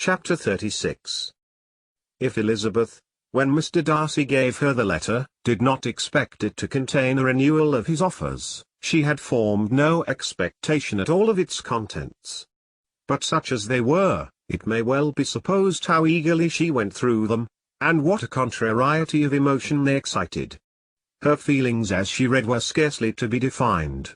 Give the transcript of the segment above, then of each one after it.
Chapter 36. If Elizabeth, when Mr. Darcy gave her the letter, did not expect it to contain a renewal of his offers, she had formed no expectation at all of its contents. But such as they were, it may well be supposed how eagerly she went through them, and what a contrariety of emotion they excited. Her feelings as she read were scarcely to be defined.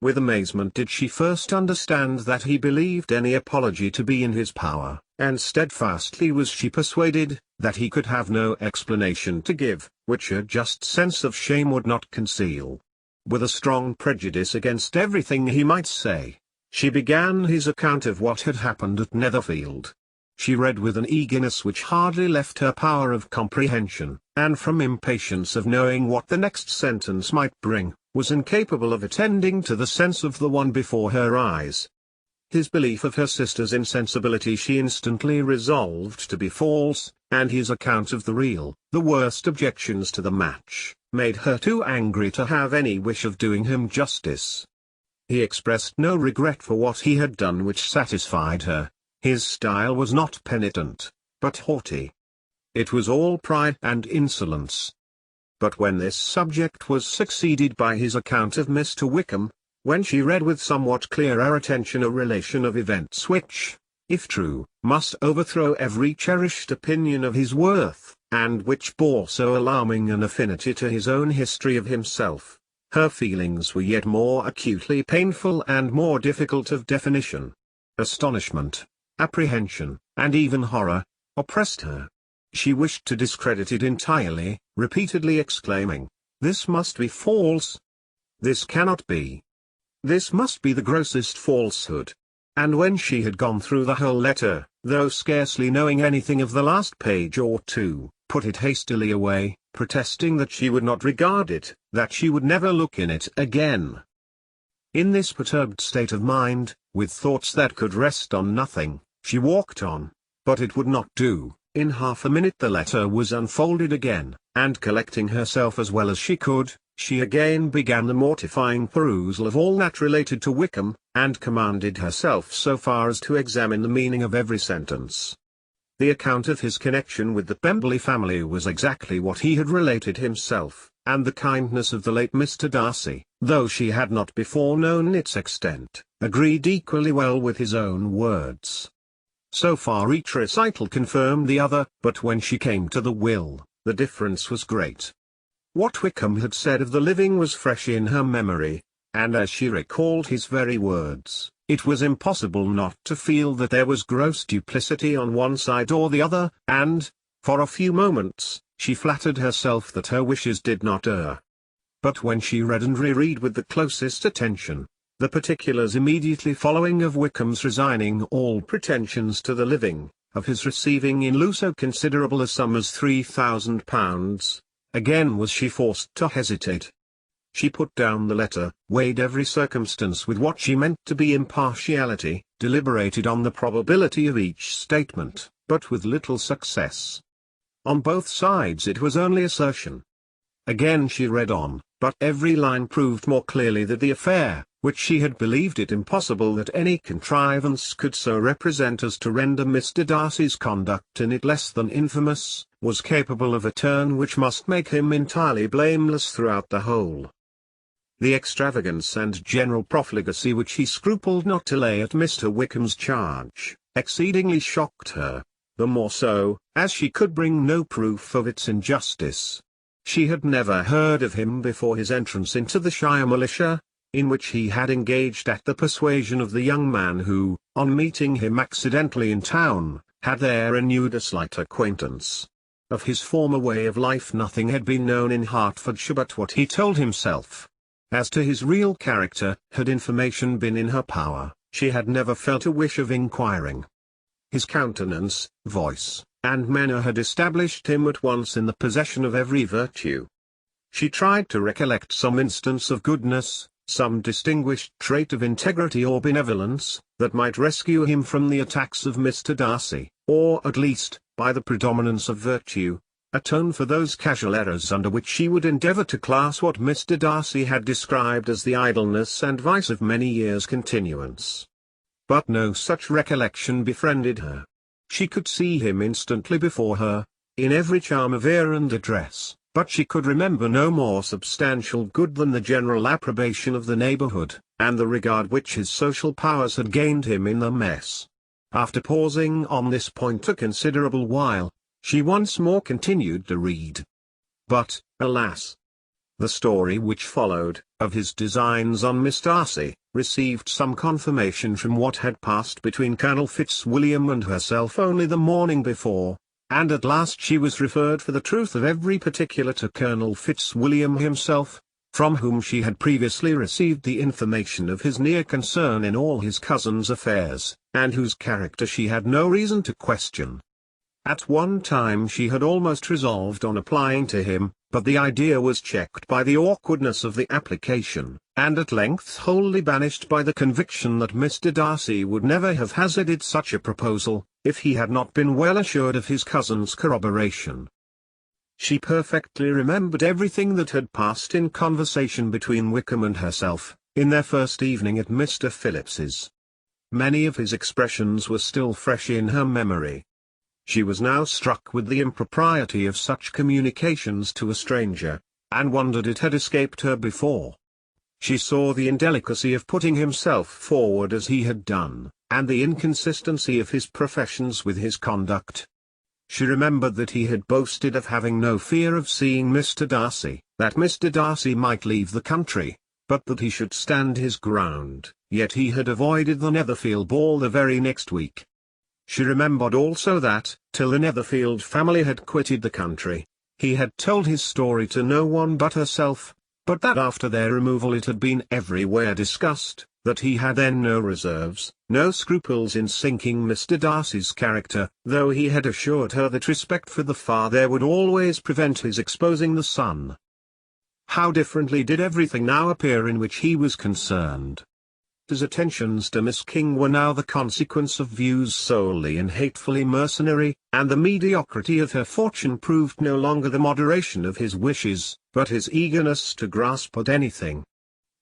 With amazement did she first understand that he believed any apology to be in his power, and steadfastly was she persuaded that he could have no explanation to give, which a just sense of shame would not conceal. With a strong prejudice against everything he might say, she began his account of what had happened at Netherfield. She read with an eagerness which hardly left her power of comprehension, and from impatience of knowing what the next sentence might bring, was incapable of attending to the sense of the one before her eyes. His belief of her sister's insensibility she instantly resolved to be false, and his account of the real, the worst objections to the match, made her too angry to have any wish of doing him justice. He expressed no regret for what he had done which satisfied her. His style was not penitent, but haughty. It was all pride and insolence. But when this subject was succeeded by his account of Mr. Wickham, when she read with somewhat clearer attention a relation of events which, if true, must overthrow every cherished opinion of his worth, and which bore so alarming an affinity to his own history of himself, her feelings were yet more acutely painful and more difficult of definition. Astonishment, apprehension, and even horror, oppressed her. She wished to discredit it entirely, repeatedly exclaiming, "This must be false! This cannot be! This must be the grossest falsehood!" And when she had gone through the whole letter, though scarcely knowing anything of the last page or two, put it hastily away, protesting that she would not regard it, that she would never look in it again. In this perturbed state of mind, with thoughts that could rest on nothing, she walked on, but it would not do. In half a minute the letter was unfolded again, and collecting herself as well as she could, she again began the mortifying perusal of all that related to Wickham, and commanded herself so far as to examine the meaning of every sentence. The account of his connection with the Pemberley family was exactly what he had related himself, and the kindness of the late Mr. Darcy, though she had not before known its extent, agreed equally well with his own words. So far each recital confirmed the other, but when she came to the will, the difference was great. What Wickham had said of the living was fresh in her memory, and as she recalled his very words, it was impossible not to feel that there was gross duplicity on one side or the other, and, for a few moments, she flattered herself that her wishes did not err. But when she read and reread with the closest attention, the particulars immediately following of Wickham's resigning all pretensions to the living, of his receiving in lieu so considerable a sum as £3,000, again was she forced to hesitate. She put down the letter, weighed every circumstance with what she meant to be impartiality, deliberated on the probability of each statement, but with little success. On both sides it was only assertion. Again she read on, but every line proved more clearly that the affair, which she had believed it impossible that any contrivance could so represent as to render Mr. Darcy's conduct in it less than infamous, was capable of a turn which must make him entirely blameless throughout the whole. The extravagance and general profligacy which he scrupled not to lay at Mr. Wickham's charge, exceedingly shocked her, the more so, as she could bring no proof of its injustice. She had never heard of him before his entrance into the Shire militia, in which he had engaged at the persuasion of the young man who, on meeting him accidentally in town, had there renewed a slight acquaintance. Of his former way of life nothing had been known in Hertfordshire but what he told himself. As to his real character, had information been in her power, she had never felt a wish of inquiring. His countenance, voice, and manner had established him at once in the possession of every virtue. She tried to recollect some instance of goodness, some distinguished trait of integrity or benevolence, that might rescue him from the attacks of Mr. Darcy, or at least, by the predominance of virtue, atone for those casual errors under which she would endeavour to class what Mr. Darcy had described as the idleness and vice of many years' continuance. But no such recollection befriended her. She could see him instantly before her, in every charm of air and address, but she could remember no more substantial good than the general approbation of the neighborhood, and the regard which his social powers had gained him in the mess. After pausing on this point a considerable while, she once more continued to read. But, alas! The story which followed, of his designs on Miss Darcy, received some confirmation from what had passed between Colonel Fitzwilliam and herself only the morning before, and at last she was referred for the truth of every particular to Colonel Fitzwilliam himself, from whom she had previously received the information of his near concern in all his cousin's affairs, and whose character she had no reason to question. At one time she had almost resolved on applying to him, but the idea was checked by the awkwardness of the application, and at length wholly banished by the conviction that Mr. Darcy would never have hazarded such a proposal, if he had not been well assured of his cousin's corroboration. She perfectly remembered everything that had passed in conversation between Wickham and herself, in their first evening at Mr. Phillips's. Many of his expressions were still fresh in her memory. She was now struck with the impropriety of such communications to a stranger, and wondered it had escaped her before. She saw the indelicacy of putting himself forward as he had done, and the inconsistency of his professions with his conduct. She remembered that he had boasted of having no fear of seeing Mr. Darcy, that Mr. Darcy might leave the country, but that he should stand his ground, yet he had avoided the Netherfield ball the very next week. She remembered also that, till the Netherfield family had quitted the country, he had told his story to no one but herself, but that after their removal it had been everywhere discussed, that he had then no reserves, no scruples in sinking Mr. Darcy's character, though he had assured her that respect for the father would always prevent his exposing the son. How differently did everything now appear in which he was concerned. His attentions to Miss King were now the consequence of views solely and hatefully mercenary, and the mediocrity of her fortune proved no longer the moderation of his wishes, but his eagerness to grasp at anything.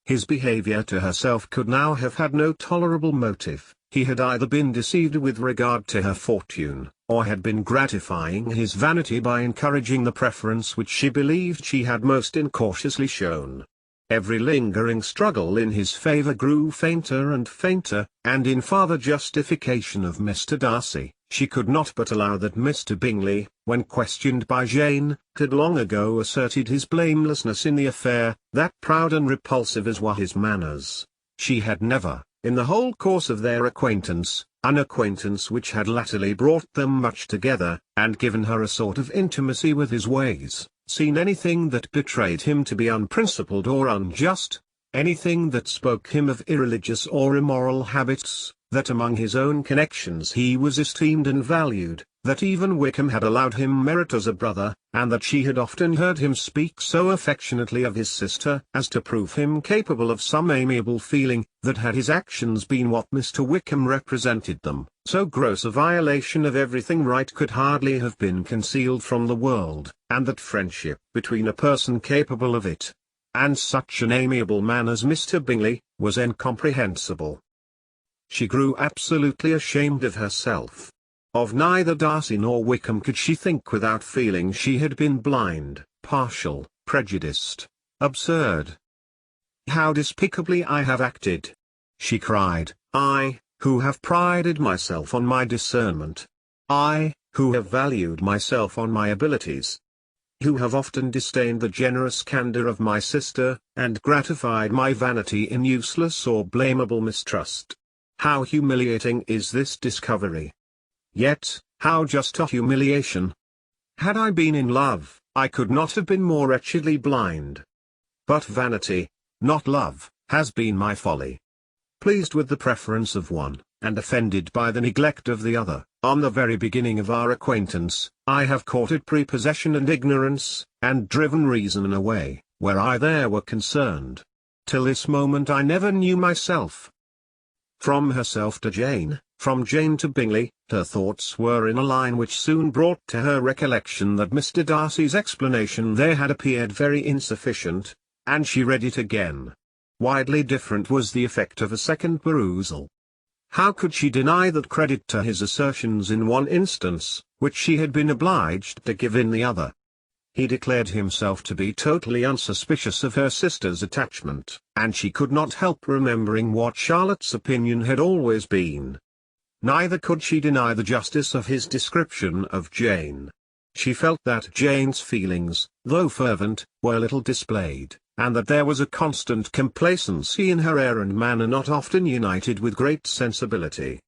His behavior to herself could now have had no tolerable motive. He had either been deceived with regard to her fortune, or had been gratifying his vanity by encouraging the preference which she believed she had most incautiously shown. Every lingering struggle in his favour grew fainter and fainter, and in farther justification of Mr. Darcy, she could not but allow that Mr. Bingley, when questioned by Jane, had long ago asserted his blamelessness in the affair, that proud and repulsive as were his manners, she had never, in the whole course of their acquaintance, an acquaintance which had latterly brought them much together, and given her a sort of intimacy with his ways, seen anything that betrayed him to be unprincipled or unjust, anything that spoke him of irreligious or immoral habits, that among his own connections he was esteemed and valued, that even Wickham had allowed him merit as a brother, and that she had often heard him speak so affectionately of his sister as to prove him capable of some amiable feeling, that had his actions been what Mr. Wickham represented them, so gross a violation of everything right could hardly have been concealed from the world, and that friendship between a person capable of it, and such an amiable man as Mr. Bingley, was incomprehensible. She grew absolutely ashamed of herself. Of neither Darcy nor Wickham could she think without feeling she had been blind, partial, prejudiced, absurd. "How despicably I have acted!" she cried, "I, who have prided myself on my discernment. I, who have valued myself on my abilities. Who have often disdained the generous candour of my sister, and gratified my vanity in useless or blamable mistrust. How humiliating is this discovery! Yet, how just a humiliation! Had I been in love, I could not have been more wretchedly blind. But vanity, not love, has been my folly. Pleased with the preference of one, and offended by the neglect of the other, on the very beginning of our acquaintance, I have courted prepossession and ignorance, and driven reason away, where either were concerned. Till this moment I never knew myself." From herself to Jane, from Jane to Bingley, her thoughts were in a line which soon brought to her recollection that Mr. Darcy's explanation there had appeared very insufficient, and she read it again. Widely different was the effect of a second perusal. How could she deny that credit to his assertions in one instance, which she had been obliged to give in the other? He declared himself to be totally unsuspicious of her sister's attachment, and she could not help remembering what Charlotte's opinion had always been. Neither could she deny the justice of his description of Jane. She felt that Jane's feelings, though fervent, were little displayed, and that there was a constant complacency in her air and manner not often united with great sensibility.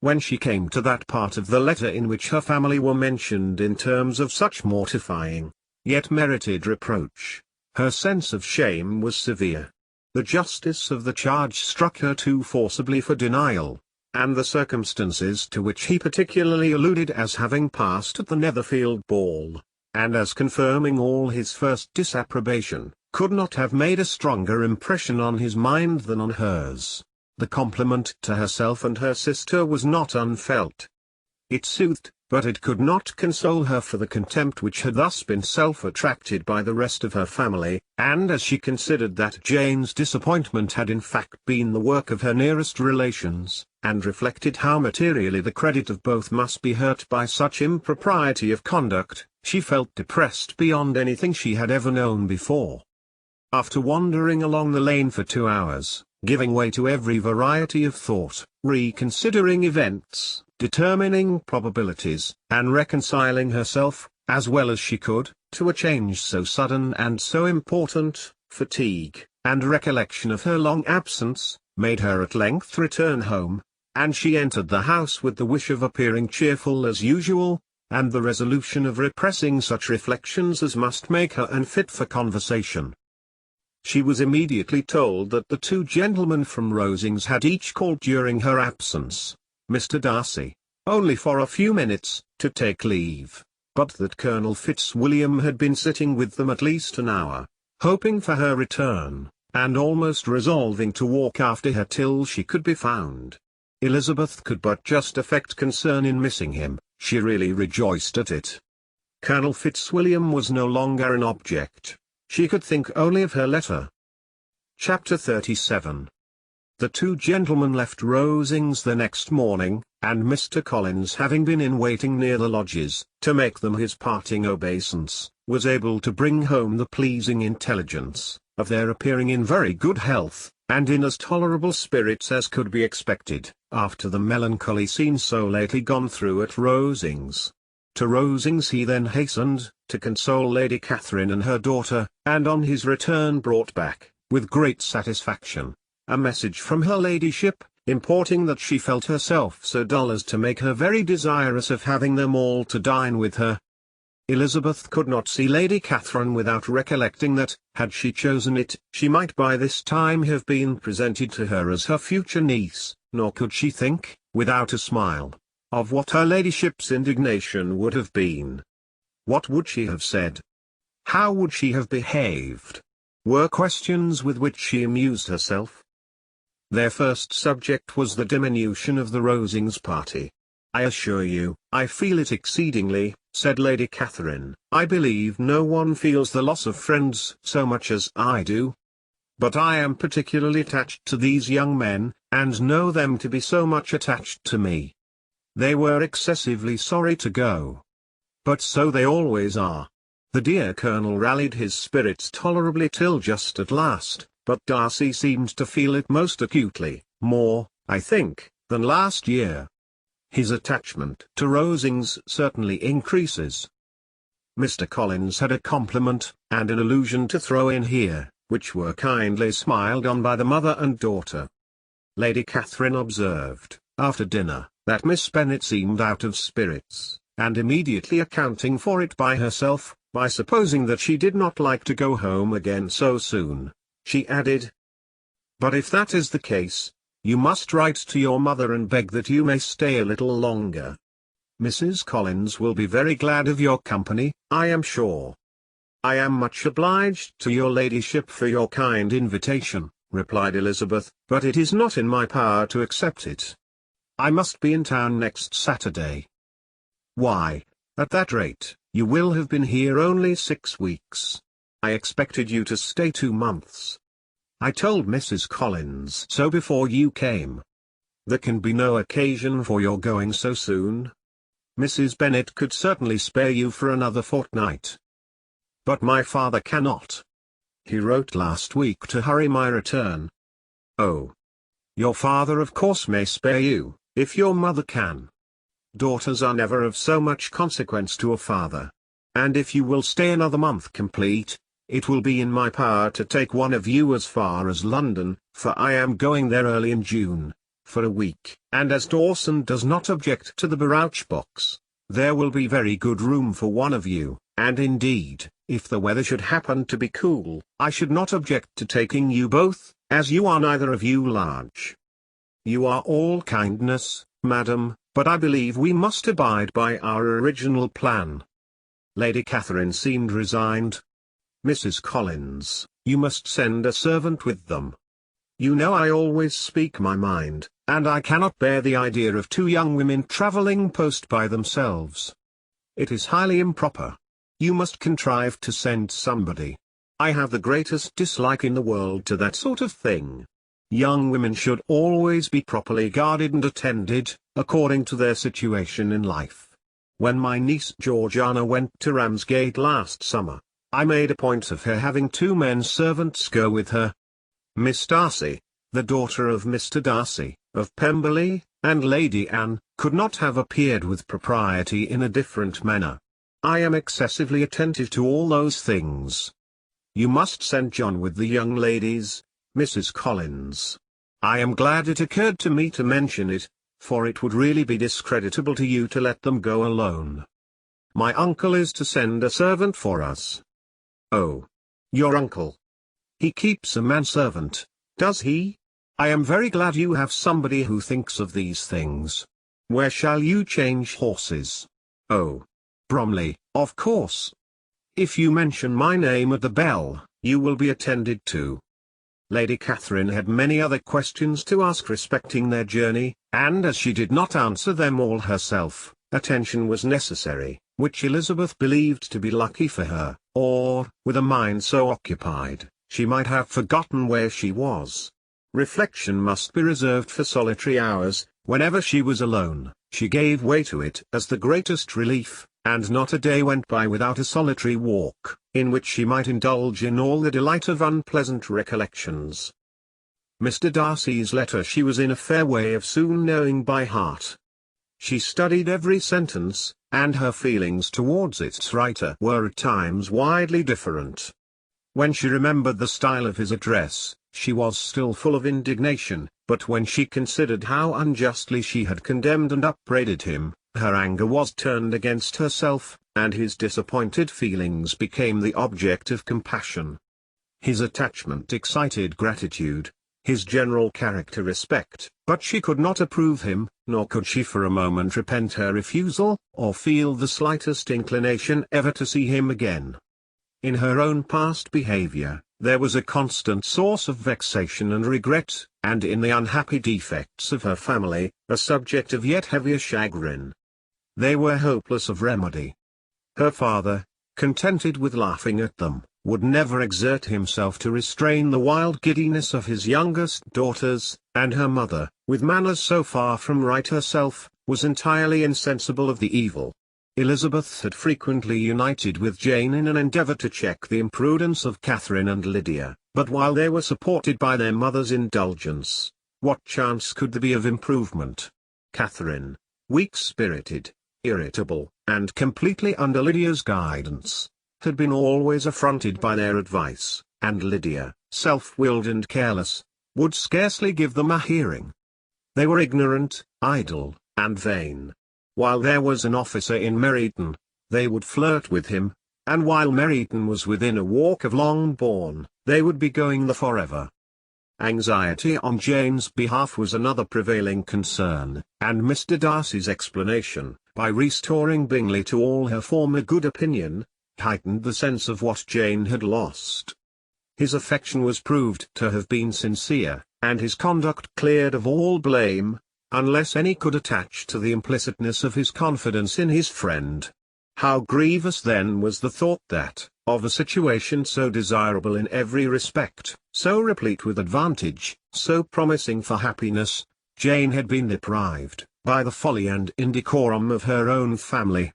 When she came to that part of the letter in which her family were mentioned in terms of such mortifying, yet merited reproach, her sense of shame was severe. The justice of the charge struck her too forcibly for denial, and the circumstances to which he particularly alluded as having passed at the Netherfield ball, and as confirming all his first disapprobation, could not have made a stronger impression on his mind than on hers. The compliment to herself and her sister was not unfelt. It soothed, but it could not console her for the contempt which had thus been self-attracted by the rest of her family, and as she considered that Jane's disappointment had in fact been the work of her nearest relations, and reflected how materially the credit of both must be hurt by such impropriety of conduct, she felt depressed beyond anything she had ever known before. After wandering along the lane for 2 hours, giving way to every variety of thought, reconsidering events, determining probabilities, and reconciling herself, as well as she could, to a change so sudden and so important, fatigue, and recollection of her long absence, made her at length return home, and she entered the house with the wish of appearing cheerful as usual, and the resolution of repressing such reflections as must make her unfit for conversation. She was immediately told that the 2 gentlemen from Rosings had each called during her absence, Mr. Darcy, only for a few minutes, to take leave, but that Colonel Fitzwilliam had been sitting with them at least an hour, hoping for her return, and almost resolving to walk after her till she could be found. Elizabeth could but just affect concern in missing him, she really rejoiced at it. Colonel Fitzwilliam was no longer an object. She could think only of her letter. Chapter 37. The 2 gentlemen left Rosings the next morning, and Mr. Collins, having been in waiting near the lodges, to make them his parting obeisance, was able to bring home the pleasing intelligence of their appearing in very good health, and in as tolerable spirits as could be expected, after the melancholy scene so lately gone through at Rosings. To Rosings he then hastened, to console Lady Catherine and her daughter, and on his return brought back, with great satisfaction, a message from her ladyship, importing that she felt herself so dull as to make her very desirous of having them all to dine with her. Elizabeth could not see Lady Catherine without recollecting that, had she chosen it, she might by this time have been presented to her as her future niece, nor could she think, without a smile, of what her ladyship's indignation would have been. What would she have said? How would she have behaved? Were questions with which she amused herself. Their first subject was the diminution of the Rosings party. "I assure you, I feel it exceedingly," said Lady Catherine. "I believe no one feels the loss of friends so much as I do. But I am particularly attached to these young men, and know them to be so much attached to me. They were excessively sorry to go. But so they always are." The dear Colonel rallied his spirits tolerably till just at last, but Darcy seemed to feel it most acutely, more, I think, than last year. His attachment to Rosings certainly increases. Mr. Collins had a compliment, and an allusion to throw in here, which were kindly smiled on by the mother and daughter. Lady Catherine observed, after dinner, that Miss Bennet seemed out of spirits, and immediately accounting for it by herself, by supposing that she did not like to go home again so soon, she added, "But if that is the case, you must write to your mother and beg that you may stay a little longer. Mrs. Collins will be very glad of your company, I am sure." "I am much obliged to your ladyship for your kind invitation," replied Elizabeth, "but it is not in my power to accept it. I must be in town next Saturday." "Why, at that rate, you will have been here only 6 weeks. I expected you to stay 2 months. I told Mrs. Collins so before you came." There can be no occasion for your going so soon. Mrs. Bennet could certainly spare you for another fortnight. But my father cannot. He wrote last week to hurry my return. Oh. Your father of course may spare you, if your mother can. Daughters are never of so much consequence to a father. And if you will stay another month complete, it will be in my power to take one of you as far as London, for I am going there early in June, for a week. And as Dawson does not object to the barouche box, there will be very good room for one of you, and indeed, if the weather should happen to be cool, I should not object to taking you both, as you are neither of you large. You are all kindness, madam, but I believe we must abide by our original plan. Lady Catherine seemed resigned. Mrs. Collins, you must send a servant with them. You know I always speak my mind, and I cannot bear the idea of two young women travelling post by themselves. It is highly improper. You must contrive to send somebody. I have the greatest dislike in the world to that sort of thing. Young women should always be properly guarded and attended, according to their situation in life. When my niece Georgiana went to Ramsgate last summer, I made a point of her having two men servants go with her. Miss Darcy, the daughter of Mr. Darcy, of Pemberley, and Lady Anne, could not have appeared with propriety in a different manner. I am excessively attentive to all those things. You must send John with the young ladies, Mrs. Collins. I am glad it occurred to me to mention it, for it would really be discreditable to you to let them go alone. My uncle is to send a servant for us. Oh. Your uncle. He keeps a manservant, does he? I am very glad you have somebody who thinks of these things. Where shall you change horses? Oh. Bromley, of course. If you mention my name at the bell, you will be attended to. Lady Catherine had many other questions to ask respecting their journey, and as she did not answer them all herself, attention was necessary, which Elizabeth believed to be lucky for her, or, with a mind so occupied, she might have forgotten where she was. Reflection must be reserved for solitary hours. Whenever she was alone, she gave way to it as the greatest relief, and not a day went by without a solitary walk, in which she might indulge in all the delight of unpleasant recollections. Mr. Darcy's letter she was in a fair way of soon knowing by heart. She studied every sentence, and her feelings towards its writer were at times widely different. When she remembered the style of his address, she was still full of indignation, but when she considered how unjustly she had condemned and upbraided him, her anger was turned against herself, and his disappointed feelings became the object of compassion. His attachment excited gratitude, his general character respect, but she could not approve him, nor could she for a moment repent her refusal, or feel the slightest inclination ever to see him again. In her own past behavior, there was a constant source of vexation and regret, and in the unhappy defects of her family, a subject of yet heavier chagrin. They were hopeless of remedy. Her father, contented with laughing at them, would never exert himself to restrain the wild giddiness of his youngest daughters, and her mother, with manners so far from right herself, was entirely insensible of the evil. Elizabeth had frequently united with Jane in an endeavour to check the imprudence of Catherine and Lydia, but while they were supported by their mother's indulgence, what chance could there be of improvement? Catherine, weak-spirited, irritable, and completely under Lydia's guidance, had been always affronted by their advice, and Lydia, self-willed and careless, would scarcely give them a hearing. They were ignorant, idle, and vain. While there was an officer in Meryton, they would flirt with him, and while Meryton was within a walk of Longbourn, they would be going there forever. Anxiety on Jane's behalf was another prevailing concern, and Mr. Darcy's explanation, by restoring Bingley to all her former good opinion, heightened the sense of what Jane had lost. His affection was proved to have been sincere, and his conduct cleared of all blame, unless any could attach to the implicitness of his confidence in his friend. How grievous then was the thought that, of a situation so desirable in every respect, so replete with advantage, so promising for happiness, Jane had been deprived, by the folly and indecorum of her own family.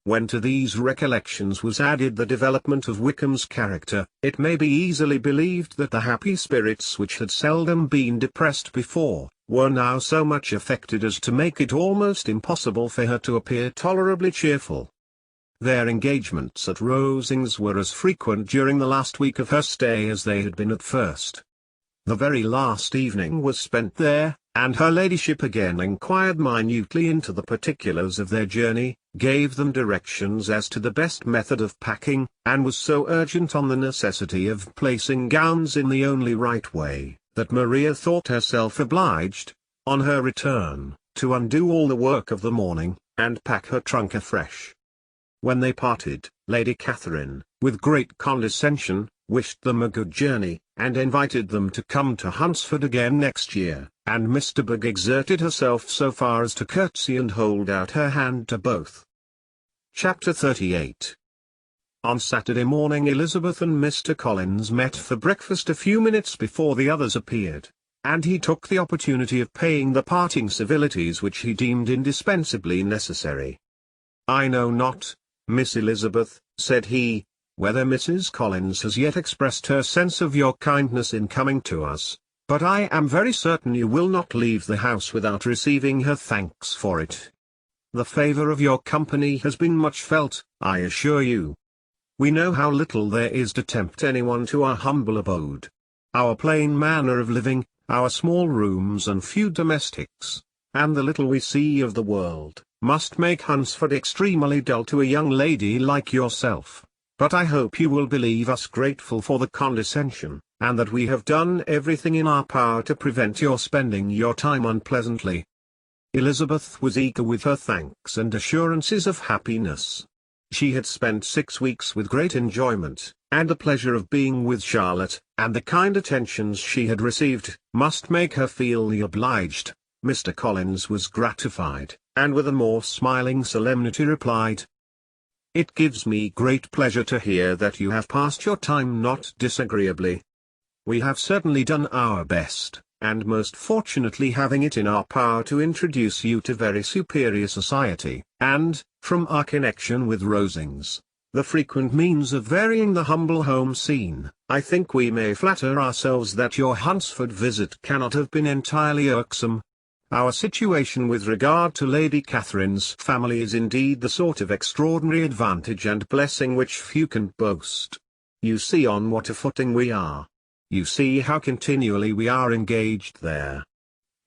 When to these recollections was added the development of Wickham's character, it may be easily believed that the happy spirits which had seldom been depressed before, were now so much affected as to make it almost impossible for her to appear tolerably cheerful. Their engagements at Rosings were as frequent during the last week of her stay as they had been at first. The very last evening was spent there, and her ladyship again inquired minutely into the particulars of their journey, gave them directions as to the best method of packing, and was so urgent on the necessity of placing gowns in the only right way, that Maria thought herself obliged, on her return, to undo all the work of the morning, and pack her trunk afresh. When they parted, Lady Catherine, with great condescension, wished them a good journey, and invited them to come to Hunsford again next year, and Miss de Bourgh exerted herself so far as to curtsy and hold out her hand to both. Chapter 38. On Saturday morning Elizabeth and Mr. Collins met for breakfast a few minutes before the others appeared, and he took the opportunity of paying the parting civilities which he deemed indispensably necessary. "I know not, Miss Elizabeth," said he, "whether Mrs. Collins has yet expressed her sense of your kindness in coming to us, but I am very certain you will not leave the house without receiving her thanks for it. The favour of your company has been much felt, I assure you. We know how little there is to tempt anyone to our humble abode. Our plain manner of living, our small rooms and few domestics, and the little we see of the world, must make Hunsford extremely dull to a young lady like yourself. But I hope you will believe us grateful for the condescension, and that we have done everything in our power to prevent your spending your time unpleasantly." Elizabeth was eager with her thanks and assurances of happiness. She had spent 6 weeks with great enjoyment, and the pleasure of being with Charlotte, and the kind attentions she had received, must make her feel obliged. Mr. Collins was gratified, and with a more smiling solemnity replied, "It gives me great pleasure to hear that you have passed your time not disagreeably. We have certainly done our best, and most fortunately having it in our power to introduce you to very superior society, and, from our connection with Rosings, the frequent means of varying the humble home scene, I think we may flatter ourselves that your Hunsford visit cannot have been entirely irksome. Our situation with regard to Lady Catherine's family is indeed the sort of extraordinary advantage and blessing which few can boast. You see on what a footing we are. You see how continually we are engaged there.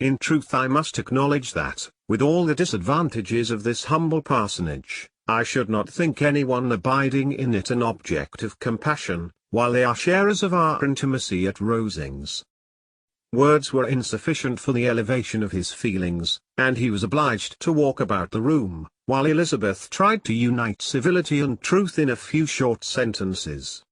In truth I must acknowledge that, with all the disadvantages of this humble parsonage, I should not think anyone abiding in it an object of compassion, while they are sharers of our intimacy at Rosings." Words were insufficient for the elevation of his feelings, and he was obliged to walk about the room, while Elizabeth tried to unite civility and truth in a few short sentences.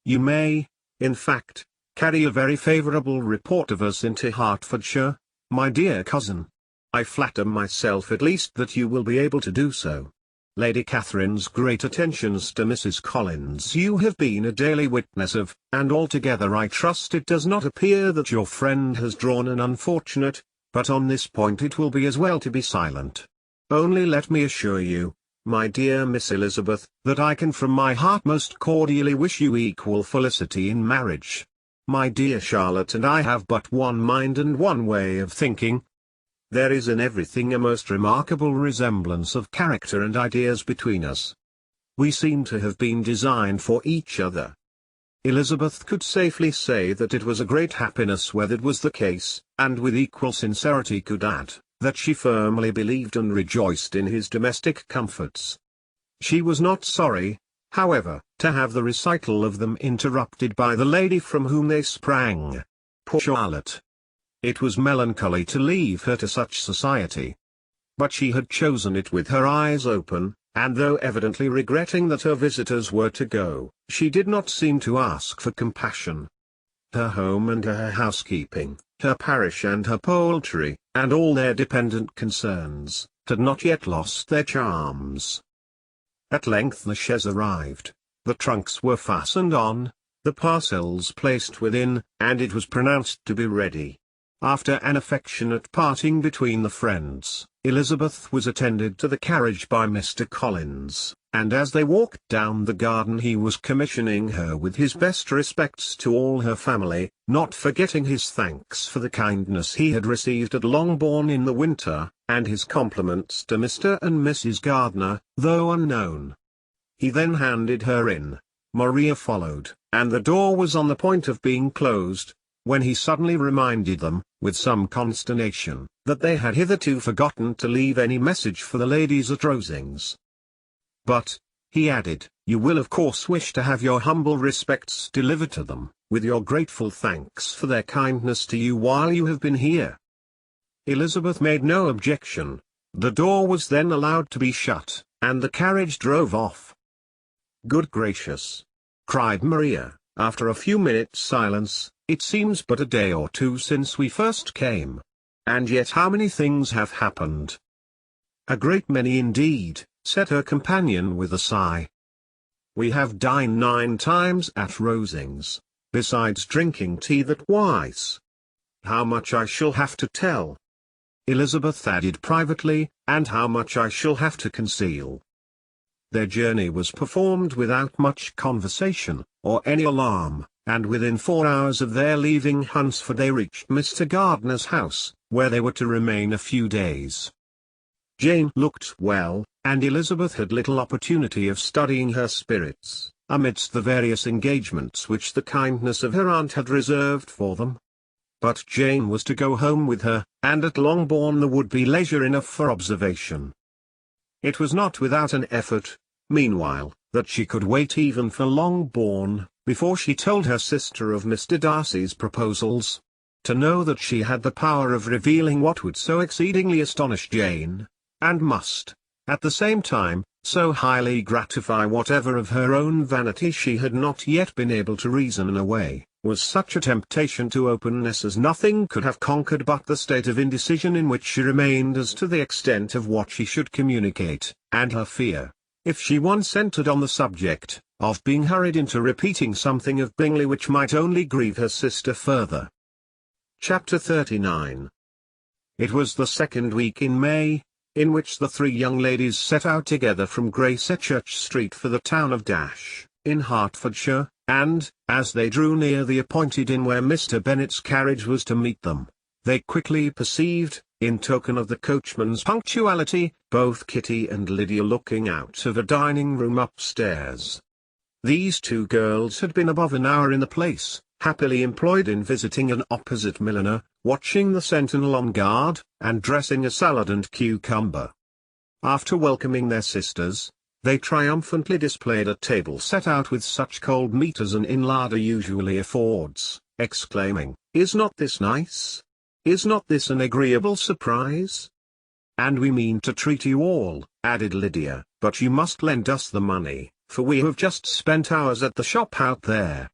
"You may, in fact, carry a very favourable report of us into Hertfordshire, my dear cousin. I flatter myself at least that you will be able to do so. Lady Catherine's great attentions to Mrs. Collins you have been a daily witness of, and altogether I trust it does not appear that your friend has drawn an unfortunate, but on this point it will be as well to be silent. Only let me assure you, my dear Miss Elizabeth, that I can from my heart most cordially wish you equal felicity in marriage. My dear Charlotte and I have but one mind and one way of thinking. There is in everything a most remarkable resemblance of character and ideas between us. We seem to have been designed for each other." Elizabeth could safely say that it was a great happiness where that was the case, and with equal sincerity could add, that she firmly believed and rejoiced in his domestic comforts. She was not sorry, however, to have the recital of them interrupted by the lady from whom they sprang. Poor Charlotte! It was melancholy to leave her to such society. But she had chosen it with her eyes open, and though evidently regretting that her visitors were to go, she did not seem to ask for compassion. Her home and her housekeeping, her parish and her poultry, and all their dependent concerns, had not yet lost their charms. At length the chaise arrived, the trunks were fastened on, the parcels placed within, and it was pronounced to be ready. After an affectionate parting between the friends, Elizabeth was attended to the carriage by Mr. Collins, and as they walked down the garden he was commissioning her with his best respects to all her family, not forgetting his thanks for the kindness he had received at Longbourn in the winter, and his compliments to Mr. and Mrs. Gardiner, though unknown. He then handed her in. Maria followed, and the door was on the point of being closed, when he suddenly reminded them, with some consternation, that they had hitherto forgotten to leave any message for the ladies at Rosings. "But," he added, "you will of course wish to have your humble respects delivered to them, with your grateful thanks for their kindness to you while you have been here." Elizabeth made no objection. The door was then allowed to be shut, and the carriage drove off. "Good gracious!" cried Maria, after a few minutes' silence, "it seems but a day or two since we first came. And yet how many things have happened!" "A great many indeed," said her companion with a sigh. "We have dined 9 times at Rosings, besides drinking tea that twice. How much I shall have to tell," Elizabeth added privately, "and how much I shall have to conceal." Their journey was performed without much conversation, or any alarm, and within 4 hours of their leaving Hunsford they reached Mr. Gardiner's house, where they were to remain a few days. Jane looked well, and Elizabeth had little opportunity of studying her spirits, amidst the various engagements which the kindness of her aunt had reserved for them. But Jane was to go home with her, and at Longbourn there would be leisure enough for observation. It was not without an effort, meanwhile, that she could wait even for Longbourn, before she told her sister of Mr. Darcy's proposals. To know that she had the power of revealing what would so exceedingly astonish Jane, and must, at the same time, so highly gratify whatever of her own vanity she had not yet been able to reason away, was such a temptation to openness as nothing could have conquered but the state of indecision in which she remained as to the extent of what she should communicate, and her fear, if she once entered on the subject, of being hurried into repeating something of Bingley which might only grieve her sister further. Chapter 39. It was the 2nd week in May, in which the 3 young ladies set out together from Gracechurch Street for the town of Dash, in Hertfordshire, and, as they drew near the appointed inn where Mr. Bennet's carriage was to meet them, they quickly perceived, in token of the coachman's punctuality, both Kitty and Lydia looking out of a dining-room upstairs. These 2 girls had been above an hour in the place, happily employed in visiting an opposite milliner, watching the sentinel on guard, and dressing a salad and cucumber. After welcoming their sisters, they triumphantly displayed a table set out with such cold meat as an inn larder usually affords, exclaiming, "Is not this nice? Is not this an agreeable surprise? And we mean to treat you all," added Lydia, "but you must lend us the money, for we have just spent ours at the shop out there."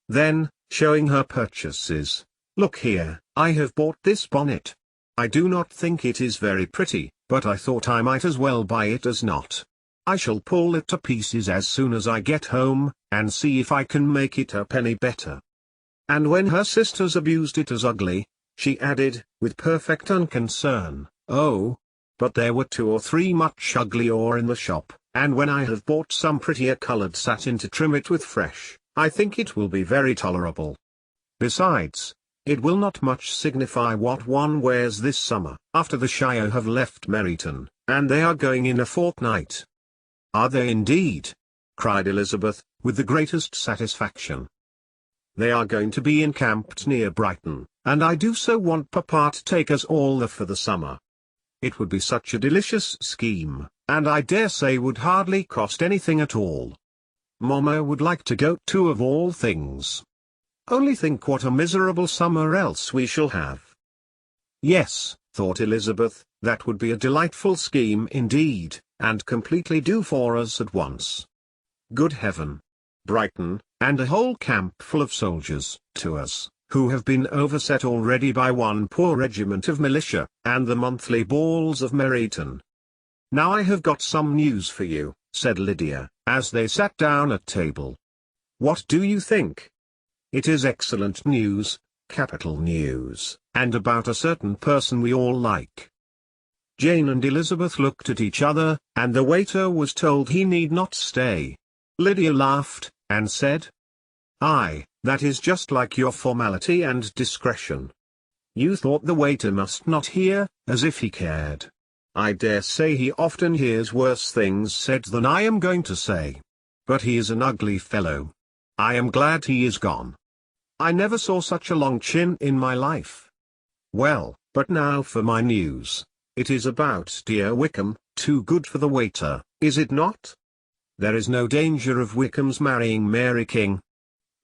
Then, showing her purchases, "Look here, I have bought this bonnet. I do not think it is very pretty, but I thought I might as well buy it as not. I shall pull it to pieces as soon as I get home, and see if I can make it a penny better." And when her sisters abused it as ugly, she added, with perfect unconcern, "Oh, but there were 2 or 3 much uglier in the shop, and when I have bought some prettier coloured satin to trim it with fresh, I think it will be very tolerable. Besides, it will not much signify what one wears this summer, after the Shire have left Meryton, and they are going in a fortnight." "Are they indeed?" cried Elizabeth, with the greatest satisfaction. "They are going to be encamped near Brighton, and I do so want papa to take us all there for the summer. It would be such a delicious scheme, and I dare say would hardly cost anything at all. Mamma would like to go too of all things. Only think what a miserable summer else we shall have." Yes, thought Elizabeth, that would be a delightful scheme indeed, and completely do for us at once. Good heaven! Brighton, and a whole camp full of soldiers, to us, who have been overset already by one poor regiment of militia, and the monthly balls of Meryton. "Now I have got some news for you," said Lydia, as they sat down at table. "What do you think?" "It is excellent news," capital news, and about a certain person we all like." Jane and Elizabeth looked at each other, and the waiter was told he need not stay. Lydia laughed, and said, "Aye, that is just like your formality and discretion. You thought the waiter must not hear, as if he cared. I dare say he often hears worse things said than I am going to say. But he is an ugly fellow. I am glad he is gone. I never saw such a long chin in my life. Well, but now for my news. It is about dear Wickham, too good for the waiter, is it not? There is no danger of Wickham's marrying Mary King.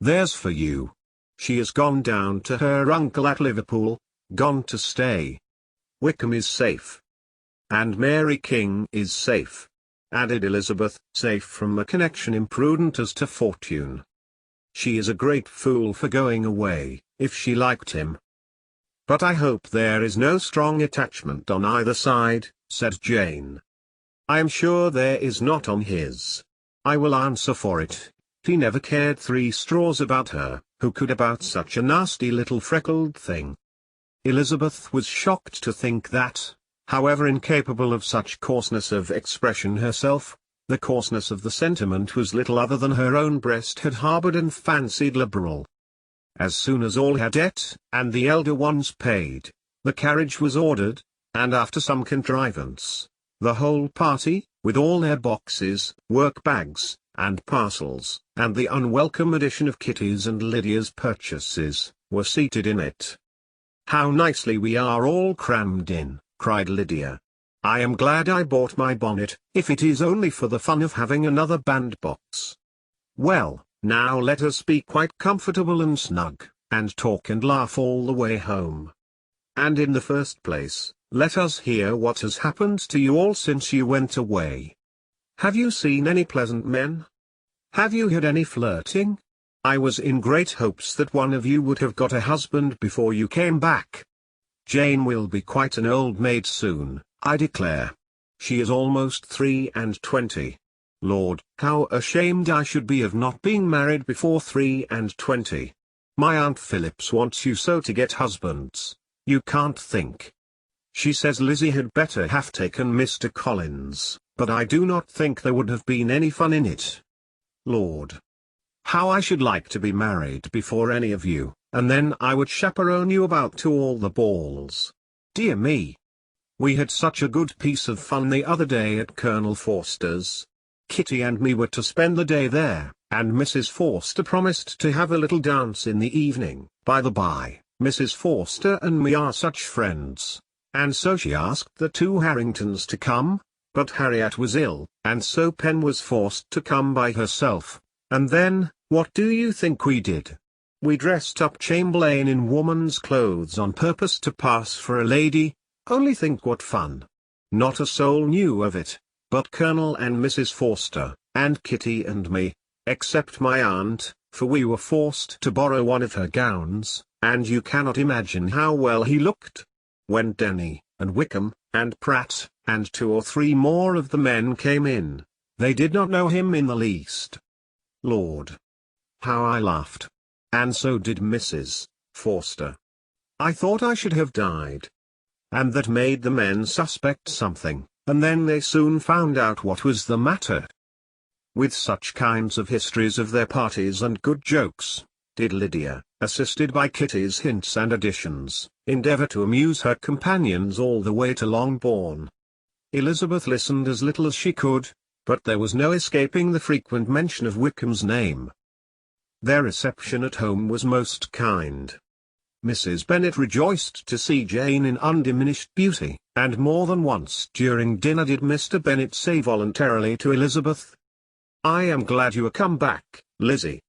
There's for you. She has gone down to her uncle at Liverpool, gone to stay. Wickham is safe. And Mary King is safe," added Elizabeth, "safe from a connection imprudent as to fortune. She is a great fool for going away, if she liked him." "But I hope there is no strong attachment on either side," said Jane. "I am sure there is not on his. I will answer for it. He never cared 3 straws about her. Who could about such a nasty little freckled thing?" Elizabeth was shocked to think that, however incapable of such coarseness of expression herself, the coarseness of the sentiment was little other than her own breast had harbored and fancied liberal. As soon as all her debt and the elder ones paid, the carriage was ordered, and after some contrivance, the whole party, with all their boxes, work-bags, and parcels, and the unwelcome addition of Kitty's and Lydia's purchases, were seated in it. "How nicely we are all crammed in," cried Lydia. "I am glad I bought my bonnet, if it is only for the fun of having another bandbox. Well, now let us be quite comfortable and snug, and talk and laugh all the way home. And in the first place, let us hear what has happened to you all since you went away. Have you seen any pleasant men? Have you had any flirting? I was in great hopes that one of you would have got a husband before you came back. Jane will be quite an old maid soon, I declare. She is almost 23. Lord, how ashamed I should be of not being married before 23. My Aunt Phillips wants you so to get husbands, you can't think. She says Lizzie had better have taken Mr. Collins, but I do not think there would have been any fun in it. Lord, how I should like to be married before any of you, and then I would chaperone you about to all the balls. Dear me! We had such a good piece of fun the other day at Colonel Forster's. Kitty and me were to spend the day there, and Mrs. Forster promised to have a little dance in the evening. By the by, Mrs. Forster and me are such friends, and so she asked the 2 Harringtons to come, but Harriet was ill, and so Pen was forced to come by herself. And then, what do you think we did? We dressed up Chamberlain in woman's clothes on purpose to pass for a lady. Only think what fun. Not a soul knew of it, but Colonel and Mrs. Forster, and Kitty and me, except my aunt, for we were forced to borrow one of her gowns, and you cannot imagine how well he looked. When Denny, and Wickham, and Pratt, and 2 or 3 more of the men came in, they did not know him in the least. Lord, how I laughed. And so did Mrs. Forster. I thought I should have died. And that made the men suspect something, and then they soon found out what was the matter. With such kinds of histories of their parties and good jokes, did Lydia, assisted by Kitty's hints and additions, endeavour to amuse her companions all the way to Longbourn. Elizabeth listened as little as she could, but there was no escaping the frequent mention of Wickham's name. Their reception at home was most kind. Mrs. Bennet rejoiced to see Jane in undiminished beauty, and more than once during dinner did Mr. Bennet say voluntarily to Elizabeth, "I am glad you are come back, Lizzie."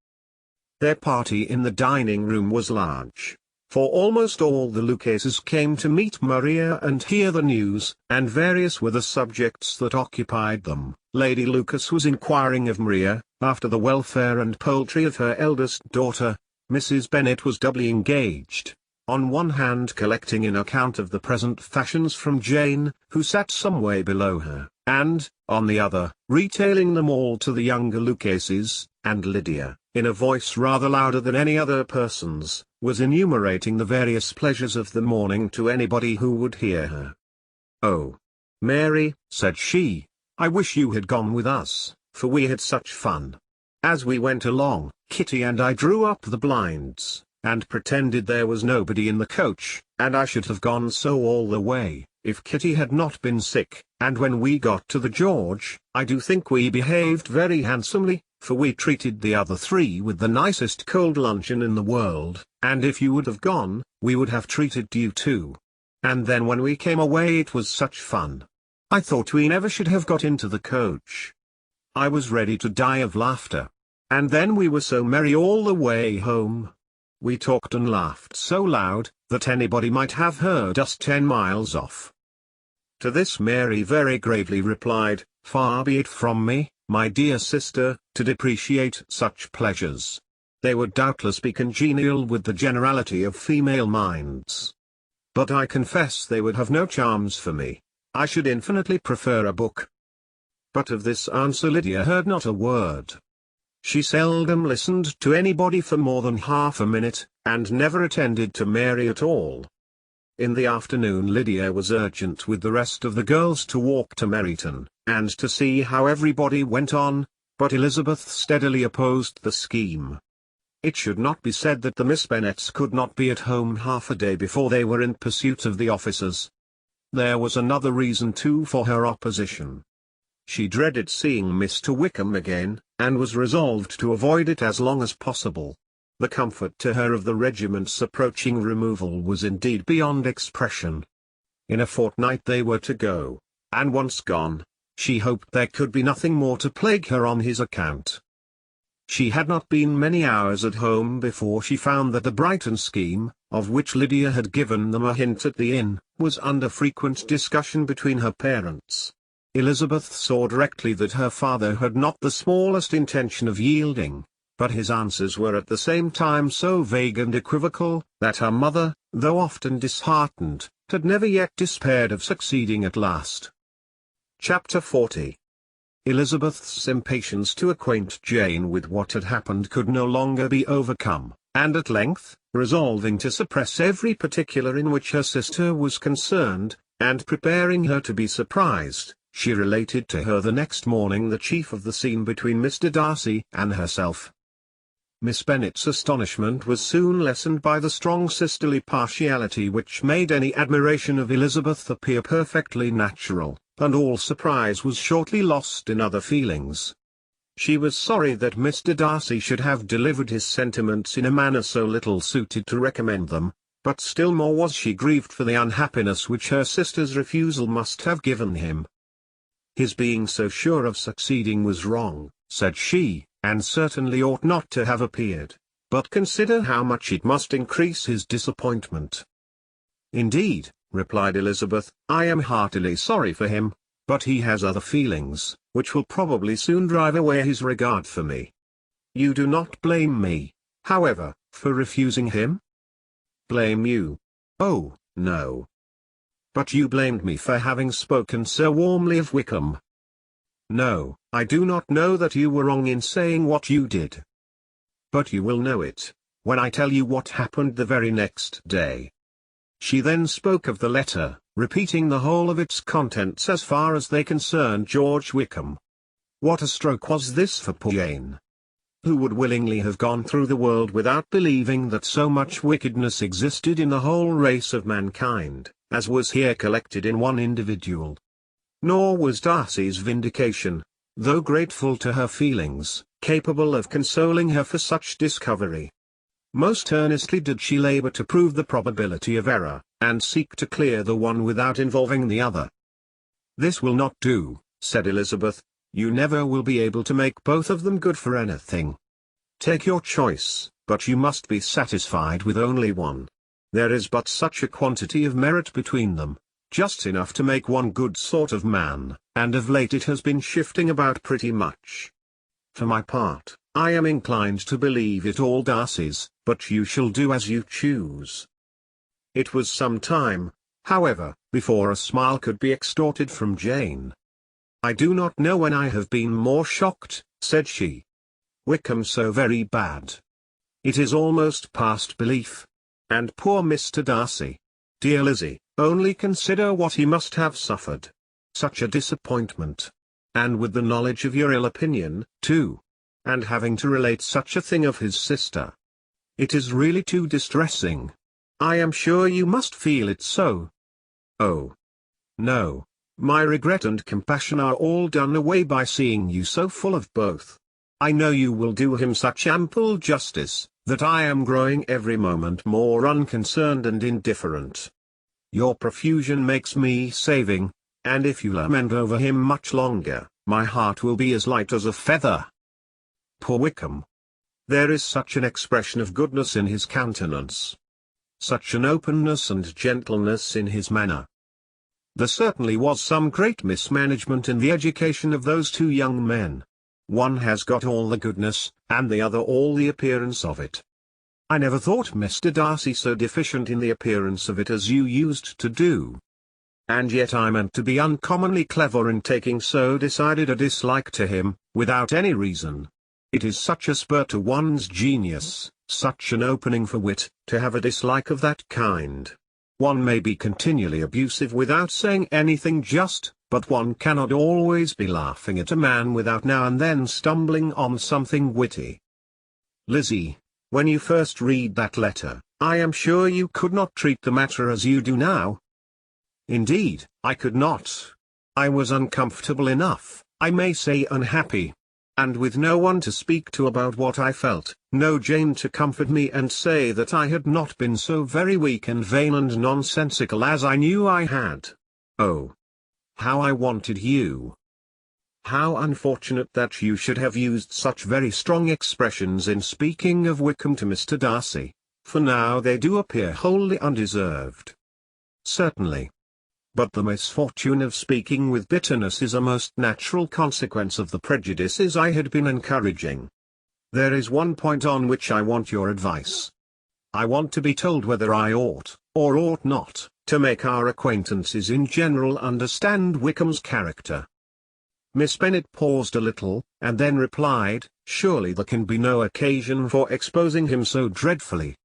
Their party in the dining-room was large, for almost all the Lucases came to meet Maria and hear the news, and various were the subjects that occupied them. Lady Lucas was inquiring of Maria, after the welfare and poultry of her eldest daughter. Mrs. Bennet was doubly engaged, on one hand collecting an account of the present fashions from Jane, who sat some way below her, and, on the other, retailing them all to the younger Lucases, and Lydia, in a voice rather louder than any other person's, was enumerating the various pleasures of the morning to anybody who would hear her. "Oh, Mary," said she, "I wish you had gone with us, for we had such fun. As we went along, Kitty and I drew up the blinds, and pretended there was nobody in the coach, and I should have gone so all the way, if Kitty had not been sick, and when we got to the George, I do think we behaved very handsomely, for we treated the other three with the nicest cold luncheon in the world, and if you would have gone, we would have treated you too. And then when we came away it was such fun. I thought we never should have got into the coach. I was ready to die of laughter. And then we were so merry all the way home. We talked and laughed so loud, that anybody might have heard us 10 miles off." To this Mary very gravely replied, "Far be it from me, my dear sister, to depreciate such pleasures. They would doubtless be congenial with the generality of female minds. But I confess they would have no charms for me. I should infinitely prefer a book." But of this answer Lydia heard not a word. She seldom listened to anybody for more than half a minute, and never attended to Mary at all. In the afternoon Lydia was urgent with the rest of the girls to walk to Meryton, and to see how everybody went on, but Elizabeth steadily opposed the scheme. It should not be said that the Miss Bennets could not be at home half a day before they were in pursuit of the officers. There was another reason too for her opposition. She dreaded seeing Mr. Wickham again, and was resolved to avoid it as long as possible. The comfort to her of the regiment's approaching removal was indeed beyond expression. In a fortnight they were to go, and once gone, she hoped there could be nothing more to plague her on his account. She had not been many hours at home before she found that the Brighton scheme, of which Lydia had given them a hint at the inn, was under frequent discussion between her parents. Elizabeth saw directly that her father had not the smallest intention of yielding, but his answers were at the same time so vague and equivocal, that her mother, though often disheartened, had never yet despaired of succeeding at last. Chapter 40. Elizabeth's impatience to acquaint Jane with what had happened could no longer be overcome, and at length, resolving to suppress every particular in which her sister was concerned, and preparing her to be surprised, she related to her the next morning the chief of the scene between Mr. Darcy and herself. Miss Bennet's astonishment was soon lessened by the strong sisterly partiality which made any admiration of Elizabeth appear perfectly natural, and all surprise was shortly lost in other feelings. She was sorry that Mr. Darcy should have delivered his sentiments in a manner so little suited to recommend them, but still more was she grieved for the unhappiness which her sister's refusal must have given him. "His being so sure of succeeding was wrong," said she, "and certainly ought not to have appeared, but consider how much it must increase his disappointment." "Indeed," replied Elizabeth, "I am heartily sorry for him, but he has other feelings, which will probably soon drive away his regard for me. You do not blame me, however, for refusing him?" "Blame you? Oh, no. But you blamed me for having spoken so warmly of Wickham." "No, I do not know that you were wrong in saying what you did. But you will know it, when I tell you what happened the very next day." She then spoke of the letter, repeating the whole of its contents as far as they concerned George Wickham. What a stroke was this for poor Jane! Who would willingly have gone through the world without believing that so much wickedness existed in the whole race of mankind, as was here collected in one individual? Nor was Darcy's vindication, though grateful to her feelings, capable of consoling her for such discovery. Most earnestly did she labor to prove the probability of error, and seek to clear the one without involving the other. "This will not do," said Elizabeth. "You never will be able to make both of them good for anything. Take your choice, but you must be satisfied with only one. There is but such a quantity of merit between them, just enough to make one good sort of man, and of late it has been shifting about pretty much. For my part, I am inclined to believe it all Darcy's, but you shall do as you choose." It was some time, however, before a smile could be extorted from Jane. "I do not know when I have been more shocked," said she. "Wickham so very bad. It is almost past belief. And poor Mr. Darcy. Dear Lizzie, only consider what he must have suffered. Such a disappointment. And with the knowledge of your ill opinion, too. And having to relate such a thing of his sister. It is really too distressing. I am sure you must feel it so." "Oh, no. My regret and compassion are all done away by seeing you so full of both. I know you will do him such ample justice, that I am growing every moment more unconcerned and indifferent. Your profusion makes me saving, and if you lament over him much longer, my heart will be as light as a feather. Poor Wickham! There is such an expression of goodness in his countenance. Such an openness and gentleness in his manner. There certainly was some great mismanagement in the education of those two young men. One has got all the goodness, and the other all the appearance of it. I never thought Mr. Darcy so deficient in the appearance of it as you used to do. And yet I meant to be uncommonly clever in taking so decided a dislike to him, without any reason. It is such a spur to one's genius, such an opening for wit, to have a dislike of that kind. One may be continually abusive without saying anything just, but one cannot always be laughing at a man without now and then stumbling on something witty. Lizzie, when you first read that letter, I am sure you could not treat the matter as you do now. Indeed, I could not. I was uncomfortable enough, I may say unhappy. And with no one to speak to about what I felt, no Jane to comfort me and say that I had not been so very weak and vain and nonsensical as I knew I had. Oh! How I wanted you! How unfortunate that you should have used such very strong expressions in speaking of Wickham to Mr. Darcy, for now they do appear wholly undeserved. Certainly. But the misfortune of speaking with bitterness is a most natural consequence of the prejudices I had been encouraging. There is one point on which I want your advice. I want to be told whether I ought, or ought not, to make our acquaintances in general understand Wickham's character. Miss Bennet paused a little, and then replied, "Surely there can be no occasion for exposing him so dreadfully.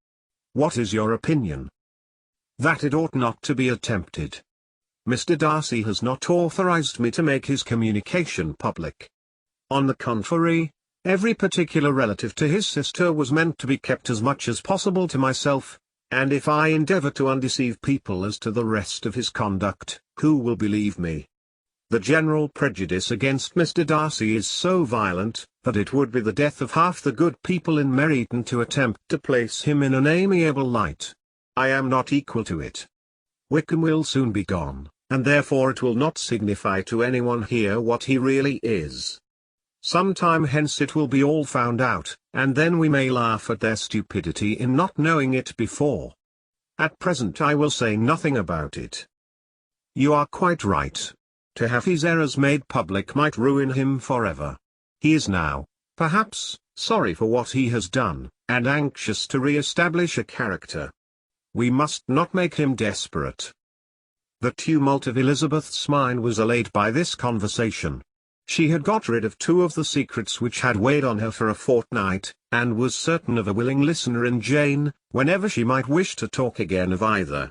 What is your opinion?" "That it ought not to be attempted. Mr. Darcy has not authorized me to make his communication public. On the contrary, every particular relative to his sister was meant to be kept as much as possible to myself, and if I endeavor to undeceive people as to the rest of his conduct, who will believe me? The general prejudice against Mr. Darcy is so violent, that it would be the death of half the good people in Meryton to attempt to place him in an amiable light. I am not equal to it. Wickham will soon be gone, and therefore it will not signify to anyone here what he really is. Some time hence it will be all found out, and then we may laugh at their stupidity in not knowing it before. At present I will say nothing about it. You are quite right. To have his errors made public might ruin him forever. He is now, perhaps, sorry for what he has done, and anxious to re-establish a character. We must not make him desperate." The tumult of Elizabeth's mind was allayed by this conversation. She had got rid of two of the secrets which had weighed on her for a fortnight, and was certain of a willing listener in Jane, whenever she might wish to talk again of either.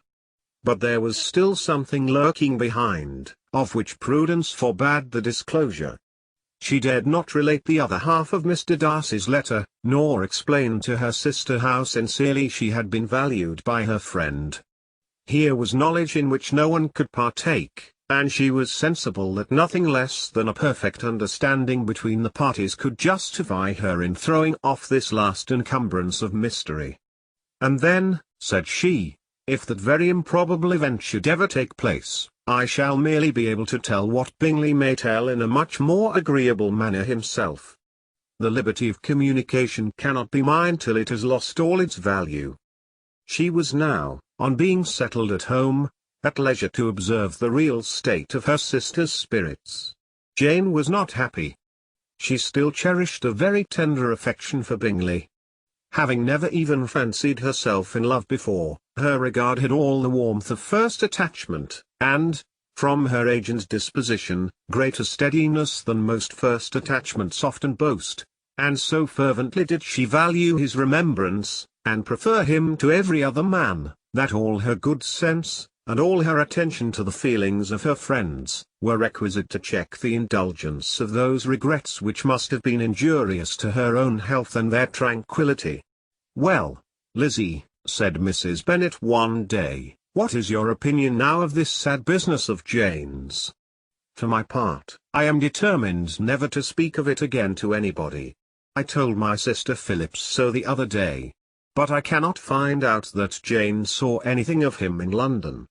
But there was still something lurking behind, of which prudence forbade the disclosure. She dared not relate the other half of Mr. Darcy's letter, nor explain to her sister how sincerely she had been valued by her friend. Here was knowledge in which no one could partake, and she was sensible that nothing less than a perfect understanding between the parties could justify her in throwing off this last encumbrance of mystery. "And then," said she, "if that very improbable event should ever take place, I shall merely be able to tell what Bingley may tell in a much more agreeable manner himself. The liberty of communication cannot be mine till it has lost all its value." She was now, on being settled at home, at leisure to observe the real state of her sister's spirits. Jane was not happy. She still cherished a very tender affection for Bingley. Having never even fancied herself in love before, her regard had all the warmth of first attachment, and, From her age and disposition, greater steadiness than most first attachments often boast, and so fervently did she value his remembrance, and prefer him to every other man, that all her good sense, and all her attention to the feelings of her friends, were requisite to check the indulgence of those regrets which must have been injurious to her own health and their tranquillity. "Well, Lizzie," said Mrs. Bennet one day, "what is your opinion now of this sad business of Jane's? For my part, I am determined never to speak of it again to anybody. I told my sister Phillips so the other day. But I cannot find out that Jane saw anything of him in London.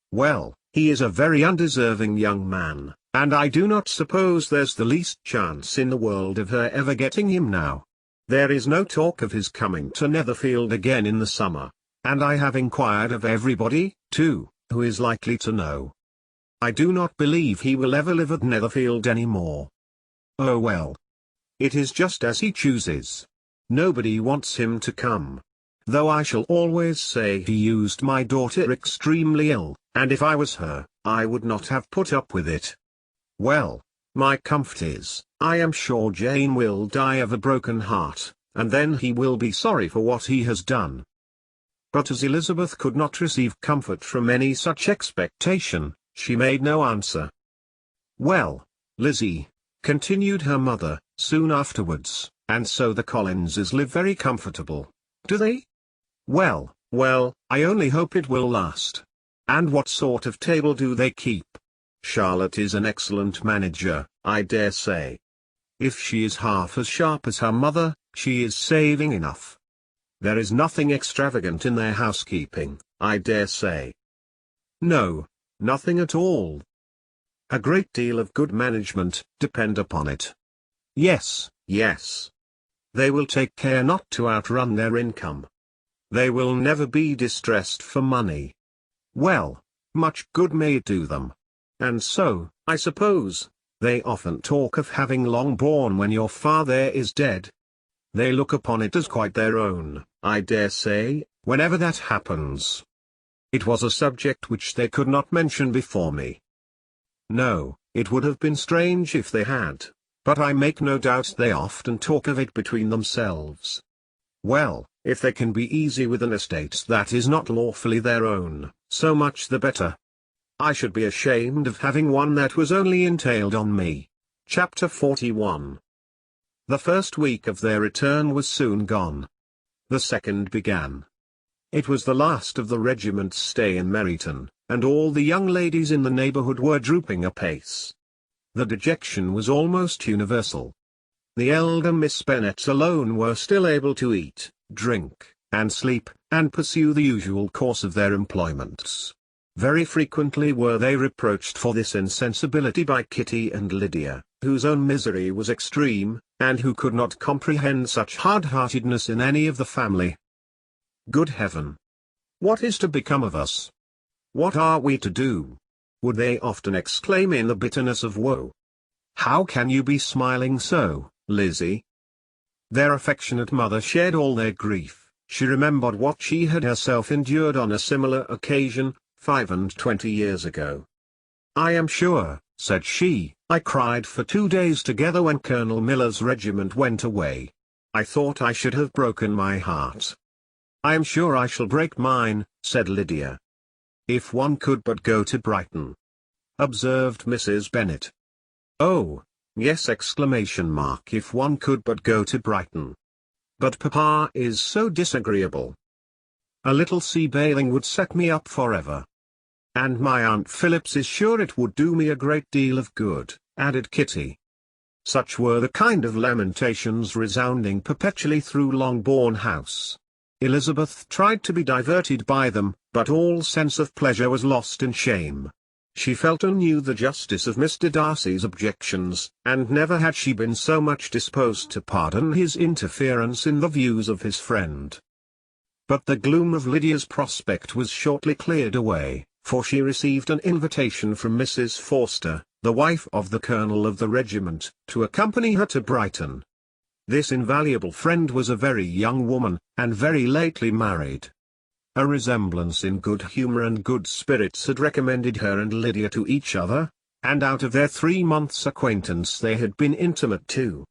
Well, he is a very undeserving young man, and I do not suppose there's the least chance in the world of her ever getting him now. There is no talk of his coming to Netherfield again in the summer, and I have inquired of everybody, too, who is likely to know. I do not believe he will ever live at Netherfield any more. Oh well. It is just as he chooses. Nobody wants him to come. Though I shall always say he used my daughter extremely ill, and if I was her, I would not have put up with it. Well, my comfort is, I am sure Jane will die of a broken heart, and then he will be sorry for what he has done." But as Elizabeth could not receive comfort from any such expectation, she made no answer. "Well, Lizzie," continued her mother, soon afterwards, "and so the Collinses live very comfortable, do they? Well, well, I only hope it will last. And what sort of table do they keep? Charlotte is an excellent manager, I dare say. If she is half as sharp as her mother, she is saving enough. There is nothing extravagant in their housekeeping, I dare say. No, nothing at all. A great deal of good management, depend upon it. Yes, yes. They will take care not to outrun their income. They will never be distressed for money. Well, much good may it do them. And so, I suppose, they often talk of having Longbourn when your father is dead. They look upon it as quite their own, I dare say, whenever that happens. It was a subject which they could not mention before me. No, it would have been strange if they had, but I make no doubt they often talk of it between themselves. Well, if they can be easy with an estate that is not lawfully their own, so much the better. I should be ashamed of having one that was only entailed on me. Chapter 41. The first week of their return was soon gone. The second began. It was the last of the regiment's stay in Meryton, and all the young ladies in the neighbourhood were drooping apace. The dejection was almost universal. The elder Miss Bennets alone were still able to eat, drink, and sleep, and pursue the usual course of their employments. Very frequently were they reproached for this insensibility by Kitty and Lydia, whose own misery was extreme, and who could not comprehend such hard-heartedness in any of the family. Good heaven! What is to become of us? What are we to do? Would they often exclaim in the bitterness of woe. How can you be smiling so, Lizzie? Their affectionate mother shared all their grief. She remembered what she had herself endured on a similar occasion, 25 years ago. I am sure, said she, I cried for 2 days together when Colonel Miller's regiment went away. I thought I should have broken my heart. I am sure I shall break mine, said Lydia. If one could but go to Brighton, observed Mrs. Bennet. Oh, yes! If one could but go to Brighton. But papa is so disagreeable. A little sea bathing would set me up forever. And my Aunt Phillips is sure it would do me a great deal of good, added Kitty. Such were the kind of lamentations resounding perpetually through Longbourn House. Elizabeth tried to be diverted by them, but all sense of pleasure was lost in shame. She felt anew the justice of Mr. Darcy's objections, and never had she been so much disposed to pardon his interference in the views of his friend. But the gloom of Lydia's prospect was shortly cleared away, for she received an invitation from Mrs. Forster, the wife of the colonel of the regiment, to accompany her to Brighton. This invaluable friend was a very young woman, and very lately married. A resemblance in good humour and good spirits had recommended her and Lydia to each other, and out of their 3 months' acquaintance they had been intimate too.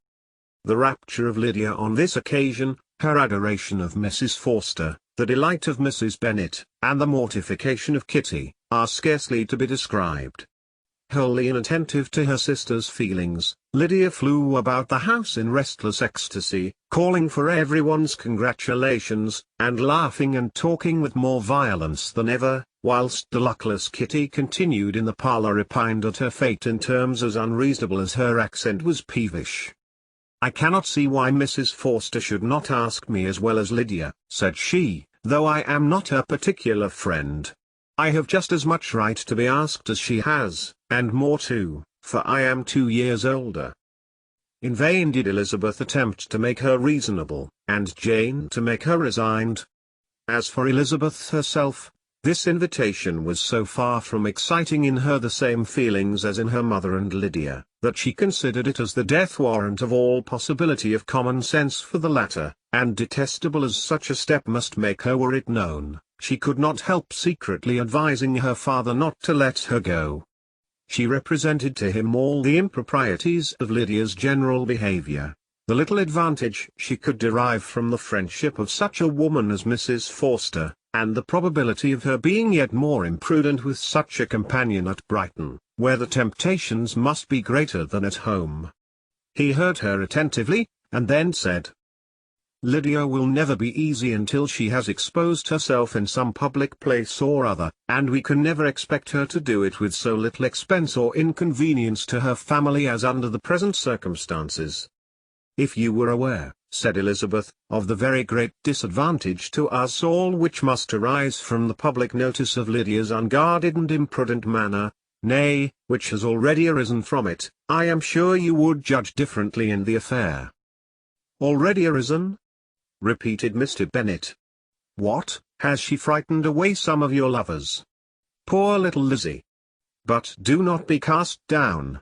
The rapture of Lydia on this occasion, her adoration of Mrs. Forster, the delight of Mrs. Bennet, and the mortification of Kitty, are scarcely to be described. Wholly inattentive to her sister's feelings, Lydia flew about the house in restless ecstasy, calling for everyone's congratulations, and laughing and talking with more violence than ever, whilst the luckless Kitty continued in the parlour repined at her fate in terms as unreasonable as her accent was peevish. "I cannot see why Mrs. Forster should not ask me as well as Lydia," said she, "though I am not her particular friend. I have just as much right to be asked as she has, and more too, for I am 2 years older." In vain did Elizabeth attempt to make her reasonable, and Jane to make her resigned. As for Elizabeth herself, this invitation was so far from exciting in her the same feelings as in her mother and Lydia, that she considered it as the death warrant of all possibility of common sense for the latter, and detestable as such a step must make her were it known, she could not help secretly advising her father not to let her go. She represented to him all the improprieties of Lydia's general behaviour, the little advantage she could derive from the friendship of such a woman as Mrs. Forster, and the probability of her being yet more imprudent with such a companion at Brighton, where the temptations must be greater than at home. He heard her attentively, and then said, "Lydia will never be easy until she has exposed herself in some public place or other, and we can never expect her to do it with so little expense or inconvenience to her family as under the present circumstances." "If you were aware," said Elizabeth, "of the very great disadvantage to us all which must arise from the public notice of Lydia's unguarded and imprudent manner, nay, which has already arisen from it, I am sure you would judge differently in the affair." "Already arisen?" repeated Mr. Bennet. "What, has she frightened away some of your lovers? Poor little Lizzie! But do not be cast down.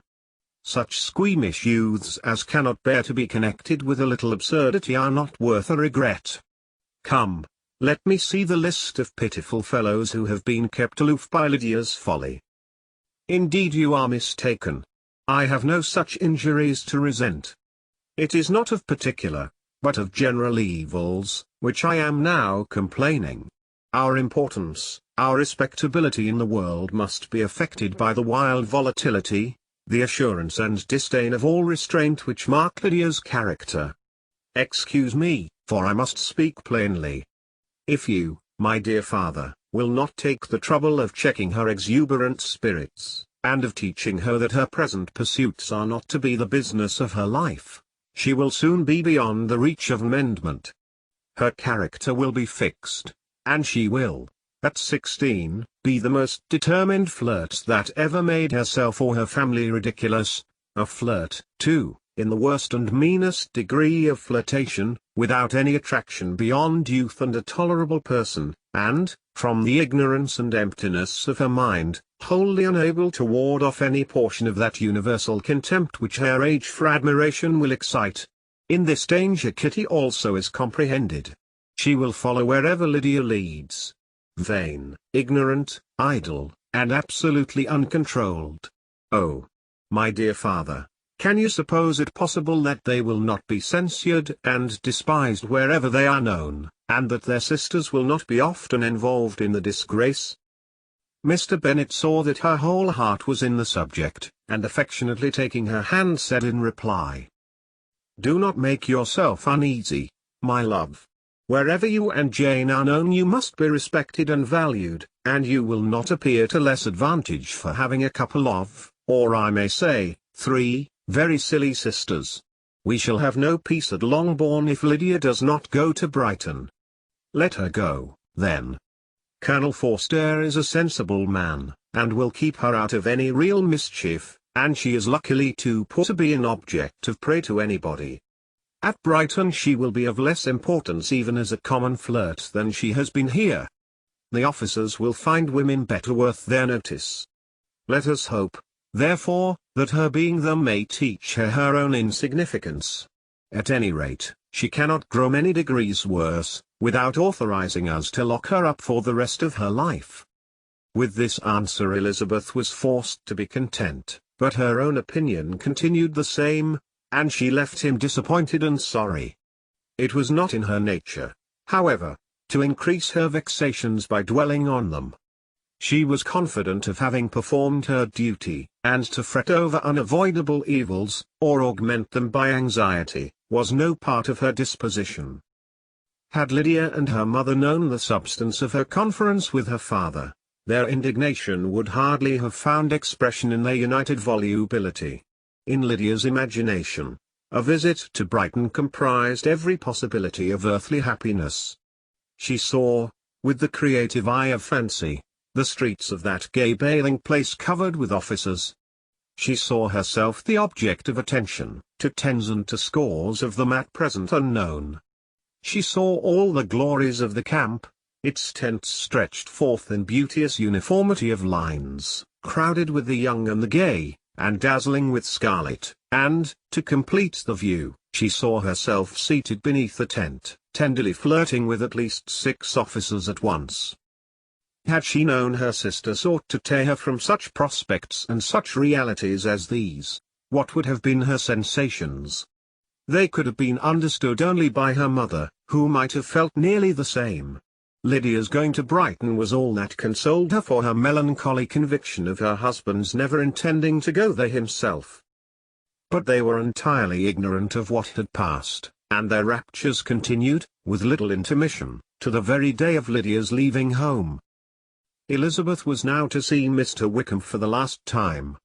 Such squeamish youths as cannot bear to be connected with a little absurdity are not worth a regret. Come, let me see the list of pitiful fellows who have been kept aloof by Lydia's folly." "Indeed you are mistaken. I have no such injuries to resent. It is not of particular, but of general evils, which I am now complaining. Our importance, our respectability in the world must be affected by the wild volatility, the assurance and disdain of all restraint which mark Lydia's character. Excuse me, for I must speak plainly. If you, my dear father, will not take the trouble of checking her exuberant spirits, and of teaching her that her present pursuits are not to be the business of her life, she will soon be beyond the reach of amendment. Her character will be fixed, and she will, at 16, be the most determined flirt that ever made herself or her family ridiculous, a flirt, too, in the worst and meanest degree of flirtation, without any attraction beyond youth and a tolerable person, and, from the ignorance and emptiness of her mind, wholly unable to ward off any portion of that universal contempt which her age for admiration will excite. In this danger Kitty also is comprehended. She will follow wherever Lydia leads. Vain, ignorant, idle, and absolutely uncontrolled. Oh, my dear father, can you suppose it possible that they will not be censured and despised wherever they are known, and that their sisters will not be often involved in the disgrace? Mr. Bennet saw that her whole heart was in the subject, and affectionately taking her hand said in reply, "Do not make yourself uneasy, my love. Wherever you and Jane are known you must be respected and valued, and you will not appear to less advantage for having a couple of, or I may say, 3, very silly sisters. We shall have no peace at Longbourn if Lydia does not go to Brighton. Let her go, then. Colonel Forster is a sensible man, and will keep her out of any real mischief, and she is luckily too poor to be an object of prey to anybody. At Brighton she will be of less importance even as a common flirt than she has been here. The officers will find women better worth their notice. Let us hope, therefore, that her being them may teach her her own insignificance. At any rate, she cannot grow many degrees worse, without authorizing us to lock her up for the rest of her life." With this answer Elizabeth was forced to be content, but her own opinion continued the same, and she left him disappointed and sorry. It was not in her nature, however, to increase her vexations by dwelling on them. She was confident of having performed her duty, and to fret over unavoidable evils, or augment them by anxiety, was no part of her disposition. Had Lydia and her mother known the substance of her conference with her father, their indignation would hardly have found expression in their united volubility. In Lydia's imagination, a visit to Brighton comprised every possibility of earthly happiness. She saw, with the creative eye of fancy, the streets of that gay bathing place covered with officers. She saw herself the object of attention, to tens and to scores of them at present unknown. She saw all the glories of the camp, its tents stretched forth in beauteous uniformity of lines, crowded with the young and the gay, and dazzling with scarlet, and, to complete the view, she saw herself seated beneath the tent, tenderly flirting with at least 6 officers at once. Had she known her sister sought to tear her from such prospects and such realities as these, what would have been her sensations? They could have been understood only by her mother, who might have felt nearly the same. Lydia's going to Brighton was all that consoled her for her melancholy conviction of her husband's never intending to go there himself. But they were entirely ignorant of what had passed, and their raptures continued, with little intermission, to the very day of Lydia's leaving home. Elizabeth was now to see Mr. Wickham for the last time.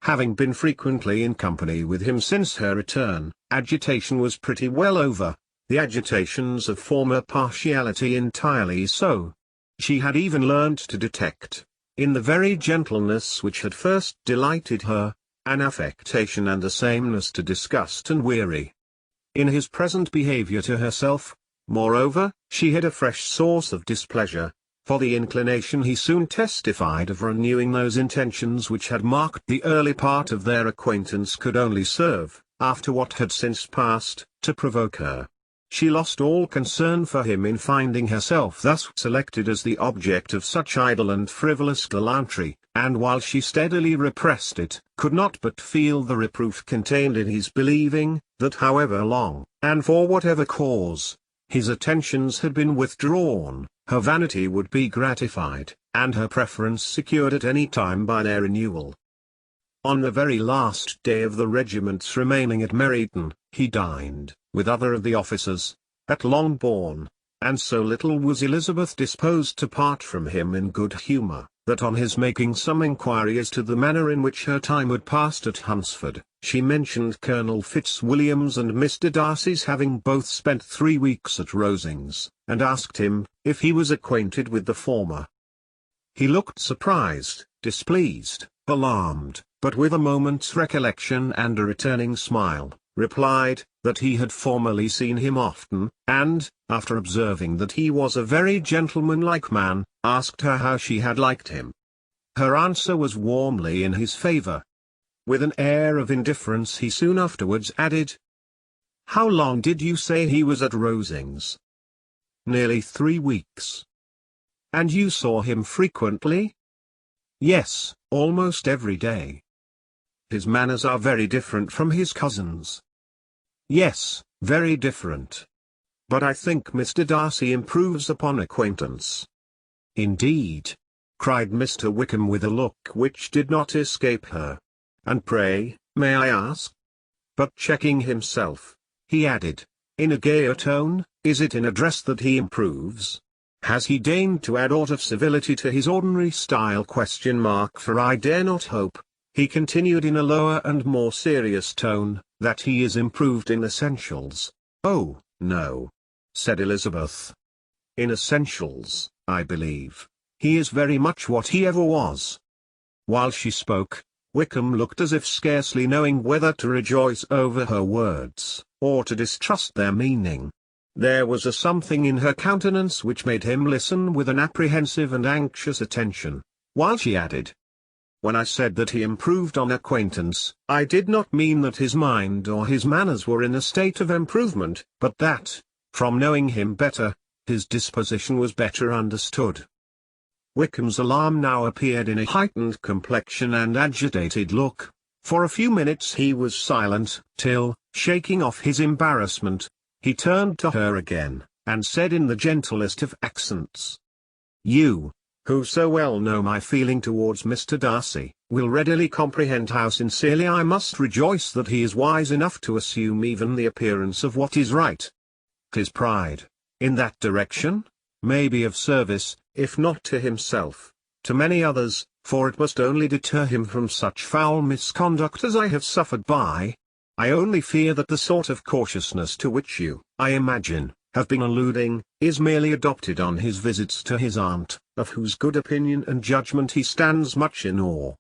Having been frequently in company with him since her return, agitation was pretty well over, the agitations of former partiality entirely so. She had even learnt to detect, in the very gentleness which had first delighted her, an affectation and a sameness to disgust and weary. In his present behaviour to herself, moreover, she had a fresh source of displeasure, for the inclination he soon testified of renewing those intentions which had marked the early part of their acquaintance could only serve, after what had since passed, to provoke her. She lost all concern for him in finding herself thus selected as the object of such idle and frivolous gallantry, and while she steadily repressed it, could not but feel the reproof contained in his believing, that however long, and for whatever cause, his attentions had been withdrawn, her vanity would be gratified, and her preference secured at any time by their renewal. On the very last day of the regiment's remaining at Meryton, he dined, with other of the officers, at Longbourn, and so little was Elizabeth disposed to part from him in good humour, that on his making some inquiry as to the manner in which her time had passed at Hunsford, she mentioned Colonel Fitzwilliam's and Mr. Darcy's having both spent 3 weeks at Rosings, and asked him, if he was acquainted with the former. He looked surprised, displeased, alarmed, but with a moment's recollection and a returning smile, replied, that he had formerly seen him often, and, after observing that he was a very gentlemanlike man, asked her how she had liked him. Her answer was warmly in his favour. With an air of indifference he soon afterwards added, "How long did you say he was at Rosings?" "Nearly 3 weeks." "And you saw him frequently?" "Yes, almost every day." "His manners are very different from his cousin's." "Yes, very different. But I think Mr. Darcy improves upon acquaintance." "Indeed!" cried Mr. Wickham with a look which did not escape her. "And pray, may I ask?" But checking himself, he added, in a gayer tone, "Is it in address that he improves? Has he deigned to add aught of civility to his ordinary style? For I dare not hope," he continued in a lower and more serious tone, "that he is improved in essentials." "Oh, no," said Elizabeth. "In essentials, I believe, he is very much what he ever was." While she spoke, Wickham looked as if scarcely knowing whether to rejoice over her words, or to distrust their meaning. There was a something in her countenance which made him listen with an apprehensive and anxious attention, while she added, When I said that he improved on acquaintance, I did not mean that his mind or his manners were in a state of improvement, but that, from knowing him better, his disposition was better understood. Wickham's alarm now appeared in a heightened complexion and agitated look. For a few minutes he was silent, till, shaking off his embarrassment, he turned to her again, and said in the gentlest of accents, "You, who so well know my feeling towards Mr. Darcy, will readily comprehend how sincerely I must rejoice that he is wise enough to assume even the appearance of what is right. His pride, in that direction, may be of service, if not to himself, to many others, for it must only deter him from such foul misconduct as I have suffered by. I only fear that the sort of cautiousness to which you, I imagine, have been alluding, is merely adopted on his visits to his aunt, of whose good opinion and judgment he stands much in awe.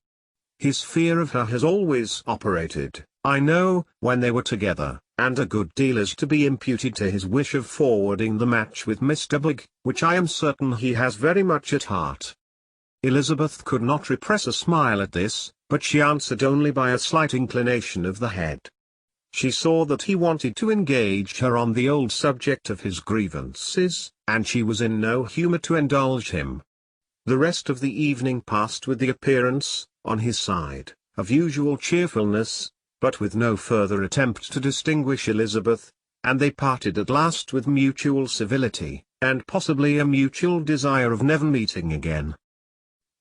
His fear of her has always operated, I know, when they were together, and a good deal is to be imputed to his wish of forwarding the match with Mr. Bugg, which I am certain he has very much at heart." Elizabeth could not repress a smile at this, but she answered only by a slight inclination of the head. She saw that he wanted to engage her on the old subject of his grievances, and she was in no humour to indulge him. The rest of the evening passed with the appearance, on his side, of usual cheerfulness, but with no further attempt to distinguish Elizabeth, and they parted at last with mutual civility, and possibly a mutual desire of never meeting again.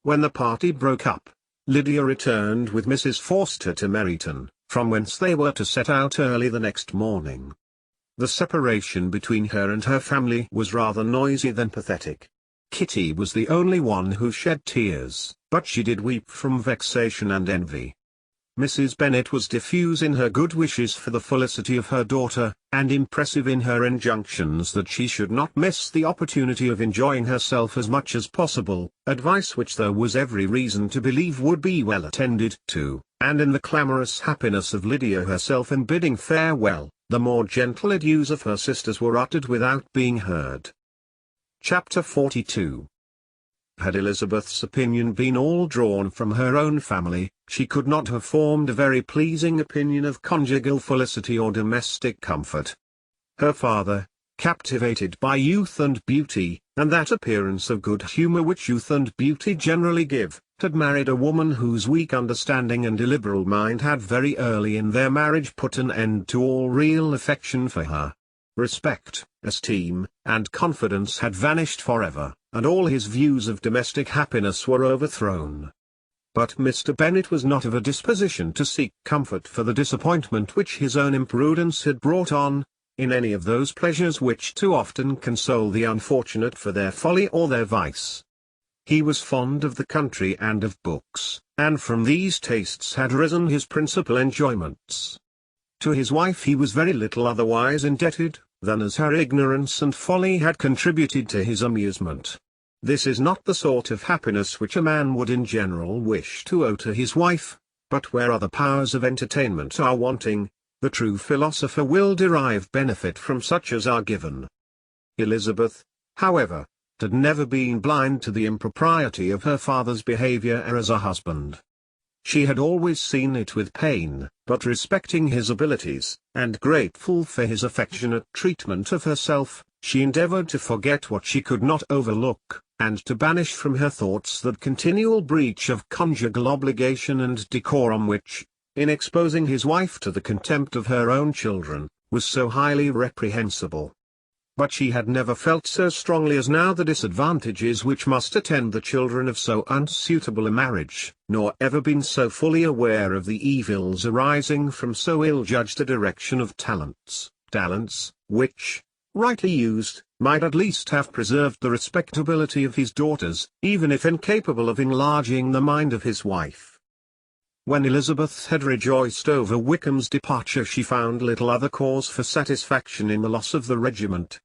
When the party broke up, Lydia returned with Mrs. Forster to Meryton, from whence they were to set out early the next morning. The separation between her and her family was rather noisy than pathetic. Kitty was the only one who shed tears, but she did weep from vexation and envy. Mrs. Bennet was diffuse in her good wishes for the felicity of her daughter, and impressive in her injunctions that she should not miss the opportunity of enjoying herself as much as possible, advice which there was every reason to believe would be well attended to, and in the clamorous happiness of Lydia herself in bidding farewell, the more gentle adieus of her sisters were uttered without being heard. Chapter 42. Had Elizabeth's opinion been all drawn from her own family, she could not have formed a very pleasing opinion of conjugal felicity or domestic comfort. Her father, captivated by youth and beauty, and that appearance of good humour which youth and beauty generally give, had married a woman whose weak understanding and illiberal mind had very early in their marriage put an end to all real affection for her. Respect, esteem, and confidence had vanished forever, and all his views of domestic happiness were overthrown. But Mr. Bennet was not of a disposition to seek comfort for the disappointment which his own imprudence had brought on, in any of those pleasures which too often console the unfortunate for their folly or their vice. He was fond of the country and of books, and from these tastes had risen his principal enjoyments. To his wife he was very little otherwise indebted than as her ignorance and folly had contributed to his amusement. This is not the sort of happiness which a man would in general wish to owe to his wife, but where other powers of entertainment are wanting, the true philosopher will derive benefit from such as are given. Elizabeth, however, had never been blind to the impropriety of her father's behaviour as a husband. She had always seen it with pain, but respecting his abilities, and grateful for his affectionate treatment of herself, she endeavoured to forget what she could not overlook, and to banish from her thoughts that continual breach of conjugal obligation and decorum which, in exposing his wife to the contempt of her own children, was so highly reprehensible. But she had never felt so strongly as now the disadvantages which must attend the children of so unsuitable a marriage, nor ever been so fully aware of the evils arising from so ill-judged a direction of talents, which, rightly used, might at least have preserved the respectability of his daughters, even if incapable of enlarging the mind of his wife. When Elizabeth had rejoiced over Wickham's departure, she found little other cause for satisfaction in the loss of the regiment.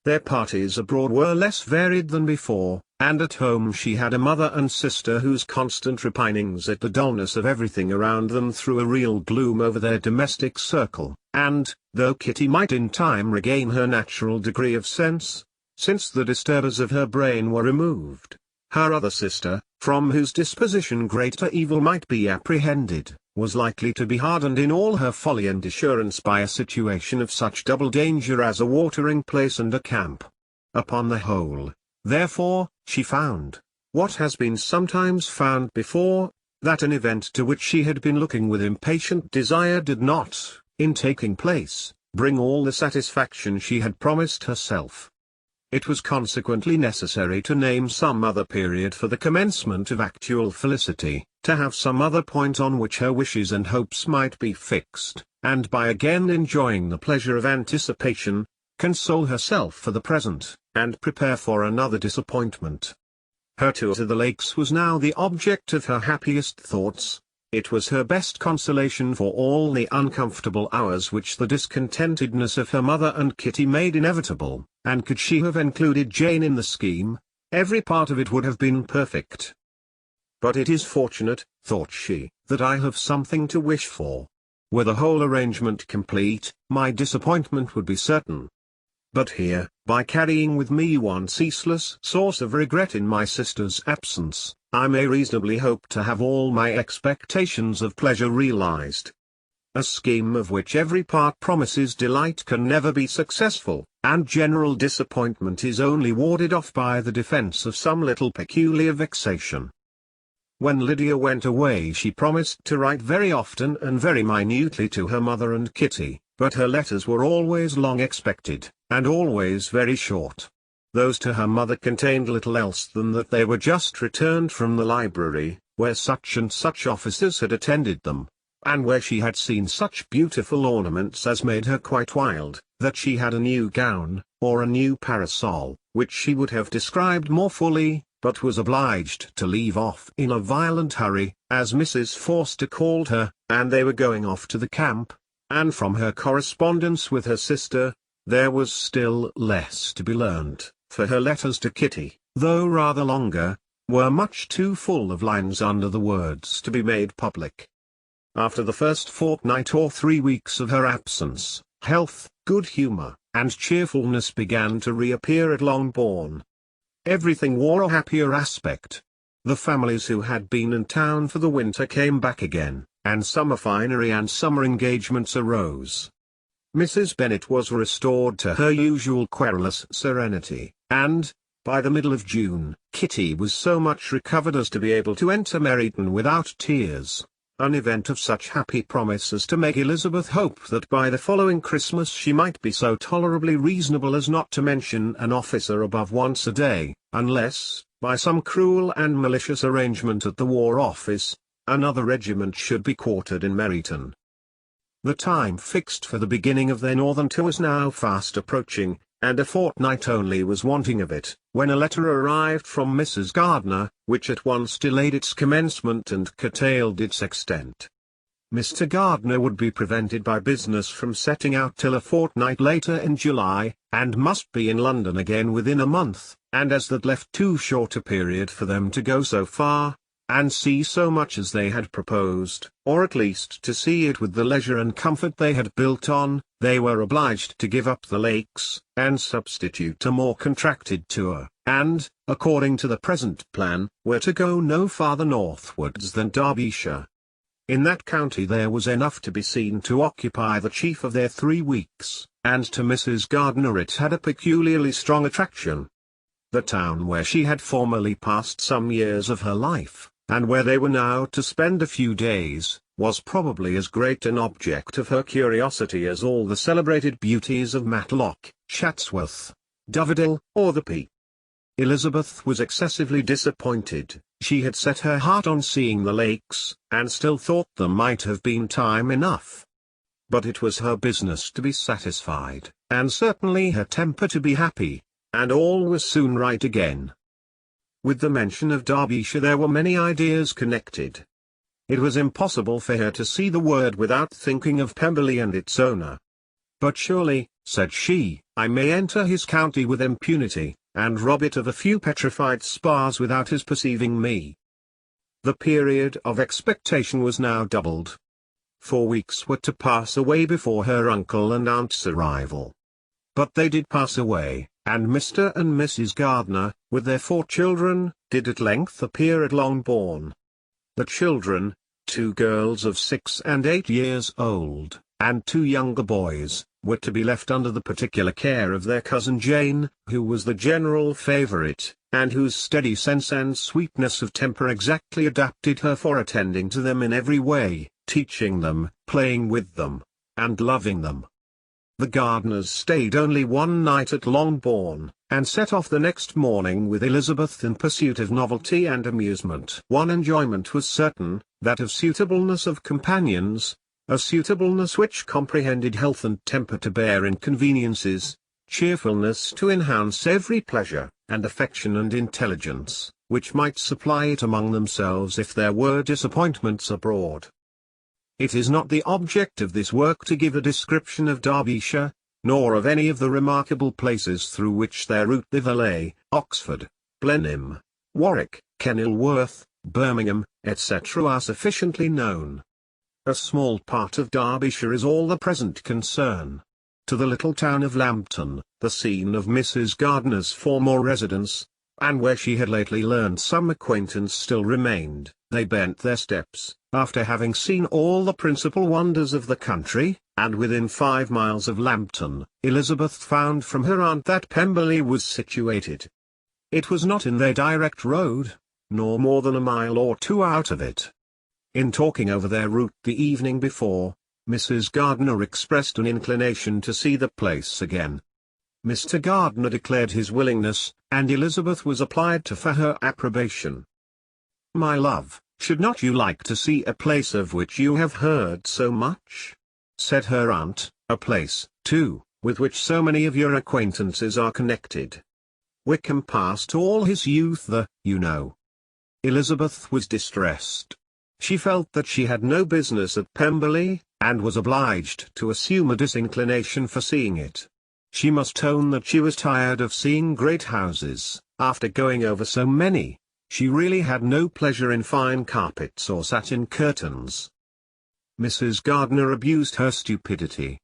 Their parties abroad were less varied than before, and at home she had a mother and sister whose constant repinings at the dullness of everything around them threw a real gloom over their domestic circle, and, though Kitty might in time regain her natural degree of sense, since the disturbers of her brain were removed, her other sister, from whose disposition greater evil might be apprehended, was likely to be hardened in all her folly and assurance by a situation of such double danger as a watering place and a camp. Upon the whole, therefore, she found, what has been sometimes found before, that an event to which she had been looking with impatient desire did not, in taking place, bring all the satisfaction she had promised herself. It was consequently necessary to name some other period for the commencement of actual felicity, to have some other point on which her wishes and hopes might be fixed, and by again enjoying the pleasure of anticipation, console herself for the present, and prepare for another disappointment. Her tour to the lakes was now the object of her happiest thoughts. It was her best consolation for all the uncomfortable hours which the discontentedness of her mother and Kitty made inevitable, and could she have included Jane in the scheme, every part of it would have been perfect. But it is fortunate, thought she, that I have something to wish for. Were the whole arrangement complete, my disappointment would be certain. But here, by carrying with me one ceaseless source of regret in my sister's absence, I may reasonably hope to have all my expectations of pleasure realized. A scheme of which every part promises delight can never be successful, and general disappointment is only warded off by the defense of some little peculiar vexation. When Lydia went away she promised to write very often and very minutely to her mother and Kitty, but her letters were always long expected, and always very short. Those to her mother contained little else than that they were just returned from the library, where such and such officers had attended them, and where she had seen such beautiful ornaments as made her quite wild, that she had a new gown, or a new parasol, which she would have described more fully, but was obliged to leave off in a violent hurry, as Mrs. Forster called her, and they were going off to the camp, and from her correspondence with her sister, there was still less to be learnt, for her letters to Kitty, though rather longer, were much too full of lines under the words to be made public. After the first fortnight or 3 weeks of her absence, health, good humour, and cheerfulness began to reappear at Longbourn. Everything wore a happier aspect. The families who had been in town for the winter came back again, and summer finery and summer engagements arose. Mrs. Bennet was restored to her usual querulous serenity, and, by the middle of June, Kitty was so much recovered as to be able to enter Meryton without tears, an event of such happy promise as to make Elizabeth hope that by the following Christmas she might be so tolerably reasonable as not to mention an officer above once a day, unless, by some cruel and malicious arrangement at the War Office, another regiment should be quartered in Meryton. The time fixed for the beginning of their northern tour was now fast approaching, and a fortnight only was wanting of it, when a letter arrived from Mrs. Gardiner, which at once delayed its commencement and curtailed its extent. Mr. Gardiner would be prevented by business from setting out till a fortnight later in July, and must be in London again within a month, and as that left too short a period for them to go so far, and see so much as they had proposed, or at least to see it with the leisure and comfort they had built on, they were obliged to give up the lakes, and substitute a more contracted tour, and, according to the present plan, were to go no farther northwards than Derbyshire. In that county there was enough to be seen to occupy the chief of their 3 weeks, and to Mrs. Gardiner it had a peculiarly strong attraction. The town where she had formerly passed some years of her life, and where they were now to spend a few days, was probably as great an object of her curiosity as all the celebrated beauties of Matlock, Chatsworth, Dovedale, or the Peak. Elizabeth was excessively disappointed. She had set her heart on seeing the lakes, and still thought there might have been time enough. But it was her business to be satisfied, and certainly her temper to be happy, and all was soon right again. With the mention of Derbyshire there were many ideas connected. It was impossible for her to see the word without thinking of Pemberley and its owner. But surely, said she, I may enter his county with impunity, and rob it of a few petrified spars without his perceiving me. The period of expectation was now doubled. 4 weeks were to pass away before her uncle and aunt's arrival. But they did pass away, and Mr. and Mrs. Gardiner, with their 4 children, did at length appear at Longbourn. The children, 2 girls of 6 and 8 years old, and 2 younger boys, were to be left under the particular care of their cousin Jane, who was the general favourite, and whose steady sense and sweetness of temper exactly adapted her for attending to them in every way, teaching them, playing with them, and loving them. The Gardiners stayed only one night at Longbourn, and set off the next morning with Elizabeth in pursuit of novelty and amusement. One enjoyment was certain, that of suitableness of companions, a suitableness which comprehended health and temper to bear inconveniences, cheerfulness to enhance every pleasure, and affection and intelligence, which might supply it among themselves if there were disappointments abroad. It is not the object of this work to give a description of Derbyshire, nor of any of the remarkable places through which their route thither lay. Oxford, Blenheim, Warwick, Kenilworth, Birmingham, etc. are sufficiently known. A small part of Derbyshire is all the present concern. To the little town of Lambton, the scene of Mrs. Gardiner's former residence, and where she had lately learned some acquaintance still remained, they bent their steps, after having seen all the principal wonders of the country, and within 5 miles of Lambton, Elizabeth found from her aunt that Pemberley was situated. It was not in their direct road, nor more than a mile or 2 out of it. In talking over their route the evening before, Mrs. Gardiner expressed an inclination to see the place again. Mr. Gardiner declared his willingness, and Elizabeth was applied to for her approbation. "My love, should not you like to see a place of which you have heard so much?" said her aunt, "a place, too, with which so many of your acquaintances are connected. Wickham passed all his youth there, you know." Elizabeth was distressed. She felt that she had no business at Pemberley, and was obliged to assume a disinclination for seeing it. She must own that she was tired of seeing great houses. After going over so many, she really had no pleasure in fine carpets or satin curtains. Mrs. Gardiner abused her stupidity.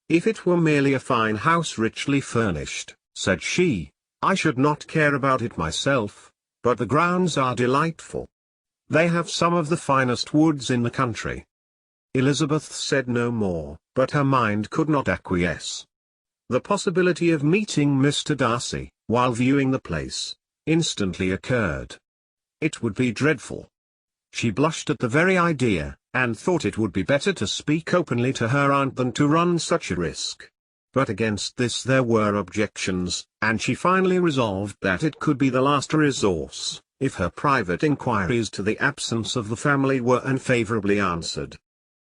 "If it were merely a fine house richly furnished," said she, "I should not care about it myself, but the grounds are delightful. They have some of the finest woods in the country." Elizabeth said no more, but her mind could not acquiesce. The possibility of meeting Mr. Darcy, while viewing the place, instantly occurred. It would be dreadful. She blushed at the very idea, and thought it would be better to speak openly to her aunt than to run such a risk. But against this there were objections, and she finally resolved that it could be the last resource, if her private inquiries to the absence of the family were unfavorably answered.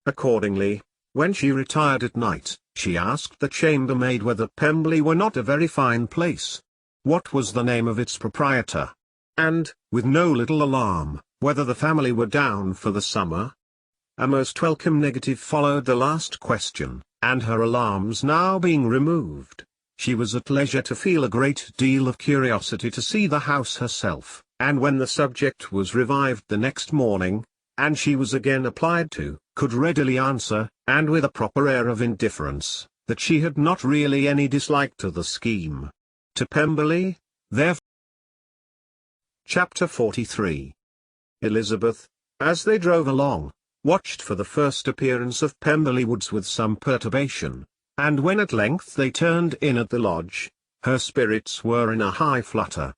Accordingly, when she retired at night, she asked the chambermaid whether Pemberley were not a very fine place. What was the name of its proprietor? And, with no little alarm, whether the family were down for the summer? A most welcome negative followed the last question, and her alarms now being removed, she was at leisure to feel a great deal of curiosity to see the house herself, and when the subject was revived the next morning, and she was again applied to, could readily answer, and with a proper air of indifference, that she had not really any dislike to the scheme. To Pemberley, therefore. Chapter 43. Elizabeth, as they drove along, watched for the first appearance of Pemberley Woods with some perturbation, and when at length they turned in at the lodge, her spirits were in a high flutter.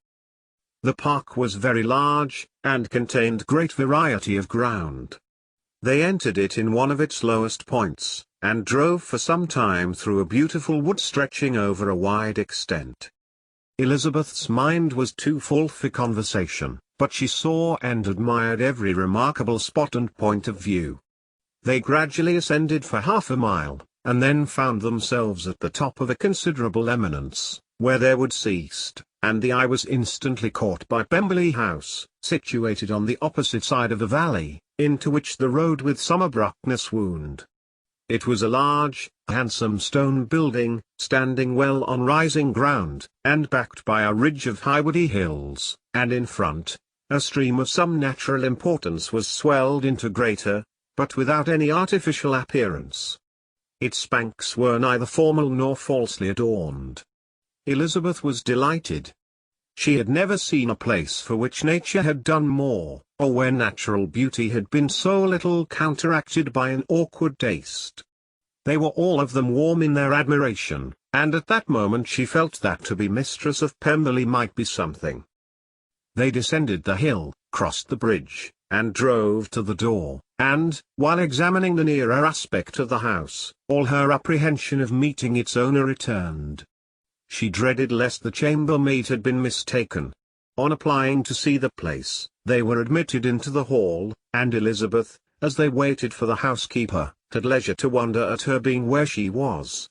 The park was very large, and contained great variety of ground. They entered it in one of its lowest points, and drove for some time through a beautiful wood stretching over a wide extent. Elizabeth's mind was too full for conversation, but she saw and admired every remarkable spot and point of view. They gradually ascended for half a mile, and then found themselves at the top of a considerable eminence, where their wood ceased, and the eye was instantly caught by Pemberley House, situated on the opposite side of a valley, into which the road with some abruptness wound. It was a large, handsome stone building, standing well on rising ground, and backed by a ridge of high woody hills, and in front, a stream of some natural importance was swelled into greater, but without any artificial appearance. Its banks were neither formal nor falsely adorned. Elizabeth was delighted. She had never seen a place for which nature had done more, or where natural beauty had been so little counteracted by an awkward taste. They were all of them warm in their admiration, and at that moment she felt that to be mistress of Pemberley might be something. They descended the hill, crossed the bridge, and drove to the door, and, while examining the nearer aspect of the house, all her apprehension of meeting its owner returned. She dreaded lest the chambermaid had been mistaken. On applying to see the place, they were admitted into the hall, and Elizabeth, as they waited for the housekeeper, had leisure to wonder at her being where she was.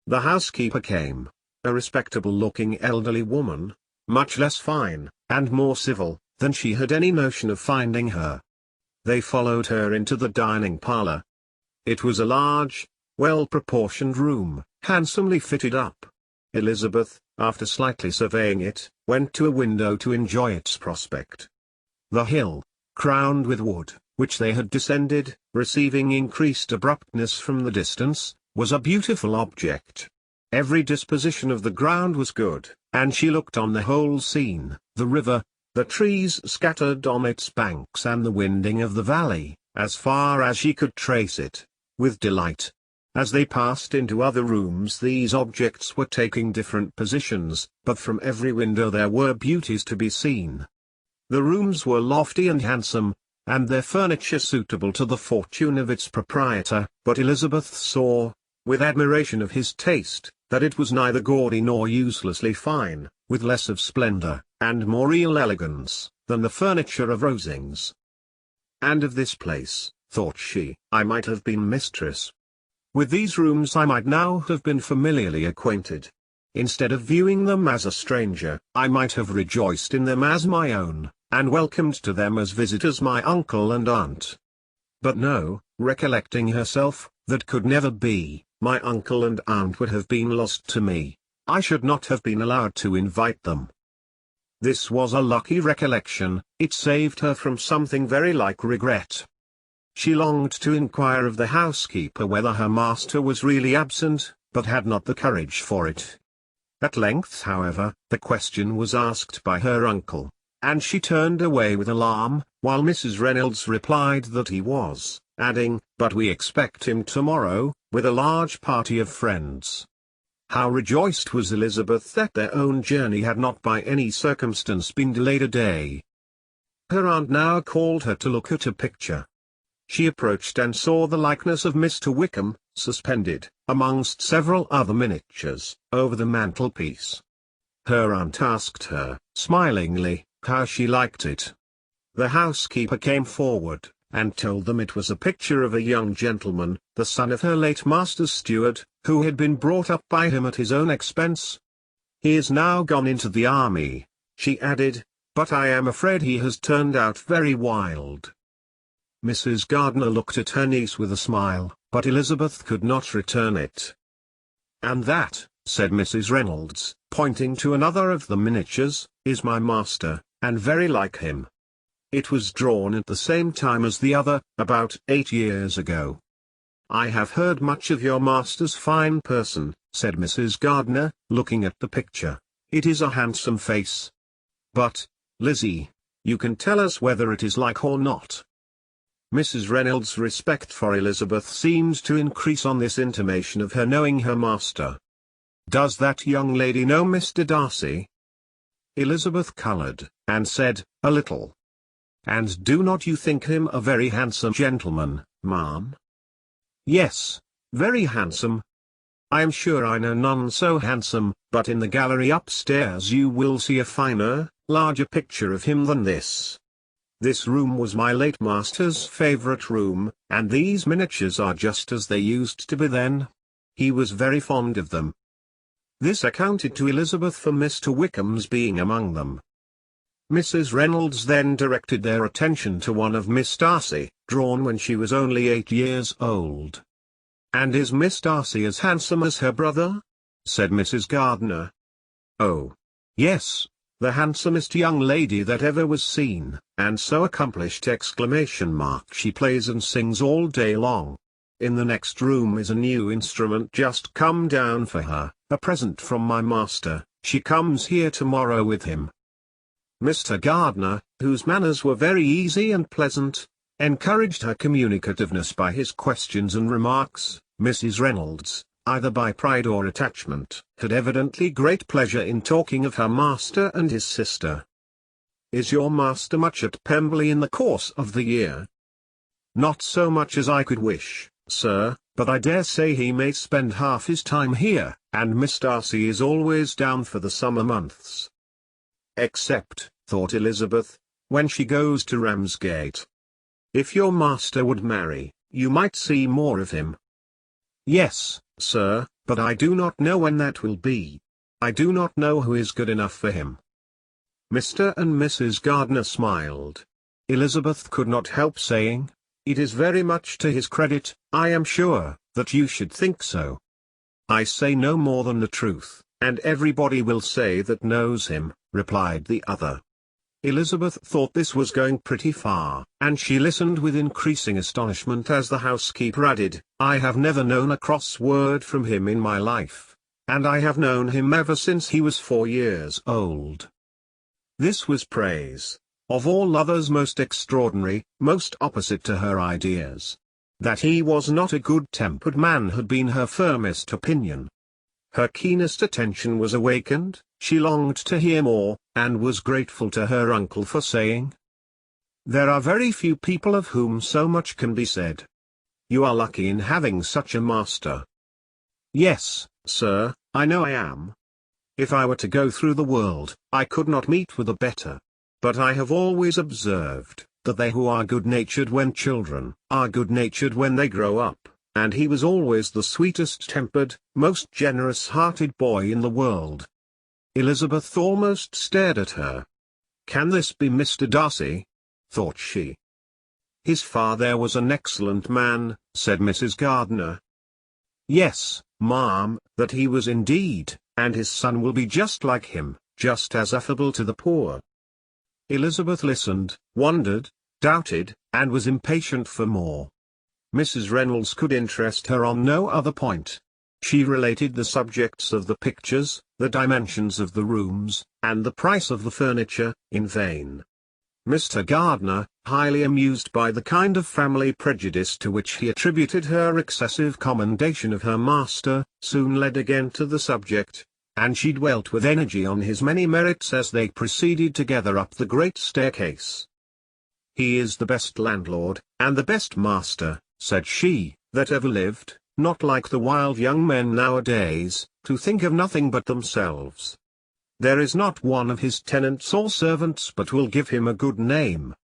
The housekeeper came, a respectable-looking elderly woman, much less fine, and more civil, than she had any notion of finding her. They followed her into the dining parlour. It was a large, well-proportioned room, handsomely fitted up. Elizabeth, after slightly surveying it, went to a window to enjoy its prospect. The hill, crowned with wood, which they had descended, receiving increased abruptness from the distance, was a beautiful object. Every disposition of the ground was good, and she looked on the whole scene, the river, the trees scattered on its banks and the winding of the valley, as far as she could trace it, with delight. As they passed into other rooms these objects were taking different positions, but from every window there were beauties to be seen. The rooms were lofty and handsome, and their furniture suitable to the fortune of its proprietor, but Elizabeth saw, with admiration of his taste, that it was neither gaudy nor uselessly fine, with less of splendour, and more real elegance, than the furniture of Rosings. And of this place, thought she, I might have been mistress. With these rooms I might now have been familiarly acquainted. Instead of viewing them as a stranger, I might have rejoiced in them as my own, and welcomed to them as visitors my uncle and aunt. But no, recollecting herself, that could never be, my uncle and aunt would have been lost to me. I should not have been allowed to invite them. This was a lucky recollection, it saved her from something very like regret. She longed to inquire of the housekeeper whether her master was really absent, but had not the courage for it. At length, however, the question was asked by her uncle, and she turned away with alarm, while Mrs. Reynolds replied that he was, adding, "But we expect him tomorrow, with a large party of friends." How rejoiced was Elizabeth that their own journey had not by any circumstance been delayed a day. Her aunt now called her to look at a picture. She approached and saw the likeness of Mr. Wickham, suspended, amongst several other miniatures, over the mantelpiece. Her aunt asked her, smilingly, how she liked it. The housekeeper came forward, and told them it was a picture of a young gentleman, the son of her late master's steward, who had been brought up by him at his own expense. He is now gone into the army, she added, but I am afraid he has turned out very wild. Mrs. Gardiner looked at her niece with a smile, but Elizabeth could not return it. And that, said Mrs. Reynolds, pointing to another of the miniatures, is my master, and very like him. It was drawn at the same time as the other, about 8 years ago. I have heard much of your master's fine person, said Mrs. Gardiner, looking at the picture. It is a handsome face. But, Lizzie, you can tell us whether it is like or not. Mrs. Reynolds' respect for Elizabeth seemed to increase on this intimation of her knowing her master. Does that young lady know Mr. Darcy? Elizabeth coloured, and said, a little. And do not you think him a very handsome gentleman, ma'am? Yes, very handsome. I am sure I know none so handsome, but in the gallery upstairs you will see a finer, larger picture of him than this. This room was my late master's favourite room, and these miniatures are just as they used to be then. He was very fond of them. This accounted to Elizabeth for Mr. Wickham's being among them. Mrs. Reynolds then directed their attention to one of Miss Darcy, drawn when she was only 8 years old. And is Miss Darcy as handsome as her brother? Said Mrs. Gardiner. Oh, yes, the handsomest young lady that ever was seen, and so accomplished! She plays and sings all day long. In the next room is a new instrument just come down for her, a present from my master. She comes here tomorrow with him." Mr. Gardiner, whose manners were very easy and pleasant, encouraged her communicativeness by his questions and remarks. Mrs. Reynolds, either by pride or attachment, had evidently great pleasure in talking of her master and his sister. "Is your master much at Pemberley in the course of the year?" "Not so much as I could wish, sir, but I dare say he may spend half his time here, and Miss Darcy is always down for the summer months." "Except," thought Elizabeth, "when she goes to Ramsgate. If your master would marry, you might see more of him." "Yes, sir, but I do not know when that will be. I do not know who is good enough for him." Mr. and Mrs. Gardiner smiled. Elizabeth could not help saying, "It is very much to his credit, I am sure, that you should think so." "I say no more than the truth, and everybody will say that knows him," replied the other. Elizabeth thought this was going pretty far, and she listened with increasing astonishment as the housekeeper added, "I have never known a cross word from him in my life, and I have known him ever since he was 4 years old." This was praise, of all others most extraordinary, most opposite to her ideas. That he was not a good-tempered man had been her firmest opinion. Her keenest attention was awakened, she longed to hear more, and was grateful to her uncle for saying, "There are very few people of whom so much can be said. You are lucky in having such a master." "Yes, sir, I know I am. If I were to go through the world, I could not meet with a better. But I have always observed, that they who are good-natured when children, are good-natured when they grow up, and he was always the sweetest-tempered, most generous-hearted boy in the world." Elizabeth almost stared at her. "Can this be Mr. Darcy?" thought she. "His father was an excellent man," said Mrs. Gardiner. "Yes, ma'am, that he was indeed, and his son will be just like him, just as affable to the poor." Elizabeth listened, wondered, doubted, and was impatient for more. Mrs. Reynolds could interest her on no other point. She related the subjects of the pictures, the dimensions of the rooms, and the price of the furniture, in vain. Mr. Gardiner, highly amused by the kind of family prejudice to which he attributed her excessive commendation of her master, soon led again to the subject, and she dwelt with energy on his many merits as they proceeded together up the great staircase. "He is the best landlord, and the best master," said she, "that ever lived, not like the wild young men nowadays, to think of nothing but themselves. There is not one of his tenants or servants but will give him a good name.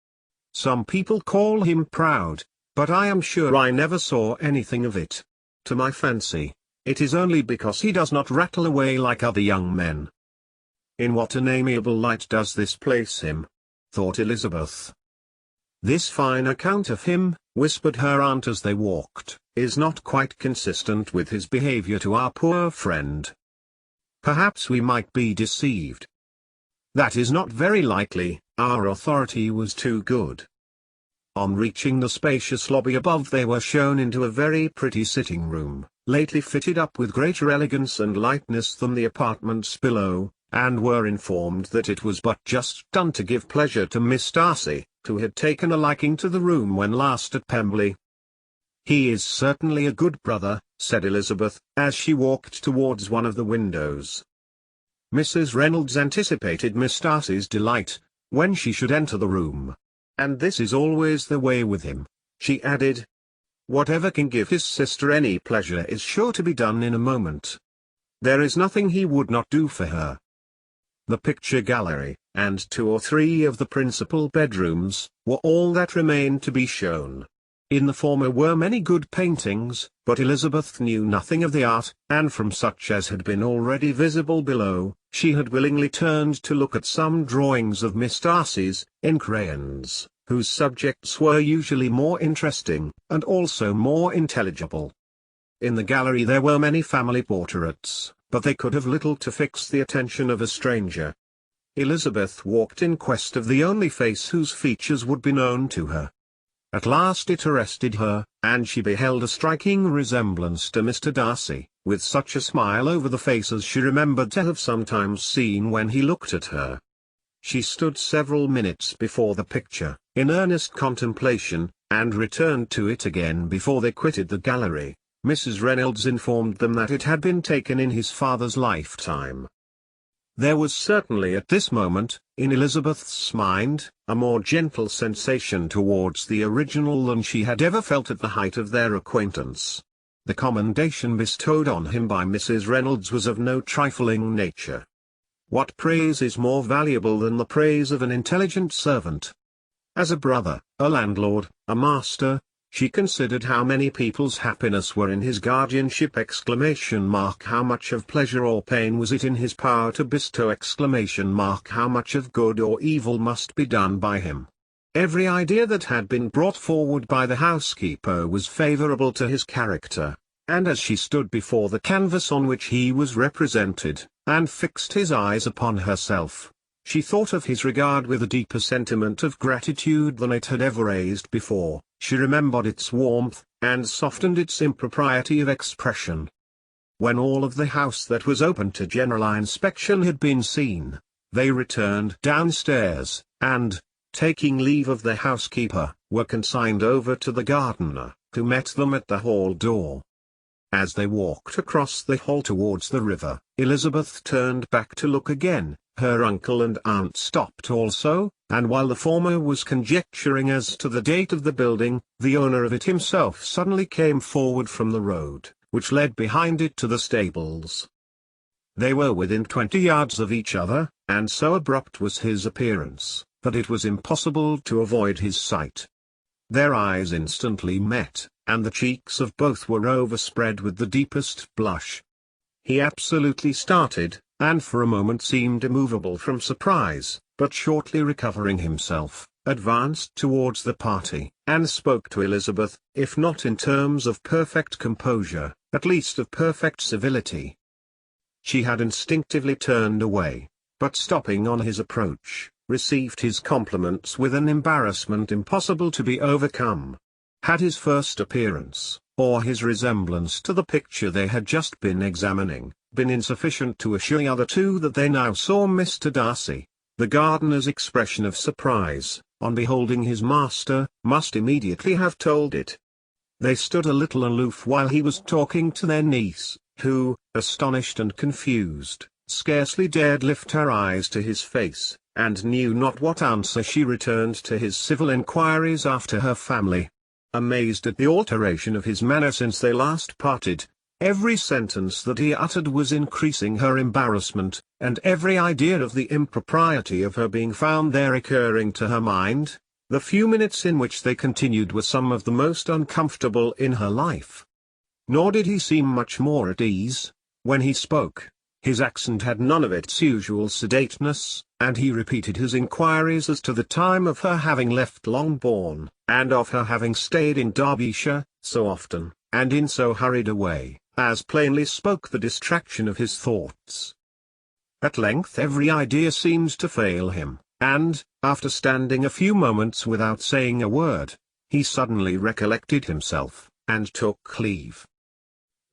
Some people call him proud, but I am sure I never saw anything of it. To my fancy, it is only because he does not rattle away like other young men." "In what an amiable light does this place him," thought Elizabeth. "This fine account of him," whispered her aunt as they walked, "is not quite consistent with his behavior to our poor friend. Perhaps we might be deceived." "That is not very likely, our authority was too good." On reaching the spacious lobby above they were shown into a very pretty sitting-room, lately fitted up with greater elegance and lightness than the apartments below, and were informed that it was but just done to give pleasure to Miss Darcy, who had taken a liking to the room when last at Pemberley. "He is certainly a good brother," said Elizabeth, as she walked towards one of the windows. Mrs. Reynolds anticipated Miss Darcy's delight, when she should enter the room. "And this is always the way with him," she added. "Whatever can give his sister any pleasure is sure to be done in a moment. There is nothing he would not do for her." The picture gallery, and 2 or 3 of the principal bedrooms, were all that remained to be shown. In the former were many good paintings, but Elizabeth knew nothing of the art, and from such as had been already visible below, she had willingly turned to look at some drawings of Miss Darcy's, in crayons, whose subjects were usually more interesting, and also more intelligible. In the gallery there were many family portraits, but they could have little to fix the attention of a stranger. Elizabeth walked in quest of the only face whose features would be known to her. At last it arrested her, and she beheld a striking resemblance to Mr. Darcy, with such a smile over the face as she remembered to have sometimes seen when he looked at her. She stood several minutes before the picture, in earnest contemplation, and returned to it again before they quitted the gallery. Mrs. Reynolds informed them that it had been taken in his father's lifetime. There was certainly at this moment, in Elizabeth's mind, a more gentle sensation towards the original than she had ever felt at the height of their acquaintance. The commendation bestowed on him by Mrs. Reynolds was of no trifling nature. What praise is more valuable than the praise of an intelligent servant? As a brother, a landlord, a master, she considered how many people's happiness were in his guardianship! How much of pleasure or pain was it in his power to bestow! How much of good or evil must be done by him! Every idea that had been brought forward by the housekeeper was favourable to his character, and as she stood before the canvas on which he was represented, and fixed his eyes upon herself, she thought of his regard with a deeper sentiment of gratitude than it had ever raised before. She remembered its warmth, and softened its impropriety of expression. When all of the house that was open to general inspection had been seen, they returned downstairs, and, taking leave of the housekeeper, were consigned over to the gardener, who met them at the hall door. As they walked across the hall towards the river, Elizabeth turned back to look again. Her uncle and aunt stopped also, and while the former was conjecturing as to the date of the building, the owner of it himself suddenly came forward from the road, which led behind it to the stables. They were within 20 yards of each other, and so abrupt was his appearance, that it was impossible to avoid his sight. Their eyes instantly met, and the cheeks of both were overspread with the deepest blush. He absolutely started, and for a moment seemed immovable from surprise, but shortly recovering himself, advanced towards the party, and spoke to Elizabeth, if not in terms of perfect composure, at least of perfect civility. She had instinctively turned away, but stopping on his approach, received his compliments with an embarrassment impossible to be overcome. Had his first appearance, or his resemblance to the picture they had just been examining, been insufficient to assure the other two that they now saw Mr. Darcy, the gardener's expression of surprise, on beholding his master, must immediately have told it. They stood a little aloof while he was talking to their niece, who, astonished and confused, scarcely dared lift her eyes to his face, and knew not what answer she returned to his civil inquiries after her family. Amazed at the alteration of his manner since they last parted, every sentence that he uttered was increasing her embarrassment, and every idea of the impropriety of her being found there occurring to her mind, the few minutes in which they continued were some of the most uncomfortable in her life. Nor did he seem much more at ease. When he spoke, his accent had none of its usual sedateness, and he repeated his inquiries as to the time of her having left Longbourn, and of her having stayed in Derbyshire so often, and in so hurried a way, as plainly spoke the distraction of his thoughts. At length every idea seemed to fail him, and, after standing a few moments without saying a word, he suddenly recollected himself, and took leave.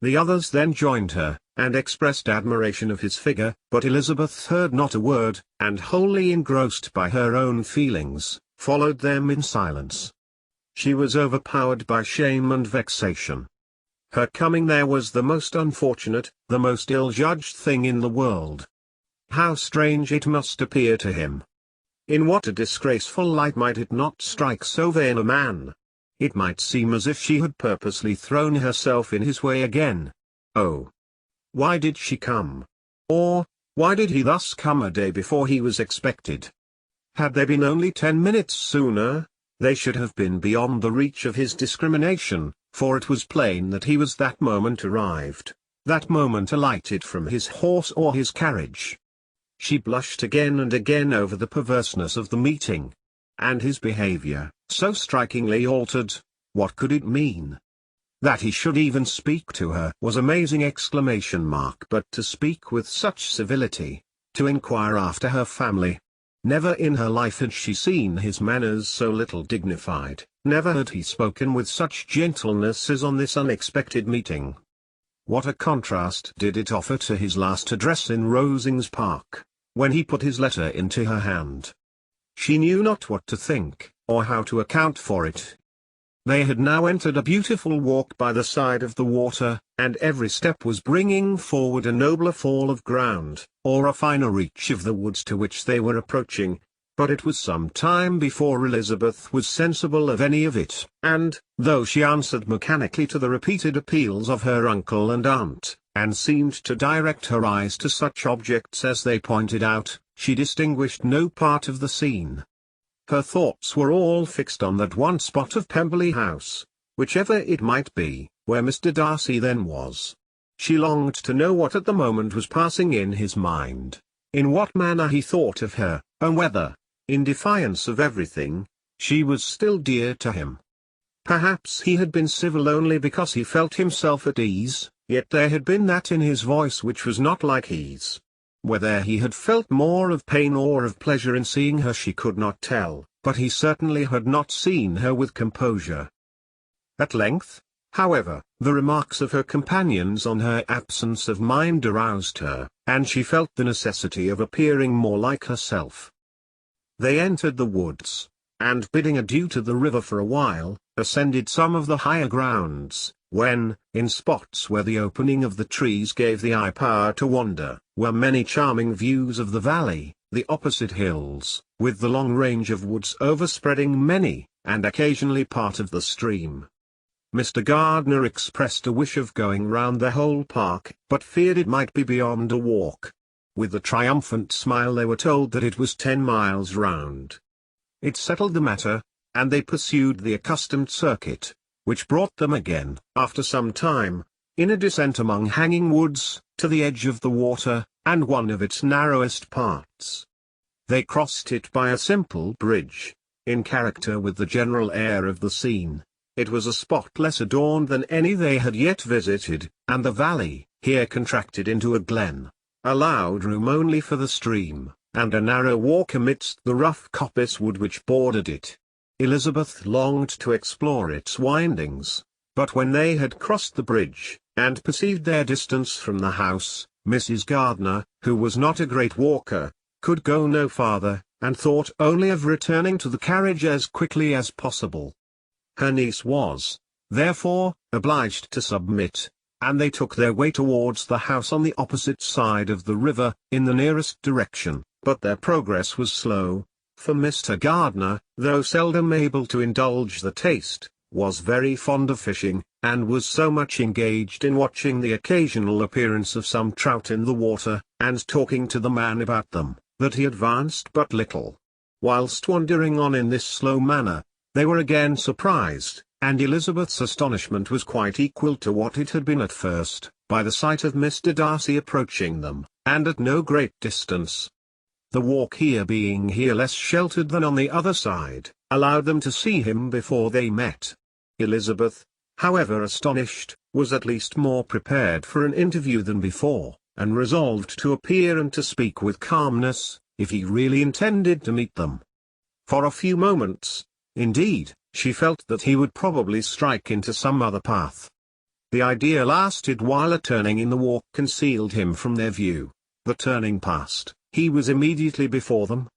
The others then joined her, and expressed admiration of his figure, but Elizabeth heard not a word, and wholly engrossed by her own feelings, followed them in silence. She was overpowered by shame and vexation. Her coming there was the most unfortunate, the most ill-judged thing in the world. How strange it must appear to him! In what a disgraceful light might it not strike so vain a man! It might seem as if she had purposely thrown herself in his way again. Oh! Why did she come? Or, why did he thus come a day before he was expected? Had they been only 10 minutes sooner, they should have been beyond the reach of his discrimination, for it was plain that he was that moment arrived, that moment alighted from his horse or his carriage. She blushed again and again over the perverseness of the meeting. And his behavior, so strikingly altered, what could it mean? That he should even speak to her was amazing! But to speak with such civility, to inquire after her family, Never in her life had she seen his manners so little dignified, never had he spoken with such gentleness as on this unexpected meeting. What a contrast did it offer to his last address in Rosings Park, when he put his letter into her hand. She knew not what to think, or how to account for it. They had now entered a beautiful walk by the side of the water, and every step was bringing forward a nobler fall of ground, or a finer reach of the woods to which they were approaching. But it was some time before Elizabeth was sensible of any of it, and, though she answered mechanically to the repeated appeals of her uncle and aunt, and seemed to direct her eyes to such objects as they pointed out, she distinguished no part of the scene. Her thoughts were all fixed on that one spot of Pemberley House, whichever it might be, where Mr. Darcy then was. She longed to know what at the moment was passing in his mind, in what manner he thought of her, and whether, in defiance of everything, she was still dear to him. Perhaps he had been civil only because he felt himself at ease, yet there had been that in his voice which was not like ease. Whether he had felt more of pain or of pleasure in seeing her she could not tell, but he certainly had not seen her with composure. At length, however, the remarks of her companions on her absence of mind aroused her, and she felt the necessity of appearing more like herself. They entered the woods, and bidding adieu to the river for a while, ascended some of the higher grounds, when, in spots where the opening of the trees gave the eye power to wander, were many charming views of the valley, the opposite hills, with the long range of woods overspreading many, and occasionally part of the stream. Mr. Gardiner expressed a wish of going round the whole park, but feared it might be beyond a walk. With a triumphant smile they were told that it was 10 miles round. It settled the matter, and they pursued the accustomed circuit, which brought them again, after some time, in a descent among hanging woods, to the edge of the water, and one of its narrowest parts. They crossed it by a simple bridge, in character with the general air of the scene. It was a spot less adorned than any they had yet visited, and the valley, here contracted into a glen, allowed room only for the stream, and a narrow walk amidst the rough coppice wood which bordered it. Elizabeth longed to explore its windings, but when they had crossed the bridge, and perceived their distance from the house, Mrs. Gardiner, who was not a great walker, could go no farther, and thought only of returning to the carriage as quickly as possible. Her niece was, therefore, obliged to submit, and they took their way towards the house on the opposite side of the river, in the nearest direction, but their progress was slow, for Mr. Gardiner, though seldom able to indulge the taste, was very fond of fishing, and was so much engaged in watching the occasional appearance of some trout in the water, and talking to the man about them, that he advanced but little. Whilst wandering on in this slow manner, they were again surprised, and Elizabeth's astonishment was quite equal to what it had been at first, by the sight of Mr. Darcy approaching them, and at no great distance. The walk being here less sheltered than on the other side, allowed them to see him before they met. Elizabeth, however astonished, was at least more prepared for an interview than before, and resolved to appear and to speak with calmness, if he really intended to meet them. For a few moments, indeed, she felt that he would probably strike into some other path. The idea lasted while a turning in the walk concealed him from their view. The turning past, he was immediately before them.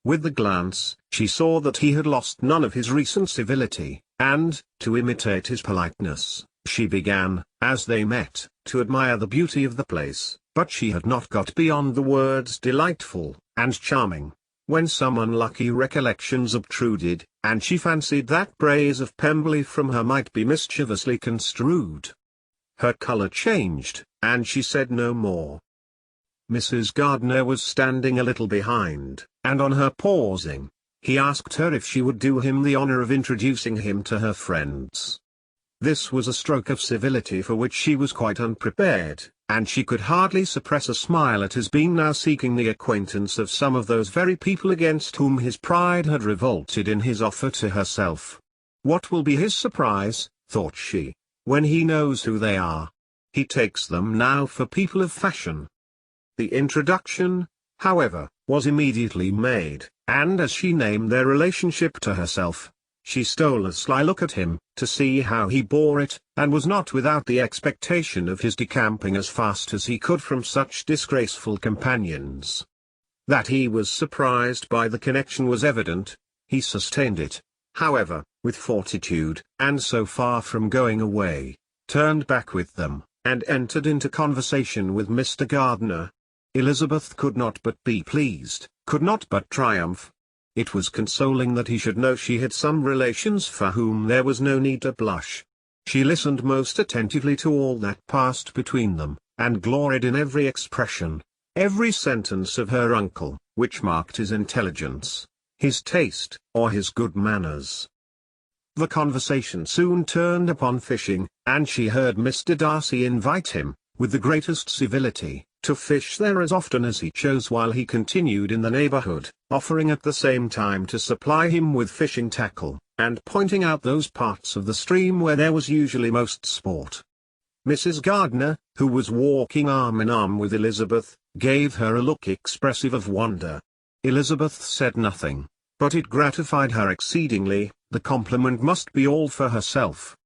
With the glance, she saw that he had lost none of his recent civility, and, to imitate his politeness, she began, as they met, to admire the beauty of the place, but she had not got beyond the words delightful, and charming, when some unlucky recollections obtruded, and she fancied that praise of Pemberley from her might be mischievously construed. Her colour changed, and she said no more. Mrs. Gardiner was standing a little behind, and on her pausing, he asked her if she would do him the honour of introducing him to her friends. This was a stroke of civility for which she was quite unprepared, and she could hardly suppress a smile at his being now seeking the acquaintance of some of those very people against whom his pride had revolted in his offer to herself. What will be his surprise, thought she, when he knows who they are? He takes them now for people of fashion. The introduction, however, was immediately made, and as she named their relationship to herself, she stole a sly look at him, to see how he bore it, and was not without the expectation of his decamping as fast as he could from such disgraceful companions. That he was surprised by the connection was evident. He sustained it, however, with fortitude, and so far from going away, turned back with them, and entered into conversation with Mr. Gardiner. Elizabeth could not but be pleased, could not but triumph. It was consoling that he should know she had some relations for whom there was no need to blush. She listened most attentively to all that passed between them, and gloried in every expression, every sentence of her uncle, which marked his intelligence, his taste, or his good manners. The conversation soon turned upon fishing, and she heard Mr. Darcy invite him, with the greatest civility, to fish there as often as he chose while he continued in the neighborhood, offering at the same time to supply him with fishing tackle, and pointing out those parts of the stream where there was usually most sport. Mrs. Gardiner, who was walking arm in arm with Elizabeth, gave her a look expressive of wonder. Elizabeth said nothing, but it gratified her exceedingly. The compliment must be all for herself.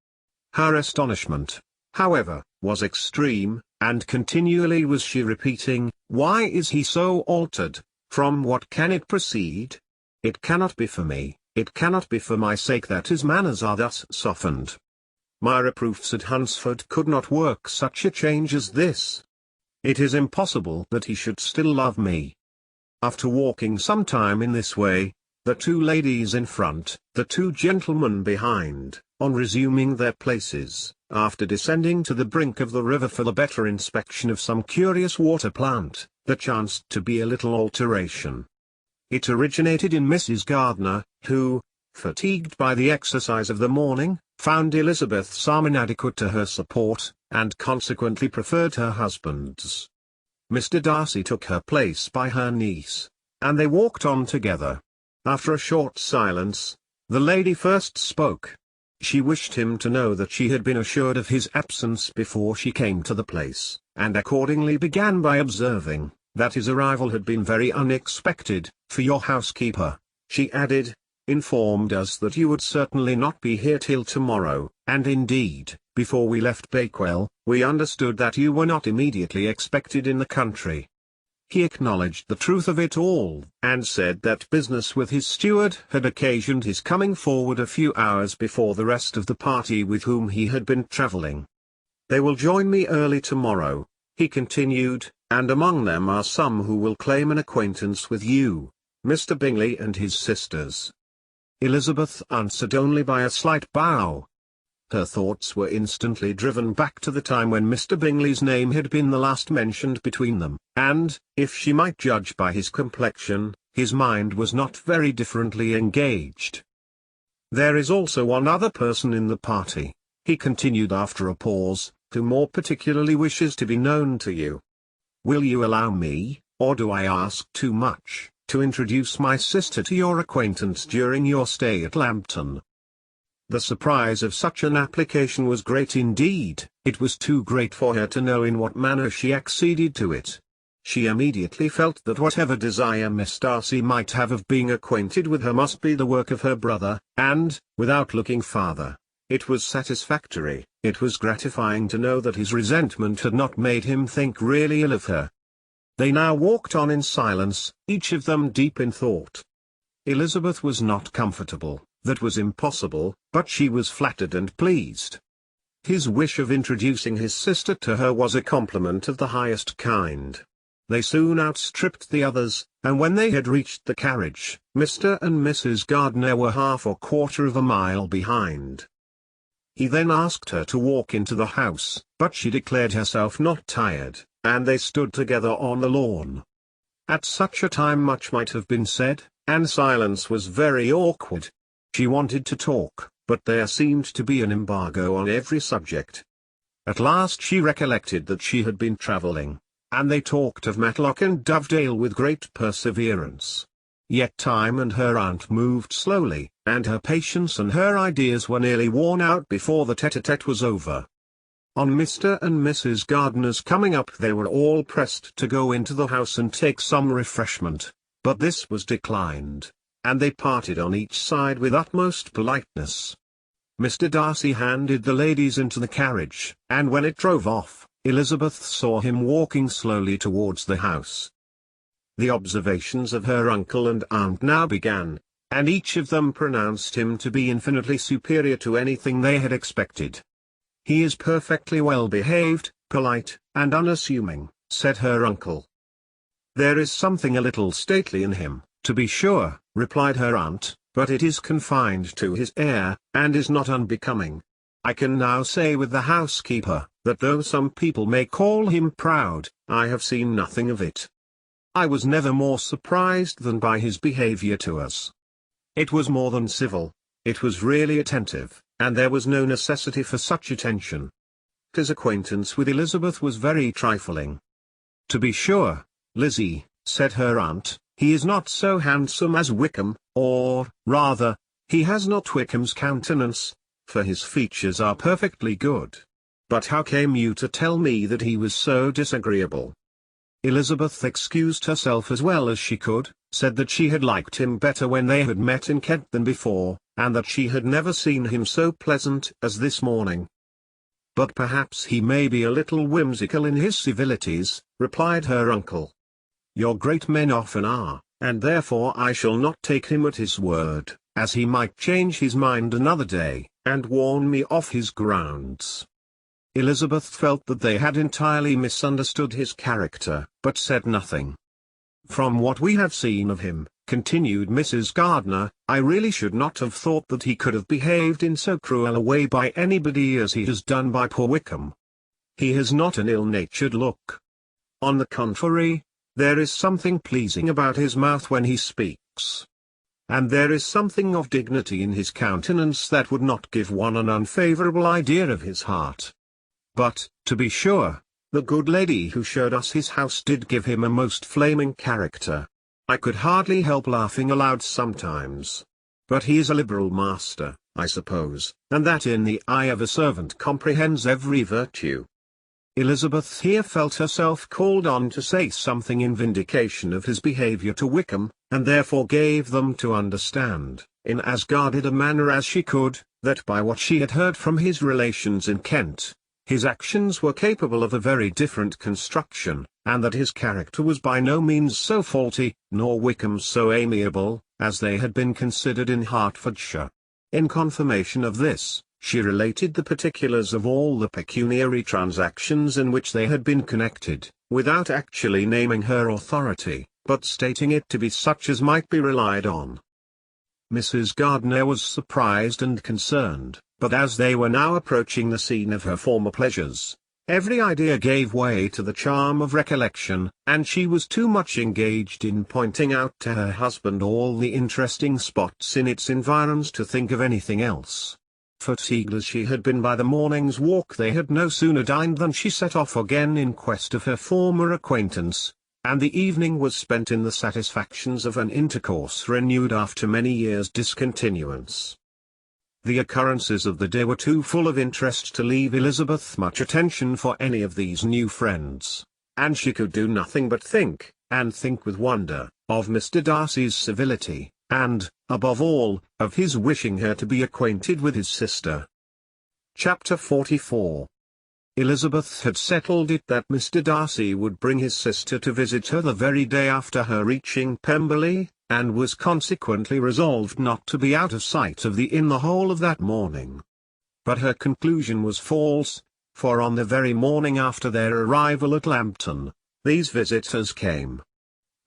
Her astonishment, however, was extreme, and continually was she repeating, "Why is he so altered? From what can it proceed? It cannot be for me, it cannot be for my sake that his manners are thus softened. My reproofs at Hunsford could not work such a change as this. It is impossible that he should still love me." After walking some time in this way, the two ladies in front, the two gentlemen behind, on resuming their places, after descending to the brink of the river for the better inspection of some curious water plant, there chanced to be a little alteration. It originated in Mrs. Gardiner, who, fatigued by the exercise of the morning, found Elizabeth's arm inadequate to her support, and consequently preferred her husband's. Mr. Darcy took her place by her niece, and they walked on together. After a short silence, the lady first spoke. She wished him to know that she had been assured of his absence before she came to the place, and accordingly began by observing, that his arrival had been very unexpected. "For your housekeeper," she added, "informed us that you would certainly not be here till tomorrow, and indeed, before we left Bakewell, we understood that you were not immediately expected in the country." He acknowledged the truth of it all, and said that business with his steward had occasioned his coming forward a few hours before the rest of the party with whom he had been travelling. "They will join me early tomorrow," he continued, "and among them are some who will claim an acquaintance with you, Mr. Bingley and his sisters." Elizabeth answered only by a slight bow. Her thoughts were instantly driven back to the time when Mr. Bingley's name had been the last mentioned between them, and, if she might judge by his complexion, his mind was not very differently engaged. "There is also one other person in the party," he continued after a pause, "who more particularly wishes to be known to you. Will you allow me, or do I ask too much, to introduce my sister to your acquaintance during your stay at Lambton?" The surprise of such an application was great indeed. It was too great for her to know in what manner she acceded to it. She immediately felt that whatever desire Miss Darcy might have of being acquainted with her must be the work of her brother, and, without looking farther, it was satisfactory, it was gratifying to know that his resentment had not made him think really ill of her. They now walked on in silence, each of them deep in thought. Elizabeth was not comfortable. That was impossible, but she was flattered and pleased. His wish of introducing his sister to her was a compliment of the highest kind. They soon outstripped the others, and when they had reached the carriage, Mr. and Mrs. Gardiner were half or quarter of a mile behind. He then asked her to walk into the house, but she declared herself not tired, and they stood together on the lawn. At such a time much might have been said, and silence was very awkward. She wanted to talk, but there seemed to be an embargo on every subject. At last she recollected that she had been travelling, and they talked of Matlock and Dovedale with great perseverance. Yet time and her aunt moved slowly, and her patience and her ideas were nearly worn out before the tete-a-tete was over. On Mr. and Mrs. Gardiner's coming up, they were all pressed to go into the house and take some refreshment, but this was declined, and they parted on each side with utmost politeness. Mr. Darcy handed the ladies into the carriage, and when it drove off, Elizabeth saw him walking slowly towards the house. The observations of her uncle and aunt now began, and each of them pronounced him to be infinitely superior to anything they had expected. "He is perfectly well behaved, polite, and unassuming," said her uncle. "There is something a little stately in him, to be sure," replied her aunt, "but it is confined to his air, and is not unbecoming. I can now say with the housekeeper, that though some people may call him proud, I have seen nothing of it. I was never more surprised than by his behavior to us. It was more than civil, it was really attentive, and there was no necessity for such attention. His acquaintance with Elizabeth was very trifling." "To be sure, Lizzie," said her aunt, "he is not so handsome as Wickham, or, rather, he has not Wickham's countenance, for his features are perfectly good. But how came you to tell me that he was so disagreeable?" Elizabeth excused herself as well as she could, said that she had liked him better when they had met in Kent than before, and that she had never seen him so pleasant as this morning. "But perhaps he may be a little whimsical in his civilities," replied her uncle. "Your great men often are, and therefore I shall not take him at his word, as he might change his mind another day, and warn me off his grounds." Elizabeth felt that they had entirely misunderstood his character, but said nothing. "From what we have seen of him," continued Mrs. Gardiner, "I really should not have thought that he could have behaved in so cruel a way by anybody as he has done by poor Wickham. He has not an ill-natured look. On the contrary, there is something pleasing about his mouth when he speaks. And there is something of dignity in his countenance that would not give one an unfavourable idea of his heart. But, to be sure, the good lady who showed us his house did give him a most flaming character. I could hardly help laughing aloud sometimes. But he is a liberal master, I suppose, and that in the eye of a servant comprehends every virtue." Elizabeth here felt herself called on to say something in vindication of his behaviour to Wickham, and therefore gave them to understand, in as guarded a manner as she could, that by what she had heard from his relations in Kent, his actions were capable of a very different construction, and that his character was by no means so faulty, nor Wickham so amiable, as they had been considered in Hertfordshire. In confirmation of this, she related the particulars of all the pecuniary transactions in which they had been connected, without actually naming her authority, but stating it to be such as might be relied on. Mrs. Gardiner was surprised and concerned, but as they were now approaching the scene of her former pleasures, every idea gave way to the charm of recollection, and she was too much engaged in pointing out to her husband all the interesting spots in its environs to think of anything else. Fatigued as she had been by the morning's walk, they had no sooner dined than she set off again in quest of her former acquaintance, and the evening was spent in the satisfactions of an intercourse renewed after many years' discontinuance. The occurrences of the day were too full of interest to leave Elizabeth much attention for any of these new friends, and she could do nothing but think, and think with wonder, of Mr. Darcy's civility, and, above all, of his wishing her to be acquainted with his sister. Chapter 44. Elizabeth had settled it that Mr. Darcy would bring his sister to visit her the very day after her reaching Pemberley, and was consequently resolved not to be out of sight of the inn the whole of that morning. But her conclusion was false, for on the very morning after their arrival at Lambton, these visitors came.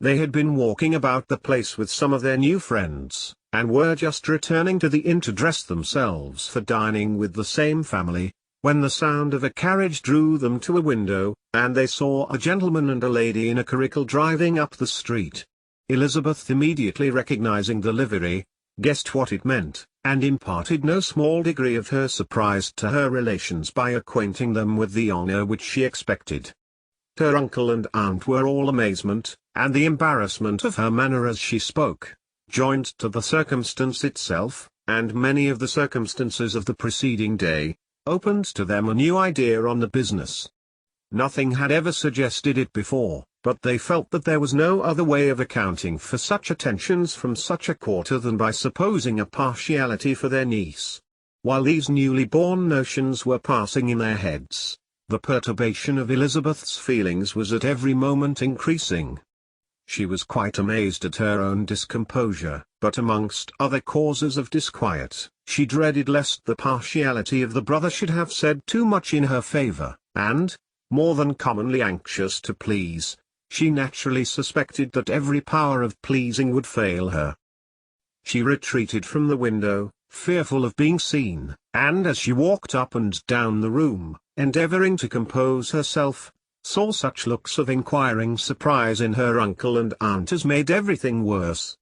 They had been walking about the place with some of their new friends, and were just returning to the inn to dress themselves for dining with the same family, when the sound of a carriage drew them to a window, and they saw a gentleman and a lady in a curricle driving up the street. Elizabeth, immediately recognizing the livery, guessed what it meant, and imparted no small degree of her surprise to her relations by acquainting them with the honor which she expected. Her uncle and aunt were all amazement, and the embarrassment of her manner as she spoke, joined to the circumstance itself, and many of the circumstances of the preceding day, opened to them a new idea on the business. Nothing had ever suggested it before, but they felt that there was no other way of accounting for such attentions from such a quarter than by supposing a partiality for their niece. While these newly born notions were passing in their heads, the perturbation of Elizabeth's feelings was at every moment increasing. She was quite amazed at her own discomposure, but amongst other causes of disquiet, she dreaded lest the partiality of the brother should have said too much in her favour, and, more than commonly anxious to please, she naturally suspected that every power of pleasing would fail her. She retreated from the window, fearful of being seen, and as she walked up and down the room, endeavouring to compose herself, saw such looks of inquiring surprise in her uncle and aunt as made everything worse.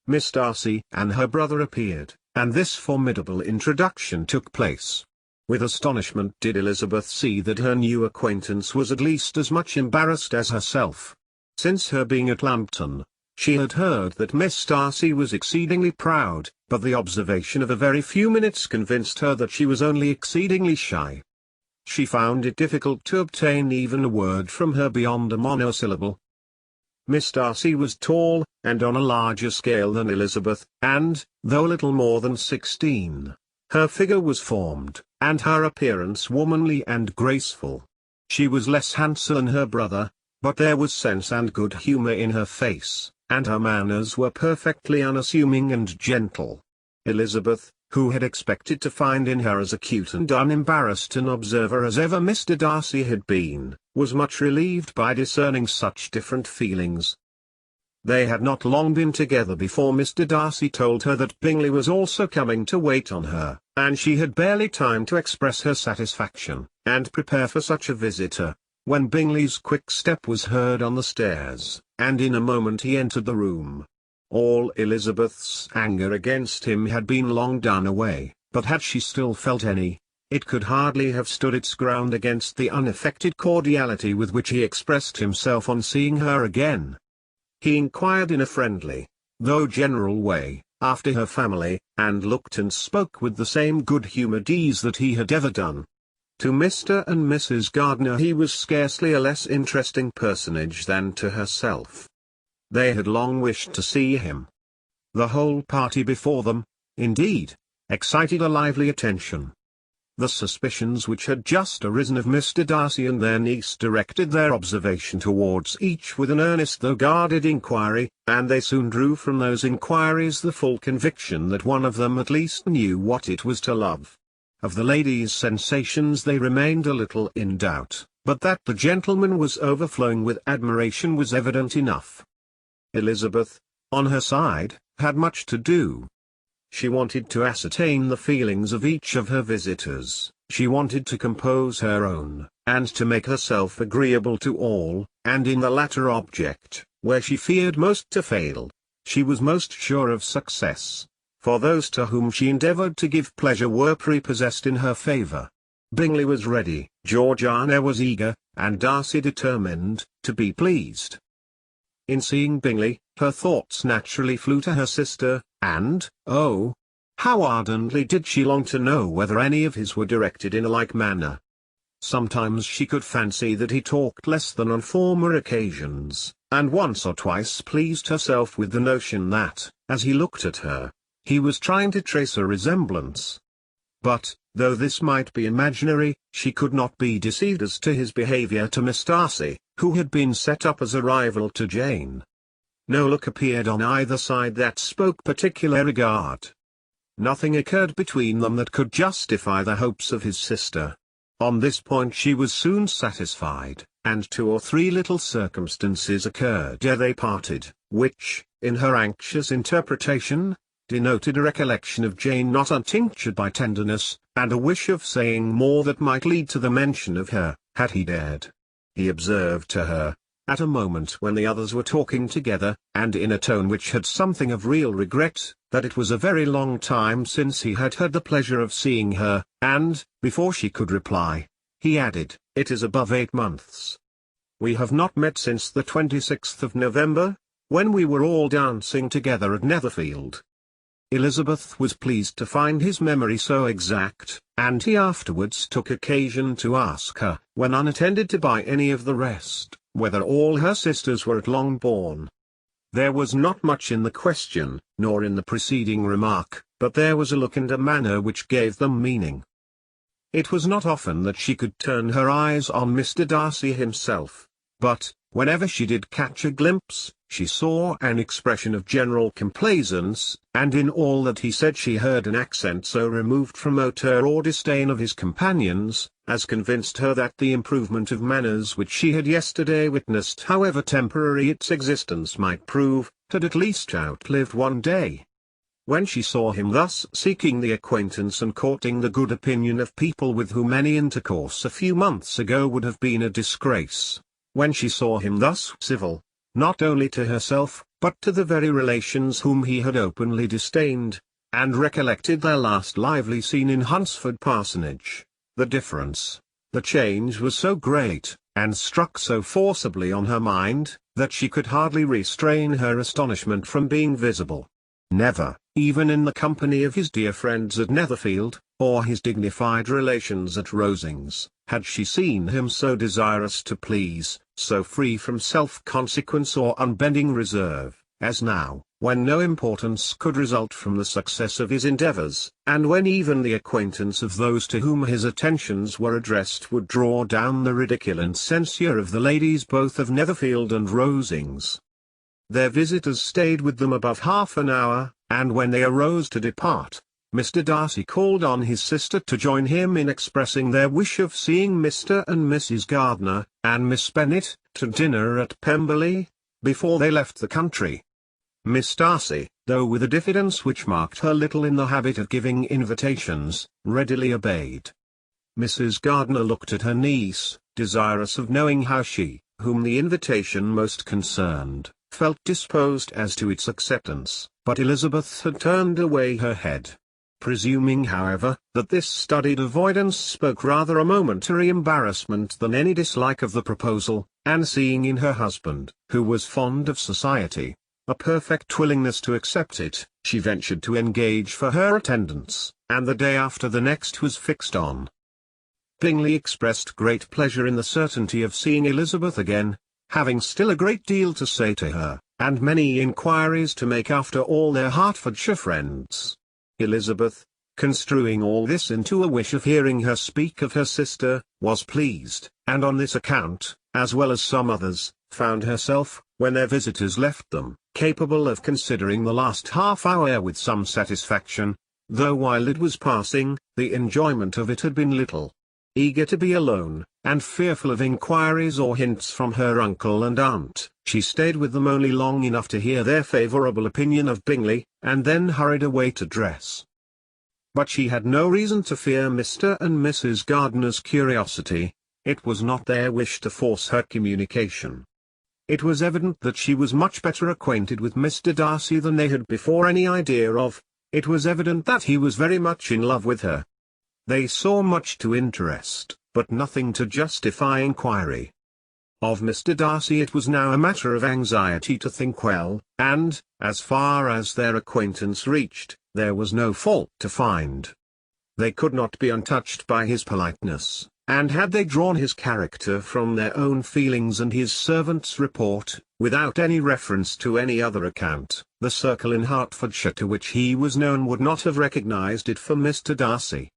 Miss Darcy and her brother appeared, and this formidable introduction took place. With astonishment did Elizabeth see that her new acquaintance was at least as much embarrassed as herself. Since her being at Lambton, she had heard that Miss Darcy was exceedingly proud, but the observation of a very few minutes convinced her that she was only exceedingly shy. She found it difficult to obtain even a word from her beyond a monosyllable. Miss Darcy was tall, and on a larger scale than Elizabeth, and, though little more than 16, her figure was formed, and her appearance womanly and graceful. She was less handsome than her brother, but there was sense and good humour in her face, and her manners were perfectly unassuming and gentle. Elizabeth, who had expected to find in her as acute and unembarrassed an observer as ever Mr. Darcy had been, was much relieved by discerning such different feelings. They had not long been together before Mr. Darcy told her that Bingley was also coming to wait on her, and she had barely time to express her satisfaction, and prepare for such a visitor, when Bingley's quick step was heard on the stairs, and in a moment he entered the room. All Elizabeth's anger against him had been long done away, but had she still felt any, it could hardly have stood its ground against the unaffected cordiality with which he expressed himself on seeing her again. He inquired in a friendly, though general way, after her family, and looked and spoke with the same good-humoured ease that he had ever done. To Mr. and Mrs. Gardiner he was scarcely a less interesting personage than to herself. They had long wished to see him. The whole party before them, indeed, excited a lively attention. The suspicions which had just arisen of Mr. Darcy and their niece directed their observation towards each with an earnest though guarded inquiry, and they soon drew from those inquiries the full conviction that one of them at least knew what it was to love. Of the lady's sensations they remained a little in doubt, but that the gentleman was overflowing with admiration was evident enough. Elizabeth, on her side, had much to do. She wanted to ascertain the feelings of each of her visitors, she wanted to compose her own, and to make herself agreeable to all, and in the latter object, where she feared most to fail, she was most sure of success, for those to whom she endeavoured to give pleasure were prepossessed in her favour. Bingley was ready, Georgiana was eager, and Darcy determined, to be pleased. In seeing Bingley, her thoughts naturally flew to her sister, and, oh, how ardently did she long to know whether any of his were directed in a like manner. Sometimes she could fancy that he talked less than on former occasions, and once or twice pleased herself with the notion that, as he looked at her, he was trying to trace a resemblance. But, though this might be imaginary, she could not be deceived as to his behaviour to Miss Darcy, who had been set up as a rival to Jane. No look appeared on either side that spoke particular regard. Nothing occurred between them that could justify the hopes of his sister. On this point she was soon satisfied, and 2 or 3 little circumstances occurred ere they parted, which, in her anxious interpretation, denoted a recollection of Jane not untinctured by tenderness, and a wish of saying more that might lead to the mention of her, had he dared. He observed to her, at a moment when the others were talking together, and in a tone which had something of real regret, that it was a very long time since he had had the pleasure of seeing her, and, before she could reply, he added, "It is above 8 months. We have not met since the 26th of November, when we were all dancing together at Netherfield." Elizabeth was pleased to find his memory so exact, and he afterwards took occasion to ask her, when unattended by any of the rest, whether all her sisters were at Longbourn. There was not much in the question, nor in the preceding remark, but there was a look and a manner which gave them meaning. It was not often that she could turn her eyes on Mr. Darcy himself, but, whenever she did catch a glimpse, she saw an expression of general complaisance, and in all that he said she heard an accent so removed from hauteur or disdain of his companions, as convinced her that the improvement of manners which she had yesterday witnessed, however temporary its existence might prove, had at least outlived one day. When she saw him thus seeking the acquaintance and courting the good opinion of people with whom any intercourse a few months ago would have been a disgrace, when she saw him thus civil, not only to herself, but to the very relations whom he had openly disdained, and recollected their last lively scene in Hunsford Parsonage, the difference, the change was so great, and struck so forcibly on her mind, that she could hardly restrain her astonishment from being visible. Never, even in the company of his dear friends at Netherfield, or his dignified relations at Rosings, had she seen him so desirous to please, so free from self-consequence or unbending reserve, as now, when no importance could result from the success of his endeavours, and when even the acquaintance of those to whom his attentions were addressed would draw down the ridicule and censure of the ladies both of Netherfield and Rosings. Their visitors stayed with them above half an hour, and when they arose to depart, Mr. Darcy called on his sister to join him in expressing their wish of seeing Mr. and Mrs. Gardiner, and Miss Bennet, to dinner at Pemberley, before they left the country. Miss Darcy, though with a diffidence which marked her little in the habit of giving invitations, readily obeyed. Mrs. Gardiner looked at her niece, desirous of knowing how she, whom the invitation most concerned, felt disposed as to its acceptance, but Elizabeth had turned away her head. Presuming, however, that this studied avoidance spoke rather a momentary embarrassment than any dislike of the proposal, and seeing in her husband, who was fond of society, a perfect willingness to accept it, she ventured to engage for her attendance, and the day after the next was fixed on. Bingley expressed great pleasure in the certainty of seeing Elizabeth again, having still a great deal to say to her, and many inquiries to make after all their Hertfordshire friends. Elizabeth, construing all this into a wish of hearing her speak of her sister, was pleased, and on this account, as well as some others, found herself, when their visitors left them, capable of considering the last half-hour with some satisfaction, though while it was passing, the enjoyment of it had been little. Eager to be alone, and fearful of inquiries or hints from her uncle and aunt, she stayed with them only long enough to hear their favourable opinion of Bingley, and then hurried away to dress. But she had no reason to fear Mr. and Mrs. Gardiner's curiosity. It was not their wish to force her communication. It was evident that she was much better acquainted with Mr. Darcy than they had before any idea of. It was evident that he was very much in love with her. They saw much to interest, but nothing to justify inquiry. Of Mr. Darcy it was now a matter of anxiety to think well, and, as far as their acquaintance reached, there was no fault to find. They could not be untouched by his politeness, and had they drawn his character from their own feelings and his servant's report, without any reference to any other account, the circle in Hertfordshire to which he was known would not have recognized it for Mr. Darcy.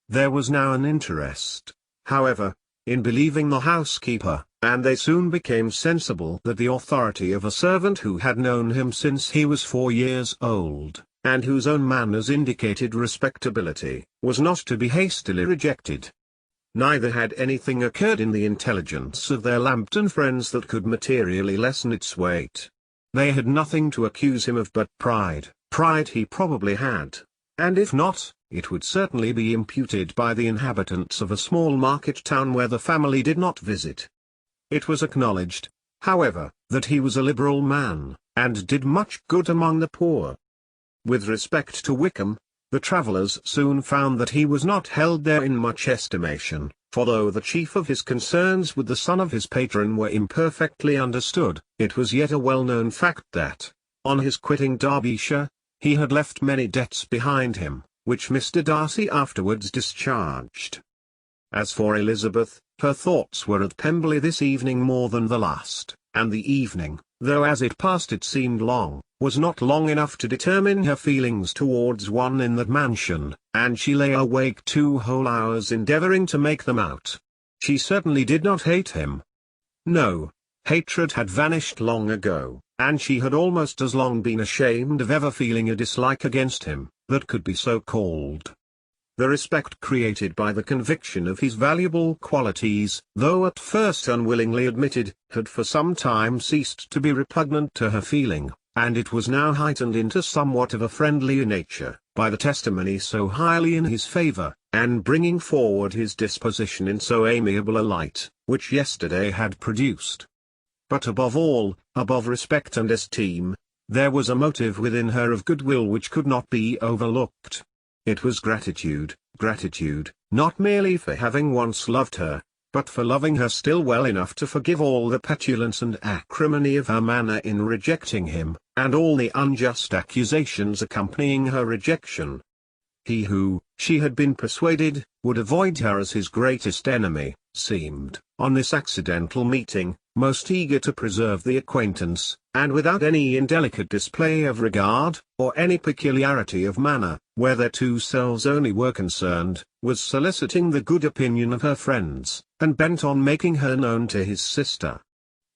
There was now an interest, however, in believing the housekeeper, and they soon became sensible that the authority of a servant who had known him since he was 4 years old, and whose own manners indicated respectability, was not to be hastily rejected. Neither had anything occurred in the intelligence of their Lambton friends that could materially lessen its weight. They had nothing to accuse him of but pride he probably had, and if not, it would certainly be imputed by the inhabitants of a small market town where the family did not visit. It was acknowledged, however, that he was a liberal man, and did much good among the poor. With respect to Wickham, the travellers soon found that he was not held there in much estimation, for though the chief of his concerns with the son of his patron were imperfectly understood, it was yet a well-known fact that, on his quitting Derbyshire, He had left many debts behind him, which Mr. Darcy afterwards discharged. As for Elizabeth, her thoughts were at Pemberley this evening more than the last, and the evening, though as it passed it seemed long, was not long enough to determine her feelings towards one in that mansion, and she lay awake 2 whole hours endeavouring to make them out. She certainly did not hate him. No, hatred had vanished long ago, and she had almost as long been ashamed of ever feeling a dislike against him, that could be so called. The respect created by the conviction of his valuable qualities, though at first unwillingly admitted, had for some time ceased to be repugnant to her feeling, and it was now heightened into somewhat of a friendlier nature, by the testimony so highly in his favour, and bringing forward his disposition in so amiable a light, which yesterday had produced. But above all, above respect and esteem, there was a motive within her of goodwill which could not be overlooked. It was gratitude, not merely for having once loved her, but for loving her still well enough to forgive all the petulance and acrimony of her manner in rejecting him, and all the unjust accusations accompanying her rejection. He who, she had been persuaded, would avoid her as his greatest enemy, seemed, on this accidental meeting, most eager to preserve the acquaintance, and without any indelicate display of regard, or any peculiarity of manner, where their 2 selves only were concerned, was soliciting the good opinion of her friends, and bent on making her known to his sister.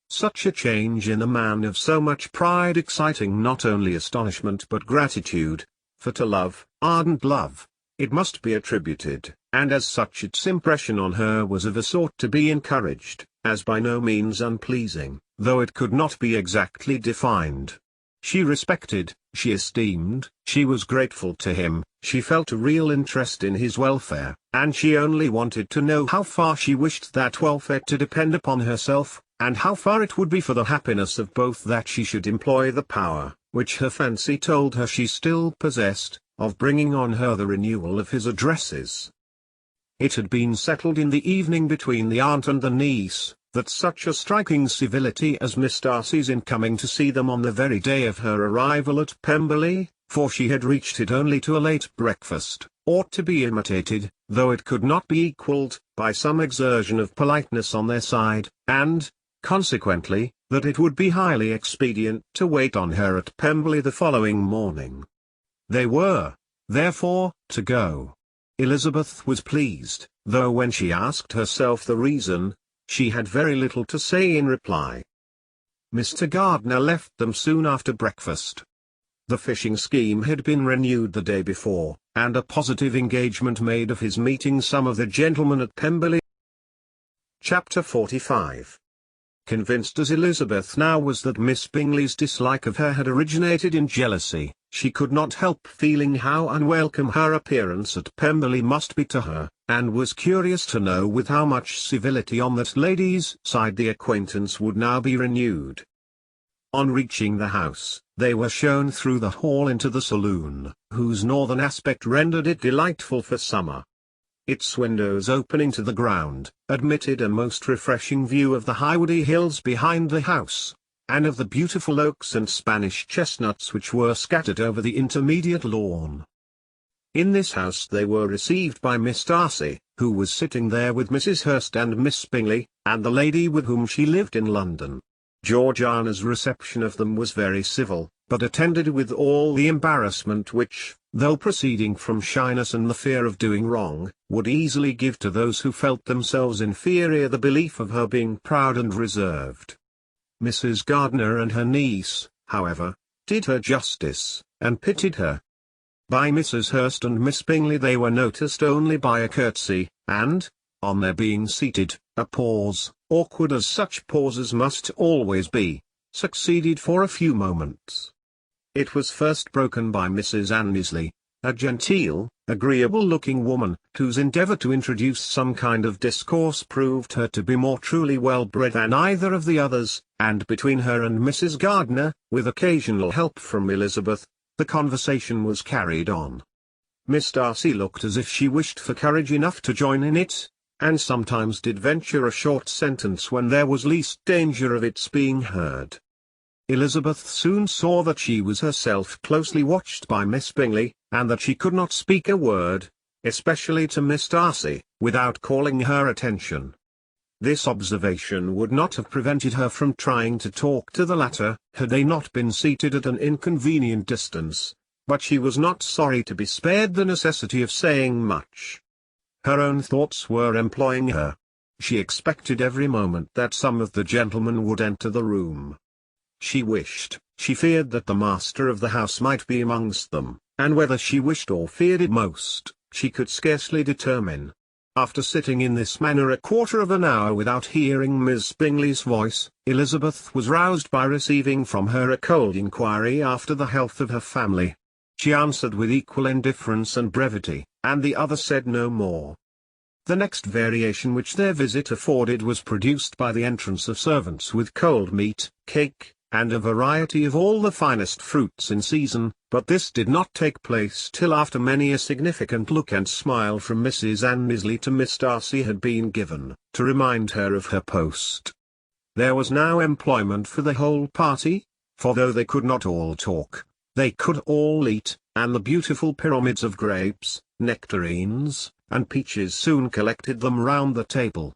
Such a change in a man of so much pride exciting not only astonishment but gratitude, for to love, ardent love, it must be attributed, and as such its impression on her was of a sort to be encouraged, as by no means unpleasing, though it could not be exactly defined. She respected, she esteemed, she was grateful to him, she felt a real interest in his welfare, and she only wanted to know how far she wished that welfare to depend upon herself, and how far it would be for the happiness of both that she should employ the power, which her fancy told her she still possessed, of bringing on her the renewal of his addresses. It had been settled in the evening between the aunt and the niece, that such a striking civility as Miss Darcy's in coming to see them on the very day of her arrival at Pemberley, for she had reached it only to a late breakfast, ought to be imitated, though it could not be equalled, by some exertion of politeness on their side, and, consequently, that it would be highly expedient to wait on her at Pemberley the following morning. They were, therefore, to go. Elizabeth was pleased, though when she asked herself the reason, she had very little to say in reply. Mr. Gardiner left them soon after breakfast. The fishing scheme had been renewed the day before, and a positive engagement made of his meeting some of the gentlemen at Pemberley. Chapter 45. Convinced as Elizabeth now was that Miss Bingley's dislike of her had originated in jealousy, she could not help feeling how unwelcome her appearance at Pemberley must be to her, and was curious to know with how much civility on that lady's side the acquaintance would now be renewed. On reaching the house, they were shown through the hall into the saloon, whose northern aspect rendered it delightful for summer. Its windows opening to the ground, admitted a most refreshing view of the high woody hills behind the house, and of the beautiful oaks and Spanish chestnuts which were scattered over the intermediate lawn. In this house they were received by Miss Darcy, who was sitting there with Mrs. Hurst and Miss Bingley, and the lady with whom she lived in London. Georgiana's reception of them was very civil, but attended with all the embarrassment which, though proceeding from shyness and the fear of doing wrong, would easily give to those who felt themselves inferior the belief of her being proud and reserved. Mrs. Gardiner and her niece, however, did her justice, and pitied her. By Mrs. Hurst and Miss Bingley they were noticed only by a curtsy, and, on their being seated, a pause, awkward as such pauses must always be, succeeded for a few moments. It was first broken by Mrs. Annesley, a genteel, agreeable-looking woman, whose endeavour to introduce some kind of discourse proved her to be more truly well-bred than either of the others, and between her and Mrs. Gardiner, with occasional help from Elizabeth, the conversation was carried on. Miss Darcy looked as if she wished for courage enough to join in it, and sometimes did venture a short sentence when there was least danger of its being heard. Elizabeth soon saw that she was herself closely watched by Miss Bingley, and that she could not speak a word, especially to Miss Darcy, without calling her attention. This observation would not have prevented her from trying to talk to the latter, had they not been seated at an inconvenient distance, but she was not sorry to be spared the necessity of saying much. Her own thoughts were employing her. She expected every moment that some of the gentlemen would enter the room. She wished, she feared that the master of the house might be amongst them, and whether she wished or feared it most, she could scarcely determine. After sitting in this manner a quarter of an hour without hearing Miss Bingley's voice, Elizabeth was roused by receiving from her a cold inquiry after the health of her family. She answered with equal indifference and brevity, and the other said no more. The next variation which their visit afforded was produced by the entrance of servants with cold meat, cake, and a variety of all the finest fruits in season, but this did not take place till after many a significant look and smile from Mrs. Anne Knisley to Miss Darcy had been given, to remind her of her post. There was now employment for the whole party, for though they could not all talk, they could all eat, and the beautiful pyramids of grapes, nectarines, and peaches soon collected them round the table.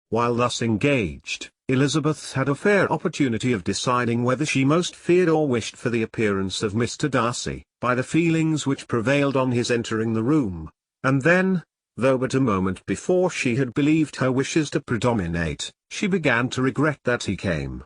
While thus engaged, Elizabeth had a fair opportunity of deciding whether she most feared or wished for the appearance of Mr. Darcy, by the feelings which prevailed on his entering the room, and then, though but a moment before she had believed her wishes to predominate, she began to regret that he came.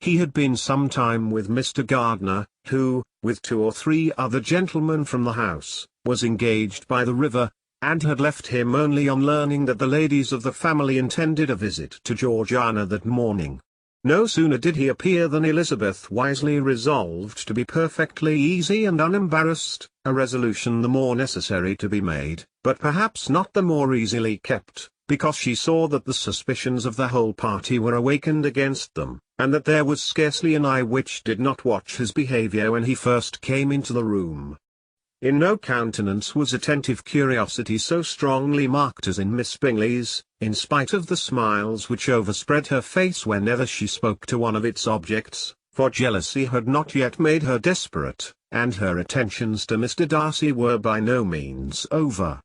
He had been some time with Mr. Gardiner, who, with 2 or 3 other gentlemen from the house, was engaged by the river, and had left him only on learning that the ladies of the family intended a visit to Georgiana that morning. No sooner did he appear than Elizabeth wisely resolved to be perfectly easy and unembarrassed, a resolution the more necessary to be made, but perhaps not the more easily kept, because she saw that the suspicions of the whole party were awakened against them, and that there was scarcely an eye which did not watch his behaviour when he first came into the room. In no countenance was attentive curiosity so strongly marked as in Miss Bingley's, in spite of the smiles which overspread her face whenever she spoke to one of its objects, for jealousy had not yet made her desperate, and her attentions to Mr. Darcy were by no means over.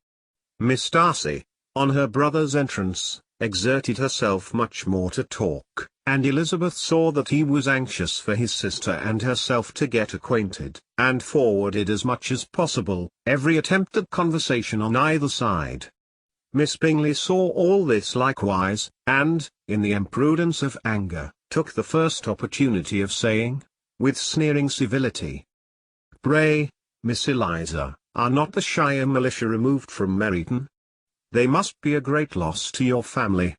Miss Darcy, on her brother's entrance, exerted herself much more to talk, and Elizabeth saw that he was anxious for his sister and herself to get acquainted, and forwarded as much as possible every attempt at conversation on either side. Miss Bingley saw all this likewise, and, in the imprudence of anger, took the first opportunity of saying, with sneering civility, "Pray, Miss Eliza, are not the Shire militia removed from Meryton? They must be a great loss to your family."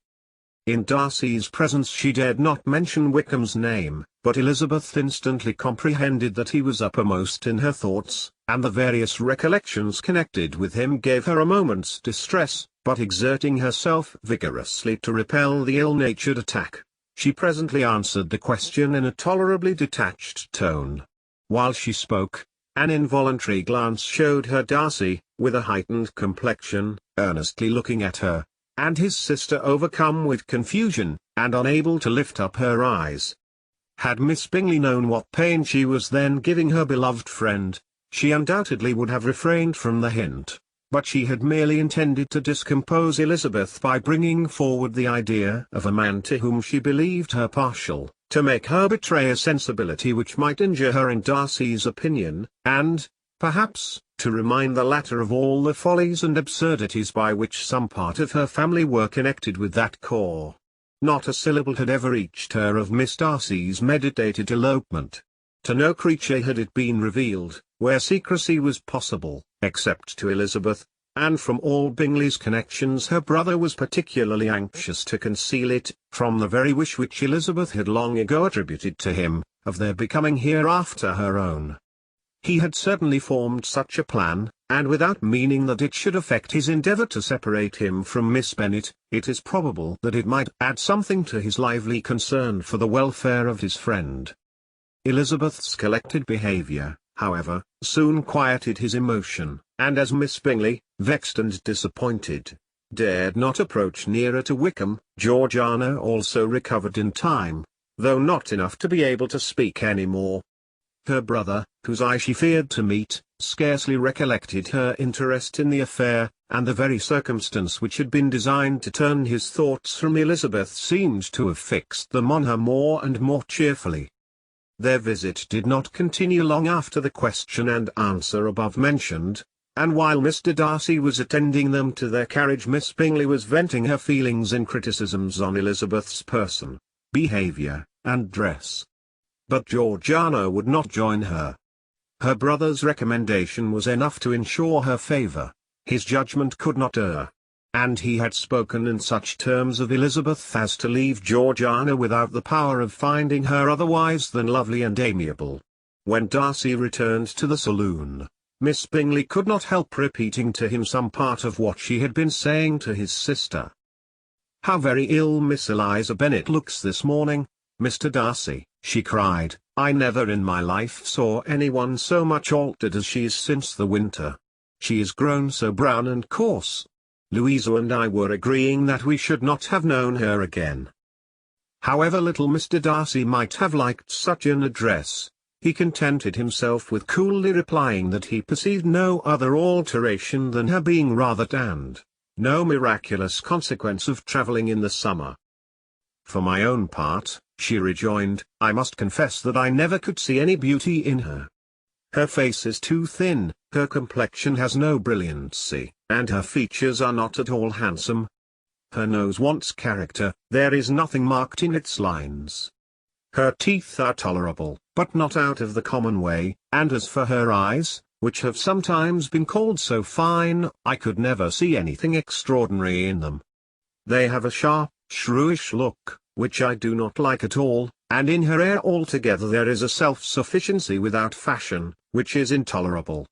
In Darcy's presence she dared not mention Wickham's name, but Elizabeth instantly comprehended that he was uppermost in her thoughts, and the various recollections connected with him gave her a moment's distress, but exerting herself vigorously to repel the ill-natured attack, she presently answered the question in a tolerably detached tone. While she spoke, an involuntary glance showed her Darcy, with a heightened complexion, earnestly looking at her, and his sister overcome with confusion, and unable to lift up her eyes. Had Miss Bingley known what pain she was then giving her beloved friend, she undoubtedly would have refrained from the hint, but she had merely intended to discompose Elizabeth by bringing forward the idea of a man to whom she believed her partial, to make her betray a sensibility which might injure her in Darcy's opinion, and, perhaps, to remind the latter of all the follies and absurdities by which some part of her family were connected with that corps. Not a syllable had ever reached her of Miss Darcy's meditated elopement. To no creature had it been revealed, where secrecy was possible, except to Elizabeth, and from all Bingley's connections her brother was particularly anxious to conceal it, from the very wish which Elizabeth had long ago attributed to him, of their becoming hereafter her own. He had certainly formed such a plan, and without meaning that it should affect his endeavour to separate him from Miss Bennet, it is probable that it might add something to his lively concern for the welfare of his friend. Elizabeth's collected behaviour, however, soon quieted his emotion, and as Miss Bingley, vexed and disappointed, dared not approach nearer to Wickham, Georgiana also recovered in time. though not enough to be able to speak any more. Her brother, whose eye she feared to meet, scarcely recollected her interest in the affair, and the very circumstance which had been designed to turn his thoughts from Elizabeth seemed to have fixed them on her more and more cheerfully. Their visit did not continue long after the question and answer above mentioned, and while Mr. Darcy was attending them to their carriage, Miss Bingley was venting her feelings in criticisms on Elizabeth's person, behaviour, and dress. But Georgiana would not join her. Her brother's recommendation was enough to ensure her favour. His judgment could not err. And he had spoken in such terms of Elizabeth as to leave Georgiana without the power of finding her otherwise than lovely and amiable. When Darcy returned to the saloon, Miss Bingley could not help repeating to him some part of what she had been saying to his sister. "How very ill Miss Eliza Bennet looks this morning, Mr. Darcy," she cried. "I never in my life saw anyone so much altered as she is since the winter. She is grown so brown and coarse. Louisa and I were agreeing that we should not have known her again." However little Mr. Darcy might have liked such an address, he contented himself with coolly replying that he perceived no other alteration than her being rather tanned, no miraculous consequence of travelling in the summer. "For my own part," she rejoined, "I must confess that I never could see any beauty in her. Her face is too thin, her complexion has no brilliancy, and her features are not at all handsome. Her nose wants character, there is nothing marked in its lines. Her teeth are tolerable, but not out of the common way, and as for her eyes, which have sometimes been called so fine, I could never see anything extraordinary in them. They have a sharp, shrewish look, which I do not like at all, and in her air altogether there is a self-sufficiency without fashion, which is intolerable."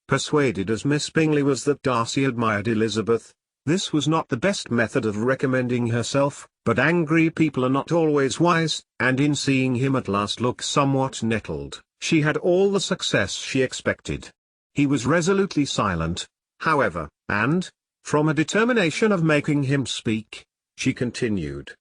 Persuaded as Miss Bingley was that Darcy admired Elizabeth, this was not the best method of recommending herself, but angry people are not always wise, and in seeing him at last look somewhat nettled, she had all the success she expected. He was resolutely silent, however, and, from a determination of making him speak, she continued.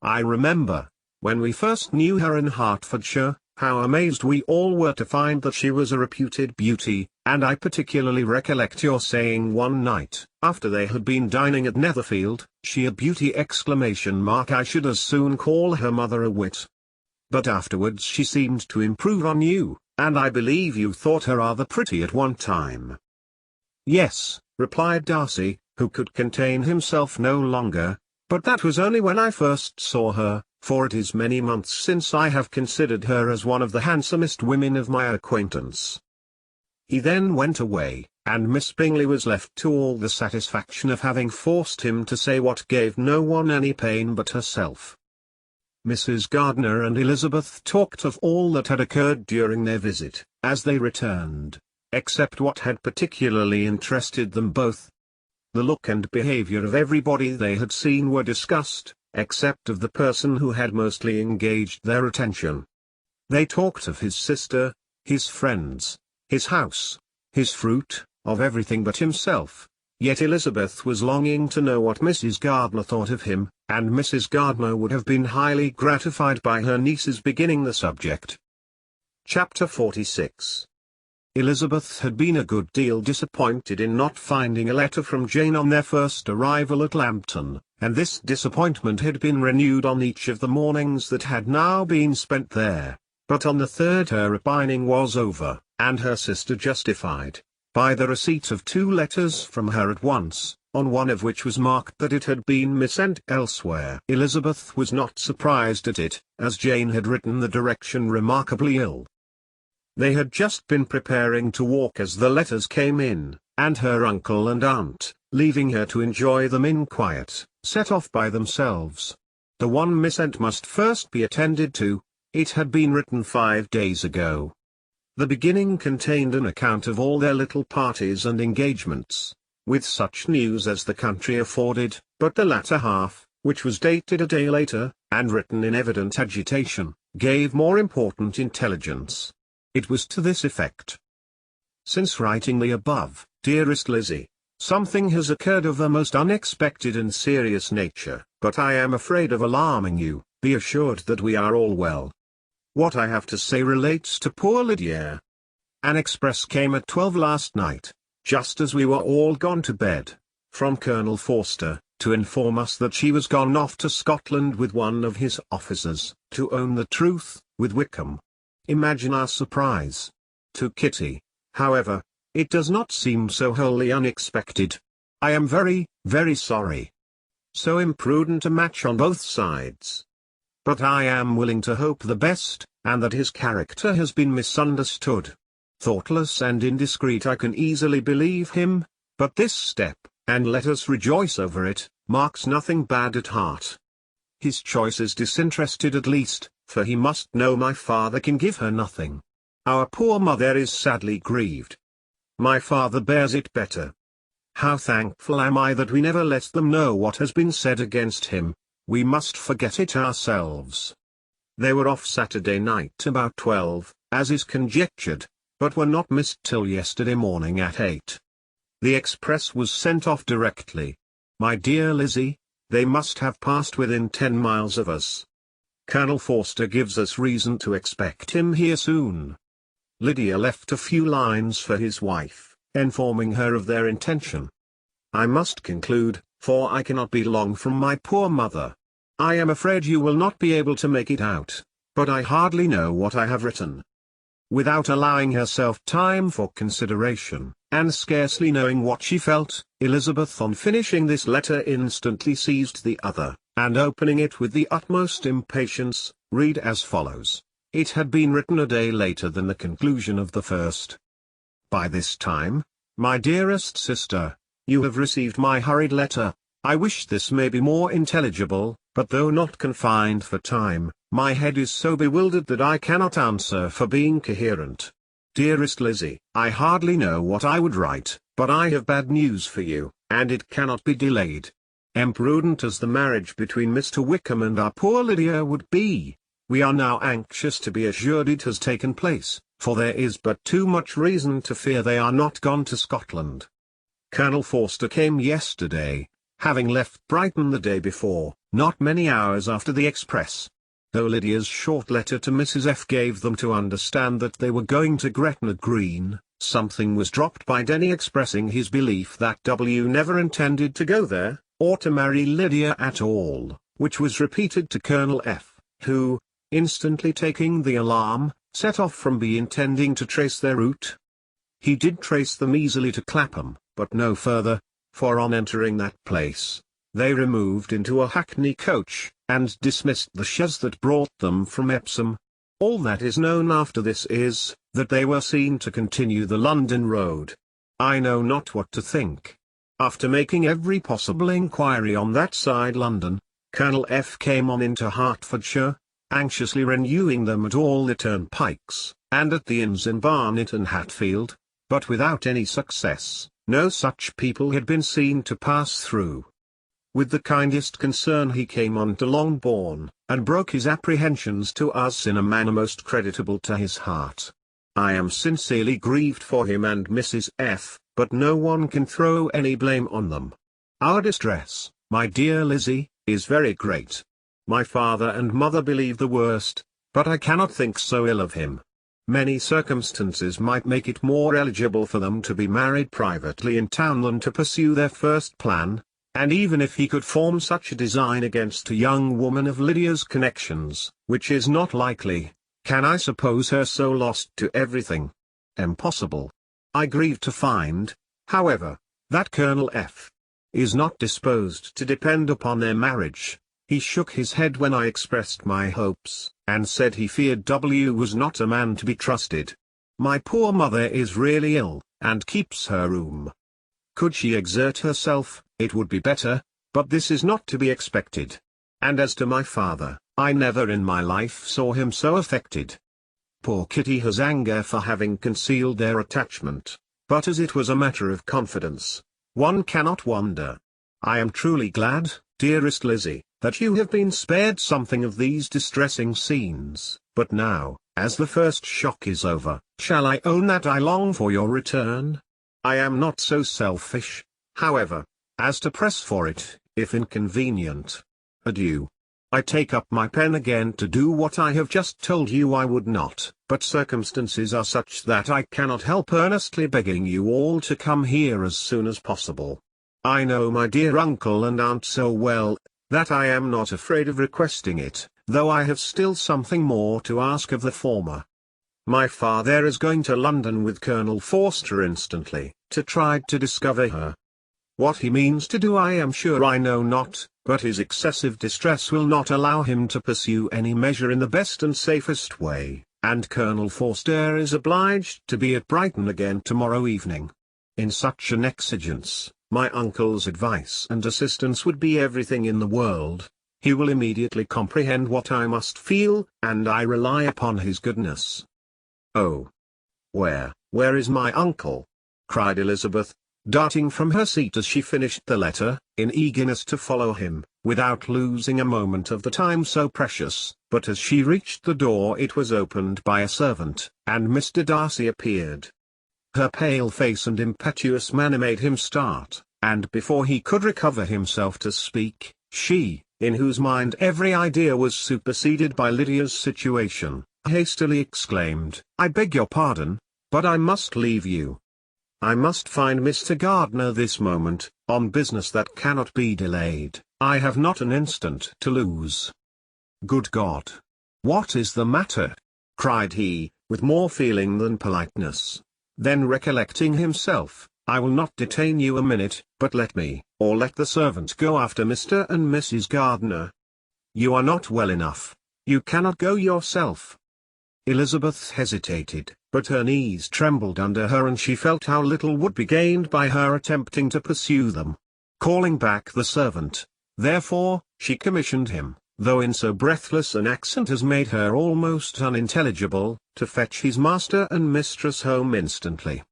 "I remember, when we first knew her in Hertfordshire, how amazed we all were to find that she was a reputed beauty, and I particularly recollect your saying one night, after they had been dining at Netherfield, she a beauty! I should as soon call her mother a wit. But afterwards she seemed to improve on you, and I believe you thought her rather pretty at one time." "Yes," replied Darcy, who could contain himself no longer, "but that was only when I first saw her, for it is many months since I have considered her as one of the handsomest women of my acquaintance." He then went away, and Miss Bingley was left to all the satisfaction of having forced him to say what gave no one any pain but herself. Mrs. Gardiner and Elizabeth talked of all that had occurred during their visit, as they returned, except what had particularly interested them both. The look and behaviour of everybody they had seen were discussed, except of the person who had mostly engaged their attention. They talked of his sister, his friends, his house, his fruit, of everything but himself, yet Elizabeth was longing to know what Mrs. Gardiner thought of him, and Mrs. Gardiner would have been highly gratified by her niece's beginning the subject. Chapter 46. Elizabeth had been a good deal disappointed in not finding a letter from Jane on their first arrival at Lambton, and this disappointment had been renewed on each of the mornings that had now been spent there, but on the third her repining was over, and her sister justified, by the receipt of 2 letters from her at once, on one of which was marked that it had been missent elsewhere. Elizabeth was not surprised at it, as Jane had written the direction remarkably ill. They had just been preparing to walk as the letters came in, and her uncle and aunt, leaving her to enjoy them in quiet, set off by themselves. The one missent must first be attended to. It had been written 5 days ago. The beginning contained an account of all their little parties and engagements, with such news as the country afforded, but the latter half, which was dated a day later, and written in evident agitation, gave more important intelligence. It was to this effect. "Since writing the above, dearest Lizzie, something has occurred of a most unexpected and serious nature, but I am afraid of alarming you, Be assured that we are all well. What I have to say relates to poor Lydia. An express came at 12 last night, just as we were all gone to bed, from Colonel Forster, to inform us that she was gone off to Scotland with one of his officers, to own the truth, with Wickham. Imagine our surprise. To Kitty, however, it does not seem so wholly unexpected. I am very, very sorry. So imprudent a match on both sides. But I am willing to hope the best, and that his character has been misunderstood. Thoughtless and indiscreet, I can easily believe him, but this step, and let us rejoice over it, marks nothing bad at heart. His choice is disinterested at least, for he must know my father can give her nothing. Our poor mother is sadly grieved. My father bears it better. How thankful am I that we never let them know what has been said against him. We must forget it ourselves. They were off Saturday night about 12, as is conjectured, but were not missed till yesterday morning at 8. The express was sent off directly. My dear Lizzie, they must have passed within 10 miles of us. Colonel Forster gives us reason to expect him here soon. Lydia left a few lines for his wife, informing her of their intention. I must conclude, for I cannot be long from my poor mother. I am afraid you will not be able to make it out, but I hardly know what I have written. Without allowing herself time for consideration, and scarcely knowing what she felt, Elizabeth on finishing this letter instantly seized the other, and opening it with the utmost impatience, read as follows. It had been written a day later than the conclusion of the first. By this time, my dearest sister, you have received my hurried letter. I wish this may be more intelligible, but though not confined for time, my head is so bewildered that I cannot answer for being coherent. Dearest Lizzie, I hardly know what I would write, but I have bad news for you, and it cannot be delayed. Imprudent as the marriage between Mr. Wickham and our poor Lydia would be, we are now anxious to be assured it has taken place, for there is but too much reason to fear they are not gone to Scotland. Colonel Forster came yesterday, having left Brighton the day before, not many hours after the express. Though Lydia's short letter to Mrs. F. gave them to understand that they were going to Gretna Green, something was dropped by Denny expressing his belief that W. never intended to go there, or to marry Lydia at all, which was repeated to Colonel F., who, instantly taking the alarm, set off from B intending to trace their route. He did trace them easily to Clapham, but no further, for on entering that place, they removed into a hackney coach, and dismissed the chaise that brought them from Epsom. All that is known after this is, that they were seen to continue the London road. I know not what to think. After making every possible inquiry on that side London, Colonel F. came on into Hertfordshire, anxiously renewing them at all the turnpikes, and at the inns in Barnet and Hatfield, but without any success. No such people had been seen to pass through. With the kindest concern he came on to Longbourn, and broke his apprehensions to us in a manner most creditable to his heart. I am sincerely grieved for him and Mrs. F., but no one can throw any blame on them. Our distress, my dear Lizzie, is very great. My father and mother believe the worst, but I cannot think so ill of him. Many circumstances might make it more eligible for them to be married privately in town than to pursue their first plan, and even if he could form such a design against a young woman of Lydia's connections, which is not likely, can I suppose her so lost to everything? Impossible. I grieve to find, however, that Colonel F. is not disposed to depend upon their marriage. He shook his head when I expressed my hopes, and said he feared W. was not a man to be trusted. My poor mother is really ill, and keeps her room. Could she exert herself, it would be better, but this is not to be expected. And as to my father, I never in my life saw him so affected. Poor Kitty has anger for having concealed their attachment, but as it was a matter of confidence, one cannot wonder. I am truly glad, dearest Lizzie, that you have been spared something of these distressing scenes, but now, as the first shock is over, shall I own that I long for your return? I am not so selfish, however, as to press for it, if inconvenient. Adieu. I take up my pen again to do what I have just told you I would not, but circumstances are such that I cannot help earnestly begging you all to come here as soon as possible. I know my dear uncle and aunt so well, that I am not afraid of requesting it, though I have still something more to ask of the former. My father is going to London with Colonel Forster instantly, to try to discover her. What he means to do I am sure I know not, but his excessive distress will not allow him to pursue any measure in the best and safest way, and Colonel Forster is obliged to be at Brighton again tomorrow evening. In such an exigence, my uncle's advice and assistance would be everything in the world. He will immediately comprehend what I must feel, and I rely upon his goodness. Oh! Where is my uncle? Cried Elizabeth, darting from her seat as she finished the letter, in eagerness to follow him, without losing a moment of the time so precious. But as she reached the door it was opened by a servant, and Mr. Darcy appeared. Her pale face and impetuous manner made him start, and before he could recover himself to speak, she, in whose mind every idea was superseded by Lydia's situation, hastily exclaimed, "I beg your pardon, but I must leave you. I must find Mr. Gardiner this moment, on business that cannot be delayed. I have not an instant to lose." "Good God! What is the matter?" cried he, with more feeling than politeness. Then recollecting himself, "I will not detain you a minute, but let me, or let the servant go after Mr. and Mrs. Gardiner. You are not well enough. You cannot go yourself." Elizabeth hesitated, but her knees trembled under her and she felt how little would be gained by her attempting to pursue them. Calling back the servant, therefore, she commissioned him, though in so breathless an accent as made her almost unintelligible, to fetch his master and mistress home instantly.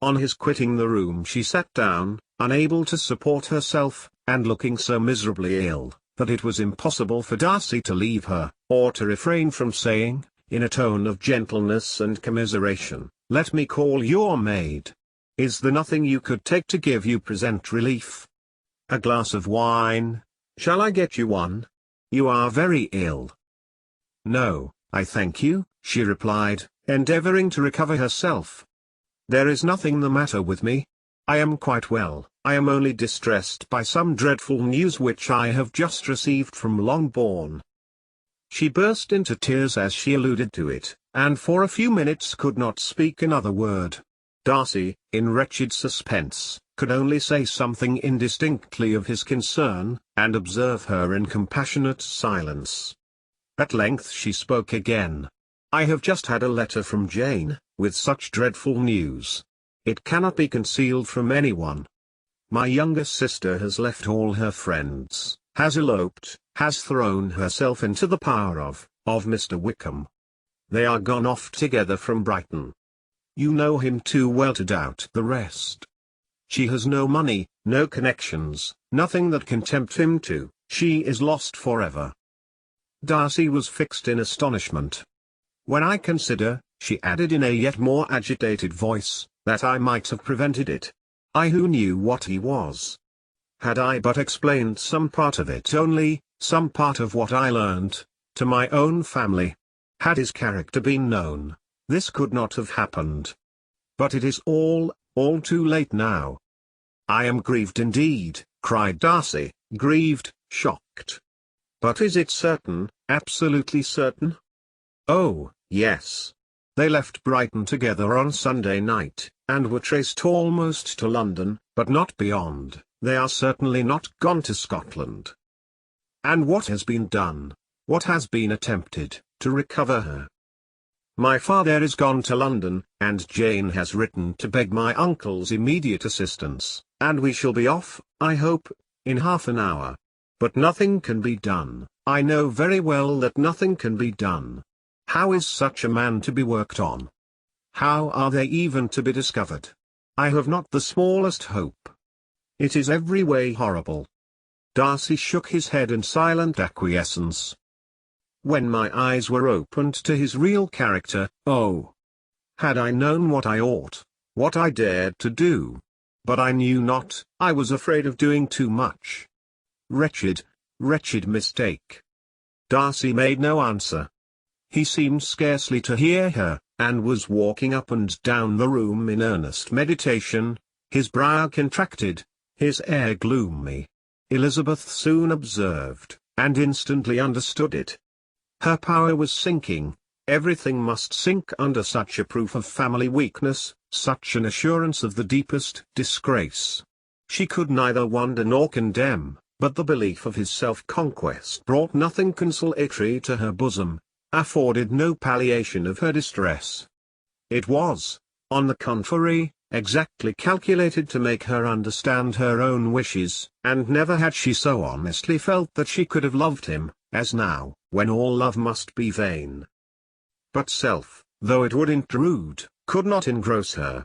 On his quitting the room she sat down, unable to support herself, and looking so miserably ill, that it was impossible for Darcy to leave her, or to refrain from saying, in a tone of gentleness and commiseration, "Let me call your maid. Is there nothing you could take to give you present relief? A glass of wine? Shall I get you one? You are very ill." "No, I thank you," she replied, endeavoring to recover herself. "There is nothing the matter with me. I am quite well. I am only distressed by some dreadful news which I have just received from Longbourn." She burst into tears as she alluded to it, and for a few minutes could not speak another word. Darcy, in wretched suspense, could only say something indistinctly of his concern, and observe her in compassionate silence. At length she spoke again. "I have just had a letter from Jane, with such dreadful news. It cannot be concealed from anyone. My younger sister has left all her friends, has eloped, has thrown herself into the power of Mr. Wickham. They are gone off together from Brighton. You know him too well to doubt the rest. She has no money, no connections, nothing that can tempt him to. She is lost forever." Darcy was fixed in astonishment. "When I consider," she added in a yet more agitated voice, "that I might have prevented it. I who knew what he was. Had I but explained some part of it only, some part of what I learnt, to my own family. Had his character been known, this could not have happened. But it is all too late now." "I am grieved indeed," cried Darcy, grieved, shocked. "But is it certain, absolutely certain?" "Oh, yes. They left Brighton together on Sunday night, and were traced almost to London, but not beyond. They are certainly not gone to Scotland." "And what has been done, what has been attempted, to recover her?" "My father is gone to London, and Jane has written to beg my uncle's immediate assistance, and we shall be off, I hope, in half an hour. But nothing can be done. I know very well that nothing can be done. How is such a man to be worked on? How are they even to be discovered? I have not the smallest hope. It is every way horrible." Darcy shook his head in silent acquiescence. "When my eyes were opened to his real character, oh! Had I known what I ought, what I dared to do! But I knew not, I was afraid of doing too much. Wretched, wretched mistake! Darcy made no answer. He seemed scarcely to hear her, and was walking up and down the room in earnest meditation, his brow contracted, his air gloomy. Elizabeth soon observed, and instantly understood it. Her power was sinking. Everything must sink under such a proof of family weakness, such an assurance of the deepest disgrace. She could neither wonder nor condemn, but the belief of his self-conquest brought nothing consolatory to her bosom, afforded no palliation of her distress. It was, on the contrary, exactly calculated to make her understand her own wishes, and never had she so honestly felt that she could have loved him, as now, when all love must be vain. But self, though it would intrude, could not engross her.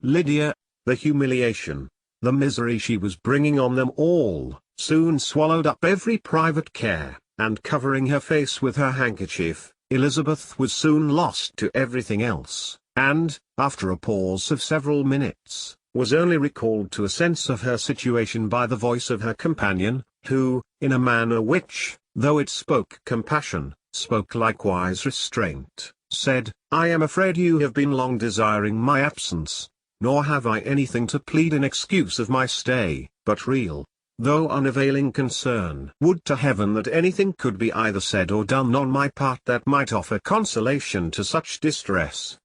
Lydia, the humiliation, the misery she was bringing on them all, soon swallowed up every private care, and covering her face with her handkerchief, Elizabeth was soon lost to everything else, and, after a pause of several minutes, was only recalled to a sense of her situation by the voice of her companion, who, in a manner which, though it spoke compassion, spoke likewise restraint, said, "I am afraid you have been long desiring my absence, nor have I anything to plead in excuse of my stay, but real, though unavailing concern. Would to heaven that anything could be either said or done on my part that might offer consolation to such distress.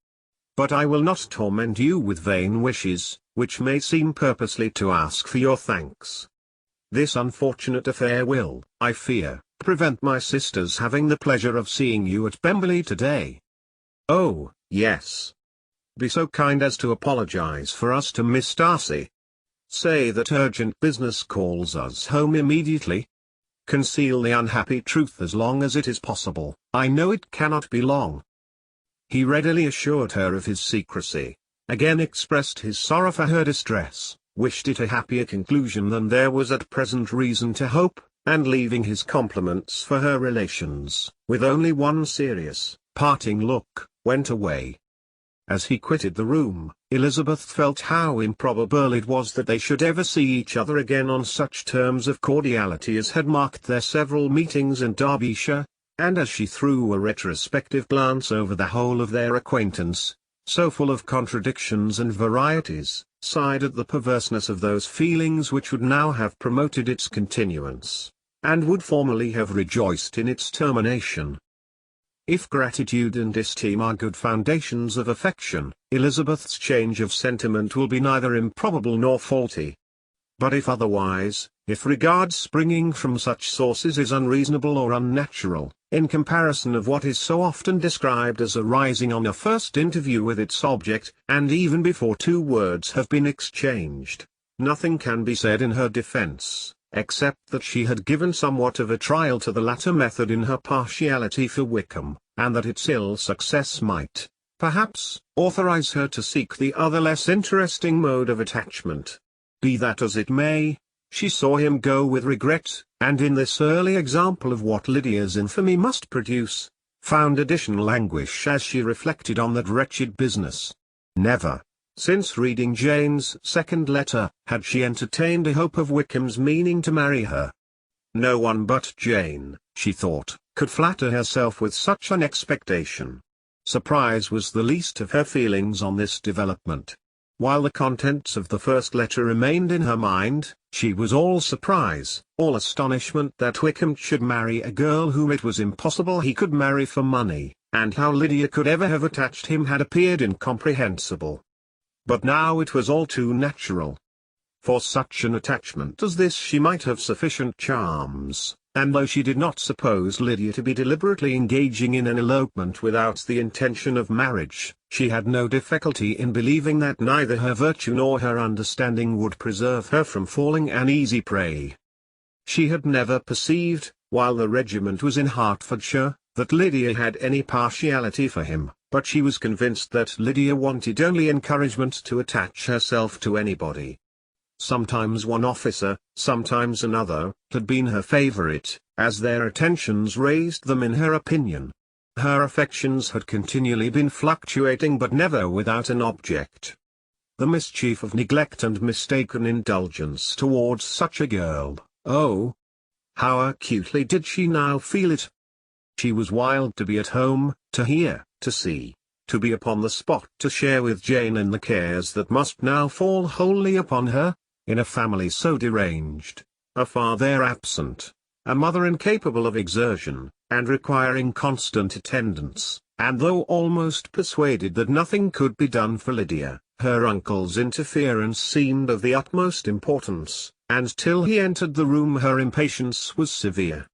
But I will not torment you with vain wishes, which may seem purposely to ask for your thanks. This unfortunate affair will, I fear, prevent my sister's having the pleasure of seeing you at Pemberley today. Oh, yes. Be so kind as to apologize for us to Miss Darcy. Say that urgent business calls us home immediately. Conceal the unhappy truth as long as it is possible. I know it cannot be long." He readily assured her of his secrecy, again expressed his sorrow for her distress, wished it a happier conclusion than there was at present reason to hope, and leaving his compliments for her relations, with only one serious, parting look, went away. As he quitted the room, Elizabeth felt how improbable it was that they should ever see each other again on such terms of cordiality as had marked their several meetings in Derbyshire, and as she threw a retrospective glance over the whole of their acquaintance, so full of contradictions and varieties, sighed at the perverseness of those feelings which would now have promoted its continuance, and would formerly have rejoiced in its termination. If gratitude and esteem are good foundations of affection, Elizabeth's change of sentiment will be neither improbable nor faulty. But if otherwise, if regard springing from such sources is unreasonable or unnatural, in comparison of what is so often described as arising on a first interview with its object, and even before two words have been exchanged, nothing can be said in her defense, except that she had given somewhat of a trial to the latter method in her partiality for Wickham, and that its ill success might, perhaps, authorize her to seek the other less interesting mode of attachment. Be that as it may, she saw him go with regret, and in this early example of what Lydia's infamy must produce, found additional anguish as she reflected on that wretched business. Never, since reading Jane's second letter, had she entertained a hope of Wickham's meaning to marry her. No one but Jane, she thought, could flatter herself with such an expectation. Surprise was the least of her feelings on this development. While the contents of the first letter remained in her mind, she was all surprise, all astonishment that Wickham should marry a girl whom it was impossible he could marry for money, and how Lydia could ever have attached him had appeared incomprehensible. But now it was all too natural. For such an attachment as this she might have sufficient charms, and though she did not suppose Lydia to be deliberately engaging in an elopement without the intention of marriage, she had no difficulty in believing that neither her virtue nor her understanding would preserve her from falling an easy prey. She had never perceived, while the regiment was in Hertfordshire, that Lydia had any partiality for him, but she was convinced that Lydia wanted only encouragement to attach herself to anybody. Sometimes one officer, sometimes another, had been her favorite, as their attentions raised them in her opinion. Her affections had continually been fluctuating but never without an object. The mischief of neglect and mistaken indulgence towards such a girl, oh! how acutely did she now feel it! She was wild to be at home, to hear, to see, to be upon the spot to share with Jane in the cares that must now fall wholly upon her, in a family so deranged, a father absent, a mother incapable of exertion, and requiring constant attendance, and though almost persuaded that nothing could be done for Lydia, her uncle's interference seemed of the utmost importance, and till he entered the room her impatience was severe.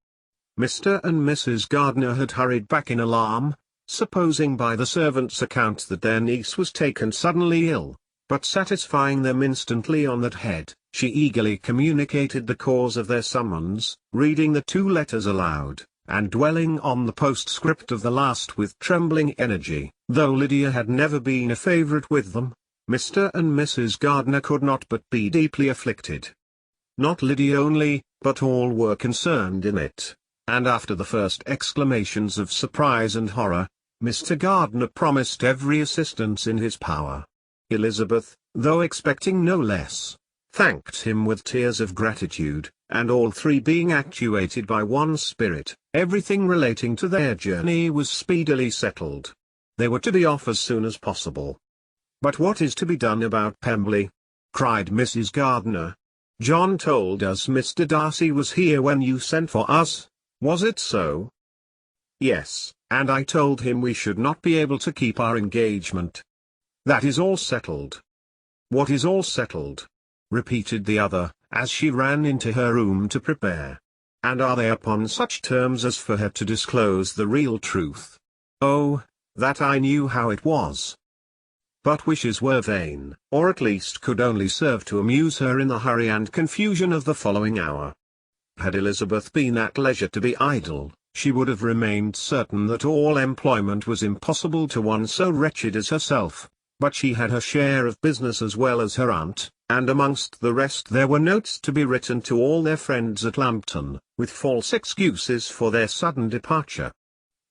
Mr. and Mrs. Gardiner had hurried back in alarm, supposing by the servant's account that their niece was taken suddenly ill, but satisfying them instantly on that head, she eagerly communicated the cause of their summons, reading the 2 letters aloud, and dwelling on the postscript of the last with trembling energy. Though Lydia had never been a favourite with them, Mr. and Mrs. Gardiner could not but be deeply afflicted. Not Lydia only, but all were concerned in it, and after the first exclamations of surprise and horror, Mr. Gardiner promised every assistance in his power. Elizabeth, though expecting no less, thanked him with tears of gratitude, and all 3 being actuated by one spirit, everything relating to their journey was speedily settled. They were to be off as soon as possible. "But what is to be done about Pemberley?" cried Mrs. Gardiner. "John told us Mr. Darcy was here when you sent for us. Was it so?" "Yes, and I told him we should not be able to keep our engagement." "That is all settled." "What is all settled?" repeated the other, as she ran into her room to prepare. "And are they upon such terms as for her to disclose the real truth?" "Oh, that I knew how it was." But wishes were vain, or at least could only serve to amuse her in the hurry and confusion of the following hour. Had Elizabeth been at leisure to be idle, she would have remained certain that all employment was impossible to one so wretched as herself, but she had her share of business as well as her aunt, and amongst the rest there were notes to be written to all their friends at Lambton, with false excuses for their sudden departure.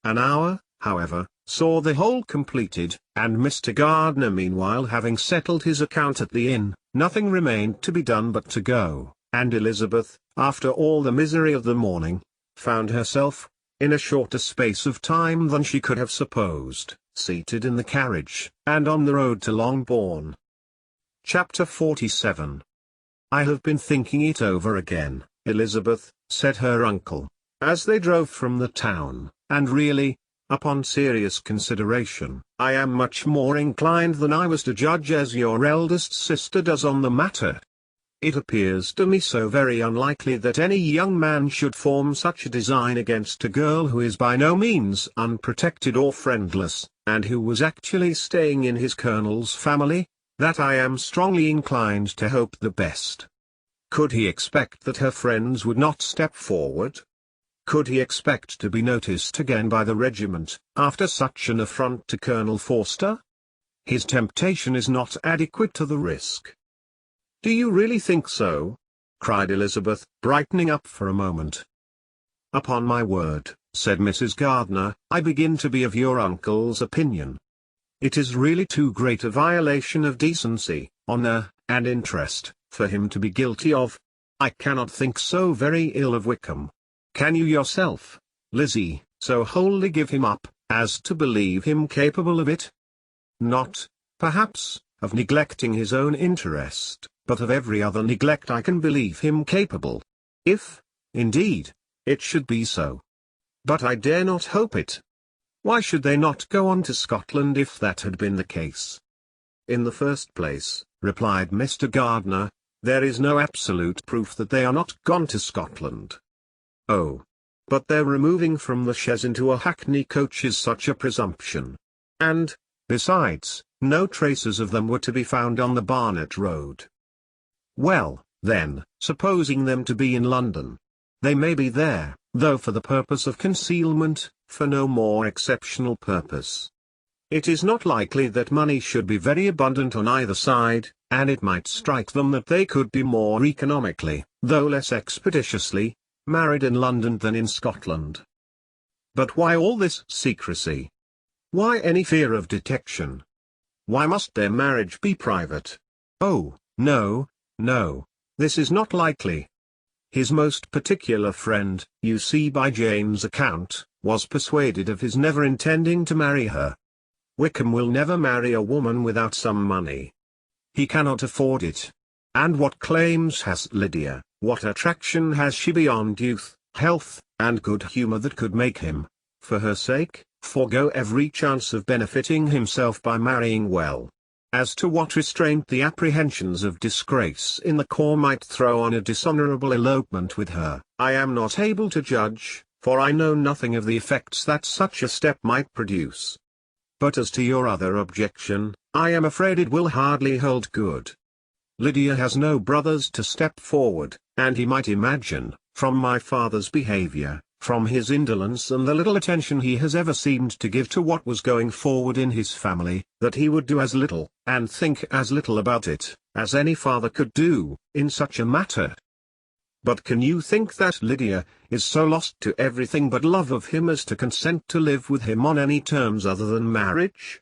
An hour, however, saw the whole completed, and Mr. Gardiner meanwhile having settled his account at the inn, nothing remained to be done but to go, and Elizabeth, after all the misery of the morning, found herself, in a shorter space of time than she could have supposed, seated in the carriage, and on the road to Longbourn. Chapter 47. "I have been thinking it over again, Elizabeth," said her uncle, as they drove from the town, "and really, upon serious consideration, I am much more inclined than I was to judge as your eldest sister does on the matter. It appears to me so very unlikely that any young man should form such a design against a girl who is by no means unprotected or friendless, and who was actually staying in his colonel's family, that I am strongly inclined to hope the best. Could he expect that her friends would not step forward? Could he expect to be noticed again by the regiment, after such an affront to Colonel Forster? His temptation is not adequate to the risk." "Do you really think so?" cried Elizabeth, brightening up for a moment. "Upon my word," said Mrs. Gardiner, "I begin to be of your uncle's opinion. It is really too great a violation of decency, honour, and interest, for him to be guilty of. I cannot think so very ill of Wickham. Can you yourself, Lizzie, so wholly give him up, as to believe him capable of it? Not, perhaps, of neglecting his own interest, but of every other neglect I can believe him capable. If, indeed, it should be so. But I dare not hope it. Why should they not go on to Scotland if that had been the case?" "In the first place," replied Mr. Gardiner, "there is no absolute proof that they are not gone to Scotland." "Oh, but their removing from the chaise into a hackney coach is such a presumption. And, besides, no traces of them were to be found on the Barnet road." "Well, then, supposing them to be in London, they may be there, though for the purpose of concealment, for no more exceptional purpose. It is not likely that money should be very abundant on either side, and it might strike them that they could be more economically, though less expeditiously, married in London than in Scotland. But why all this secrecy? Why any fear of detection? Why must their marriage be private? Oh, no, no, this is not likely. His most particular friend, you see by Jane's account, was persuaded of his never intending to marry her. Wickham will never marry a woman without some money. He cannot afford it. And what claims has Lydia, what attraction has she beyond youth, health, and good humor that could make him, for her sake, forego every chance of benefiting himself by marrying well? As to what restraint the apprehensions of disgrace in the corps might throw on a dishonorable elopement with her, I am not able to judge, for I know nothing of the effects that such a step might produce. But as to your other objection, I am afraid it will hardly hold good. Lydia has no brothers to step forward, and he might imagine, from my father's behavior, from his indolence and the little attention he has ever seemed to give to what was going forward in his family, that he would do as little, and think as little about it, as any father could do, in such a matter. But can you think that Lydia is so lost to everything but love of him as to consent to live with him on any terms other than marriage?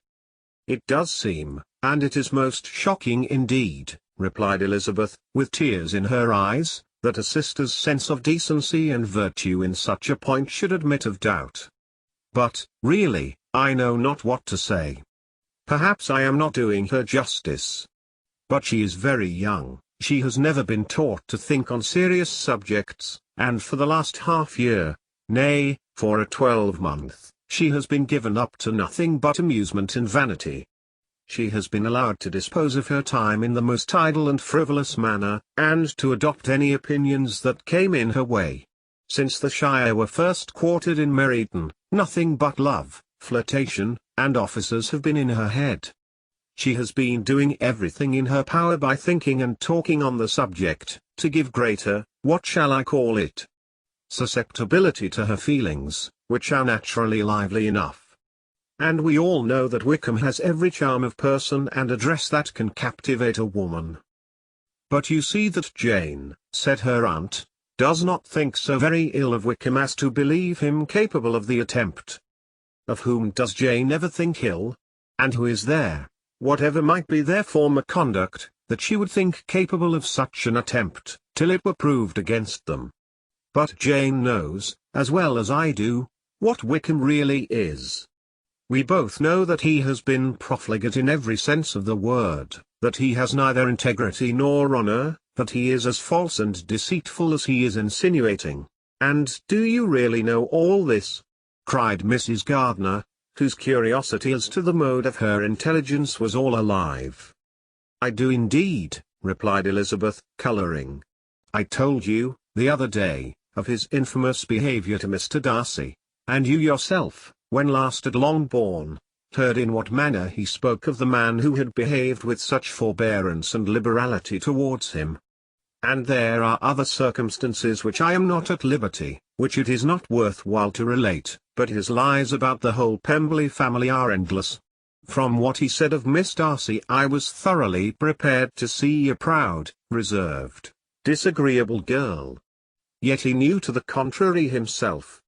It does seem, and it is most shocking indeed, replied Elizabeth, with tears in her eyes, that a sister's sense of decency and virtue in such a point should admit of doubt. But, really, I know not what to say. Perhaps I am not doing her justice. But she is very young, she has never been taught to think on serious subjects, and for the last half-year, nay, for a 12-month, she has been given up to nothing but amusement and vanity. She has been allowed to dispose of her time in the most idle and frivolous manner, and to adopt any opinions that came in her way. Since the Shire were first quartered in Meryton, nothing but love, flirtation, and officers have been in her head. She has been doing everything in her power by thinking and talking on the subject, to give greater, what shall I call it, susceptibility to her feelings, which are naturally lively enough. And we all know that Wickham has every charm of person and address that can captivate a woman. But you see that Jane, said her aunt, does not think so very ill of Wickham as to believe him capable of the attempt. Of whom does Jane ever think ill? And who is there, whatever might be their former conduct, that she would think capable of such an attempt, till it were proved against them? But Jane knows, as well as I do, what Wickham really is. We both know that he has been profligate in every sense of the word, that he has neither integrity nor honor, that he is as false and deceitful as he is insinuating. And do you really know all this? Cried Mrs. Gardiner, whose curiosity as to the mode of her intelligence was all alive. I do indeed, replied Elizabeth, colouring. I told you, the other day, of his infamous behaviour to Mr. Darcy, and you yourself, when last at Longbourn, heard in what manner he spoke of the man who had behaved with such forbearance and liberality towards him. And there are other circumstances which I am not at liberty, which it is not worth while to relate, but his lies about the whole Pemberley family are endless. From what he said of Miss Darcy I was thoroughly prepared to see a proud, reserved, disagreeable girl. Yet he knew to the contrary himself.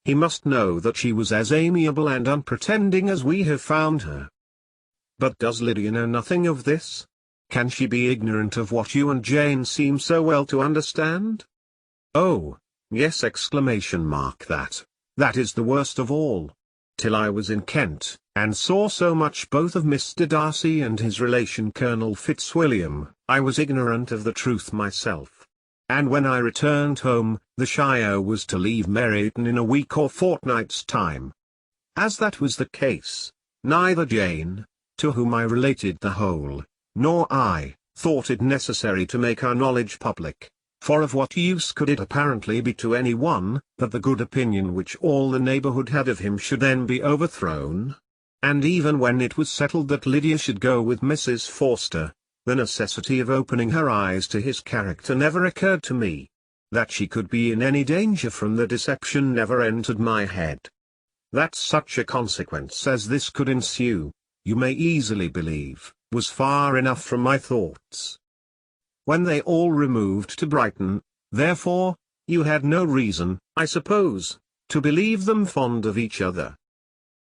He must know that she was as amiable and unpretending as we have found her. But does Lydia know nothing of this? Can she be ignorant of what you and Jane seem so well to understand? Oh, yes! That is the worst of all. Till I was in Kent, and saw so much both of Mr. Darcy and his relation Colonel Fitzwilliam, I was ignorant of the truth myself. And when I returned home, the Shire was to leave Meryton in a week or fortnight's time. As that was the case, neither Jane, to whom I related the whole, nor I, thought it necessary to make our knowledge public, for of what use could it apparently be to any one, that the good opinion which all the neighbourhood had of him should then be overthrown? And even when it was settled that Lydia should go with Mrs. Forster, the necessity of opening her eyes to his character never occurred to me. That she could be in any danger from the deception never entered my head. That such a consequence as this could ensue, you may easily believe, was far enough from my thoughts. When they all removed to Brighton, therefore, you had no reason, I suppose, to believe them fond of each other.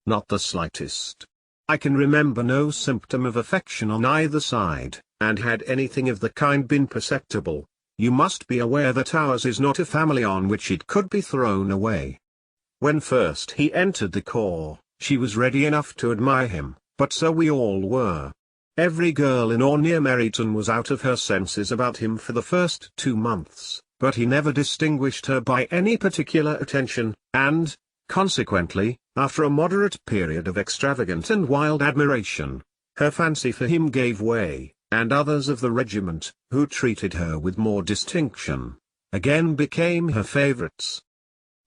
Not the slightest. I can remember no symptom of affection on either side, and had anything of the kind been perceptible, you must be aware that ours is not a family on which it could be thrown away. When first he entered the corps, she was ready enough to admire him, but so we all were. Every girl in or near Meryton was out of her senses about him for the first 2 months, but he never distinguished her by any particular attention, and, consequently, after a moderate period of extravagant and wild admiration, her fancy for him gave way, and others of the regiment, who treated her with more distinction, again became her favourites.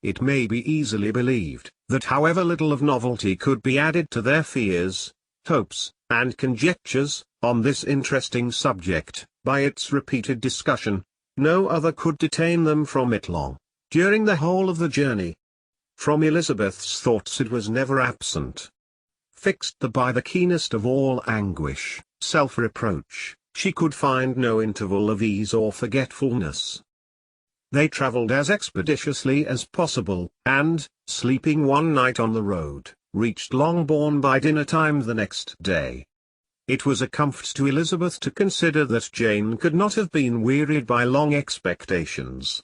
It may be easily believed, that however little of novelty could be added to their fears, hopes, and conjectures, on this interesting subject, by its repeated discussion, no other could detain them from it long, during the whole of the journey. From Elizabeth's thoughts it was never absent. Fixed by the keenest of all anguish, self-reproach, she could find no interval of ease or forgetfulness. They travelled as expeditiously as possible, and, sleeping one night on the road, reached Longbourn by dinner-time the next day. It was a comfort to Elizabeth to consider that Jane could not have been wearied by long expectations.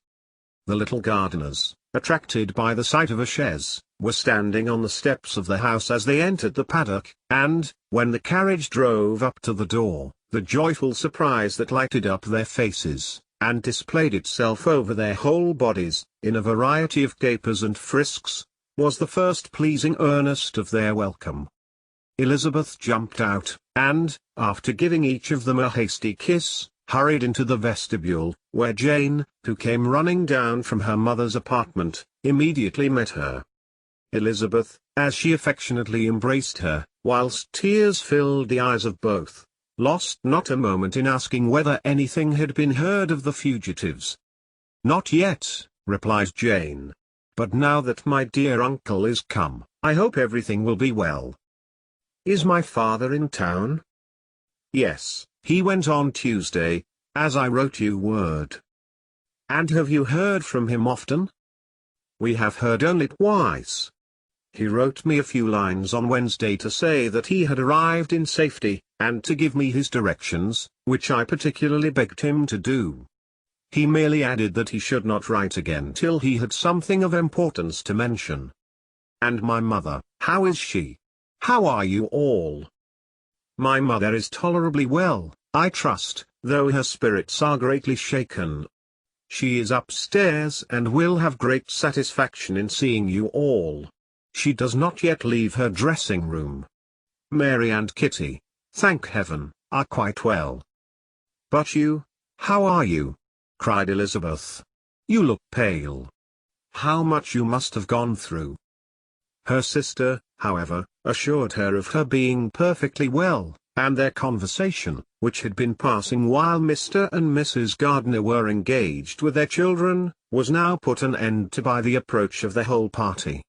The little gardeners, attracted by the sight of a chaise, were standing on the steps of the house as they entered the paddock, and, when the carriage drove up to the door, the joyful surprise that lighted up their faces, and displayed itself over their whole bodies, in a variety of capers and frisks, was the first pleasing earnest of their welcome. Elizabeth jumped out, and, after giving each of them a hasty kiss, hurried into the vestibule, where Jane, who came running down from her mother's apartment, immediately met her. Elizabeth, as she affectionately embraced her, whilst tears filled the eyes of both, lost not a moment in asking whether anything had been heard of the fugitives. "Not yet," replied Jane. "But now that my dear uncle is come, I hope everything will be well." "Is my father in town?" "Yes, he went on Tuesday, as I wrote you word." "And have you heard from him often?" "We have heard only twice. He wrote me a few lines on Wednesday to say that he had arrived in safety, and to give me his directions, which I particularly begged him to do. He merely added that he should not write again till he had something of importance to mention." "And my mother, how is she? How are you all?" "My mother is tolerably well, I trust, though her spirits are greatly shaken. She is upstairs and will have great satisfaction in seeing you all. She does not yet leave her dressing-room. Mary and Kitty, thank heaven, are quite well." "But you, how are you?" cried Elizabeth. "You look pale. How much you must have gone through." Her sister, however, assured her of her being perfectly well, and their conversation, which had been passing while Mr. and Mrs. Gardiner were engaged with their children, was now put an end to by the approach of the whole party.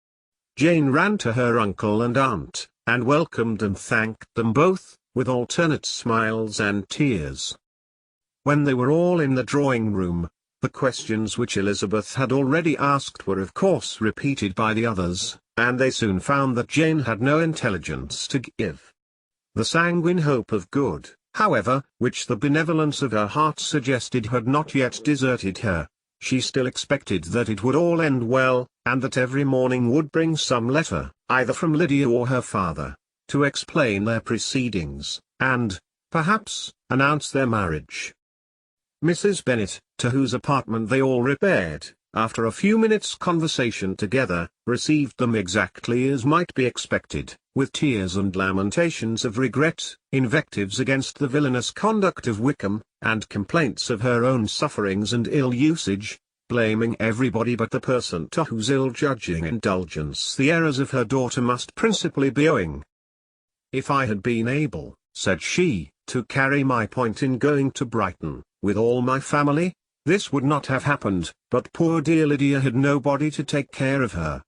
Jane ran to her uncle and aunt, and welcomed and thanked them both, with alternate smiles and tears. When they were all in the drawing-room, the questions which Elizabeth had already asked were of course repeated by the others, and they soon found that Jane had no intelligence to give. The sanguine hope of good, however, which the benevolence of her heart suggested had not yet deserted her. She still expected that it would all end well, and that every morning would bring some letter, either from Lydia or her father, to explain their proceedings, and, perhaps, announce their marriage. Mrs. Bennet, to whose apartment they all repaired, after a few minutes' conversation together, received them exactly as might be expected, with tears and lamentations of regret, invectives against the villainous conduct of Wickham, and complaints of her own sufferings and ill usage, blaming everybody but the person to whose ill-judging indulgence the errors of her daughter must principally be owing. "If I had been able," said she, "to carry my point in going to Brighton, with all my family, this would not have happened, but poor dear Lydia had nobody to take care of her.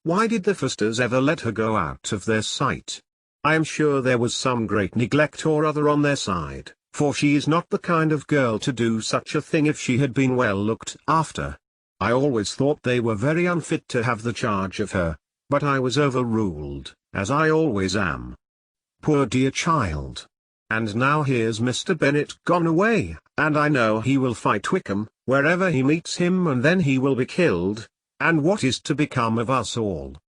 Why did the Fosters ever let her go out of their sight? I am sure there was some great neglect or other on their side, for she is not the kind of girl to do such a thing if she had been well looked after. I always thought they were very unfit to have the charge of her, but I was overruled, as I always am. Poor dear child! And now here's Mr. Bennet gone away, and I know he will fight Wickham, wherever he meets him, and then he will be killed, and what is to become of us all?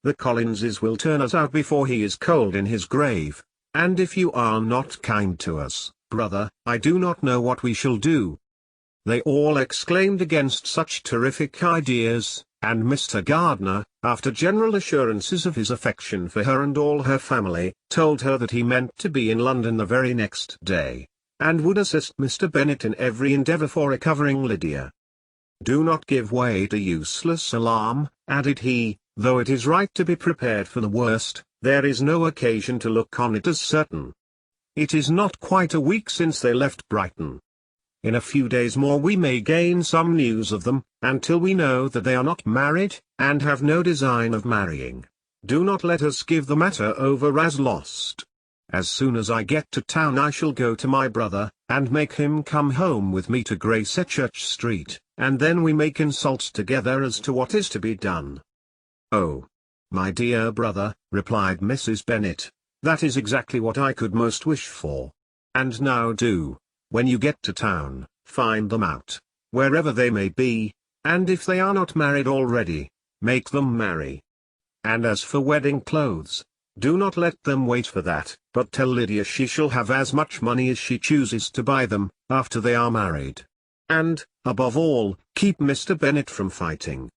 The Collinses will turn us out before he is cold in his grave, and if you are not kind to us, brother, I do not know what we shall do." They all exclaimed against such terrific ideas, and Mr. Gardiner, after general assurances of his affection for her and all her family, told her that he meant to be in London the very next day, and would assist Mr. Bennet in every endeavour for recovering Lydia. "Do not give way to useless alarm," added he, "though it is right to be prepared for the worst, there is no occasion to look on it as certain. It is not quite a week since they left Brighton. In a few days more we may gain some news of them, and till we know that they are not married, and have no design of marrying, do not let us give the matter over as lost. As soon as I get to town I shall go to my brother, and make him come home with me to Gracechurch Street, and then we may consult together as to what is to be done." "Oh, my dear brother," replied Mrs. Bennet, "that is exactly what I could most wish for. And now do, when you get to town, find them out, wherever they may be, and if they are not married already, make them marry. And as for wedding clothes, do not let them wait for that, but tell Lydia she shall have as much money as she chooses to buy them, after they are married. And, above all, keep Mr. Bennet from fighting.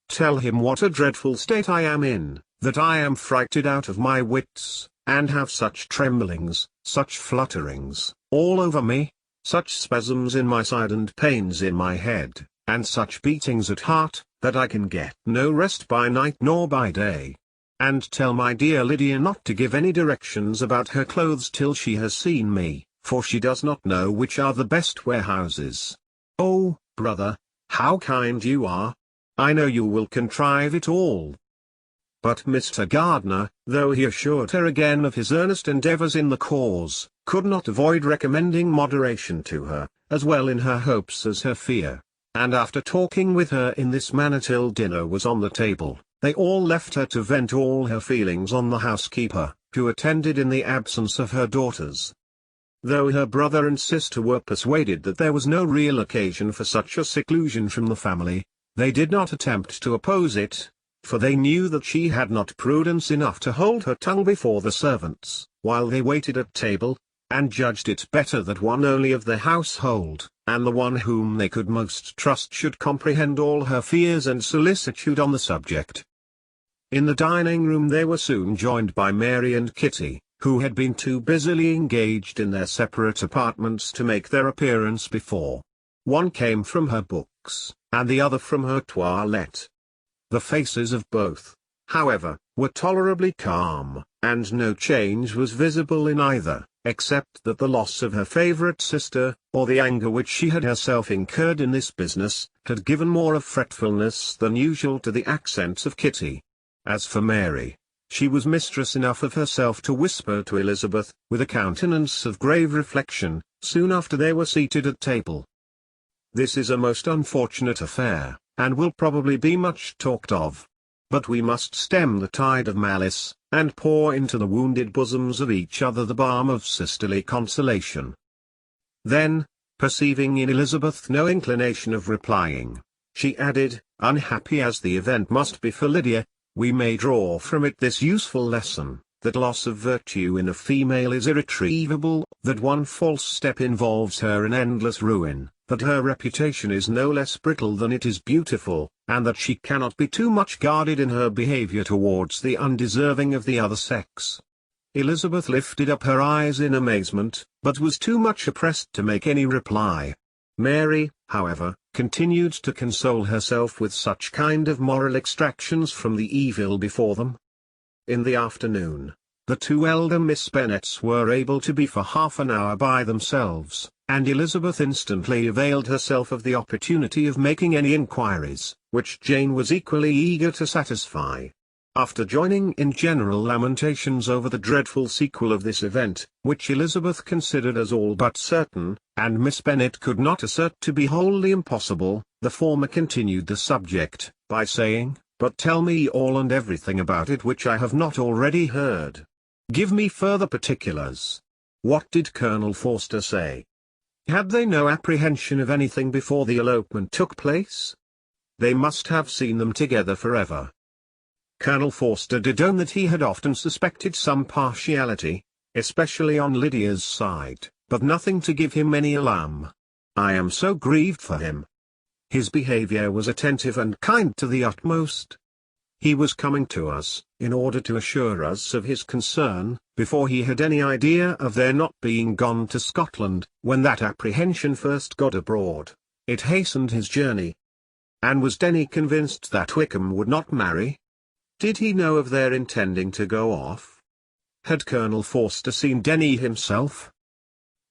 Tell him what a dreadful state I am in, that I am frighted out of my wits, and have such tremblings, such flutterings, all over me, such spasms in my side and pains in my head, and such beatings at heart, that I can get no rest by night nor by day. And tell my dear Lydia not to give any directions about her clothes till she has seen me, for she does not know which are the best warehouses. Oh, brother, how kind you are! I know you will contrive it all." But Mr. Gardiner, though he assured her again of his earnest endeavours in the cause, could not avoid recommending moderation to her, as well in her hopes as her fear, and after talking with her in this manner till dinner was on the table, they all left her to vent all her feelings on the housekeeper, who attended in the absence of her daughters. Though her brother and sister were persuaded that there was no real occasion for such a seclusion from the family, they did not attempt to oppose it, for they knew that she had not prudence enough to hold her tongue before the servants, while they waited at table, and judged it better that one only of the household, and the one whom they could most trust, should comprehend all her fears and solicitude on the subject. In the dining-room they were soon joined by Mary and Kitty, who had been too busily engaged in their separate apartments to make their appearance before. One came from her books, and the other from her toilette. The faces of both, however, were tolerably calm, and no change was visible in either, except that the loss of her favourite sister, or the anger which she had herself incurred in this business, had given more of fretfulness than usual to the accents of Kitty. As for Mary, she was mistress enough of herself to whisper to Elizabeth, with a countenance of grave reflection, soon after they were seated at table: "This is a most unfortunate affair, and will probably be much talked of. But we must stem the tide of malice, and pour into the wounded bosoms of each other the balm of sisterly consolation." Then, perceiving in Elizabeth no inclination of replying, she added, "Unhappy as the event must be for Lydia, we may draw from it this useful lesson, that loss of virtue in a female is irretrievable, that one false step involves her in endless ruin, that her reputation is no less brittle than it is beautiful, and that she cannot be too much guarded in her behaviour towards the undeserving of the other sex." Elizabeth lifted up her eyes in amazement, but was too much oppressed to make any reply. Mary, however, continued to console herself with such kind of moral extractions from the evil before them. In the afternoon, the two elder Miss Bennets were able to be for half an hour by themselves, and Elizabeth instantly availed herself of the opportunity of making any inquiries, which Jane was equally eager to satisfy. After joining in general lamentations over the dreadful sequel of this event, which Elizabeth considered as all but certain, and Miss Bennet could not assert to be wholly impossible, the former continued the subject, by saying, "But tell me all and everything about it which I have not already heard. Give me further particulars. What did Colonel Forster say?" Had they no apprehension of anything before the elopement took place? They must have seen them together forever. Colonel Forster did own that he had often suspected some partiality, especially on Lydia's side, but nothing to give him any alarm. I am so grieved for him. His behavior was attentive and kind to the utmost. He was coming to us, in order to assure us of his concern, before he had any idea of their not being gone to Scotland. When that apprehension first got abroad, it hastened his journey. And was Denny convinced that Wickham would not marry? Did he know of their intending to go off? Had Colonel Forster seen Denny himself?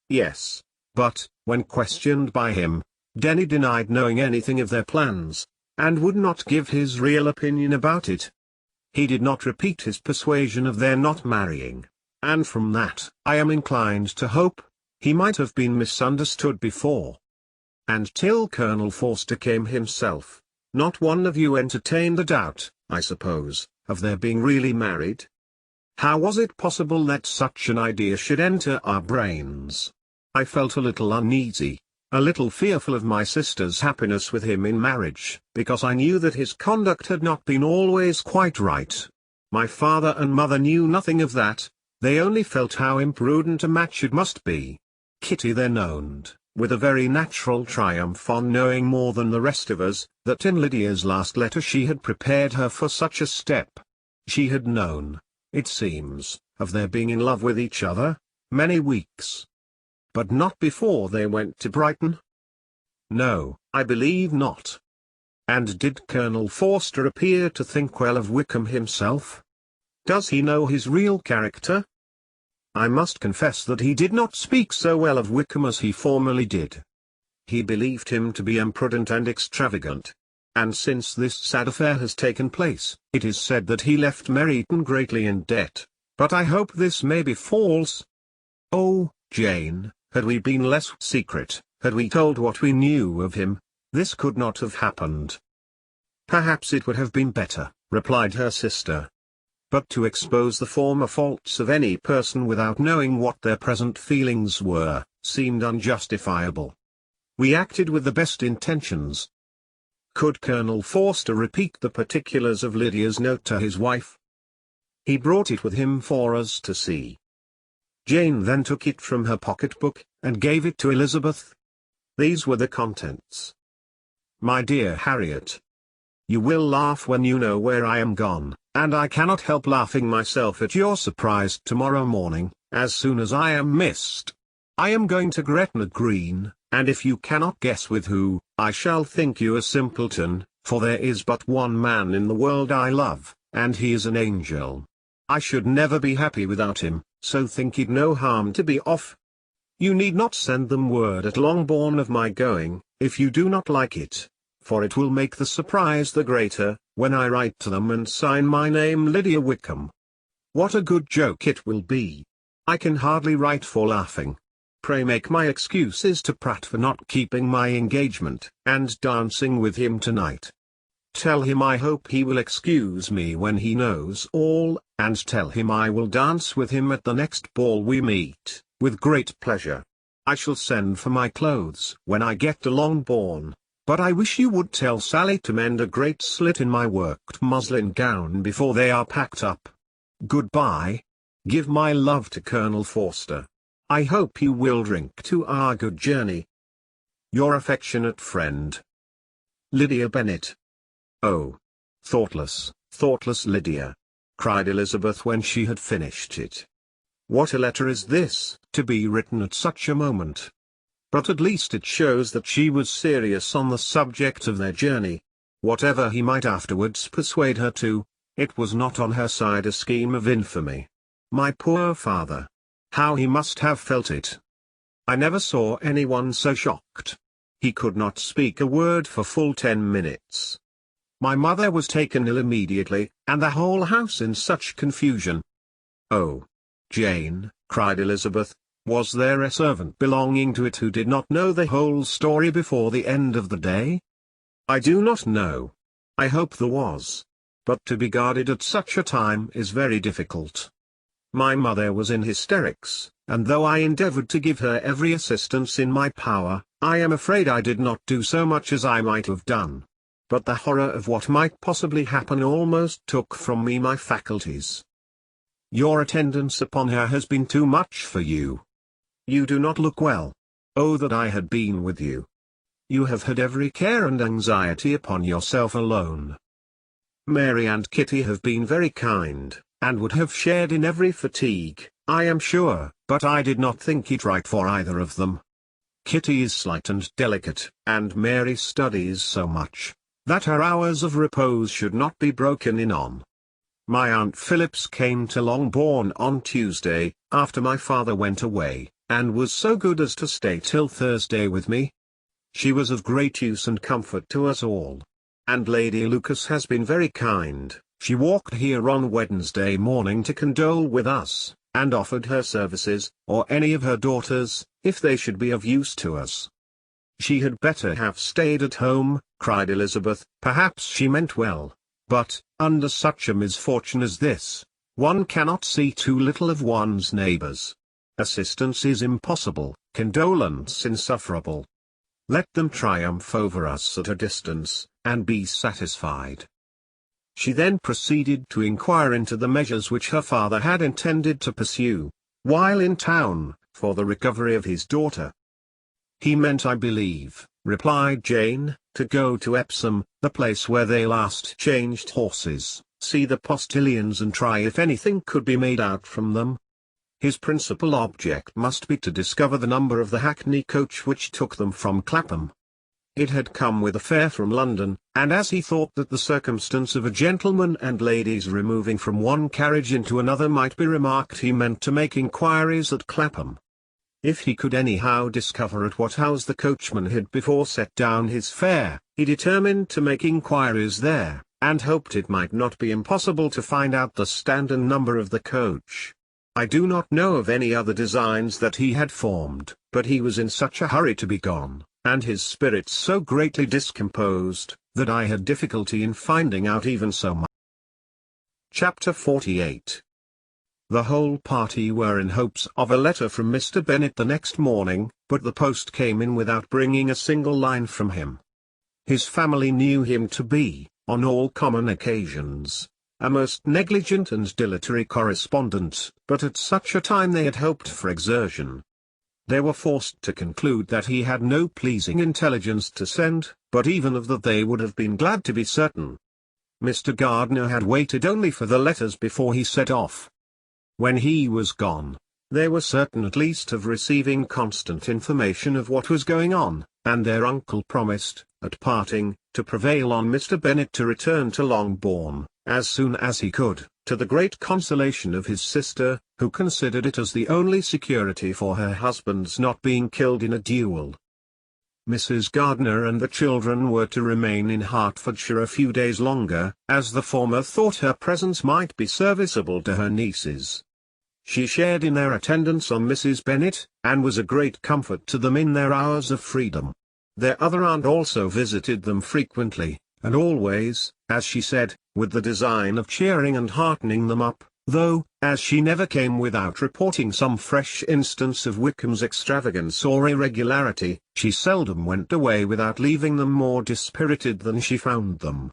Yes, but, when questioned by him, Denny denied knowing anything of their plans, and would not give his real opinion about it. He did not repeat his persuasion of their not marrying, and from that, I am inclined to hope, he might have been misunderstood before. And till Colonel Forster came himself, not one of you entertained a doubt, I suppose, of their being really married? How was it possible that such an idea should enter our brains? I felt a little uneasy, a little fearful of my sister's happiness with him in marriage, because I knew that his conduct had not been always quite right. My father and mother knew nothing of that, they only felt how imprudent a match it must be. Kitty then owned, with a very natural triumph on knowing more than the rest of us, that in Lydia's last letter she had prepared her for such a step. She had known, it seems, of their being in love with each other, many weeks. But not before they went to Brighton? No, I believe not. And did Colonel Forster appear to think well of Wickham himself? Does he know his real character? I must confess that he did not speak so well of Wickham as he formerly did. He believed him to be imprudent and extravagant. And since this sad affair has taken place, it is said that he left Meryton greatly in debt, but I hope this may be false. Oh, Jane, had we been less secret, had we told what we knew of him, this could not have happened. Perhaps it would have been better, replied her sister. But to expose the former faults of any person without knowing what their present feelings were, seemed unjustifiable. We acted with the best intentions. Could Colonel Forster repeat the particulars of Lydia's note to his wife? He brought it with him for us to see. Jane then took it from her pocket-book, and gave it to Elizabeth. These were the contents. My dear Harriet, you will laugh when you know where I am gone, and I cannot help laughing myself at your surprise tomorrow morning, as soon as I am missed. I am going to Gretna Green, and if you cannot guess with who, I shall think you a simpleton, for there is but one man in the world I love, and he is an angel. I should never be happy without him, so think it no harm to be off. You need not send them word at Longbourn of my going, if you do not like it, for it will make the surprise the greater, when I write to them and sign my name Lydia Wickham. What a good joke it will be! I can hardly write for laughing. Pray make my excuses to Pratt for not keeping my engagement, and dancing with him tonight. Tell him I hope he will excuse me when he knows all, and tell him I will dance with him at the next ball we meet, with great pleasure. I shall send for my clothes when I get to Longbourn, but I wish you would tell Sally to mend a great slit in my worked muslin gown before they are packed up. Goodbye. Give my love to Colonel Forster. I hope you will drink to our good journey. Your affectionate friend, Lydia Bennet. Oh, thoughtless, thoughtless Lydia! Cried Elizabeth when she had finished it. What a letter is this, to be written at such a moment! But at least it shows that she was serious on the subject of their journey. Whatever he might afterwards persuade her to, it was not on her side a scheme of infamy. My poor father! How he must have felt it! I never saw anyone so shocked. He could not speak a word for full 10 minutes. My mother was taken ill immediately, and the whole house in such confusion. Oh, Jane, cried Elizabeth, was there a servant belonging to it who did not know the whole story before the end of the day? I do not know. I hope there was. But to be guarded at such a time is very difficult. My mother was in hysterics, and though I endeavored to give her every assistance in my power, I am afraid I did not do so much as I might have done. But the horror of what might possibly happen almost took from me my faculties. Your attendance upon her has been too much for you. You do not look well. Oh, that I had been with you! You have had every care and anxiety upon yourself alone. Mary and Kitty have been very kind, and would have shared in every fatigue, I am sure, but I did not think it right for either of them. Kitty is slight and delicate, and Mary studies so much, that her hours of repose should not be broken in on. My Aunt Phillips came to Longbourn on Tuesday, after my father went away, and was so good as to stay till Thursday with me. She was of great use and comfort to us all. And Lady Lucas has been very kind. She walked here on Wednesday morning to condole with us, and offered her services, or any of her daughters, if they should be of use to us. She had better have stayed at home, cried Elizabeth. Perhaps she meant well, but, under such a misfortune as this, one cannot see too little of one's neighbours. Assistance is impossible, condolence insufferable. Let them triumph over us at a distance, and be satisfied. She then proceeded to inquire into the measures which her father had intended to pursue, while in town, for the recovery of his daughter. He meant, I believe, replied Jane, to go to Epsom, the place where they last changed horses, see the postilions and try if anything could be made out from them. His principal object must be to discover the number of the hackney coach which took them from Clapham. It had come with a fare from London, and as he thought that the circumstance of a gentleman and ladies removing from one carriage into another might be remarked, he meant to make inquiries at Clapham. If he could anyhow discover at what house the coachman had before set down his fare, he determined to make inquiries there, and hoped it might not be impossible to find out the stand and number of the coach. I do not know of any other designs that he had formed, but he was in such a hurry to be gone, and his spirits so greatly discomposed, that I had difficulty in finding out even so much. Chapter 48. The whole party were in hopes of a letter from Mr. Bennet the next morning, but the post came in without bringing a single line from him. His family knew him to be, on all common occasions, a most negligent and dilatory correspondent, but at such a time they had hoped for exertion. They were forced to conclude that he had no pleasing intelligence to send, but even of that they would have been glad to be certain. Mr. Gardiner had waited only for the letters before he set off. When he was gone, they were certain at least of receiving constant information of what was going on, and their uncle promised, at parting, to prevail on Mr. Bennet to return to Longbourn, as soon as he could, to the great consolation of his sister, who considered it as the only security for her husband's not being killed in a duel. Mrs. Gardiner and the children were to remain in Hertfordshire a few days longer, as the former thought her presence might be serviceable to her nieces. She shared in their attendance on Mrs. Bennet, and was a great comfort to them in their hours of freedom. Their other aunt also visited them frequently, and always, as she said, with the design of cheering and heartening them up, though, as she never came without reporting some fresh instance of Wickham's extravagance or irregularity, she seldom went away without leaving them more dispirited than she found them.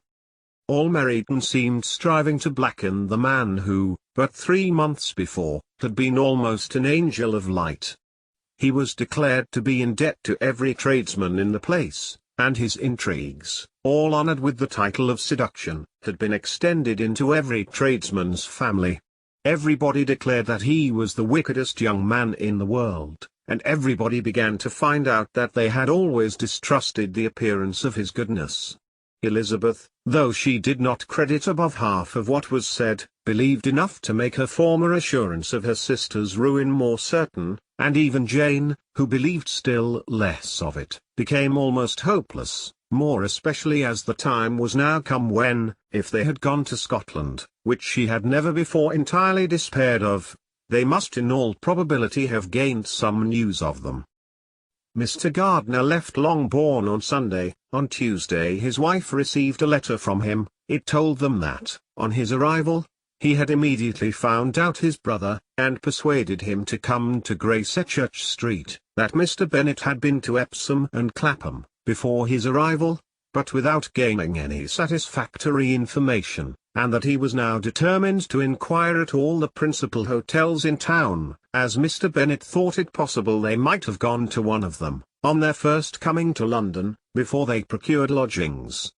All Meryton seemed striving to blacken the man who, but 3 months before, had been almost an angel of light. He was declared to be in debt to every tradesman in the place, and his intrigues, all honoured with the title of seduction, had been extended into every tradesman's family. Everybody declared that he was the wickedest young man in the world, and everybody began to find out that they had always distrusted the appearance of his goodness. Elizabeth, though she did not credit above half of what was said, believed enough to make her former assurance of her sister's ruin more certain, and even Jane, who believed still less of it, became almost hopeless, more especially as the time was now come when, if they had gone to Scotland, which she had never before entirely despaired of, they must in all probability have gained some news of them. Mr. Gardiner left Longbourn on Sunday. On Tuesday his wife received a letter from him. It told them that, on his arrival, He had immediately found out his brother, and persuaded him to come to Gracechurch Street, that Mr. Bennet had been to Epsom and Clapham, before his arrival, but without gaining any satisfactory information, and that he was now determined to inquire at all the principal hotels in town, as Mr. Bennet thought it possible they might have gone to one of them, on their first coming to London, before they procured lodgings.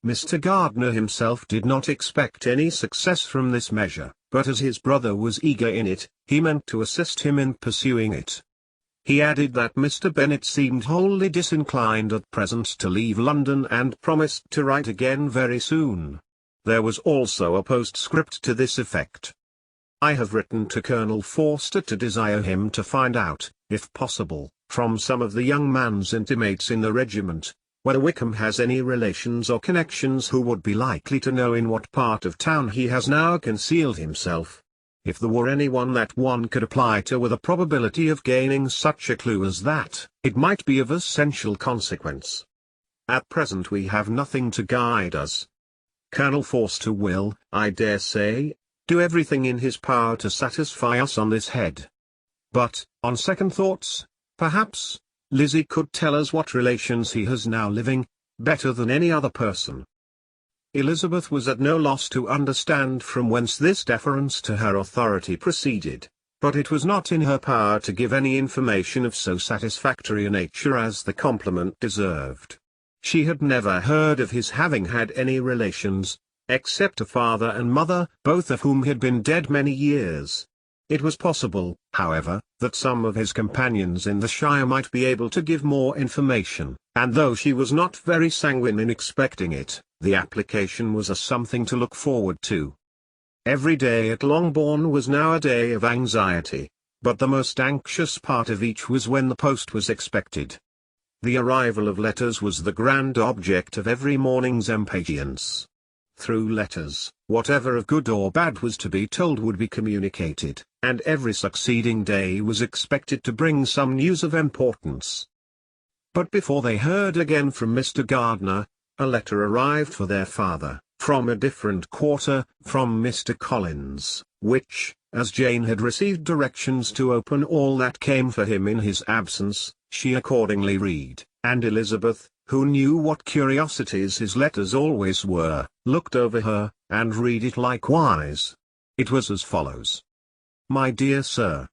Mr. Gardiner himself did not expect any success from this measure, but as his brother was eager in it, he meant to assist him in pursuing it. He added that Mr. Bennet seemed wholly disinclined at present to leave London and promised to write again very soon. There was also a postscript to this effect. I have written to Colonel Forster to desire him to find out, if possible, from some of the young man's intimates in the regiment, whether Wickham has any relations or connections who would be likely to know in what part of town he has now concealed himself. If there were anyone that one could apply to with a probability of gaining such a clue as that, it might be of essential consequence. At present we have nothing to guide us. Colonel Forster will, I dare say, do everything in his power to satisfy us on this head. But, on second thoughts, perhaps, Lizzie could tell us what relations he has now living, better than any other person. Elizabeth was at no loss to understand from whence this deference to her authority proceeded, but it was not in her power to give any information of so satisfactory a nature as the compliment deserved. She had never heard of his having had any relations, except a father and mother, both of whom had been dead many years. It was possible, however, that some of his companions in the shire might be able to give more information, and though she was not very sanguine in expecting it, the application was a something to look forward to. Every day at Longbourn was now a day of anxiety, but the most anxious part of each was when the post was expected. The arrival of letters was the grand object of every morning's impatience. Through letters, whatever of good or bad was to be told would be communicated, and every succeeding day was expected to bring some news of importance. But before they heard again from Mr. Gardiner, a letter arrived for their father, from a different quarter, from Mr. Collins, which, as Jane had received directions to open all that came for him in his absence, she accordingly read, and Elizabeth, who knew what curiosities his letters always were, looked over her, and read it likewise. It was as follows. My dear Sir,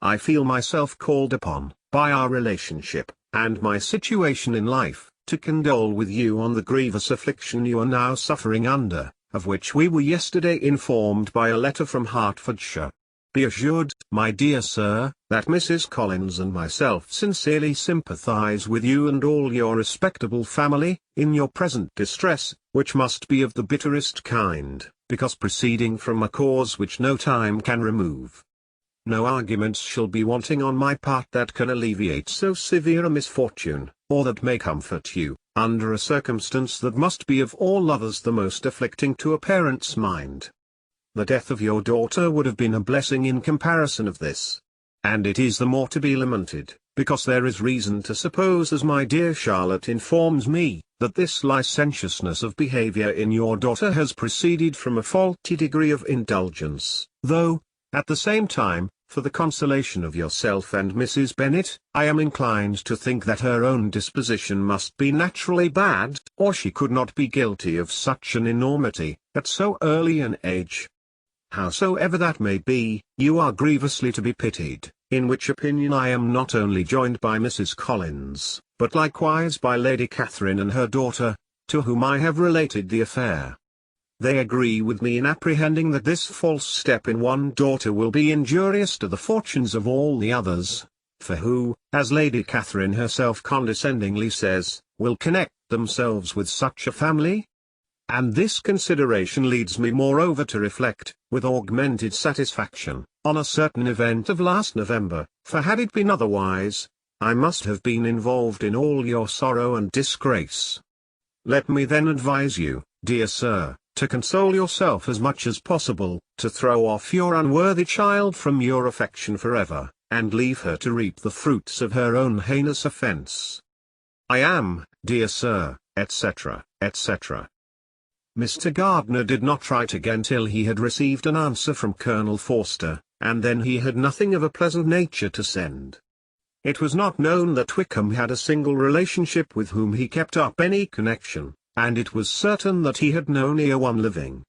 I feel myself called upon, by our relationship, and my situation in life, to condole with you on the grievous affliction you are now suffering under, of which we were yesterday informed by a letter from Hertfordshire. Be assured, my dear Sir, that Mrs. Collins and myself sincerely sympathize with you and all your respectable family, in your present distress, which must be of the bitterest kind, because proceeding from a cause which no time can remove. No arguments shall be wanting on my part that can alleviate so severe a misfortune, or that may comfort you, under a circumstance that must be of all others the most afflicting to a parent's mind. The death of your daughter would have been a blessing in comparison of this. And it is the more to be lamented, because there is reason to suppose, as my dear Charlotte informs me, that this licentiousness of behaviour in your daughter has proceeded from a faulty degree of indulgence, though, at the same time, for the consolation of yourself and Mrs. Bennet, I am inclined to think that her own disposition must be naturally bad, or she could not be guilty of such an enormity, at so early an age. Howsoever that may be, you are grievously to be pitied, in which opinion I am not only joined by Mrs. Collins, but likewise by Lady Catherine and her daughter, to whom I have related the affair. They agree with me in apprehending that this false step in one daughter will be injurious to the fortunes of all the others, for who, as Lady Catherine herself condescendingly says, will connect themselves with such a family? And this consideration leads me moreover to reflect, with augmented satisfaction, on a certain event of last November, for had it been otherwise, I must have been involved in all your sorrow and disgrace. Let me then advise you, dear Sir, to console yourself as much as possible, to throw off your unworthy child from your affection forever, and leave her to reap the fruits of her own heinous offence. I am, dear Sir, etc., etc. Mr. Gardiner did not write again till he had received an answer from Colonel Forster, and then he had nothing of a pleasant nature to send. It was not known that Wickham had a single relationship with whom he kept up any connection, and it was certain that he had no near one living.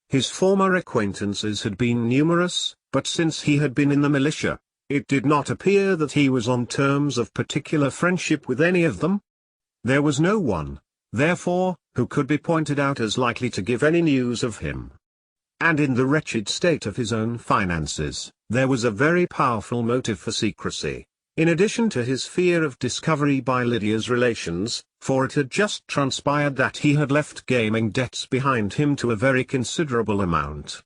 His former acquaintances had been numerous, but since he had been in the militia, it did not appear that he was on terms of particular friendship with any of them. There was no one, therefore, who could be pointed out as likely to give any news of him. And in the wretched state of his own finances, there was a very powerful motive for secrecy, in addition to his fear of discovery by Lydia's relations, for it had just transpired that he had left gaming debts behind him to a very considerable amount.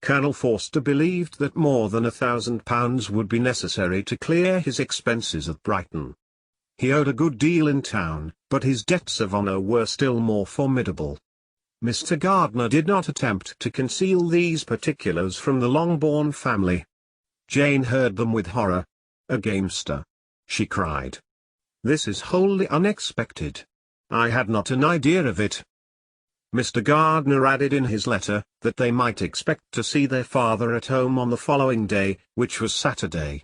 Colonel Forster believed that more than £1,000 would be necessary to clear his expenses at Brighton. He owed a good deal in town, but his debts of honour were still more formidable. Mr. Gardiner did not attempt to conceal these particulars from the Longbourn family. Jane heard them with horror. "A gamester!" she cried. "This is wholly unexpected. I had not an idea of it." Mr. Gardiner added in his letter, that they might expect to see their father at home on the following day, which was Saturday.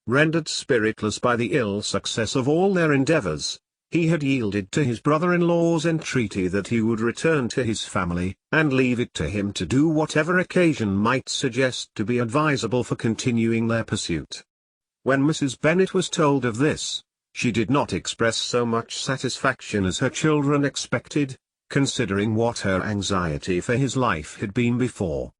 Rendered spiritless by the ill success of all their endeavours, he had yielded to his brother-in-law's entreaty that he would return to his family, and leave it to him to do whatever occasion might suggest to be advisable for continuing their pursuit. When Mrs. Bennet was told of this, she did not express so much satisfaction as her children expected, considering what her anxiety for his life had been before.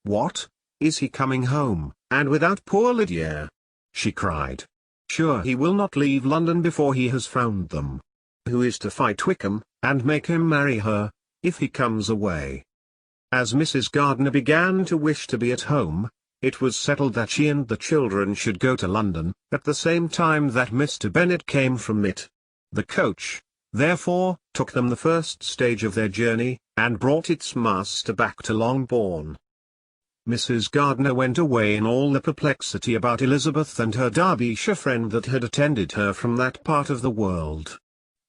"What? Is he coming home, and without poor Lydia?" she cried. "Sure he will not leave London before he has found them. Who is to fight Wickham, and make him marry her, if he comes away?" As Mrs. Gardiner began to wish to be at home, it was settled that she and the children should go to London, at the same time that Mr. Bennet came from it. The coach, therefore, took them the first stage of their journey, and brought its master back to Longbourn. Mrs. Gardiner went away in all the perplexity about Elizabeth and her Derbyshire friend that had attended her from that part of the world.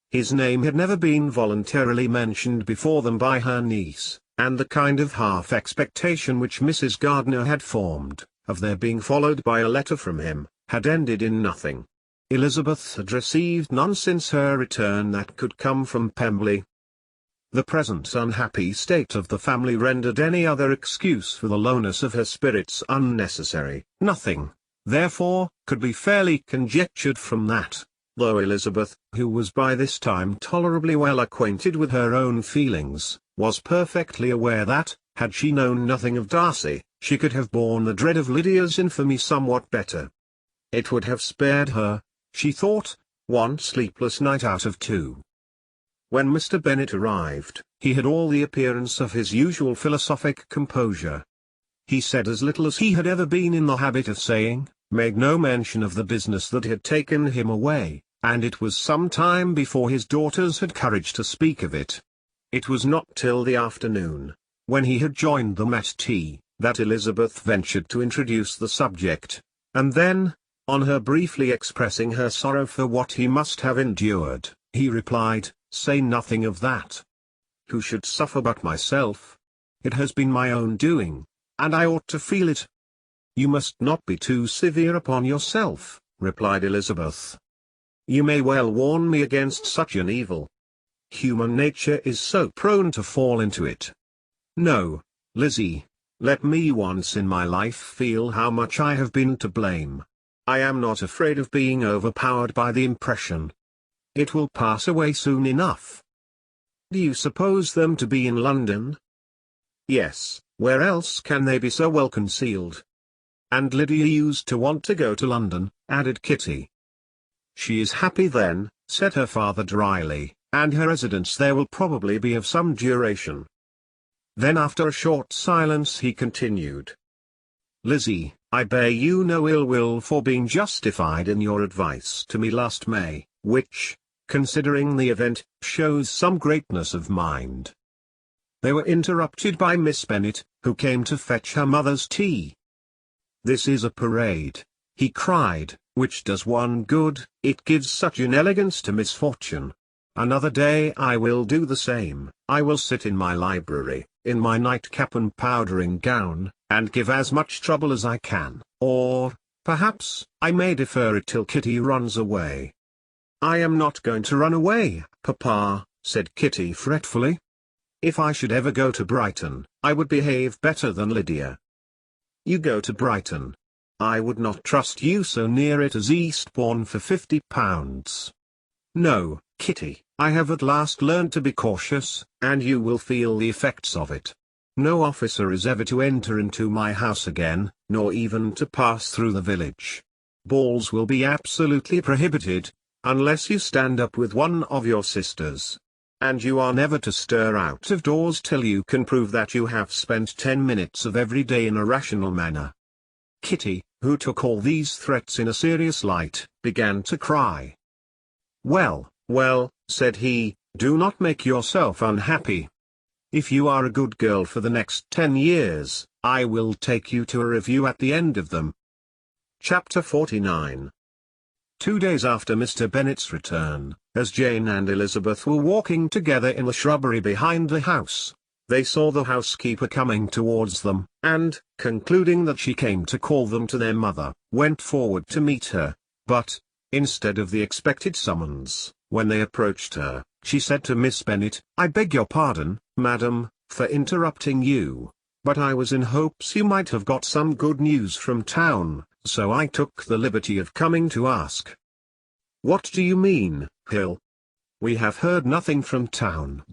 His name had never been voluntarily mentioned before them by her niece, and the kind of half-expectation which Mrs. Gardiner had formed, of their being followed by a letter from him, had ended in nothing. Elizabeth had received none since her return that could come from Pemberley. The present unhappy state of the family rendered any other excuse for the lowness of her spirits unnecessary. Nothing, therefore, could be fairly conjectured from that, though Elizabeth, who was by this time tolerably well acquainted with her own feelings, was perfectly aware that, had she known nothing of Darcy, she could have borne the dread of Lydia's infamy somewhat better. It would have spared her, she thought, one sleepless night out of two. When Mr. Bennet arrived, he had all the appearance of his usual philosophic composure. He said as little as he had ever been in the habit of saying, made no mention of the business that had taken him away, and it was some time before his daughters had courage to speak of it. It was not till the afternoon, when he had joined them at tea, that Elizabeth ventured to introduce the subject, and then, on her briefly expressing her sorrow for what he must have endured, he replied, "Say nothing of that. Who should suffer but myself? It has been my own doing, and I ought to feel it." "You must not be too severe upon yourself," replied Elizabeth. "You may well warn me against such an evil. Human nature is so prone to fall into it. No, Lizzie, let me once in my life feel how much I have been to blame. I am not afraid of being overpowered by the impression. It will pass away soon enough." "Do you suppose them to be in London?" "Yes, where else can they be so well concealed?" "And Lydia used to want to go to London," added Kitty. "She is happy then," said her father dryly, "and her residence there will probably be of some duration." Then after a short silence he continued, "Lizzie, I bear you no ill will for being justified in your advice to me last May, which, considering the event, shows some greatness of mind." They were interrupted by Miss Bennet, who came to fetch her mother's tea. "This is a parade," he cried, "which does one good, it gives such an elegance to misfortune. Another day I will do the same. I will sit in my library, in my nightcap and powdering gown, and give as much trouble as I can. Or, perhaps, I may defer it till Kitty runs away. I am not going to run away, Papa, said Kitty fretfully. If I should ever go to Brighton, I would behave better than Lydia. You go to Brighton. I would not trust you so near it as Eastbourne for £50. No, Kitty, I have at last learned to be cautious, and you will feel the effects of it. No officer is ever to enter into my house again, nor even to pass through the village. Balls will be absolutely prohibited, unless you stand up with one of your sisters. And you are never to stir out of doors till you can prove that you have spent 10 minutes of every day in a rational manner. Kitty, who took all these threats in a serious light, began to cry. Well, well, said he, do not make yourself unhappy. If you are a good girl for the next 10 years, I will take you to a review at the end of them. Chapter 49. 2 days after Mr. Bennet's return, as Jane and Elizabeth were walking together in the shrubbery behind the house, they saw the housekeeper coming towards them, and, concluding that she came to call them to their mother, went forward to meet her, but, instead of the expected summons, when they approached her, she said to Miss Bennet, I beg your pardon, madam, for interrupting you, but I was in hopes you might have got some good news from town, so I took the liberty of coming to ask. What do you mean, Hill? We have heard nothing from town.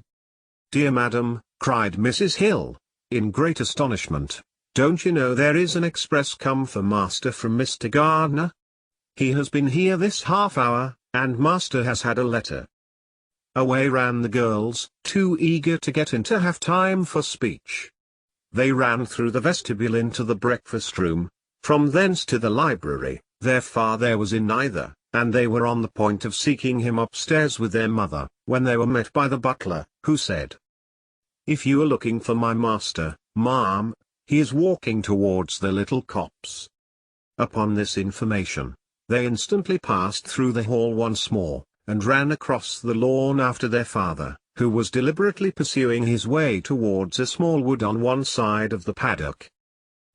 Dear madam, cried Mrs. Hill, in great astonishment, don't you know there is an express come for master from Mr. Gardiner? He has been here this half hour, and master has had a letter. Away ran the girls, too eager to get in to have time for speech. They ran through the vestibule into the breakfast room, from thence to the library. Their father was in neither, and they were on the point of seeking him upstairs with their mother, when they were met by the butler, who said, If you are looking for my master, ma'am, he is walking towards the little copse. Upon this information, they instantly passed through the hall once more, and ran across the lawn after their father, who was deliberately pursuing his way towards a small wood on one side of the paddock.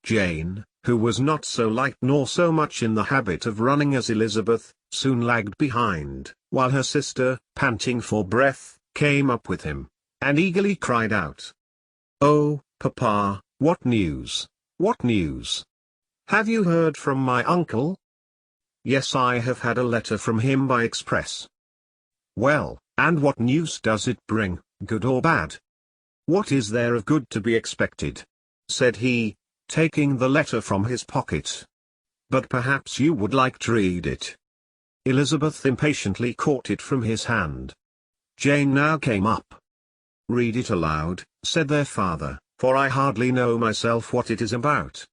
Jane, who was not so light nor so much in the habit of running as Elizabeth, soon lagged behind, while her sister, panting for breath, came up with him, and eagerly cried out, Oh, Papa, what news? What news? Have you heard from my uncle? Yes, I have had a letter from him by express. Well, and what news does it bring, good or bad? What is there of good to be expected? Said he, taking the letter from his pocket. But perhaps you would like to read it. Elizabeth impatiently caught it from his hand. Jane now came up. Read it aloud, said their father, for I hardly know myself what it is about.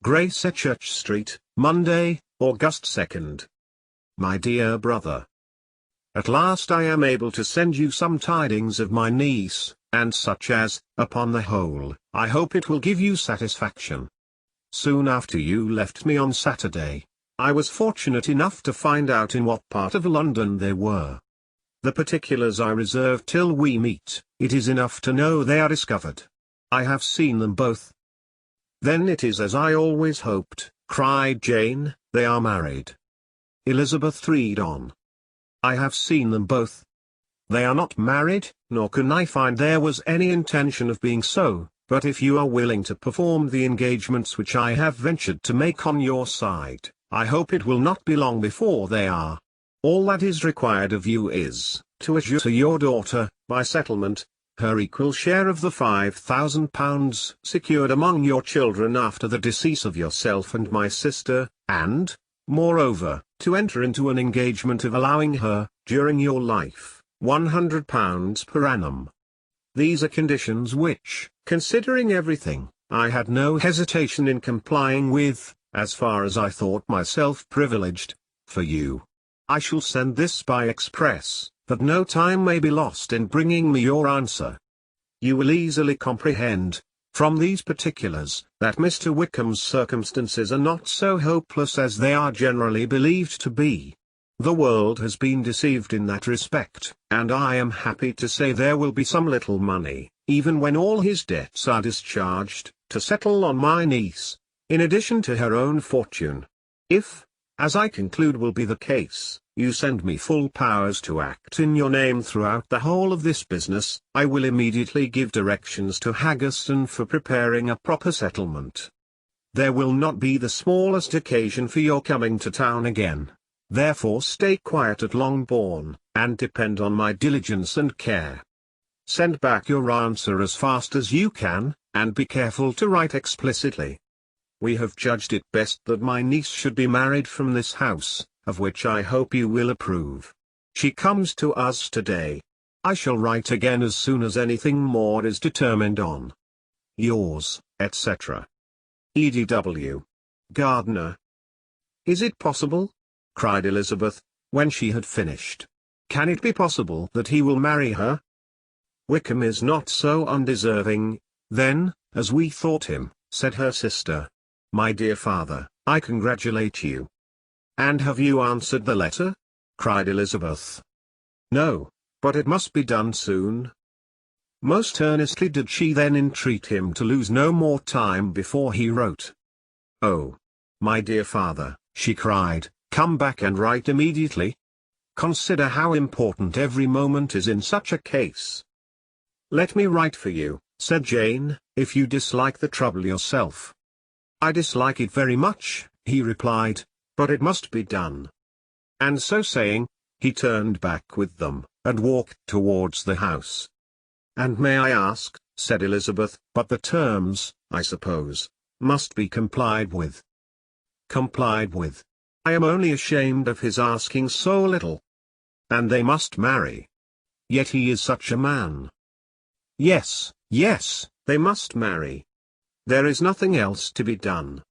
Grace at Church Street, Monday, August 2nd. My dear brother. At last I am able to send you some tidings of my niece, and such as, upon the whole, I hope it will give you satisfaction. Soon after you left me on Saturday, I was fortunate enough to find out in what part of London they were. The particulars I reserve till we meet, it is enough to know they are discovered. I have seen them both. Then it is as I always hoped, cried Jane, they are married. Elizabeth read on. I have seen them both. They are not married, nor can I find there was any intention of being so, but if you are willing to perform the engagements which I have ventured to make on your side, I hope it will not be long before they are. All that is required of you is, to assure to your daughter, by settlement, her equal share of the £5,000 secured among your children after the decease of yourself and my sister, and, moreover, to enter into an engagement of allowing her, during your life, £100 per annum. These are conditions which, considering everything, I had no hesitation in complying with, as far as I thought myself privileged, for you. I shall send this by express, that no time may be lost in bringing me your answer. You will easily comprehend, from these particulars, that Mr. Wickham's circumstances are not so hopeless as they are generally believed to be. The world has been deceived in that respect, and I am happy to say there will be some little money, even when all his debts are discharged, to settle on my niece, in addition to her own fortune. If, as I conclude will be the case, you send me full powers to act in your name throughout the whole of this business, I will immediately give directions to Haggerston for preparing a proper settlement. There will not be the smallest occasion for your coming to town again. Therefore stay quiet at Longbourn, and depend on my diligence and care. Send back your answer as fast as you can, and be careful to write explicitly. We have judged it best that my niece should be married from this house, of which I hope you will approve. She comes to us today. I shall write again as soon as anything more is determined on. Yours, etc. E.D.W. Gardiner. Is it possible? Cried Elizabeth, when she had finished. Can it be possible that he will marry her? Wickham is not so undeserving, then, as we thought him, said her sister. My dear father, I congratulate you. And have you answered the letter? Cried Elizabeth. No, but it must be done soon. Most earnestly did she then entreat him to lose no more time before he wrote. Oh, my dear father, she cried, come back and write immediately. Consider how important every moment is in such a case. Let me write for you, said Jane, if you dislike the trouble yourself. I dislike it very much, he replied, but it must be done. And so saying, he turned back with them, and walked towards the house. And may I ask, said Elizabeth, but the terms, I suppose, must be complied with. Complied with. I am only ashamed of his asking so little. And they must marry. Yet he is such a man. Yes, yes, they must marry. There is nothing else to be done.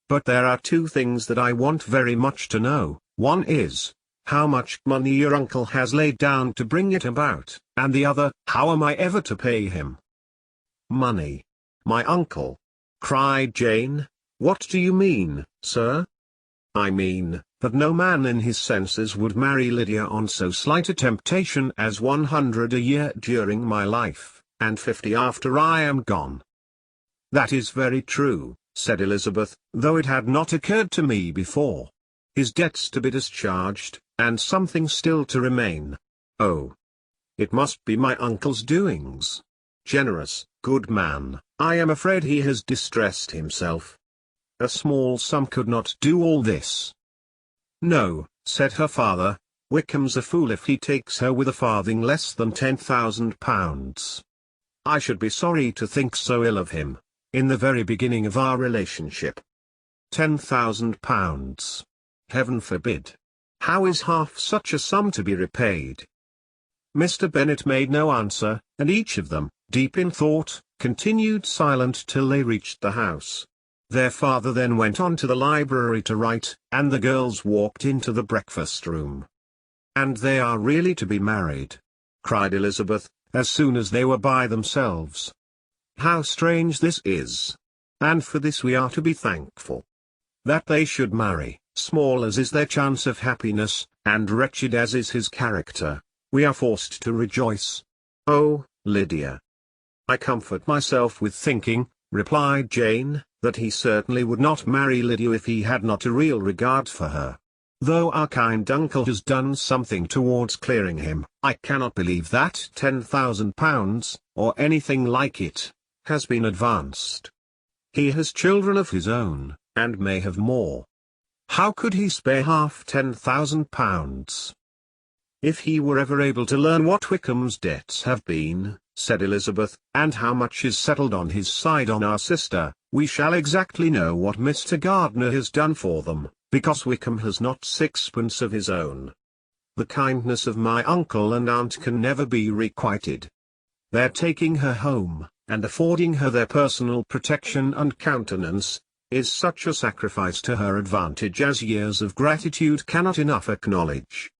But there are two things that I want very much to know. One is, how much money your uncle has laid down to bring it about, and the other, how am I ever to pay him? Money. My uncle! Cried Jane. What do you mean, sir? I mean, that no man in his senses would marry Lydia on so slight a temptation as 100 a year during my life, and 50 after I am gone. That is very true, said Elizabeth, though it had not occurred to me before. His debts to be discharged, and something still to remain. Oh! It must be my uncle's doings. Generous, good man, I am afraid he has distressed himself. A small sum could not do all this. No, said her father, Wickham's a fool if he takes her with a farthing less than £10,000. I should be sorry to think so ill of him, in the very beginning of our relationship. £10,000. Heaven forbid. How is half such a sum to be repaid? Mr. Bennet made no answer, and each of them, deep in thought, continued silent till they reached the house. Their father then went on to the library to write, and the girls walked into the breakfast room. And they are really to be married, cried Elizabeth, as soon as they were by themselves. How strange this is! And for this we are to be thankful. That they should marry, small as is their chance of happiness, and wretched as is his character, we are forced to rejoice. Oh, Lydia! I comfort myself with thinking, replied Jane, that he certainly would not marry Lydia if he had not a real regard for her. Though our kind uncle has done something towards clearing him, I cannot believe that £10,000, or anything like it, has been advanced. He has children of his own, and may have more. How could he spare half £10,000? If he were ever able to learn what Wickham's debts have been, said Elizabeth, and how much is settled on his side on our sister, we shall exactly know what Mr. Gardiner has done for them, because Wickham has not sixpence of his own. The kindness of my uncle and aunt can never be requited. Their taking her home, and affording her their personal protection and countenance, is such a sacrifice to her advantage as years of gratitude cannot enough acknowledge.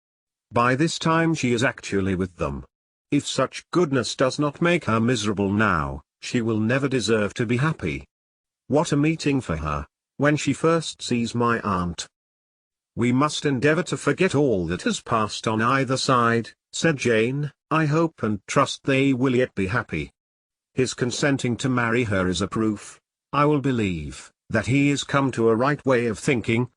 By this time she is actually with them. If such goodness does not make her miserable now, she will never deserve to be happy. What a meeting for her, when she first sees my aunt. "We must endeavour to forget all that has passed on either side," said Jane. "I hope and trust they will yet be happy. His consenting to marry her is a proof, I will believe, that he is come to a right way of thinking.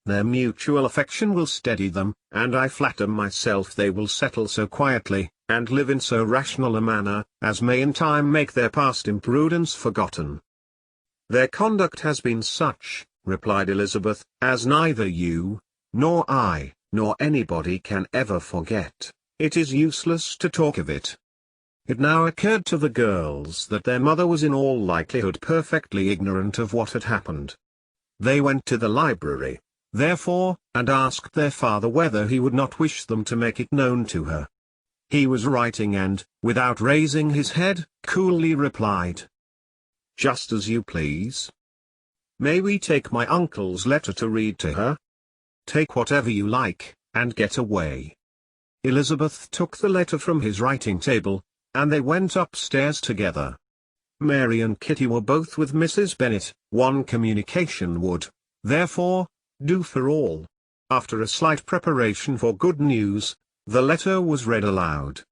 Their mutual affection will steady them, and I flatter myself they will settle so quietly, and live in so rational a manner, as may in time make their past imprudence forgotten." "Their conduct has been such," replied Elizabeth, "as neither you, nor I, nor anybody can ever forget. It is useless to talk of it." It now occurred to the girls that their mother was in all likelihood perfectly ignorant of what had happened. They went to the library, therefore, and asked their father whether he would not wish them to make it known to her. He was writing and, without raising his head, coolly replied, "Just as you please. May we take my uncle's letter to read to her?" "Take whatever you like, and get away." Elizabeth took the letter from his writing table, and they went upstairs together. Mary and Kitty were both with Mrs. Bennet. One communication would, therefore, do for all. After a slight preparation for good news, the letter was read aloud.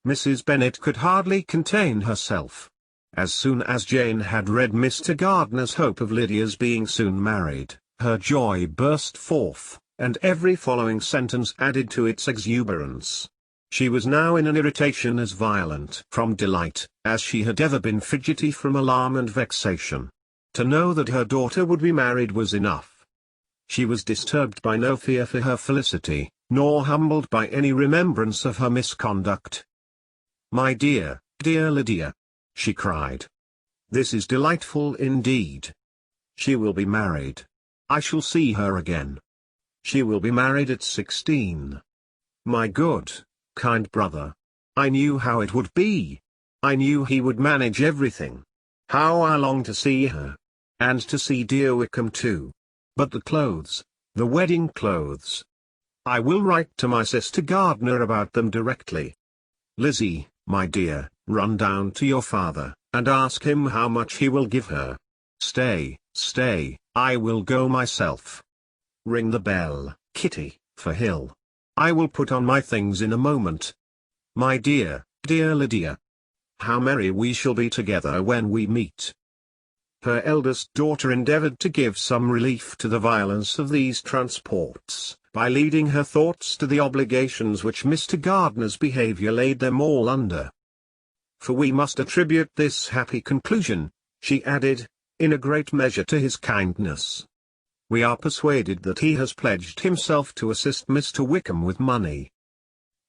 Mrs. Bennet could hardly contain herself. As soon as Jane had read Mr. Gardiner's hope of Lydia's being soon married, her joy burst forth, and every following sentence added to its exuberance. She was now in an irritation as violent from delight, as she had ever been fidgety from alarm and vexation. To know that her daughter would be married was enough. She was disturbed by no fear for her felicity, nor humbled by any remembrance of her misconduct. "My dear, dear Lydia," she cried. "This is delightful indeed. She will be married. I shall see her again. She will be married at 16. My good, kind brother. I knew how it would be. I knew he would manage everything. How I long to see her. And to see dear Wickham too. But the clothes, the wedding clothes. I will write to my sister Gardiner about them directly. Lizzie, my dear, run down to your father, and ask him how much he will give her. Stay, I will go myself. Ring the bell, Kitty, for Hill. I will put on my things in a moment. My dear, dear Lydia. How merry we shall be together when we meet." Her eldest daughter endeavoured to give some relief to the violence of these transports, by leading her thoughts to the obligations which Mr. Gardiner's behaviour laid them all under. "For we must attribute this happy conclusion," she added, "in a great measure to his kindness. We are persuaded that he has pledged himself to assist Mr. Wickham with money."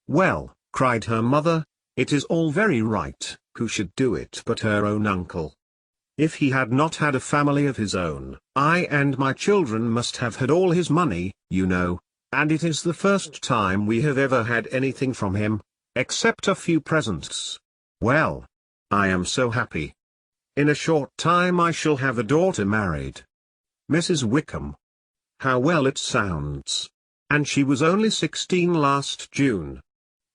"Well," cried her mother, "it is all very right, who should do it but her own uncle? If he had not had a family of his own, I and my children must have had all his money, you know, and it is the first time we have ever had anything from him, except a few presents. Well, I am so happy. In a short time I shall have a daughter married. Mrs. Wickham. How well it sounds. And she was only 16 last June.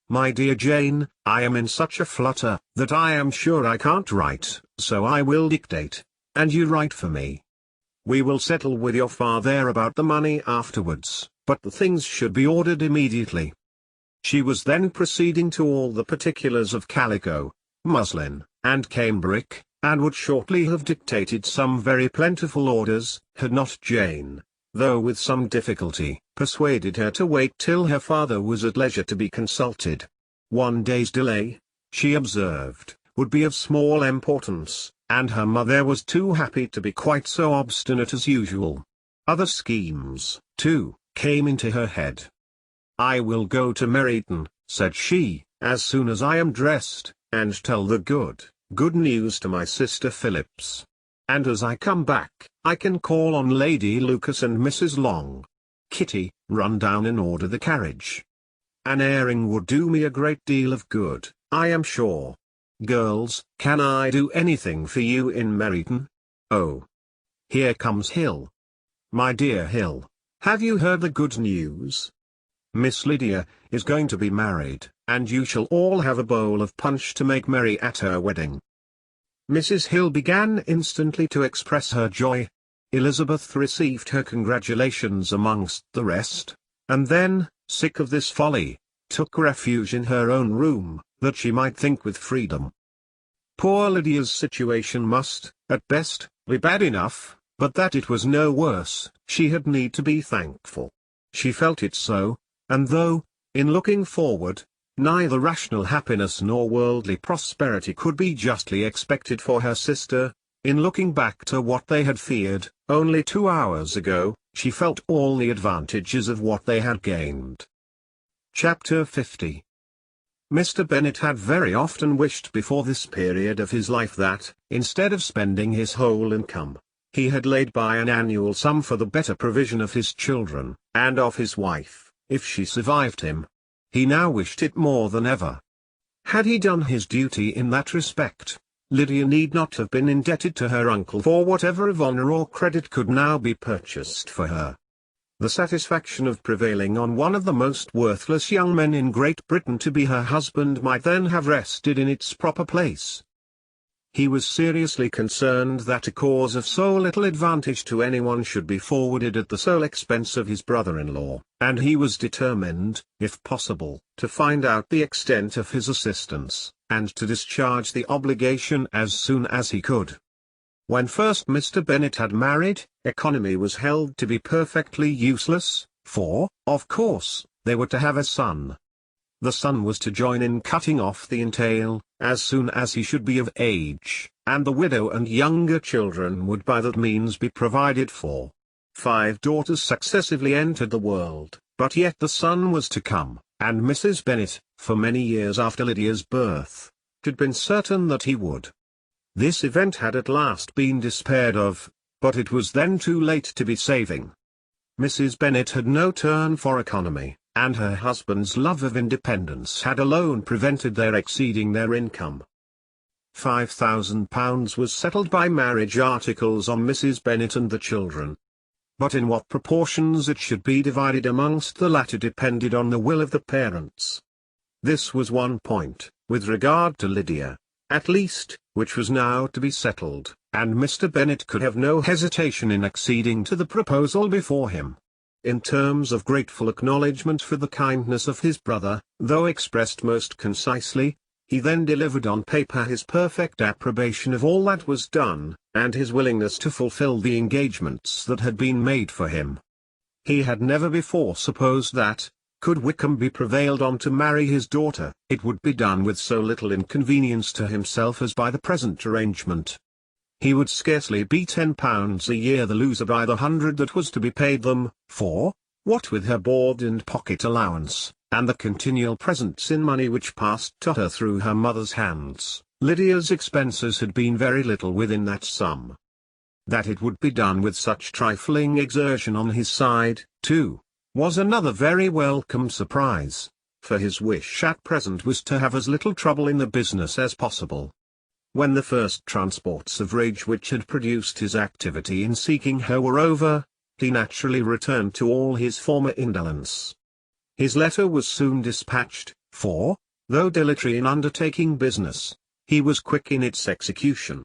My dear Jane, I am in such a flutter that I am sure I can't write, so I will dictate, and you write for me. We will settle with your father about the money afterwards, but the things should be ordered immediately." She was then proceeding to all the particulars of calico, muslin, and cambric, and would shortly have dictated some very plentiful orders, had not Jane, though with some difficulty, persuaded her to wait till her father was at leisure to be consulted. One day's delay, she observed, would be of small importance, and her mother was too happy to be quite so obstinate as usual. Other schemes, too, came into her head. "I will go to Meryton," said she, "as soon as I am dressed, and tell the good news to my sister Phillips. And as I come back, I can call on Lady Lucas and Mrs. Long. Kitty, run down and order the carriage. An airing would do me a great deal of good, I am sure. Girls, can I do anything for you in Meryton? Oh, here comes Hill. My dear Hill, have you heard the good news? Miss Lydia is going to be married, and you shall all have a bowl of punch to make merry at her wedding." Mrs. Hill began instantly to express her joy. Elizabeth received her congratulations amongst the rest, and then, sick of this folly, took refuge in her own room, that she might think with freedom. Poor Lydia's situation must, at best, be bad enough, but that it was no worse, she had need to be thankful. She felt it so, and though, in looking forward, neither rational happiness nor worldly prosperity could be justly expected for her sister, in looking back to what they had feared, only 2 hours ago, she felt all the advantages of what they had gained. Chapter 50. Mr. Bennet had very often wished before this period of his life that, instead of spending his whole income, he had laid by an annual sum for the better provision of his children, and of his wife, if she survived him. He now wished it more than ever. Had he done his duty in that respect, Lydia need not have been indebted to her uncle for whatever of honour or credit could now be purchased for her. The satisfaction of prevailing on one of the most worthless young men in Great Britain to be her husband might then have rested in its proper place. He was seriously concerned that a cause of so little advantage to anyone should be forwarded at the sole expense of his brother-in-law, and he was determined, if possible, to find out the extent of his assistance, and to discharge the obligation as soon as he could. When first Mr. Bennet had married, economy was held to be perfectly useless, for, of course, they were to have a son. The son was to join in cutting off the entail, as soon as he should be of age, and the widow and younger children would by that means be provided for. 5 daughters successively entered the world, but yet the son was to come, and Mrs. Bennet, for many years after Lydia's birth, had been certain that he would. This event had at last been despaired of, but it was then too late to be saving. Mrs. Bennet had no turn for economy, and her husband's love of independence had alone prevented their exceeding their income. £5,000 was settled by marriage articles on Mrs. Bennet and the children. But in what proportions it should be divided amongst the latter depended on the will of the parents. This was one point, with regard to Lydia, at least, which was now to be settled, and Mr. Bennet could have no hesitation in acceding to the proposal before him. In terms of grateful acknowledgment for the kindness of his brother, though expressed most concisely, he then delivered on paper his perfect approbation of all that was done, and his willingness to fulfill the engagements that had been made for him. He had never before supposed that, could Wickham be prevailed on to marry his daughter, it would be done with so little inconvenience to himself as by the present arrangement. He would scarcely be £10 a year the loser by the 100 that was to be paid them, for, what with her board and pocket allowance, and the continual presents in money which passed to her through her mother's hands, Lydia's expenses had been very little within that sum. That it would be done with such trifling exertion on his side, too, was another very welcome surprise, for his wish at present was to have as little trouble in the business as possible. When the first transports of rage which had produced his activity in seeking her were over, he naturally returned to all his former indolence. His letter was soon dispatched, for, though dilatory in undertaking business, he was quick in its execution.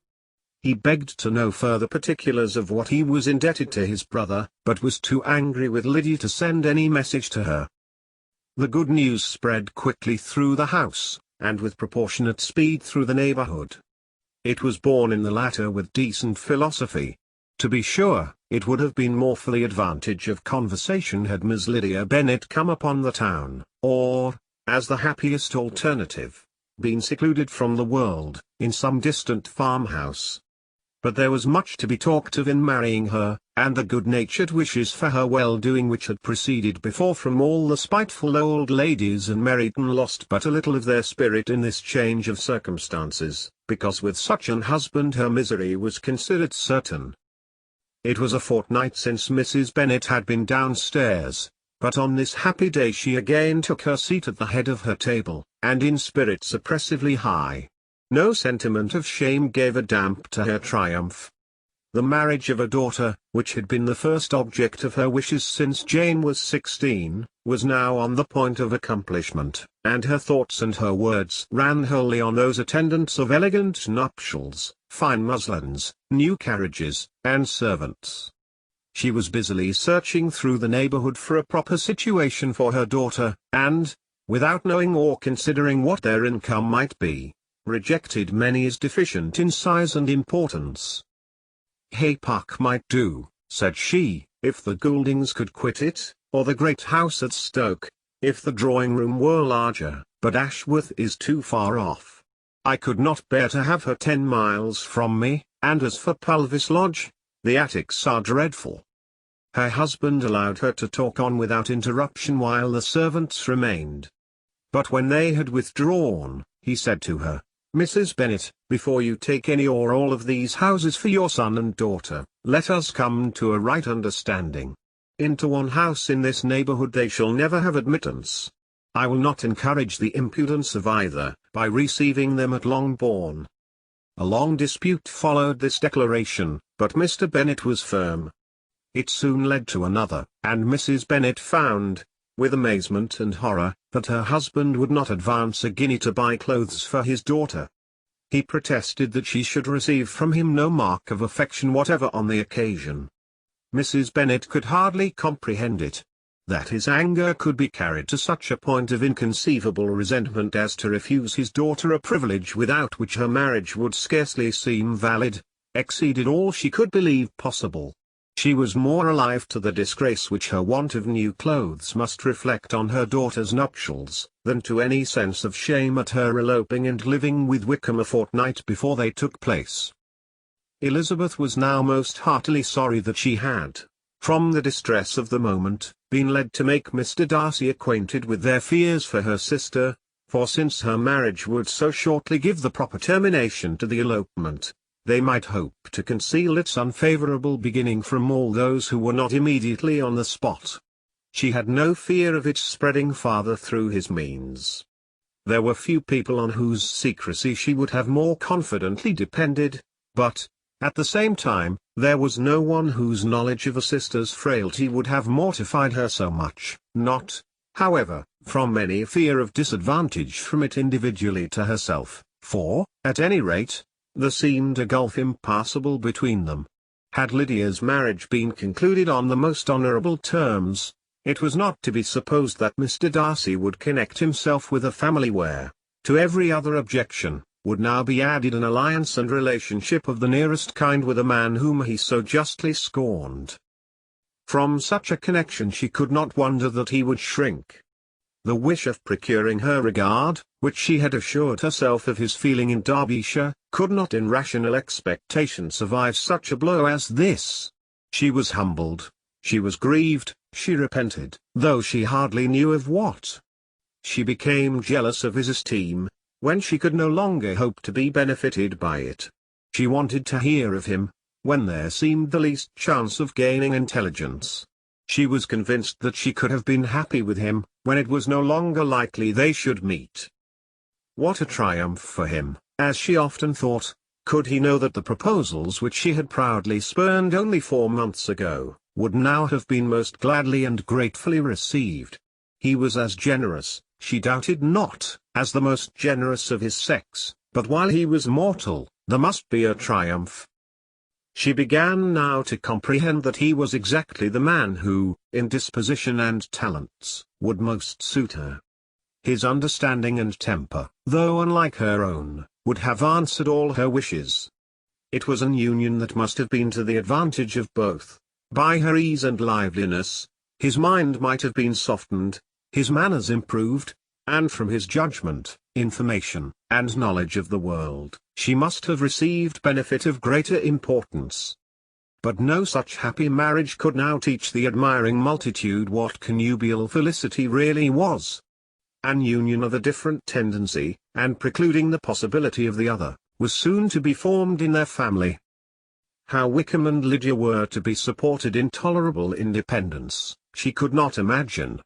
He begged to know further particulars of what he was indebted to his brother, but was too angry with Lydia to send any message to her. The good news spread quickly through the house, and with proportionate speed through the neighbourhood. It was borne in the latter with decent philosophy. To be sure, it would have been more for the advantage of conversation had Miss Lydia Bennet come upon the town, or, as the happiest alternative, been secluded from the world, in some distant farmhouse. But there was much to be talked of in marrying her, and the good-natured wishes for her well-doing which had proceeded before from all the spiteful old ladies in Meryton lost but a little of their spirit in this change of circumstances, because with such an husband her misery was considered certain. It was a fortnight since Mrs. Bennet had been downstairs, but on this happy day she again took her seat at the head of her table, and in spirits oppressively high. No sentiment of shame gave a damp to her triumph. The marriage of a daughter, which had been the first object of her wishes since Jane was 16, was now on the point of accomplishment, and her thoughts and her words ran wholly on those attendants of elegant nuptials, fine muslins, new carriages, and servants. She was busily searching through the neighborhood for a proper situation for her daughter, and, without knowing or considering what their income might be, rejected many as deficient in size and importance. Hay Park might do, said she, if the Gouldings could quit it, or the great house at Stoke, if the drawing-room were larger, but Ashworth is too far off. I could not bear to have her 10 miles from me, and as for Pulvis Lodge, the attics are dreadful. Her husband allowed her to talk on without interruption while the servants remained. But when they had withdrawn, he said to her, "Mrs. Bennet, before you take any or all of these houses for your son and daughter, let us come to a right understanding. Into one house in this neighborhood they shall never have admittance. I will not encourage the impudence of either, by receiving them at Longbourn." A long dispute followed this declaration, but Mr. Bennet was firm. It soon led to another, and Mrs. Bennet found, with amazement and horror, that her husband would not advance a guinea to buy clothes for his daughter. He protested that she should receive from him no mark of affection whatever on the occasion. Mrs. Bennet could hardly comprehend it. That his anger could be carried to such a point of inconceivable resentment as to refuse his daughter a privilege without which her marriage would scarcely seem valid, exceeded all she could believe possible. She was more alive to the disgrace which her want of new clothes must reflect on her daughter's nuptials, than to any sense of shame at her eloping and living with Wickham a fortnight before they took place. Elizabeth was now most heartily sorry that she had, from the distress of the moment, been led to make Mr. Darcy acquainted with their fears for her sister, for since her marriage would so shortly give the proper termination to the elopement, they might hope to conceal its unfavourable beginning from all those who were not immediately on the spot. She had no fear of its spreading farther through his means. There were few people on whose secrecy she would have more confidently depended, but, at the same time, there was no one whose knowledge of a sister's frailty would have mortified her so much, not, however, from any fear of disadvantage from it individually to herself, for, at any rate, there seemed a gulf impassable between them. Had Lydia's marriage been concluded on the most honourable terms, it was not to be supposed that Mr. Darcy would connect himself with a family where, to every other objection, would now be added an alliance and relationship of the nearest kind with a man whom he so justly scorned. From such a connection she could not wonder that he would shrink. The wish of procuring her regard, which she had assured herself of his feeling in Derbyshire, could not in rational expectation survive such a blow as this. She was humbled, she was grieved, she repented, though she hardly knew of what. She became jealous of his esteem, when she could no longer hope to be benefited by it. She wanted to hear of him, when there seemed the least chance of gaining intelligence. She was convinced that she could have been happy with him, when it was no longer likely they should meet. What a triumph for him, as she often thought, could he know that the proposals which she had proudly spurned only 4 months ago, would now have been most gladly and gratefully received. He was as generous, she doubted not, as the most generous of his sex, but while he was mortal, there must be a triumph. She began now to comprehend that he was exactly the man who, in disposition and talents, would most suit her. His understanding and temper, though unlike her own, would have answered all her wishes. It was an union that must have been to the advantage of both. By her ease and liveliness, his mind might have been softened, his manners improved, and from his judgment, information, and knowledge of the world, she must have received benefit of greater importance. But no such happy marriage could now teach the admiring multitude what connubial felicity really was. An union of a different tendency, and precluding the possibility of the other, was soon to be formed in their family. How Wickham and Lydia were to be supported in tolerable independence, she could not imagine.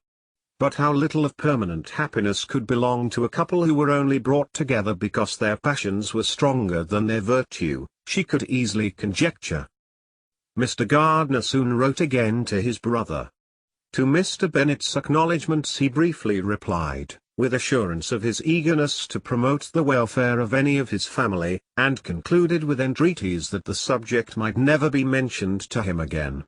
But how little of permanent happiness could belong to a couple who were only brought together because their passions were stronger than their virtue, she could easily conjecture. Mr. Gardiner soon wrote again to his brother. To Mr. Bennet's acknowledgments he briefly replied, with assurance of his eagerness to promote the welfare of any of his family, and concluded with entreaties that the subject might never be mentioned to him again.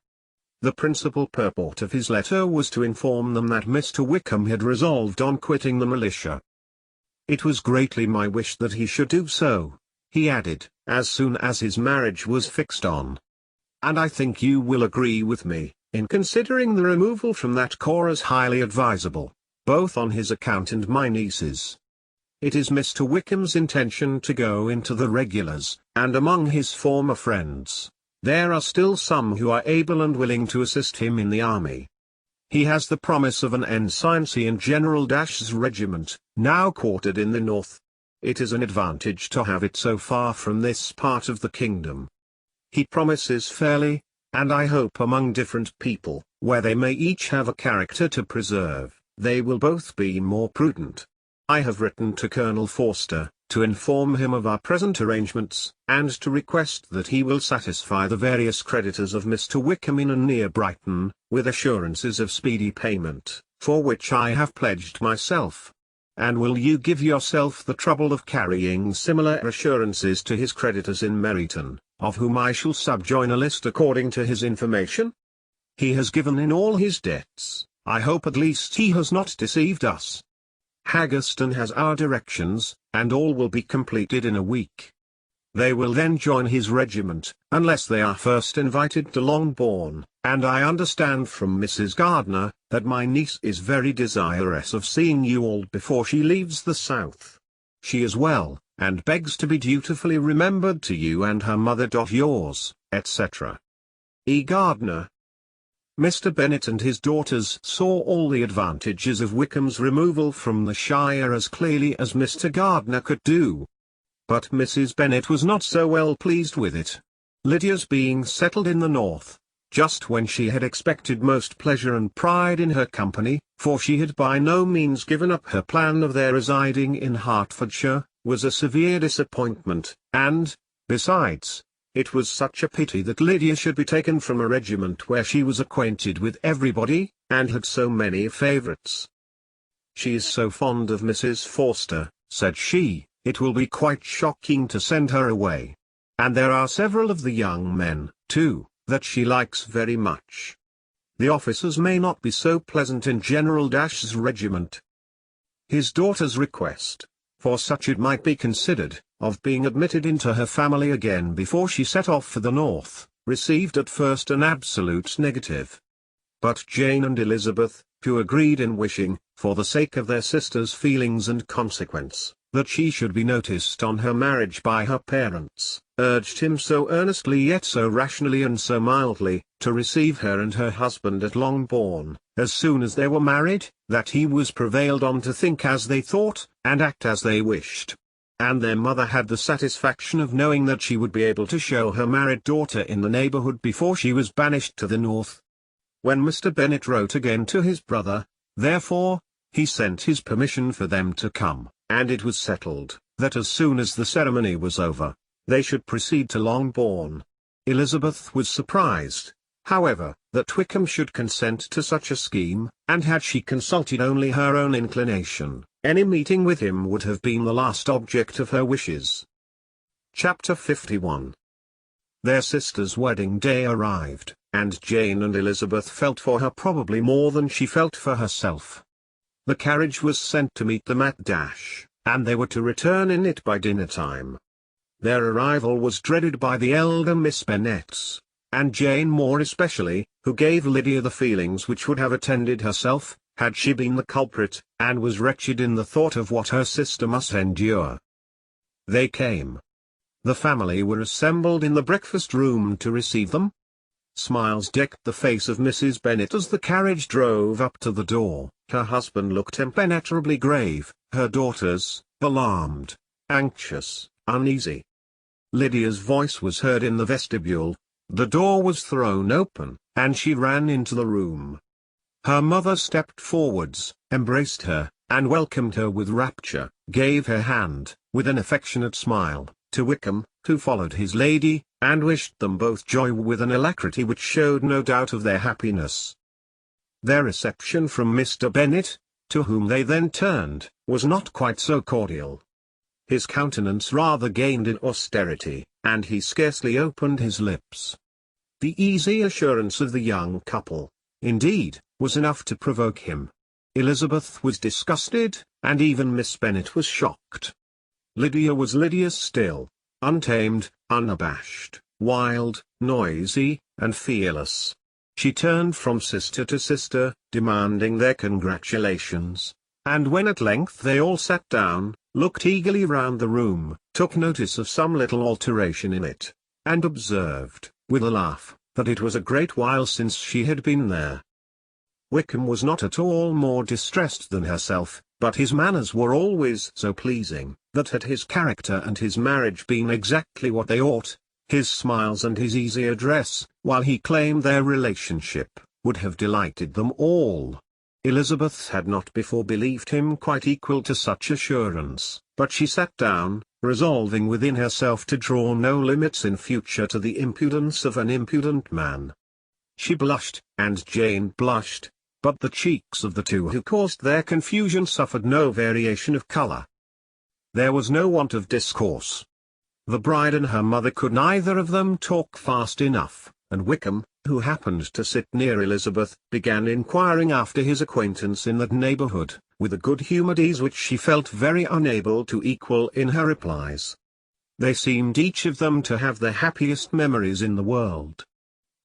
The principal purport of his letter was to inform them that Mr. Wickham had resolved on quitting the militia. It was greatly my wish that he should do so, he added, as soon as his marriage was fixed on. And I think you will agree with me, in considering the removal from that corps as highly advisable, both on his account and my niece's. It is Mr. Wickham's intention to go into the regulars, and among his former friends, there are still some who are able and willing to assist him in the army. He has the promise of an ensigncy in General Dash's regiment, now quartered in the north. It is an advantage to have it so far from this part of the kingdom. He promises fairly, and I hope among different people, where they may each have a character to preserve, they will both be more prudent. I have written to Colonel Forster, to inform him of our present arrangements, and to request that he will satisfy the various creditors of Mr. Wickham in and near Brighton, with assurances of speedy payment, for which I have pledged myself. And will you give yourself the trouble of carrying similar assurances to his creditors in Meryton, of whom I shall subjoin a list according to his information? He has given in all his debts. I hope at least he has not deceived us. Haggerston has our directions, and all will be completed in a week. They will then join his regiment, unless they are first invited to Longbourn, and I understand from Mrs. Gardiner, that my niece is very desirous of seeing you all before she leaves the south. She is well, and begs to be dutifully remembered to you and her mother. Yours, etc. E. Gardiner. Mr. Bennet and his daughters saw all the advantages of Wickham's removal from the shire as clearly as Mr. Gardiner could do. But Mrs. Bennet was not so well pleased with it. Lydia's being settled in the north, just when she had expected most pleasure and pride in her company, for she had by no means given up her plan of their residing in Hertfordshire, was a severe disappointment, and, besides, it was such a pity that Lydia should be taken from a regiment where she was acquainted with everybody, and had so many favourites. She is so fond of Mrs. Forster, said she, it will be quite shocking to send her away. And there are several of the young men, too, that she likes very much. The officers may not be so pleasant in General Dash's regiment. His daughter's request, for such it might be considered, of being admitted into her family again before she set off for the north, received at first an absolute negative. But Jane and Elizabeth, who agreed in wishing, for the sake of their sister's feelings and consequence, that she should be noticed on her marriage by her parents, urged him so earnestly yet so rationally and so mildly, to receive her and her husband at Longbourn, as soon as they were married, that he was prevailed on to think as they thought, and act as they wished. And their mother had the satisfaction of knowing that she would be able to show her married daughter in the neighbourhood before she was banished to the north. When Mr. Bennet wrote again to his brother, therefore, he sent his permission for them to come, and it was settled, that as soon as the ceremony was over, they should proceed to Longbourn. Elizabeth was surprised, however, that Wickham should consent to such a scheme, and had she consulted only her own inclination, any meeting with him would have been the last object of her wishes. Chapter 51. Their sister's wedding day arrived, and Jane and Elizabeth felt for her probably more than she felt for herself. The carriage was sent to meet them at Dash, and they were to return in it by dinner time. Their arrival was dreaded by the elder Miss Bennets, and Jane more especially, who gave Lydia the feelings which would have attended herself, had she been the culprit, and was wretched in the thought of what her sister must endure. They came. The family were assembled in the breakfast-room to receive them. Smiles decked the face of Mrs. Bennet as the carriage drove up to the door. Her husband looked impenetrably grave, her daughters, alarmed, anxious, uneasy. Lydia's voice was heard in the vestibule, the door was thrown open, and she ran into the room. Her mother stepped forwards, embraced her, and welcomed her with rapture, gave her hand, with an affectionate smile, to Wickham, who followed his lady, and wished them both joy with an alacrity which showed no doubt of their happiness. Their reception from Mr. Bennet, to whom they then turned, was not quite so cordial. His countenance rather gained in austerity, and he scarcely opened his lips. The easy assurance of the young couple, indeed, was enough to provoke him. Elizabeth was disgusted, and even Miss Bennet was shocked. Lydia was Lydia still, untamed, unabashed, wild, noisy, and fearless. She turned from sister to sister, demanding their congratulations, and when at length they all sat down, looked eagerly round the room, took notice of some little alteration in it, and observed, with a laugh, that it was a great while since she had been there. Wickham was not at all more distressed than herself, but his manners were always so pleasing, that had his character and his marriage been exactly what they ought, his smiles and his easy address, while he claimed their relationship, would have delighted them all. Elizabeth had not before believed him quite equal to such assurance, but she sat down, resolving within herself to draw no limits in future to the impudence of an impudent man. She blushed, and Jane blushed, but the cheeks of the two who caused their confusion suffered no variation of colour. There was no want of discourse. The bride and her mother could neither of them talk fast enough, and Wickham, who happened to sit near Elizabeth, began inquiring after his acquaintance in that neighbourhood, with a good-humoured ease which she felt very unable to equal in her replies. They seemed each of them to have the happiest memories in the world.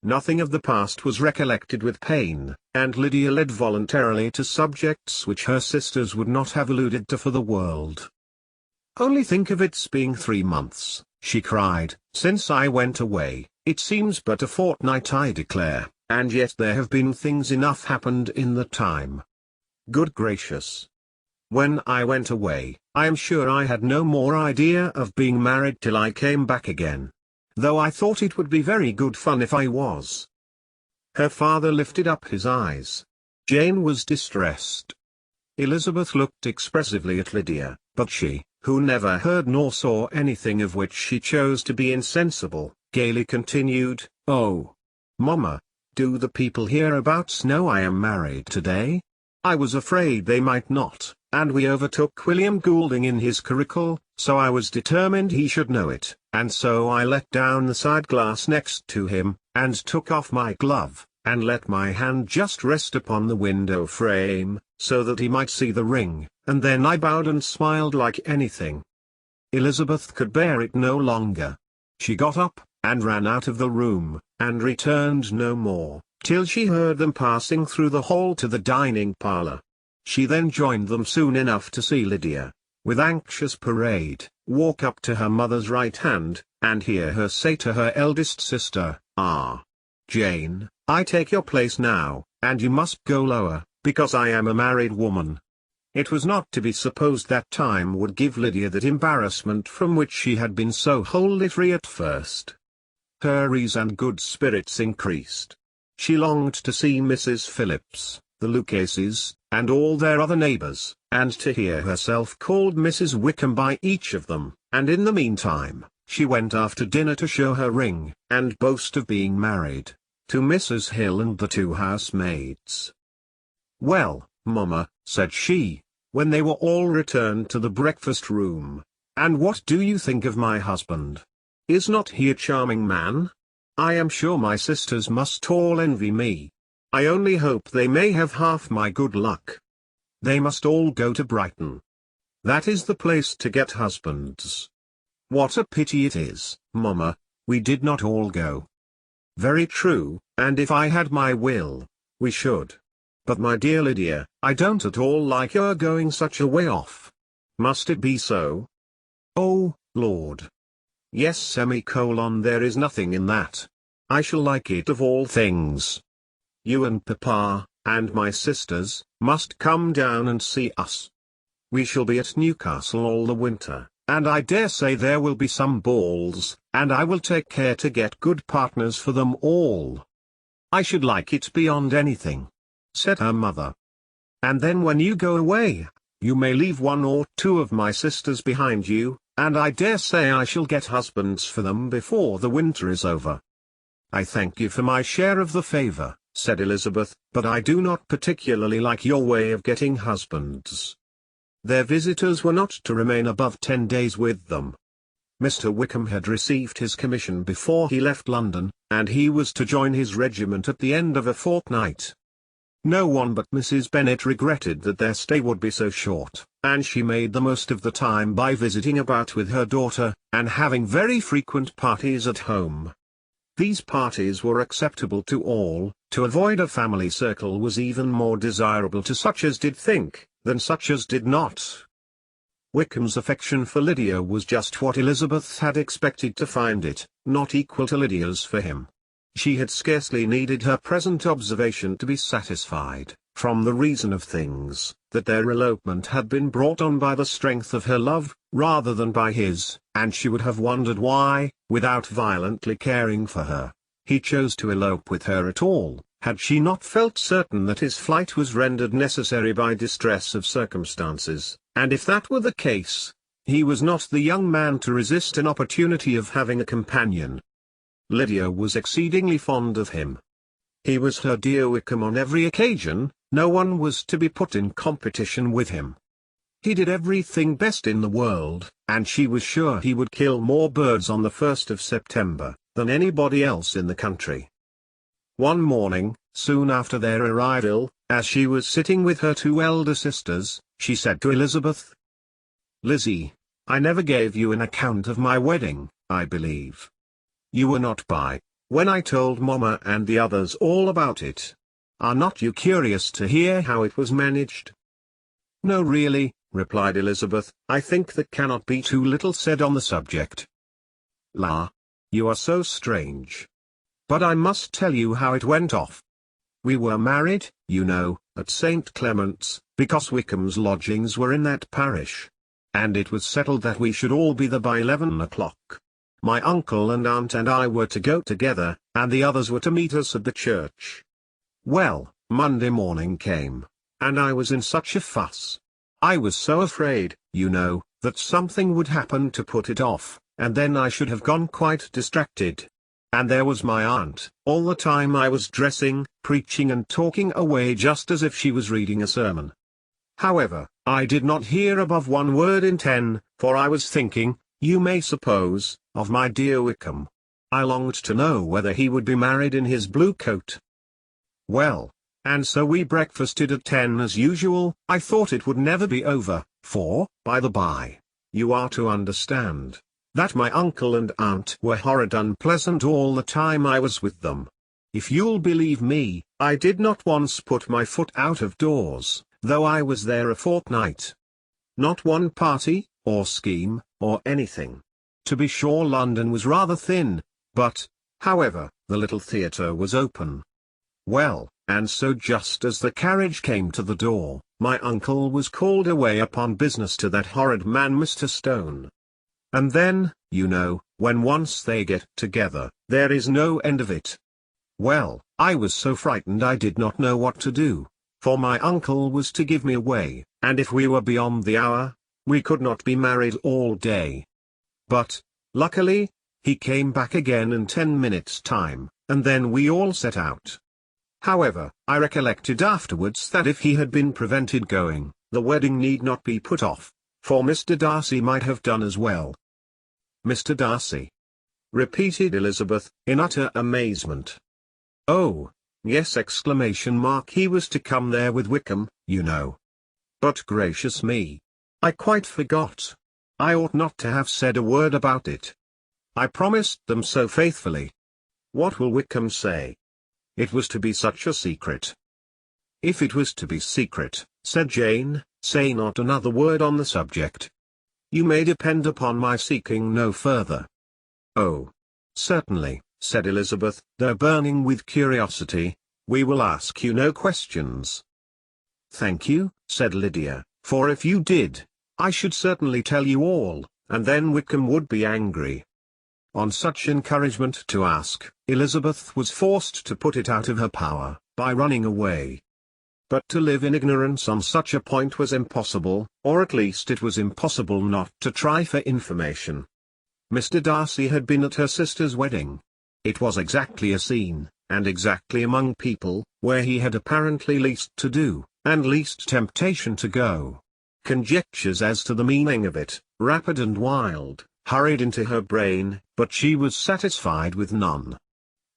Nothing of the past was recollected with pain, and Lydia led voluntarily to subjects which her sisters would not have alluded to for the world. "Only think of its being 3 months," she cried, "since I went away. It seems but a fortnight, I declare, and yet there have been things enough happened in the time. Good gracious! When I went away, I am sure I had no more idea of being married till I came back again. Though I thought it would be very good fun if I was." Her father lifted up his eyes. Jane was distressed. Elizabeth looked expressively at Lydia, but she, who never heard nor saw anything of which she chose to be insensible, gaily continued, "Oh, Mamma, do the people hereabouts know I am married today? I was afraid they might not, and we overtook William Goulding in his curricle, so I was determined he should know it, and so I let down the side glass next to him, and took off my glove, and let my hand just rest upon the window frame, so that he might see the ring, and then I bowed and smiled like anything." Elizabeth could bear it no longer. She got up, and ran out of the room, and returned no more, till she heard them passing through the hall to the dining parlour. She then joined them soon enough to see Lydia, with anxious parade, walk up to her mother's right hand, and hear her say to her eldest sister, "Ah, Jane, I take your place now, and you must go lower, because I am a married woman." It was not to be supposed that time would give Lydia that embarrassment from which she had been so wholly free at first. Her ease and good spirits increased. She longed to see Mrs. Phillips, the Lucases, and all their other neighbours, and to hear herself called Mrs. Wickham by each of them, and in the meantime, she went after dinner to show her ring, and boast of being married, to Mrs. Hill and the 2 housemaids. "Well, Mamma," said she, when they were all returned to the breakfast room, "and what do you think of my husband? Is not he a charming man? I am sure my sisters must all envy me. I only hope they may have half my good luck. They must all go to Brighton. That is the place to get husbands. What a pity it is, Mamma, we did not all go." "Very true, and if I had my will, we should. But my dear Lydia, I don't at all like your going such a way off. Must it be so?" "Oh, Lord! Yes, there is nothing in that. I shall like it of all things. You and Papa, and my sisters, must come down and see us. We shall be at Newcastle all the winter, and I dare say there will be some balls, and I will take care to get good partners for them all." "I should like it beyond anything," said her mother. "And then when you go away, you may leave 1 or 2 of my sisters behind you, and I dare say I shall get husbands for them before the winter is over." "I thank you for my share of the favour," said Elizabeth, "but I do not particularly like your way of getting husbands." Their visitors were not to remain above 10 days with them. Mr. Wickham had received his commission before he left London, and he was to join his regiment at the end of a fortnight. No one but Mrs. Bennet regretted that their stay would be so short, and she made the most of the time by visiting about with her daughter, and having very frequent parties at home. These parties were acceptable to all. To avoid a family circle was even more desirable to such as did think, than such as did not. Wickham's affection for Lydia was just what Elizabeth had expected to find it, not equal to Lydia's for him. She had scarcely needed her present observation to be satisfied, from the reason of things, that their elopement had been brought on by the strength of her love, rather than by his, and she would have wondered why, without violently caring for her, he chose to elope with her at all, had she not felt certain that his flight was rendered necessary by distress of circumstances, and if that were the case, he was not the young man to resist an opportunity of having a companion. Lydia was exceedingly fond of him. He was her dear Wickham on every occasion, no one was to be put in competition with him. He did everything best in the world, and she was sure he would kill more birds on the 1st of September, than anybody else in the country. One morning, soon after their arrival, as she was sitting with her two elder sisters, she said to Elizabeth, "Lizzie, I never gave you an account of my wedding, I believe. You were not by, when I told Mamma and the others all about it. Are not you curious to hear how it was managed?" "No, really," replied Elizabeth, "I think there cannot be too little said on the subject." "La! You are so strange. But I must tell you how it went off. We were married, you know, at St. Clement's, because Wickham's lodgings were in that parish. And it was settled that we should all be there by 11 o'clock. My uncle and aunt and I were to go together, and the others were to meet us at the church. Well, Monday morning came, and I was in such a fuss. I was so afraid, you know, that something would happen to put it off, and then I should have gone quite distracted. And there was my aunt, all the time I was dressing, preaching and talking away just as if she was reading a sermon. However, I did not hear above one word in 10, for I was thinking, you may suppose, of my dear Wickham. I longed to know whether he would be married in his blue coat. Well, and so we breakfasted at 10 as usual. I thought it would never be over, for, by the by, you are to understand, that my uncle and aunt were horrid unpleasant all the time I was with them. If you'll believe me, I did not once put my foot out of doors, though I was there a fortnight. Not one party, or scheme, or anything. To be sure London was rather thin, but, however, the little theatre was open. Well, and so just as the carriage came to the door, my uncle was called away upon business to that horrid man Mr. Stone. And then, you know, when once they get together, there is no end of it. Well, I was so frightened I did not know what to do, for my uncle was to give me away, and if we were beyond the hour, we could not be married all day. But, luckily, he came back again in 10 minutes' time, and then we all set out. However, I recollected afterwards that if he had been prevented going, the wedding need not be put off, for Mr. Darcy might have done as well. "Mr. Darcy?" repeated Elizabeth, in utter amazement. "Oh, yes!" ! He was to come there with Wickham, you know. But gracious me! I quite forgot. I ought not to have said a word about it. I promised them so faithfully. What will Wickham say? It was to be such a secret. "If it was to be secret," said Jane, "say not another word on the subject. You may depend upon my seeking no further." "Oh, certainly," said Elizabeth, though burning with curiosity, "we will ask you no questions." "Thank you," said Lydia, "for if you did, I should certainly tell you all, and then Wickham would be angry." On such encouragement to ask, Elizabeth was forced to put it out of her power, by running away. But to live in ignorance on such a point was impossible, or at least it was impossible not to try for information. Mr. Darcy had been at her sister's wedding. It was exactly a scene, and exactly among people, where he had apparently least to do, and least temptation to go. Conjectures as to the meaning of it, rapid and wild, hurried into her brain, but she was satisfied with none.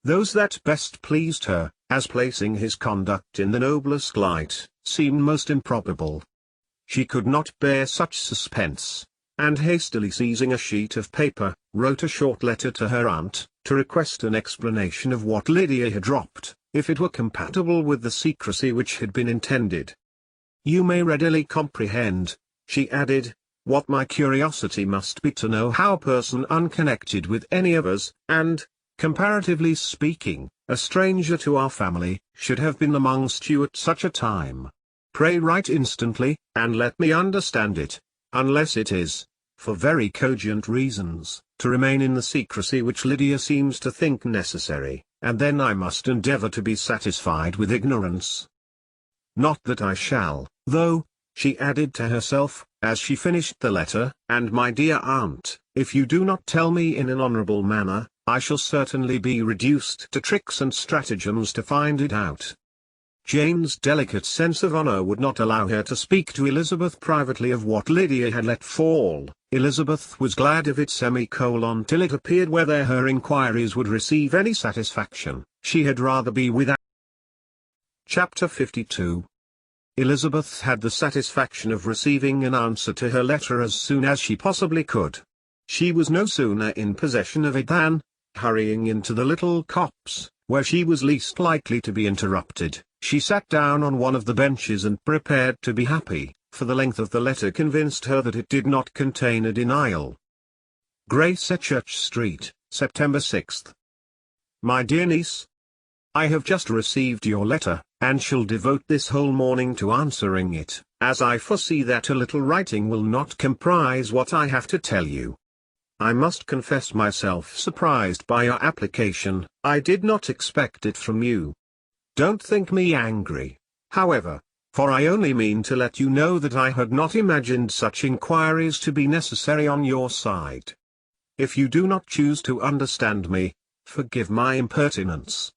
Those that best pleased her, as placing his conduct in the noblest light, seemed most improbable. She could not bear such suspense, and hastily seizing a sheet of paper, wrote a short letter to her aunt, to request an explanation of what Lydia had dropped, if it were compatible with the secrecy which had been intended. "You may readily comprehend," she added, "what my curiosity must be to know how a person unconnected with any of us, and, comparatively speaking, a stranger to our family, should have been amongst you at such a time. Pray write instantly, and let me understand it, unless it is, for very cogent reasons, to remain in the secrecy which Lydia seems to think necessary, and then I must endeavour to be satisfied with ignorance. Not that I shall, though," she added to herself, as she finished the letter, "and my dear aunt, if you do not tell me in an honourable manner, I shall certainly be reduced to tricks and stratagems to find it out." Jane's delicate sense of honour would not allow her to speak to Elizabeth privately of what Lydia had let fall. Elizabeth was glad of it till it appeared whether her inquiries would receive any satisfaction. She had rather be without. Chapter 52. Elizabeth had the satisfaction of receiving an answer to her letter as soon as she possibly could. She was no sooner in possession of it than, hurrying into the little copse, where she was least likely to be interrupted, she sat down on one of the benches and prepared to be happy, for the length of the letter convinced her that it did not contain a denial. Gracechurch Street, September 6. My dear niece, I have just received your letter, and shall devote this whole morning to answering it, as I foresee that a little writing will not comprise what I have to tell you. I must confess myself surprised by your application. I did not expect it from you. Don't think me angry, however, for I only mean to let you know that I had not imagined such inquiries to be necessary on your side. If you do not choose to understand me, forgive my impertinence.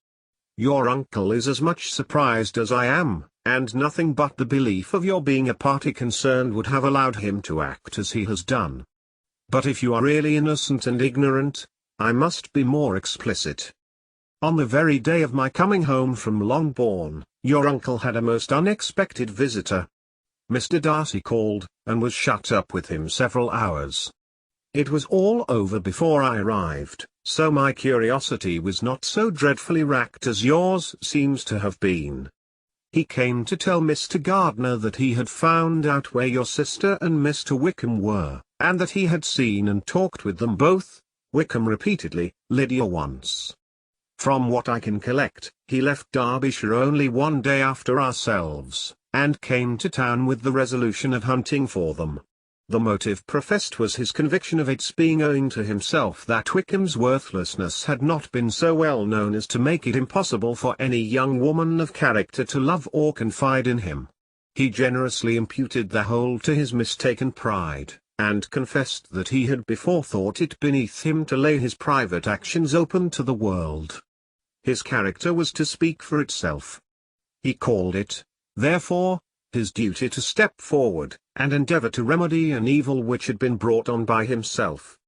Your uncle is as much surprised as I am, and nothing but the belief of your being a party concerned would have allowed him to act as he has done. But if you are really innocent and ignorant, I must be more explicit. On the very day of my coming home from Longbourn, your uncle had a most unexpected visitor. Mr. Darcy called, and was shut up with him several hours. It was all over before I arrived, so my curiosity was not so dreadfully racked as yours seems to have been. He came to tell Mr. Gardiner that he had found out where your sister and Mr. Wickham were, and that he had seen and talked with them both, Wickham repeatedly, Lydia once. From what I can collect, he left Derbyshire only one day after ourselves, and came to town with the resolution of hunting for them. The motive professed was his conviction of its being owing to himself that Wickham's worthlessness had not been so well known as to make it impossible for any young woman of character to love or confide in him. He generously imputed the whole to his mistaken pride, and confessed that he had before thought it beneath him to lay his private actions open to the world. His character was to speak for itself. He called it, therefore, his duty to step forward, and endeavour to remedy an evil which had been brought on by himself.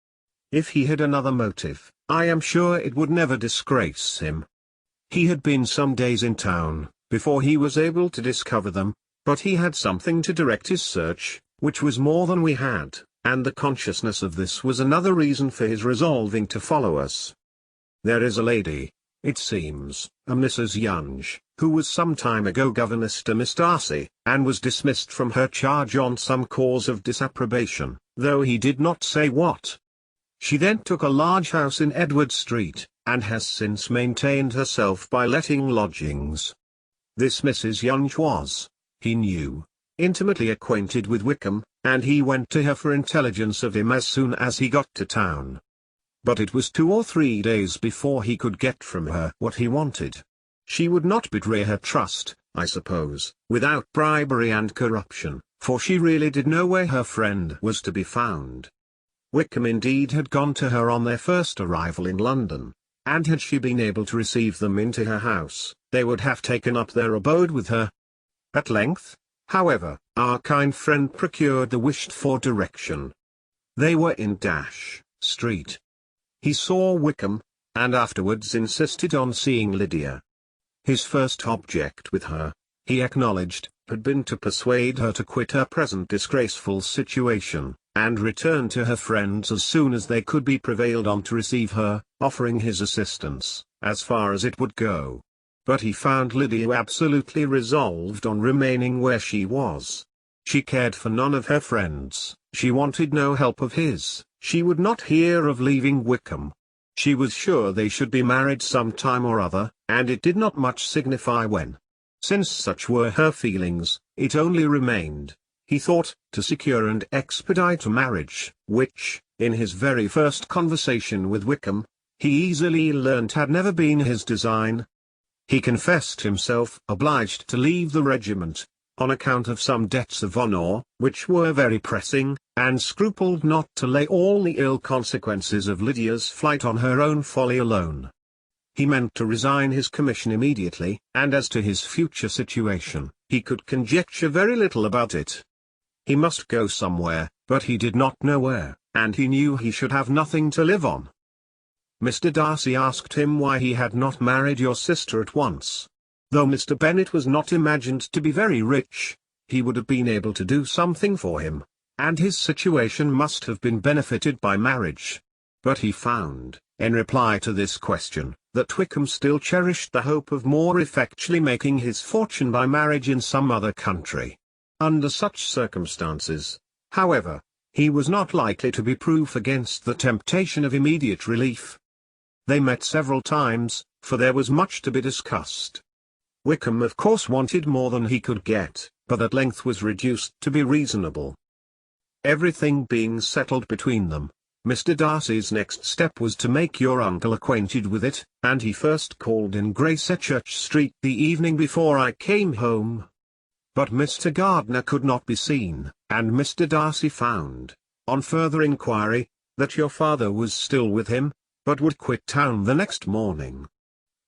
If he had another motive, I am sure it would never disgrace him. He had been some days in town, before he was able to discover them, but he had something to direct his search, which was more than we had, and the consciousness of this was another reason for his resolving to follow us. There is a lady, it seems, a Mrs. Yonge, who was some time ago governess to Miss Darcy, and was dismissed from her charge on some cause of disapprobation, though he did not say what. She then took a large house in Edward Street, and has since maintained herself by letting lodgings. This Mrs. Yonge was, he knew, intimately acquainted with Wickham, and he went to her for intelligence of him as soon as he got to town. But it was 2 or 3 days before he could get from her what he wanted. She would not betray her trust, I suppose, without bribery and corruption, for she really did know where her friend was to be found. Wickham indeed had gone to her on their first arrival in London, and had she been able to receive them into her house, they would have taken up their abode with her. At length, however, our kind friend procured the wished-for direction. They were in street. He saw Wickham, and afterwards insisted on seeing Lydia. His first object with her, he acknowledged, had been to persuade her to quit her present disgraceful situation, and return to her friends as soon as they could be prevailed on to receive her, offering his assistance, as far as it would go. But he found Lydia absolutely resolved on remaining where she was. She cared for none of her friends, she wanted no help of his, she would not hear of leaving Wickham. She was sure they should be married some time or other, and it did not much signify when. Since such were her feelings, it only remained, he thought, to secure and expedite a marriage, which, in his very first conversation with Wickham, he easily learnt had never been his design. He confessed himself obliged to leave the regiment, on account of some debts of honour, which were very pressing, and scrupled not to lay all the ill consequences of Lydia's flight on her own folly alone. He meant to resign his commission immediately, and as to his future situation, he could conjecture very little about it. He must go somewhere, but he did not know where, and he knew he should have nothing to live on. Mr. Darcy asked him why he had not married your sister at once. Though Mr. Bennet was not imagined to be very rich, he would have been able to do something for him, and his situation must have been benefited by marriage. But he found, in reply to this question, that Wickham still cherished the hope of more effectually making his fortune by marriage in some other country. Under such circumstances, however, he was not likely to be proof against the temptation of immediate relief. They met several times, for there was much to be discussed. Wickham of course wanted more than he could get, but at length was reduced to be reasonable. Everything being settled between them, Mr. Darcy's next step was to make your uncle acquainted with it, and he first called in Gracechurch Street the evening before I came home. But Mr. Gardiner could not be seen, and Mr. Darcy found, on further inquiry, that your father was still with him, but would quit town the next morning.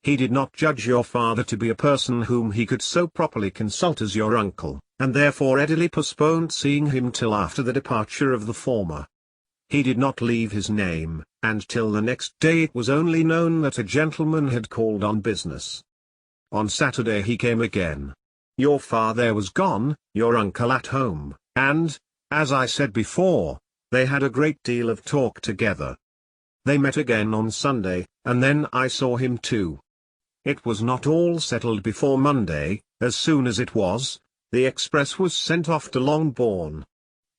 He did not judge your father to be a person whom he could so properly consult as your uncle, and therefore readily postponed seeing him till after the departure of the former. He did not leave his name, and till the next day it was only known that a gentleman had called on business. On Saturday he came again. Your father was gone, your uncle at home, and, as I said before, they had a great deal of talk together. They met again on Sunday, and then I saw him too. It was not all settled before Monday. As soon as it was, the express was sent off to Longbourn.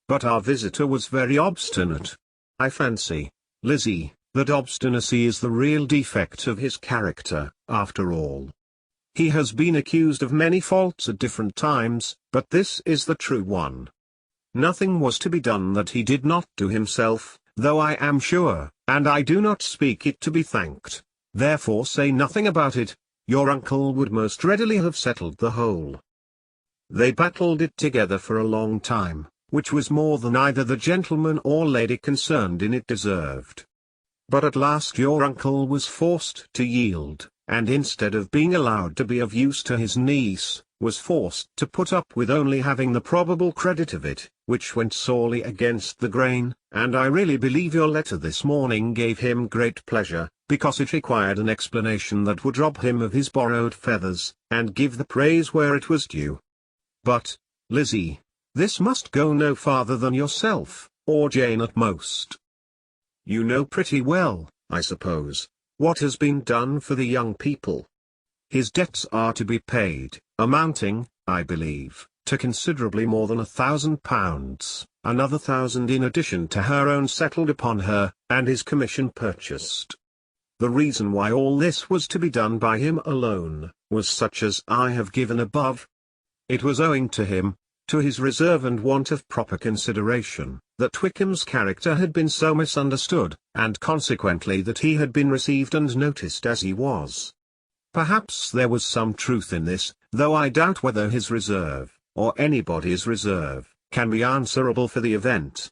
But our visitor was very obstinate. I fancy, Lizzie, that obstinacy is the real defect of his character, after all. He has been accused of many faults at different times, but this is the true one. Nothing was to be done that he did not do himself, though I am sure, and I do not speak it to be thanked, therefore say nothing about it, your uncle would most readily have settled the whole. They battled it together for a long time, which was more than either the gentleman or lady concerned in it deserved. But at last your uncle was forced to yield, and instead of being allowed to be of use to his niece, was forced to put up with only having the probable credit of it, which went sorely against the grain, and I really believe your letter this morning gave him great pleasure, because it required an explanation that would rob him of his borrowed feathers, and give the praise where it was due. But, Lizzie, this must go no farther than yourself, or Jane at most. You know pretty well, I suppose, what has been done for the young people. His debts are to be paid, amounting, I believe, to considerably more than £1,000, another 1,000 in addition to her own settled upon her, and his commission purchased. The reason why all this was to be done by him alone, was such as I have given above. It was owing to him, to his reserve and want of proper consideration, that Wickham's character had been so misunderstood, and consequently that he had been received and noticed as he was. Perhaps there was some truth in this, though I doubt whether his reserve, or anybody's reserve, can be answerable for the event.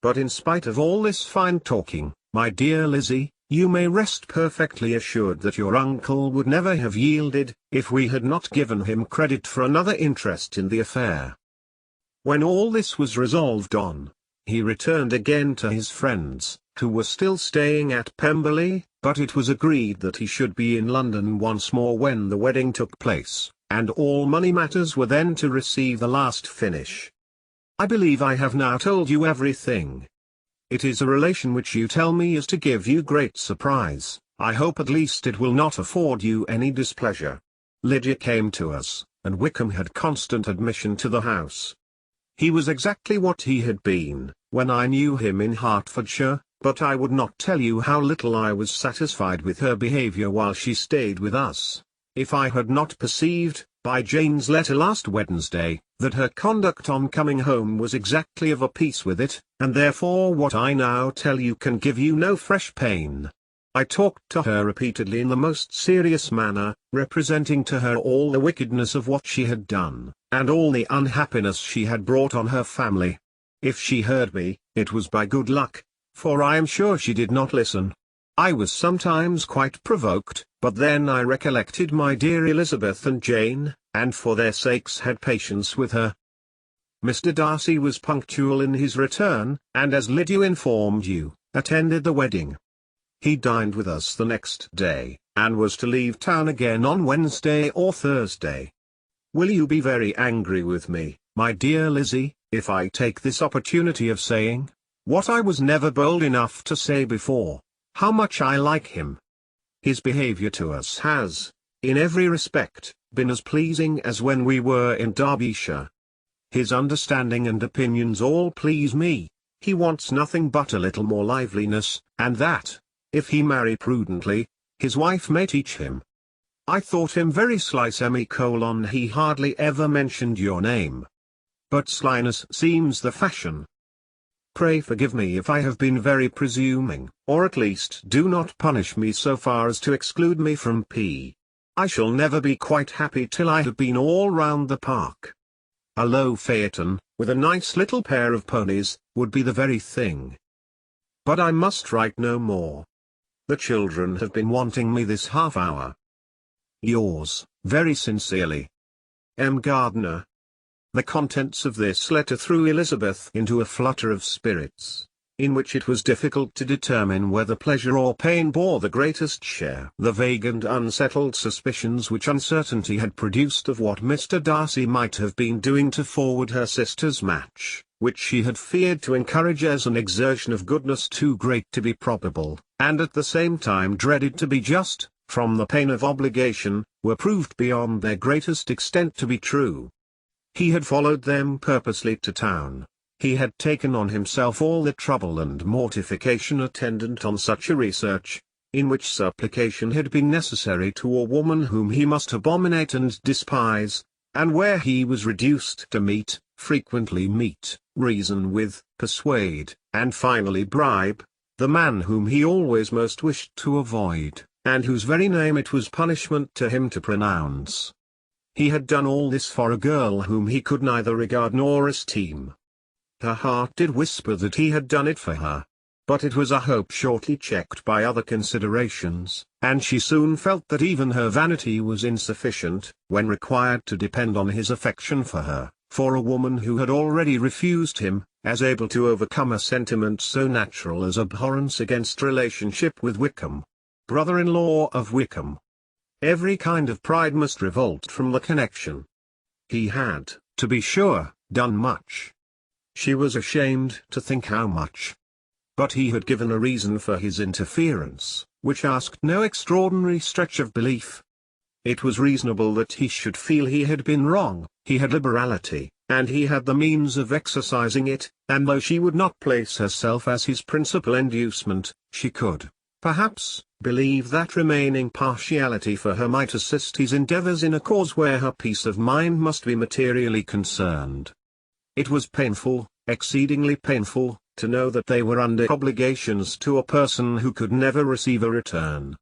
But in spite of all this fine talking, my dear Lizzie, you may rest perfectly assured that your uncle would never have yielded, if we had not given him credit for another interest in the affair. When all this was resolved on, he returned again to his friends, who were still staying at Pemberley, but it was agreed that he should be in London once more when the wedding took place, and all money matters were then to receive the last finish. I believe I have now told you everything. It is a relation which you tell me is to give you great surprise. I hope at least it will not afford you any displeasure. Lydia came to us, and Wickham had constant admission to the house. He was exactly what he had been when I knew him in Hertfordshire, but I would not tell you how little I was satisfied with her behaviour while she stayed with us, if I had not perceived, by Jane's letter last Wednesday, that her conduct on coming home was exactly of a piece with it, and therefore what I now tell you can give you no fresh pain. I talked to her repeatedly in the most serious manner, representing to her all the wickedness of what she had done, and all the unhappiness she had brought on her family. If she heard me, it was by good luck, for I am sure she did not listen. I was sometimes quite provoked, but then I recollected my dear Elizabeth and Jane, and for their sakes had patience with her. Mr. Darcy was punctual in his return, and as Lydia informed you, attended the wedding. He dined with us the next day, and was to leave town again on Wednesday or Thursday. Will you be very angry with me, my dear Lizzie, if I take this opportunity of saying, what I was never bold enough to say before, how much I like him? His behaviour to us has, in every respect, been as pleasing as when we were in Derbyshire. His understanding and opinions all please me. He wants nothing but a little more liveliness, and that, if he marry prudently, his wife may teach him. I thought him very sly. He hardly ever mentioned your name. But slyness seems the fashion. Pray forgive me if I have been very presuming, or at least do not punish me so far as to exclude me from P. I shall never be quite happy till I have been all round the park. A low phaeton, with a nice little pair of ponies, would be the very thing. But I must write no more. The children have been wanting me this half hour. Yours, very sincerely, M. Gardiner. The contents of this letter threw Elizabeth into a flutter of spirits, in which it was difficult to determine whether pleasure or pain bore the greatest share. The vague and unsettled suspicions which uncertainty had produced of what Mr. Darcy might have been doing to forward her sister's match, which she had feared to encourage as an exertion of goodness too great to be probable, and at the same time dreaded to be just, from the pain of obligation, were proved beyond their greatest extent to be true. He had followed them purposely to town. He had taken on himself all the trouble and mortification attendant on such a research, in which supplication had been necessary to a woman whom he must abominate and despise, and where he was reduced to frequently meet, reason with, persuade, and finally bribe, the man whom he always most wished to avoid, and whose very name it was punishment to him to pronounce. He had done all this for a girl whom he could neither regard nor esteem. Her heart did whisper that he had done it for her. But it was a hope shortly checked by other considerations, and she soon felt that even her vanity was insufficient, when required to depend on his affection for her, for a woman who had already refused him, as able to overcome a sentiment so natural as abhorrence against relationship with Wickham, brother-in-law of Wickham. Every kind of pride must revolt from the connection. He had, to be sure, done much. She was ashamed to think how much. But he had given a reason for his interference, which asked no extraordinary stretch of belief. It was reasonable that he should feel he had been wrong. He had liberality, and he had the means of exercising it, and though she would not place herself as his principal inducement, she could, perhaps, believe that remaining partiality for her might assist his endeavours in a cause where her peace of mind must be materially concerned. It was painful, exceedingly painful, to know that they were under obligations to a person who could never receive a return.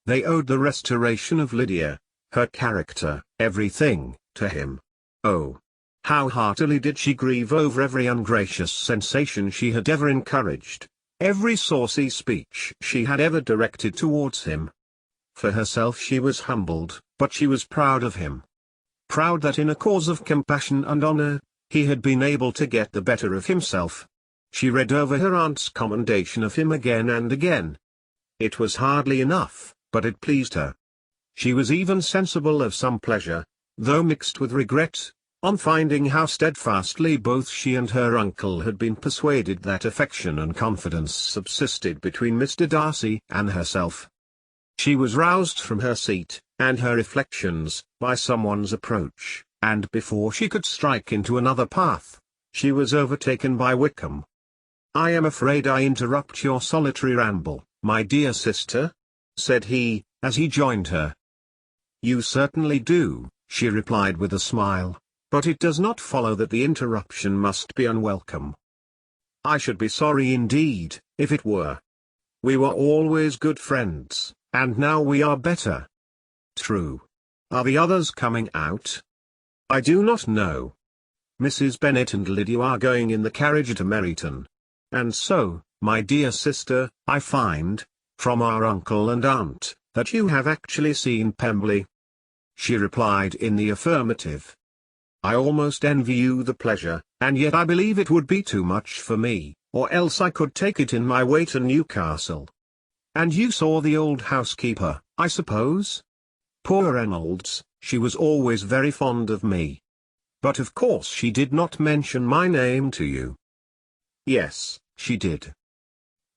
They owed the restoration of Lydia, her character, everything, to him. Oh, how heartily did she grieve over every ungracious sensation she had ever encouraged, every saucy speech she had ever directed towards him. For herself she was humbled, but she was proud of him. Proud that in a cause of compassion and honour, he had been able to get the better of himself. She read over her aunt's commendation of him again and again. It was hardly enough, but it pleased her. She was even sensible of some pleasure, though mixed with regret, on finding how steadfastly both she and her uncle had been persuaded that affection and confidence subsisted between Mr. Darcy and herself. She was roused from her seat, and her reflections, by someone's approach, and before she could strike into another path, she was overtaken by Wickham. "I am afraid I interrupt your solitary ramble, my dear sister," said he, as he joined her. "You certainly do," she replied with a smile, "but it does not follow that the interruption must be unwelcome. I should be sorry indeed, if it were. We were always good friends, and now we are better." "True. Are the others coming out?" "I do not know. Mrs. Bennet and Lydia are going in the carriage to Meryton. And so, my dear sister, I find, from our uncle and aunt, that you have actually seen Pemberley." She replied in the affirmative. "I almost envy you the pleasure, and yet I believe it would be too much for me, or else I could take it in my way to Newcastle." "And you saw the old housekeeper, I suppose?" "Poor Reynolds, she was always very fond of me. But of course she did not mention my name to you." "Yes, she did."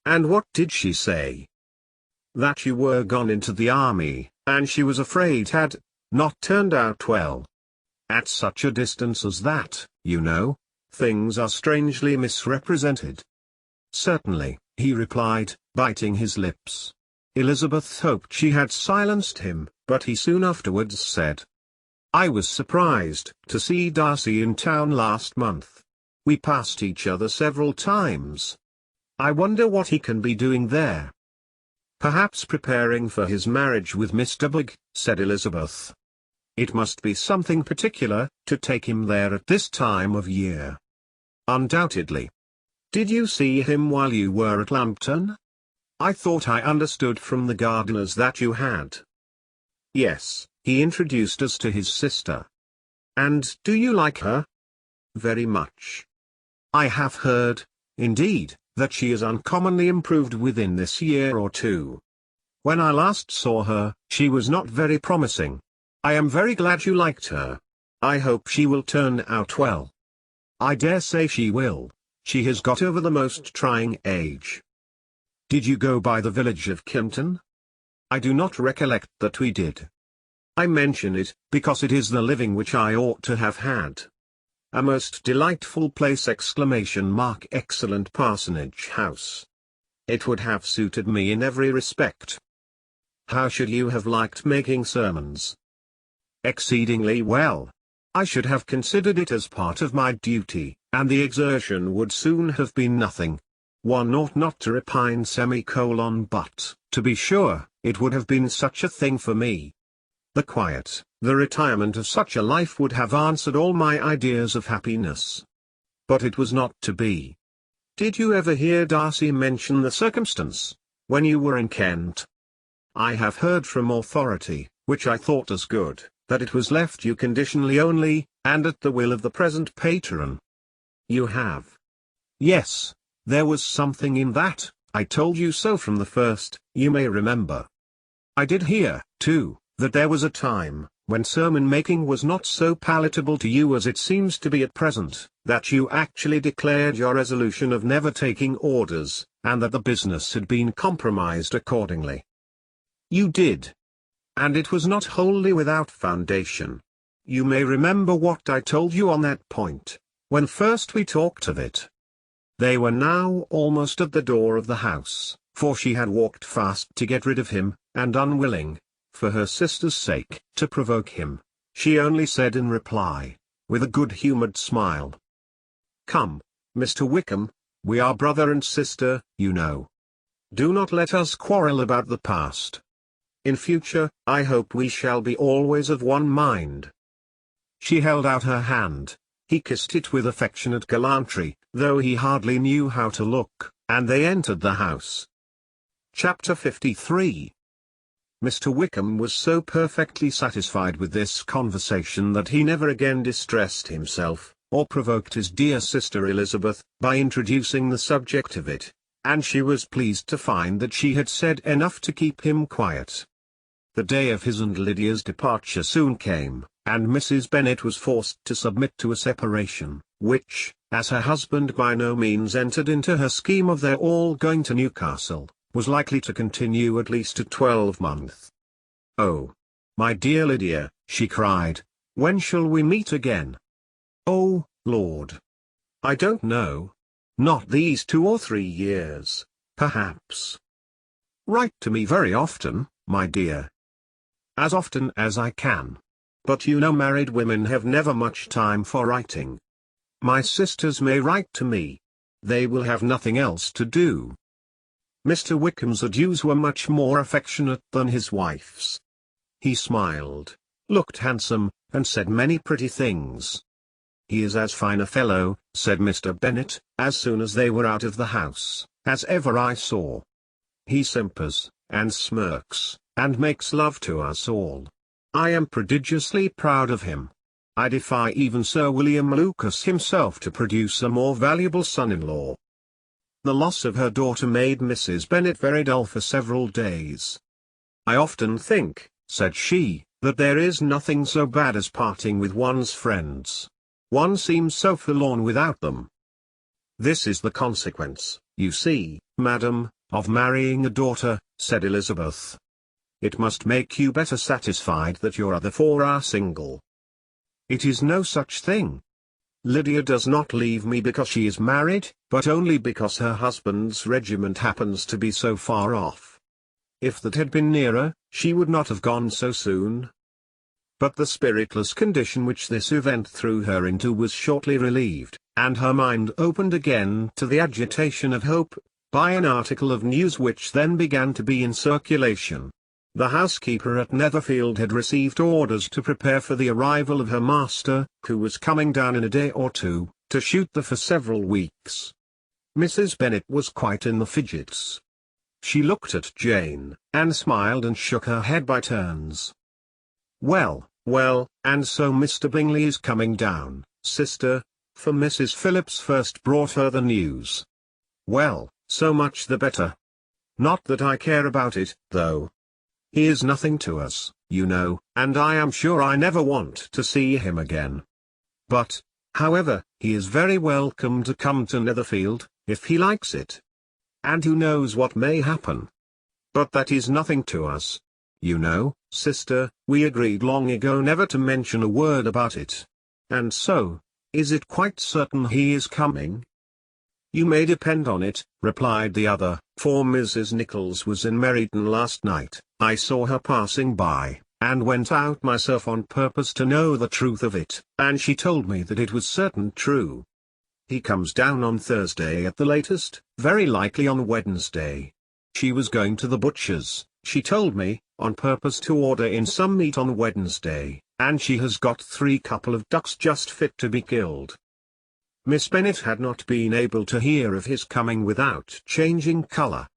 "And what did she say?" "That you were gone into the army, and she was afraid had not turned out well. At such a distance as that, you know, things are strangely misrepresented." "Certainly," he replied, biting his lips. Elizabeth hoped she had silenced him, but he soon afterwards said, "I was surprised to see Darcy in town last month. We passed each other several times. I wonder what he can be doing there." "Perhaps preparing for his marriage with Miss Dubourg," said Elizabeth. "It must be something particular, to take him there at this time of year." "Undoubtedly. Did you see him while you were at Lambton? I thought I understood from the gardeners that you had." "Yes, he introduced us to his sister." "And do you like her?" "Very much. I have heard, indeed, that she is uncommonly improved within this year or two. When I last saw her, she was not very promising. I am very glad you liked her. I hope she will turn out well." "I dare say she will. She has got over the most trying age." "Did you go by the village of Kympton?" "I do not recollect that we did. I mention it, because it is the living which I ought to have had. A most delightful place! Excellent parsonage house. It would have suited me in every respect." "How should you have liked making sermons?" "Exceedingly well. I should have considered it as part of my duty, and the exertion would soon have been nothing. One ought not to repine but, to be sure, it would have been such a thing for me. The quiet, the retirement of such a life would have answered all my ideas of happiness. But it was not to be." "Did you ever hear Darcy mention the circumstance, when you were in Kent?" "I have heard from authority, which I thought as good, that it was left you conditionally only, and at the will of the present patron." "You have?" "Yes, there was something in that. I told you so from the first, you may remember. I did hear, too, that there was a time, when sermon-making was not so palatable to you as it seems to be at present, that you actually declared your resolution of never taking orders, and that the business had been compromised accordingly." "You did. And it was not wholly without foundation. You may remember what I told you on that point, when first we talked of it." They were now almost at the door of the house, for she had walked fast to get rid of him, and unwilling, for her sister's sake, to provoke him, she only said in reply, with a good-humoured smile, "Come, Mr. Wickham, we are brother and sister, you know. Do not let us quarrel about the past. In future, I hope we shall be always of one mind." She held out her hand. He kissed it with affectionate gallantry, though he hardly knew how to look, and they entered the house. Chapter 53. Mr. Wickham was so perfectly satisfied with this conversation that he never again distressed himself, or provoked his dear sister Elizabeth, by introducing the subject of it, and she was pleased to find that she had said enough to keep him quiet. The day of his and Lydia's departure soon came, and Mrs. Bennet was forced to submit to a separation, which, as her husband by no means entered into her scheme of their all going to Newcastle, was likely to continue at least a 12-month. "Oh, my dear Lydia," she cried, "when shall we meet again?" "Oh, Lord! I don't know. Not these 2 or 3 years, perhaps." "Write to me very often, my dear." "As often as I can. But you know married women have never much time for writing. My sisters may write to me. They will have nothing else to do." Mr. Wickham's adieus were much more affectionate than his wife's. He smiled, looked handsome, and said many pretty things. "He is as fine a fellow," said Mr. Bennet, as soon as they were out of the house, "as ever I saw. He simpers, and smirks, and makes love to us all. I am prodigiously proud of him. I defy even Sir William Lucas himself to produce a more valuable son-in-law." The loss of her daughter made Mrs. Bennet very dull for several days. "I often think," said she, "that there is nothing so bad as parting with one's friends. One seems so forlorn without them." "This is the consequence, you see, madam, of marrying a daughter," said Elizabeth. "It must make you better satisfied that your other 4 are single." "It is no such thing. Lydia does not leave me because she is married, but only because her husband's regiment happens to be so far off. If that had been nearer, she would not have gone so soon." But the spiritless condition which this event threw her into was shortly relieved, and her mind opened again to the agitation of hope, by an article of news which then began to be in circulation. The housekeeper at Netherfield had received orders to prepare for the arrival of her master, who was coming down in a day or 2, to shoot there for several weeks. Mrs. Bennet was quite in the fidgets. She looked at Jane, and smiled and shook her head by turns. "Well, well, and so Mr. Bingley is coming down, sister," for Mrs. Phillips first brought her the news. "Well, so much the better. Not that I care about it, though. He is nothing to us, you know, and I am sure I never want to see him again. But, however, he is very welcome to come to Netherfield, if he likes it. And who knows what may happen? But that is nothing to us. You know, sister, we agreed long ago never to mention a word about it. And so, is it quite certain he is coming?" "You may depend on it," replied the other, "for Mrs. Nichols was in Meryton last night. I saw her passing by, and went out myself on purpose to know the truth of it, and she told me that it was certain true. He comes down on Thursday at the latest, very likely on Wednesday. She was going to the butcher's, she told me, on purpose to order in some meat on Wednesday, and she has got 3 couple of ducks just fit to be killed." Miss Bennet had not been able to hear of his coming without changing colour.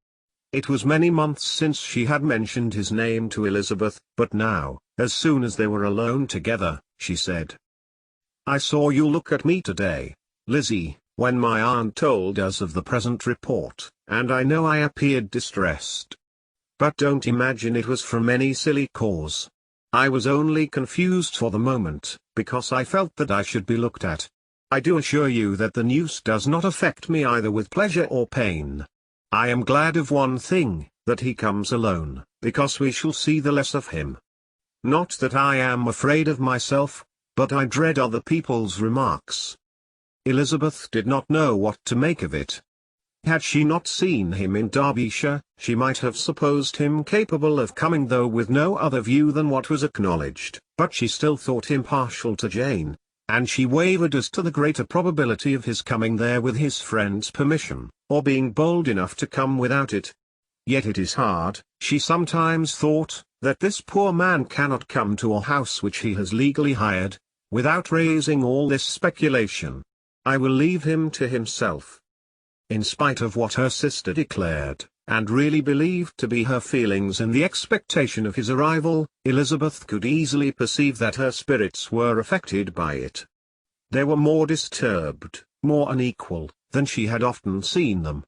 It was many months since she had mentioned his name to Elizabeth, but now, as soon as they were alone together, she said, "I saw you look at me today, Lizzie, when my aunt told us of the present report, and I know I appeared distressed. But don't imagine it was from any silly cause. I was only confused for the moment, because I felt that I should be looked at. I do assure you that the news does not affect me either with pleasure or pain. I am glad of one thing, that he comes alone, because we shall see the less of him. Not that I am afraid of myself, but I dread other people's remarks." Elizabeth did not know what to make of it. Had she not seen him in Derbyshire, she might have supposed him capable of coming though with no other view than what was acknowledged, but she still thought him partial to Jane, and she wavered as to the greater probability of his coming there with his friend's permission, or being bold enough to come without it. Yet it is hard, she sometimes thought, that this poor man cannot come to a house which he has legally hired, without raising all this speculation. I will leave him to himself. In spite of what her sister declared, and really believed to be her feelings in the expectation of his arrival, Elizabeth could easily perceive that her spirits were affected by it. They were more disturbed, more unequal, than she had often seen them.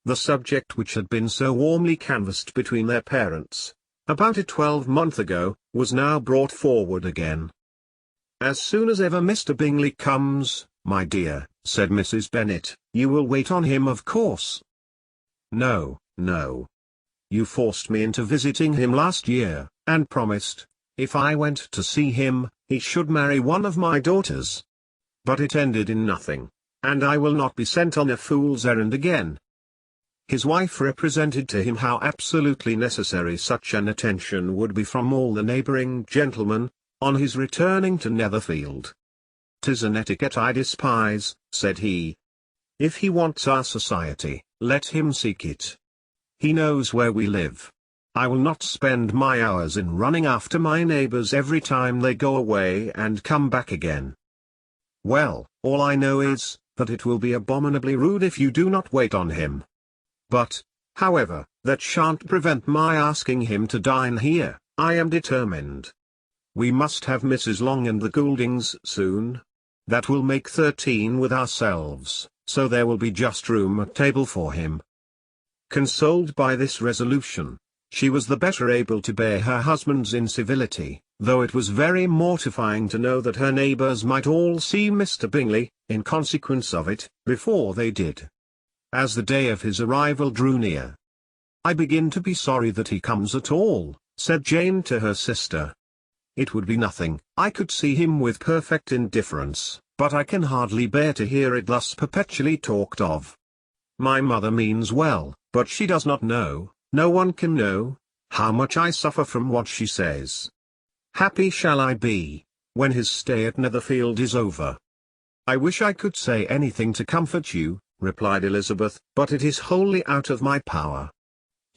The subject which had been so warmly canvassed between their parents, about a 12-month ago, was now brought forward again. "As soon as ever Mr. Bingley comes, my dear," said Mrs. Bennet, "you will wait on him of course." "No, no. You forced me into visiting him last year, and promised, if I went to see him, he should marry one of my daughters. But it ended in nothing, and I will not be sent on a fool's errand again." His wife represented to him how absolutely necessary such an attention would be from all the neighbouring gentlemen, on his returning to Netherfield. "'Tis an etiquette I despise," said he. "If he wants our society, let him seek it. He knows where we live. I will not spend my hours in running after my neighbours every time they go away and come back again. Well, all I know is, that it will be abominably rude if you do not wait on him. But, however, that shan't prevent my asking him to dine here. I am determined. We must have Mrs. Long and the Gouldings soon. That will make 13 with ourselves, so there will be just room at table for him." Consoled by this resolution, she was the better able to bear her husband's incivility, though it was very mortifying to know that her neighbours might all see Mr. Bingley, in consequence of it, before they did. As the day of his arrival drew near, "I begin to be sorry that he comes at all," said Jane to her sister. "It would be nothing, I could see him with perfect indifference, but I can hardly bear to hear it thus perpetually talked of. My mother means well, but she does not know, no one can know, how much I suffer from what she says. Happy shall I be, when his stay at Netherfield is over." "I wish I could say anything to comfort you," replied Elizabeth, "but it is wholly out of my power.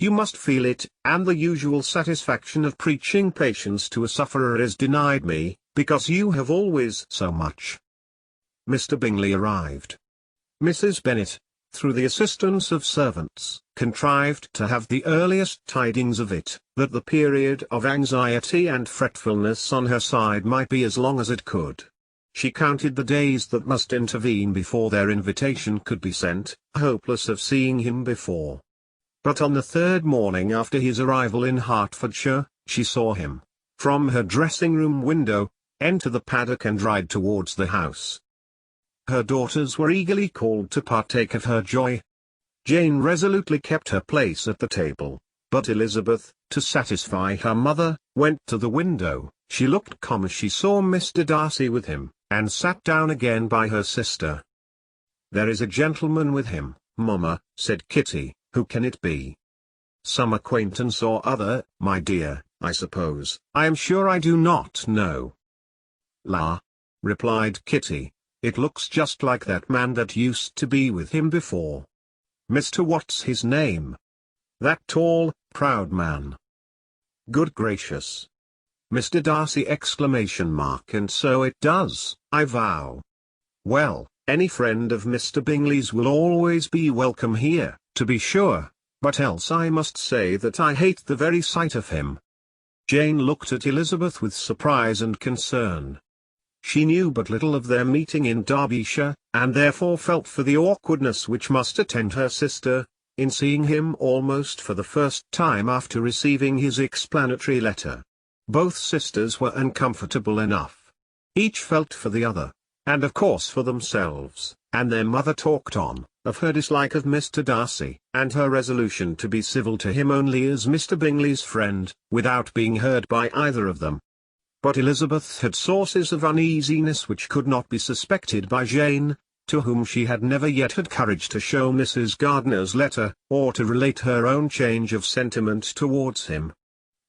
You must feel it, and the usual satisfaction of preaching patience to a sufferer is denied me, because you have always so much." Mr. Bingley arrived. Mrs. Bennet, through the assistance of servants, contrived to have the earliest tidings of it, that the period of anxiety and fretfulness on her side might be as long as it could. She counted the days that must intervene before their invitation could be sent, hopeless of seeing him before. But on the third morning after his arrival in Hertfordshire, she saw him, from her dressing-room window, enter the paddock and ride towards the house. Her daughters were eagerly called to partake of her joy. Jane resolutely kept her place at the table, but Elizabeth, to satisfy her mother, went to the window. She looked calm as she saw Mr. Darcy with him, and sat down again by her sister. "There is a gentleman with him, mamma," said Kitty. "Who can it be?" "Some acquaintance or other, my dear, I suppose." "I am sure I do not know." "La," replied Kitty, "it looks just like that man that used to be with him before." "Mr. What's his name?" "That tall, proud man." "Good gracious! Mr. Darcy!" And so it does, I vow. "Well, any friend of Mr. Bingley's will always be welcome here, to be sure, but else I must say that I hate the very sight of him." Jane looked at Elizabeth with surprise and concern. She knew but little of their meeting in Derbyshire, and therefore felt for the awkwardness which must attend her sister, in seeing him almost for the first time after receiving his explanatory letter. Both sisters were uncomfortable enough. Each felt for the other, and of course for themselves, and their mother talked on, of her dislike of Mr. Darcy, and her resolution to be civil to him only as Mr. Bingley's friend, without being heard by either of them. But Elizabeth had sources of uneasiness which could not be suspected by Jane, to whom she had never yet had courage to show Mrs. Gardiner's letter, or to relate her own change of sentiment towards him.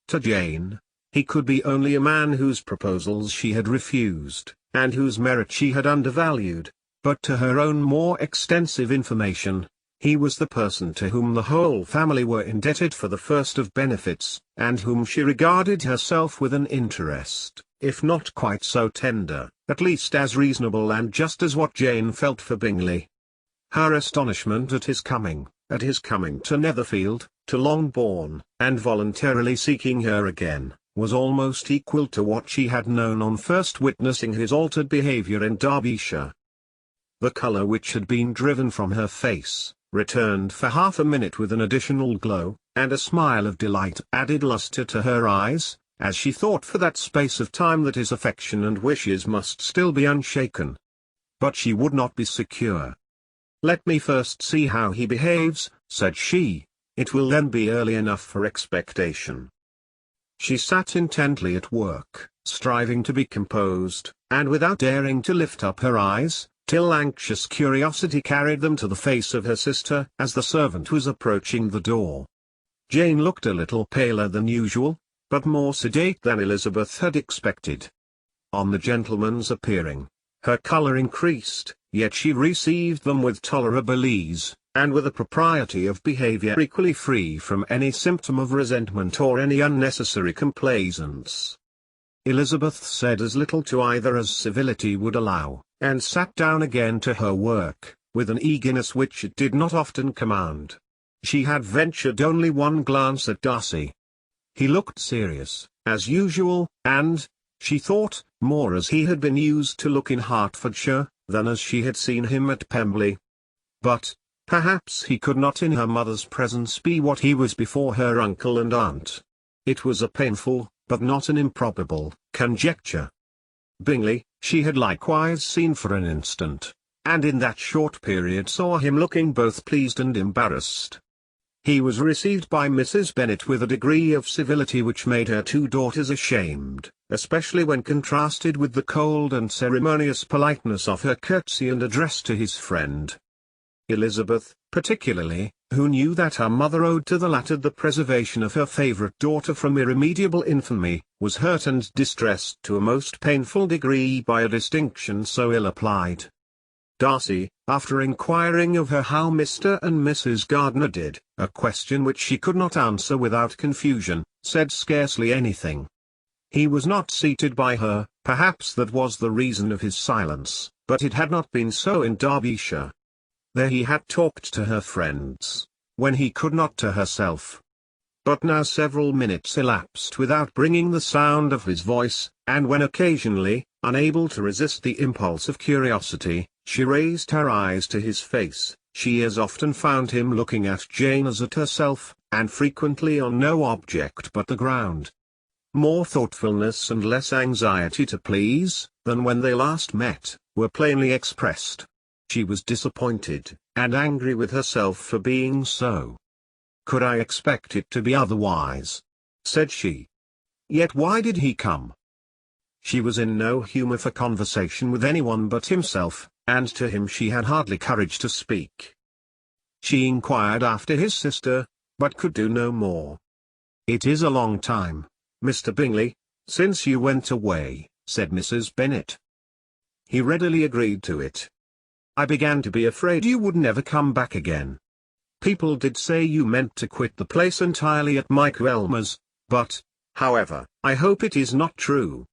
To Jane, he could be only a man whose proposals she had refused, and whose merit she had undervalued, but to her own more extensive information, he was the person to whom the whole family were indebted for the first of benefits, and whom she regarded herself with an interest, if not quite so tender, at least as reasonable and just as what Jane felt for Bingley. Her astonishment at his coming to Netherfield, to Longbourn, and voluntarily seeking her again, was almost equal to what she had known on first witnessing his altered behavior in Derbyshire. The colour which had been driven from her face, returned for half a minute with an additional glow, and a smile of delight added lustre to her eyes, as she thought for that space of time that his affection and wishes must still be unshaken. But she would not be secure. "Let me first see how he behaves," said she. "It will then be early enough for expectation." She sat intently at work, striving to be composed, and without daring to lift up her eyes, till anxious curiosity carried them to the face of her sister as the servant was approaching the door. Jane looked a little paler than usual, but more sedate than Elizabeth had expected. On the gentleman's appearing, her colour increased, yet she received them with tolerable ease, and with a propriety of behaviour equally free from any symptom of resentment or any unnecessary complaisance. Elizabeth said as little to either as civility would allow, and sat down again to her work, with an eagerness which it did not often command. She had ventured only one glance at Darcy. He looked serious, as usual, and, she thought, more as he had been used to look in Hertfordshire, than as she had seen him at Pemberley. But, perhaps he could not in her mother's presence be what he was before her uncle and aunt. It was a painful, but not an improbable, conjecture. Bingley, she had likewise seen for an instant, and in that short period saw him looking both pleased and embarrassed. He was received by Mrs. Bennet with a degree of civility which made her two daughters ashamed, especially when contrasted with the cold and ceremonious politeness of her curtsy and address to his friend. Elizabeth, particularly, who knew that her mother owed to the latter the preservation of her favourite daughter from irremediable infamy, was hurt and distressed to a most painful degree by a distinction so ill applied. Darcy, after inquiring of her how Mr. and Mrs. Gardiner did, a question which she could not answer without confusion, said scarcely anything. He was not seated by her, perhaps that was the reason of his silence, but it had not been so in Derbyshire. There he had talked to her friends, when he could not to herself. But now several minutes elapsed without bringing the sound of his voice, and when occasionally, unable to resist the impulse of curiosity, she raised her eyes to his face, she as often found him looking at Jane as at herself, and frequently on no object but the ground. More thoughtfulness and less anxiety to please, than when they last met, were plainly expressed. She was disappointed, and angry with herself for being so. "Could I expect it to be otherwise?" said she. "Yet why did he come?" She was in no humour for conversation with anyone but himself, and to him she had hardly courage to speak. She inquired after his sister, but could do no more. "It is a long time, Mr. Bingley, since you went away," said Mrs. Bennet. He readily agreed to it. "I began to be afraid you would never come back again. People did say you meant to quit the place entirely at Mike Elmer's, but, however, I hope it is not true.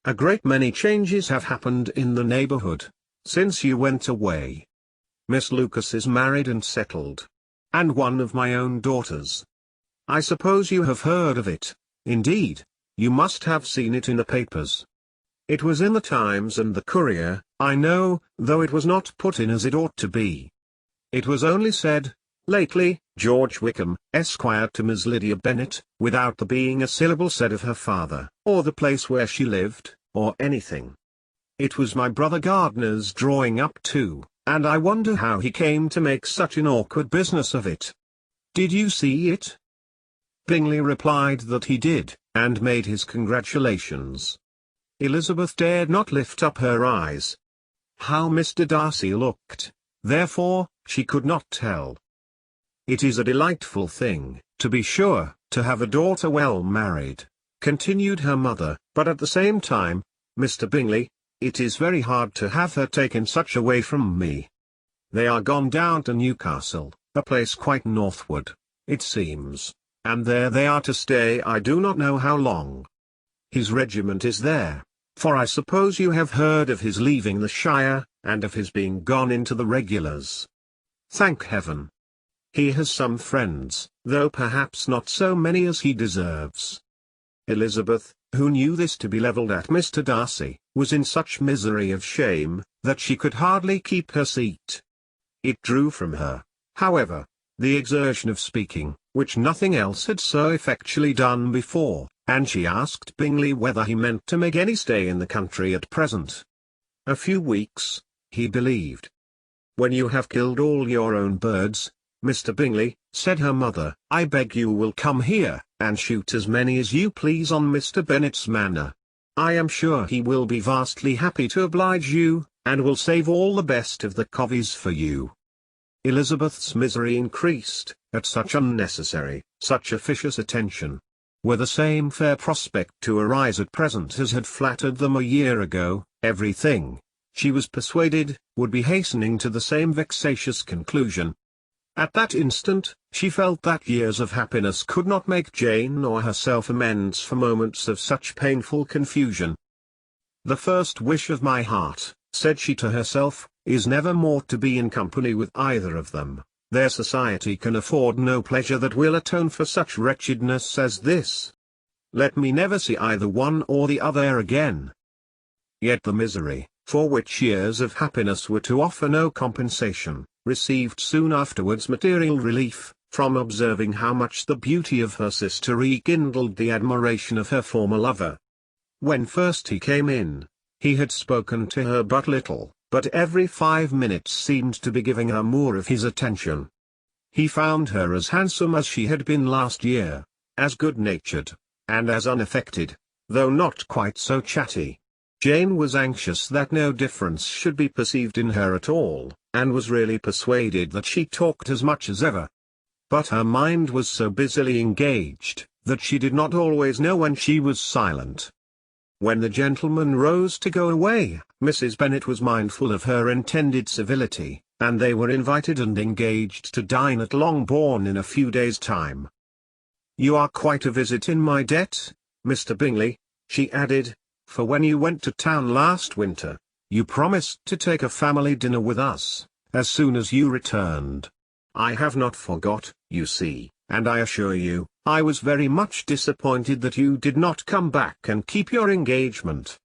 A great many changes have happened in the neighbourhood, since you went away. Miss Lucas is married and settled. And one of my own daughters. I suppose you have heard of it. Indeed, you must have seen it in the papers. It was in the Times and the Courier, I know, though it was not put in as it ought to be. It was only said, lately, George Wickham, Esquire to Miss Lydia Bennet, without the being a syllable said of her father, or the place where she lived, or anything. It was my brother Gardiner's drawing up too, and I wonder how he came to make such an awkward business of it. Did you see it?" Bingley replied that he did, and made his congratulations. Elizabeth dared not lift up her eyes. How Mr. Darcy looked, therefore, she could not tell. "It is a delightful thing, to be sure, to have a daughter well married," continued her mother, "but at the same time, Mr. Bingley, it is very hard to have her taken such away from me. They are gone down to Newcastle, a place quite northward, it seems, and there they are to stay I do not know how long. His regiment is there, for I suppose you have heard of his leaving the shire, and of his being gone into the regulars. Thank heaven! He has some friends, though perhaps not so many as he deserves. Elizabeth, who knew this to be levelled at Mr. Darcy, was in such misery of shame, that she could hardly keep her seat. It drew from her, however, the exertion of speaking, which nothing else had so effectually done before, and she asked Bingley whether he meant to make any stay in the country at present. A few weeks, he believed. When you have killed all your own birds, Mr. Bingley, said her mother, I beg you will come here, and shoot as many as you please on Mr. Bennet's manor. I am sure he will be vastly happy to oblige you, and will save all the best of the coveys for you. Elizabeth's misery increased, at such unnecessary, such officious attention. Were the same fair prospect to arise at present as had flattered them a year ago, everything, she was persuaded, would be hastening to the same vexatious conclusion. At that instant, she felt that years of happiness could not make Jane or herself amends for moments of such painful confusion. The first wish of my heart, said she to herself, is never more to be in company with either of them. Their society can afford no pleasure that will atone for such wretchedness as this. Let me never see either one or the other again. Yet the misery, for which years of happiness were to offer no compensation, received soon afterwards material relief, from observing how much the beauty of her sister rekindled the admiration of her former lover. When first he came in, he had spoken to her but little, but every 5 minutes seemed to be giving her more of his attention. He found her as handsome as she had been last year, as good-natured, and as unaffected, though not quite so chatty. Jane was anxious that no difference should be perceived in her at all, and was really persuaded that she talked as much as ever. But her mind was so busily engaged, that she did not always know when she was silent. When the gentlemen rose to go away, Mrs. Bennet was mindful of her intended civility, and they were invited and engaged to dine at Longbourn in a few days' time. You are quite a visit in my debt, Mr. Bingley, she added, for when you went to town last winter, you promised to take a family dinner with us, as soon as you returned. I have not forgot, you see, and I assure you, I was very much disappointed that you did not come back and keep your engagement.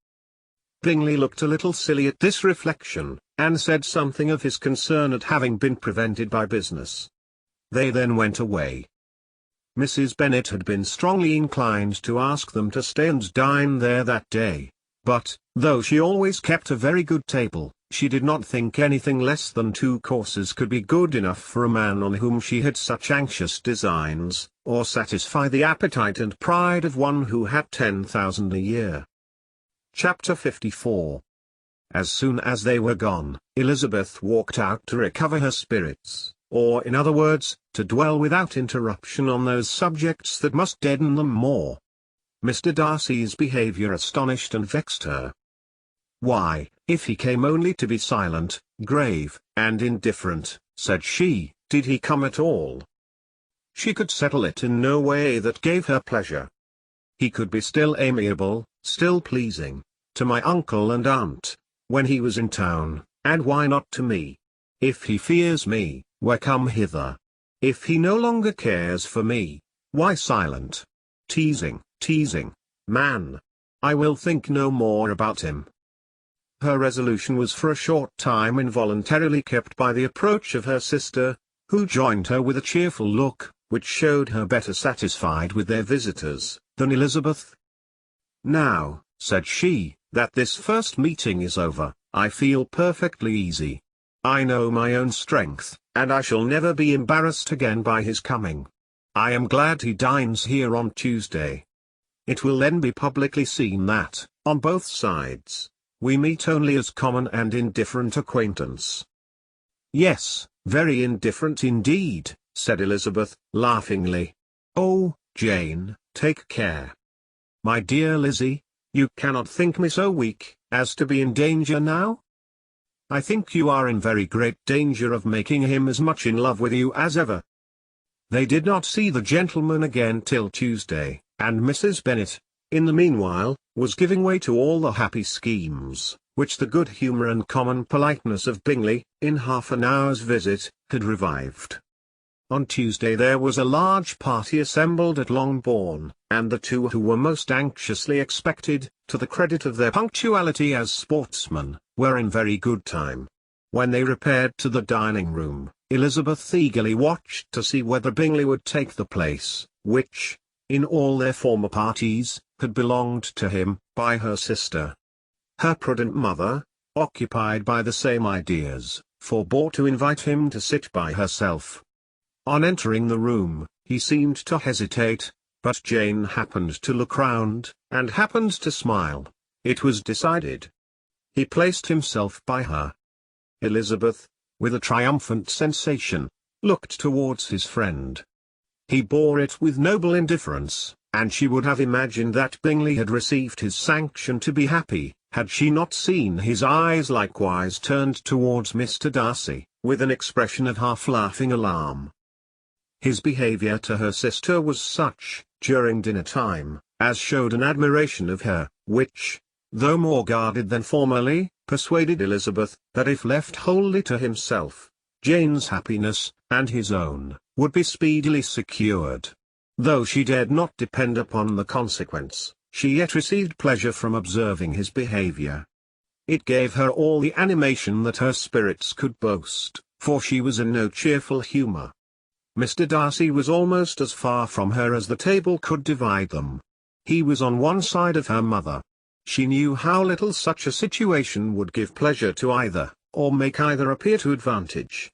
Bingley looked a little silly at this reflection, and said something of his concern at having been prevented by business. They then went away. Mrs. Bennet had been strongly inclined to ask them to stay and dine there that day, but, though she always kept a very good table, she did not think anything less than 2 courses could be good enough for a man on whom she had such anxious designs, or satisfy the appetite and pride of one who had 10,000 a year. Chapter 54. As soon as they were gone, Elizabeth walked out to recover her spirits, or in other words, to dwell without interruption on those subjects that must deaden them more. Mr. Darcy's behaviour astonished and vexed her. Why, if he came only to be silent, grave, and indifferent, said she, did he come at all? She could settle it in no way that gave her pleasure. He could be still amiable, still pleasing, to my uncle and aunt, when he was in town, and why not to me? If he fears me, why come hither? If he no longer cares for me, why silent? Teasing, man! I will think no more about him. Her resolution was for a short time involuntarily kept by the approach of her sister, who joined her with a cheerful look, which showed her better satisfied with their visitors, than Elizabeth. Now, said she, that this first meeting is over, I feel perfectly easy. I know my own strength, and I shall never be embarrassed again by his coming. I am glad he dines here on Tuesday. It will then be publicly seen that, on both sides, we meet only as common and indifferent acquaintance. Yes, very indifferent indeed, said Elizabeth, laughingly. Oh, Jane, take care. My dear Lizzie, you cannot think me so weak, as to be in danger now? I think you are in very great danger of making him as much in love with you as ever. They did not see the gentleman again till Tuesday, and Mrs. Bennet, in the meanwhile, was giving way to all the happy schemes, which the good humour and common politeness of Bingley, in half an hour's visit, had revived. On Tuesday there was a large party assembled at Longbourn, and the two who were most anxiously expected, to the credit of their punctuality as sportsmen, were in very good time. When they repaired to the dining room, Elizabeth eagerly watched to see whether Bingley would take the place, which, in all their former parties, had belonged to him, by her sister. Her prudent mother, occupied by the same ideas, forbore to invite him to sit by herself. On entering the room, he seemed to hesitate, but Jane happened to look round, and happened to smile. It was decided. He placed himself by her. Elizabeth, with a triumphant sensation, looked towards his friend. He bore it with noble indifference, and she would have imagined that Bingley had received his sanction to be happy, had she not seen his eyes likewise turned towards Mr. Darcy, with an expression of half-laughing alarm. His behaviour to her sister was such, during dinner-time, as showed an admiration of her, which, though more guarded than formerly, persuaded Elizabeth, that if left wholly to himself, Jane's happiness, and his own, would be speedily secured. Though she dared not depend upon the consequence, she yet received pleasure from observing his behaviour. It gave her all the animation that her spirits could boast, for she was in no cheerful humour. Mr. Darcy was almost as far from her as the table could divide them. He was on one side of her mother. She knew how little such a situation would give pleasure to either, or make either appear to advantage.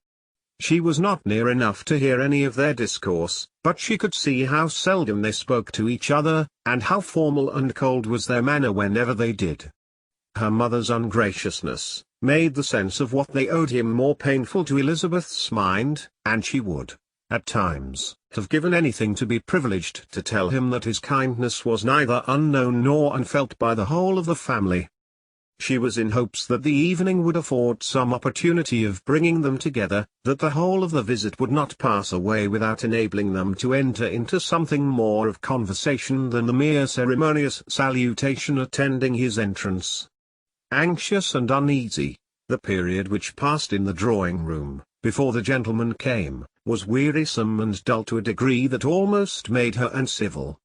She was not near enough to hear any of their discourse, but she could see how seldom they spoke to each other, and how formal and cold was their manner whenever they did. Her mother's ungraciousness made the sense of what they owed him more painful to Elizabeth's mind, and she would, at times, have given anything to be privileged to tell him that his kindness was neither unknown nor unfelt by the whole of the family. She was in hopes that the evening would afford some opportunity of bringing them together, that the whole of the visit would not pass away without enabling them to enter into something more of conversation than the mere ceremonious salutation attending his entrance. Anxious and uneasy, the period which passed in the drawing-room, before the gentleman came, was wearisome and dull to a degree that almost made her uncivil.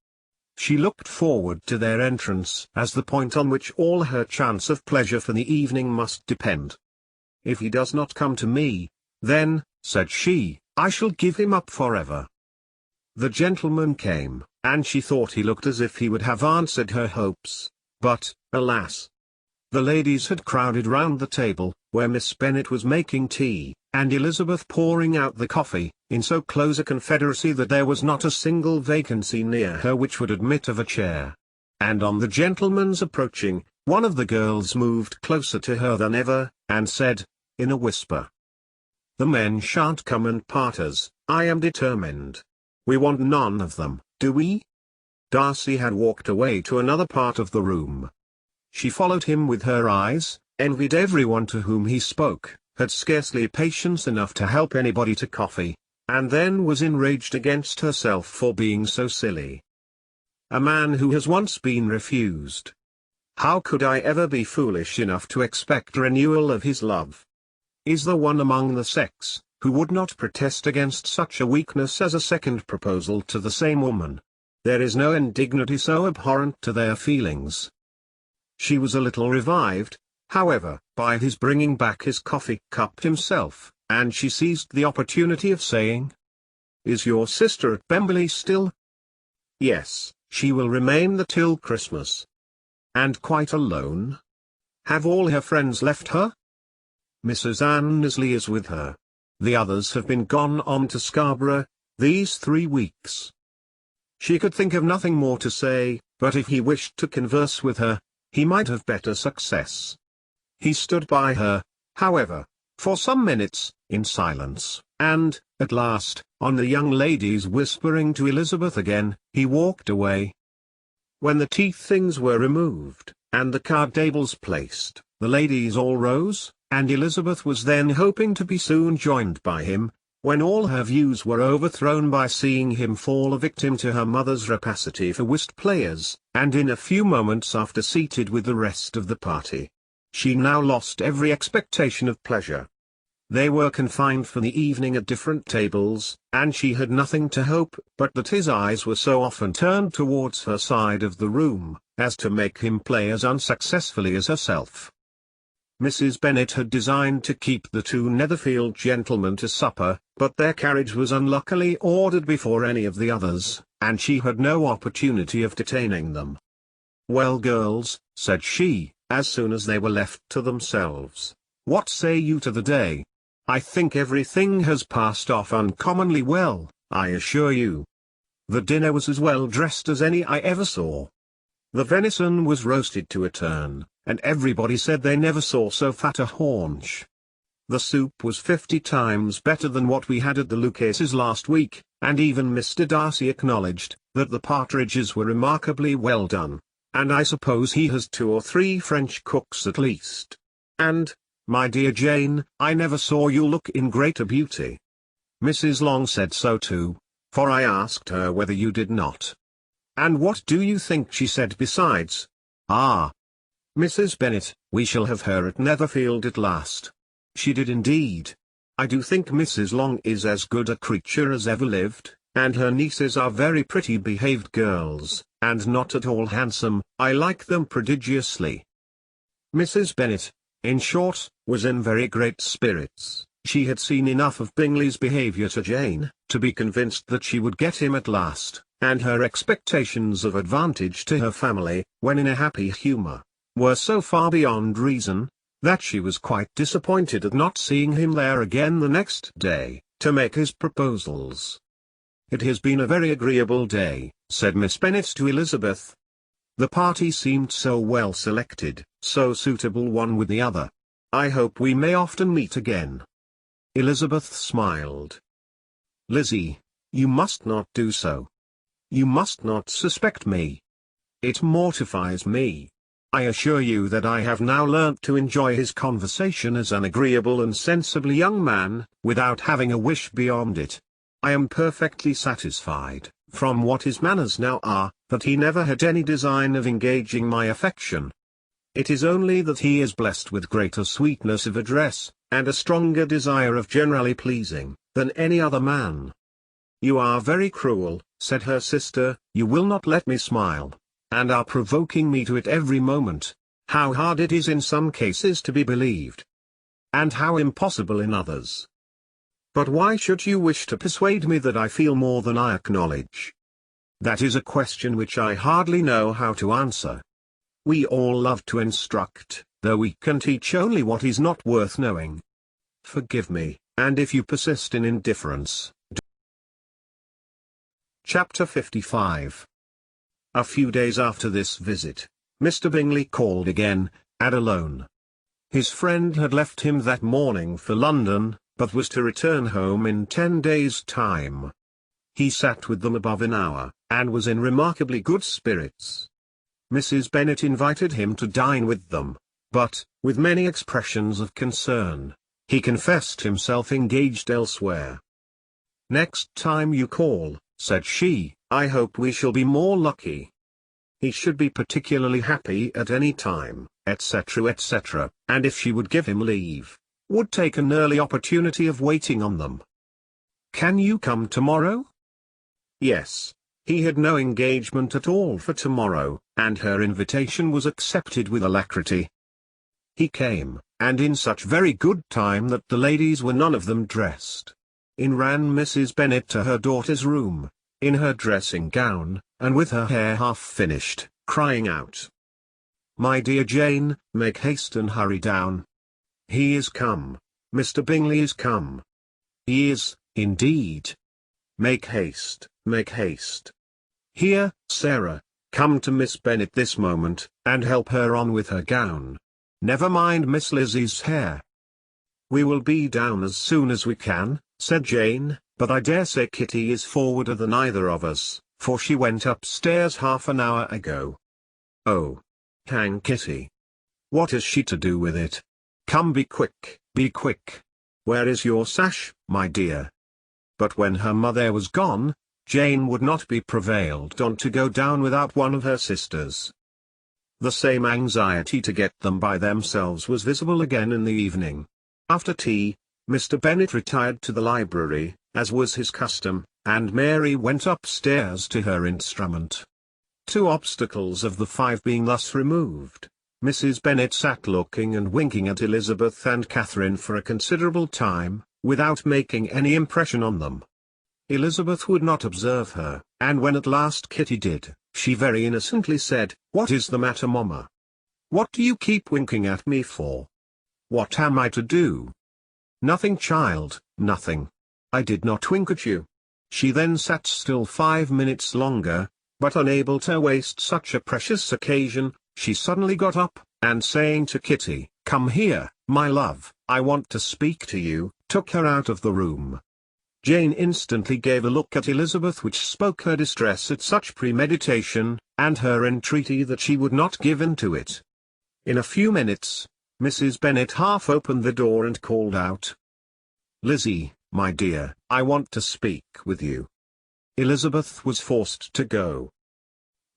She looked forward to their entrance as the point on which all her chance of pleasure for the evening must depend. "If he does not come to me, then," said she, "I shall give him up forever." The gentleman came, and she thought he looked as if he would have answered her hopes, but, alas! The ladies had crowded round the table, where Miss Bennet was making tea, and Elizabeth pouring out the coffee, in so close a confederacy that there was not a single vacancy near her which would admit of a chair. And on the gentleman's approaching, one of the girls moved closer to her than ever, and said, in a whisper, "The men shan't come and part us, I am determined. We want none of them, do we?" Darcy had walked away to another part of the room. She followed him with her eyes, envied everyone to whom he spoke, had scarcely patience enough to help anybody to coffee, and then was enraged against herself for being so silly. A man who has once been refused. How could I ever be foolish enough to expect renewal of his love? Is there one among the sex, who would not protest against such a weakness as a second proposal to the same woman? There is no indignity so abhorrent to their feelings. She was a little revived, however, by his bringing back his coffee cup himself, and she seized the opportunity of saying, "Is your sister at Pemberley still?" "Yes, she will remain there till Christmas." "And quite alone? Have all her friends left her?" "Mrs. Annesley is with her. The others have been gone on to Scarborough, these 3 weeks." She could think of nothing more to say, but if he wished to converse with her, he might have better success. He stood by her, however, for some minutes, in silence, and, at last, on the young lady's whispering to Elizabeth again, he walked away. When the tea things were removed, and the card tables placed, the ladies all rose, and Elizabeth was then hoping to be soon joined by him, when all her views were overthrown by seeing him fall a victim to her mother's rapacity for whist players, and in a few moments after seated with the rest of the party. She now lost every expectation of pleasure. They were confined for the evening at different tables, and she had nothing to hope but that his eyes were so often turned towards her side of the room, as to make him play as unsuccessfully as herself. Mrs. Bennet had designed to keep the two Netherfield gentlemen to supper, but their carriage was unluckily ordered before any of the others, and she had no opportunity of detaining them. "Well, girls," said she, as soon as they were left to themselves, "what say you to the day? I think everything has passed off uncommonly well, I assure you. The dinner was as well dressed as any I ever saw. The venison was roasted to a turn, and everybody said they never saw so fat a haunch. The soup was 50 times better than what we had at the Lucases last week, and even Mr. Darcy acknowledged that the partridges were remarkably well done, and I suppose he has 2 or 3 French cooks at least. And, my dear Jane, I never saw you look in greater beauty. Mrs. Long said so too, for I asked her whether you did not. And what do you think she said besides? Ah, Mrs. Bennet, we shall have her at Netherfield at last. She did indeed. I do think Mrs. Long is as good a creature as ever lived, and her nieces are very pretty behaved girls, and not at all handsome. I like them prodigiously." Mrs. Bennet, in short, was in very great spirits. She had seen enough of Bingley's behaviour to Jane, to be convinced that she would get him at last, and her expectations of advantage to her family, when in a happy humour, were so far beyond reason, that she was quite disappointed at not seeing him there again the next day, to make his proposals. "It has been a very agreeable day," said Miss Bennet to Elizabeth. "The party seemed so well selected, so suitable one with the other. I hope we may often meet again." Elizabeth smiled. "Lizzie, you must not do so. You must not suspect me. It mortifies me. I assure you that I have now learnt to enjoy his conversation as an agreeable and sensible young man, without having a wish beyond it. I am perfectly satisfied, from what his manners now are, that he never had any design of engaging my affection. It is only that he is blessed with greater sweetness of address, and a stronger desire of generally pleasing, than any other man." "You are very cruel," said her sister, "you will not let me smile, and are provoking me to it every moment. How hard it is in some cases to be believed, and how impossible in others. But why should you wish to persuade me that I feel more than I acknowledge? That is a question which I hardly know how to answer. We all love to instruct, though we can teach only what is not worth knowing. Forgive me, and if you persist in indifference, Chapter 55. A few days after this visit, Mr. Bingley called again, and alone. His friend had left him that morning for London, but was to return home in 10 days' time. He sat with them above an hour, and was in remarkably good spirits. Mrs. Bennet invited him to dine with them, but, with many expressions of concern, he confessed himself engaged elsewhere. "Next time you call," said she, "I hope we shall be more lucky. He should be particularly happy at any time," etc., etc., and if she would give him leave, would take an early opportunity of waiting on them. "Can you come tomorrow?" Yes. He had no engagement at all for tomorrow, and her invitation was accepted with alacrity. He came, and in such very good time that the ladies were none of them dressed. In ran Mrs. Bennet to her daughter's room, in her dressing gown, and with her hair half finished, crying out, "My dear Jane, make haste and hurry down. He is come. Mr. Bingley is come. He is, indeed. Make haste, make haste. Here, Sarah, come to Miss Bennet this moment, and help her on with her gown. Never mind Miss Lizzie's hair." "We will be down as soon as we can," said Jane, "but I dare say Kitty is forwarder than either of us, for she went upstairs half an hour ago." "Oh, hang Kitty. What has she to do with it? Come, be quick, be quick. Where is your sash, my dear?" But when her mother was gone, Jane would not be prevailed on to go down without one of her sisters. The same anxiety to get them by themselves was visible again in the evening. After tea, Mr. Bennet retired to the library, as was his custom, and Mary went upstairs to her instrument. 2 obstacles of the 5 being thus removed, Mrs. Bennet sat looking and winking at Elizabeth and Catherine for a considerable time, without making any impression on them. Elizabeth would not observe her, and when at last Kitty did, she very innocently said, "What is the matter, Mamma? What do you keep winking at me for? What am I to do?" "Nothing, child, nothing. I did not wink at you." She then sat still 5 minutes longer, but unable to waste such a precious occasion, she suddenly got up, and saying to Kitty, "Come here, my love, I want to speak to you," took her out of the room. Jane instantly gave a look at Elizabeth which spoke her distress at such premeditation, and her entreaty that she would not give in to it. In a few minutes, Mrs. Bennet half opened the door and called out, "Lizzie, my dear, I want to speak with you." Elizabeth was forced to go.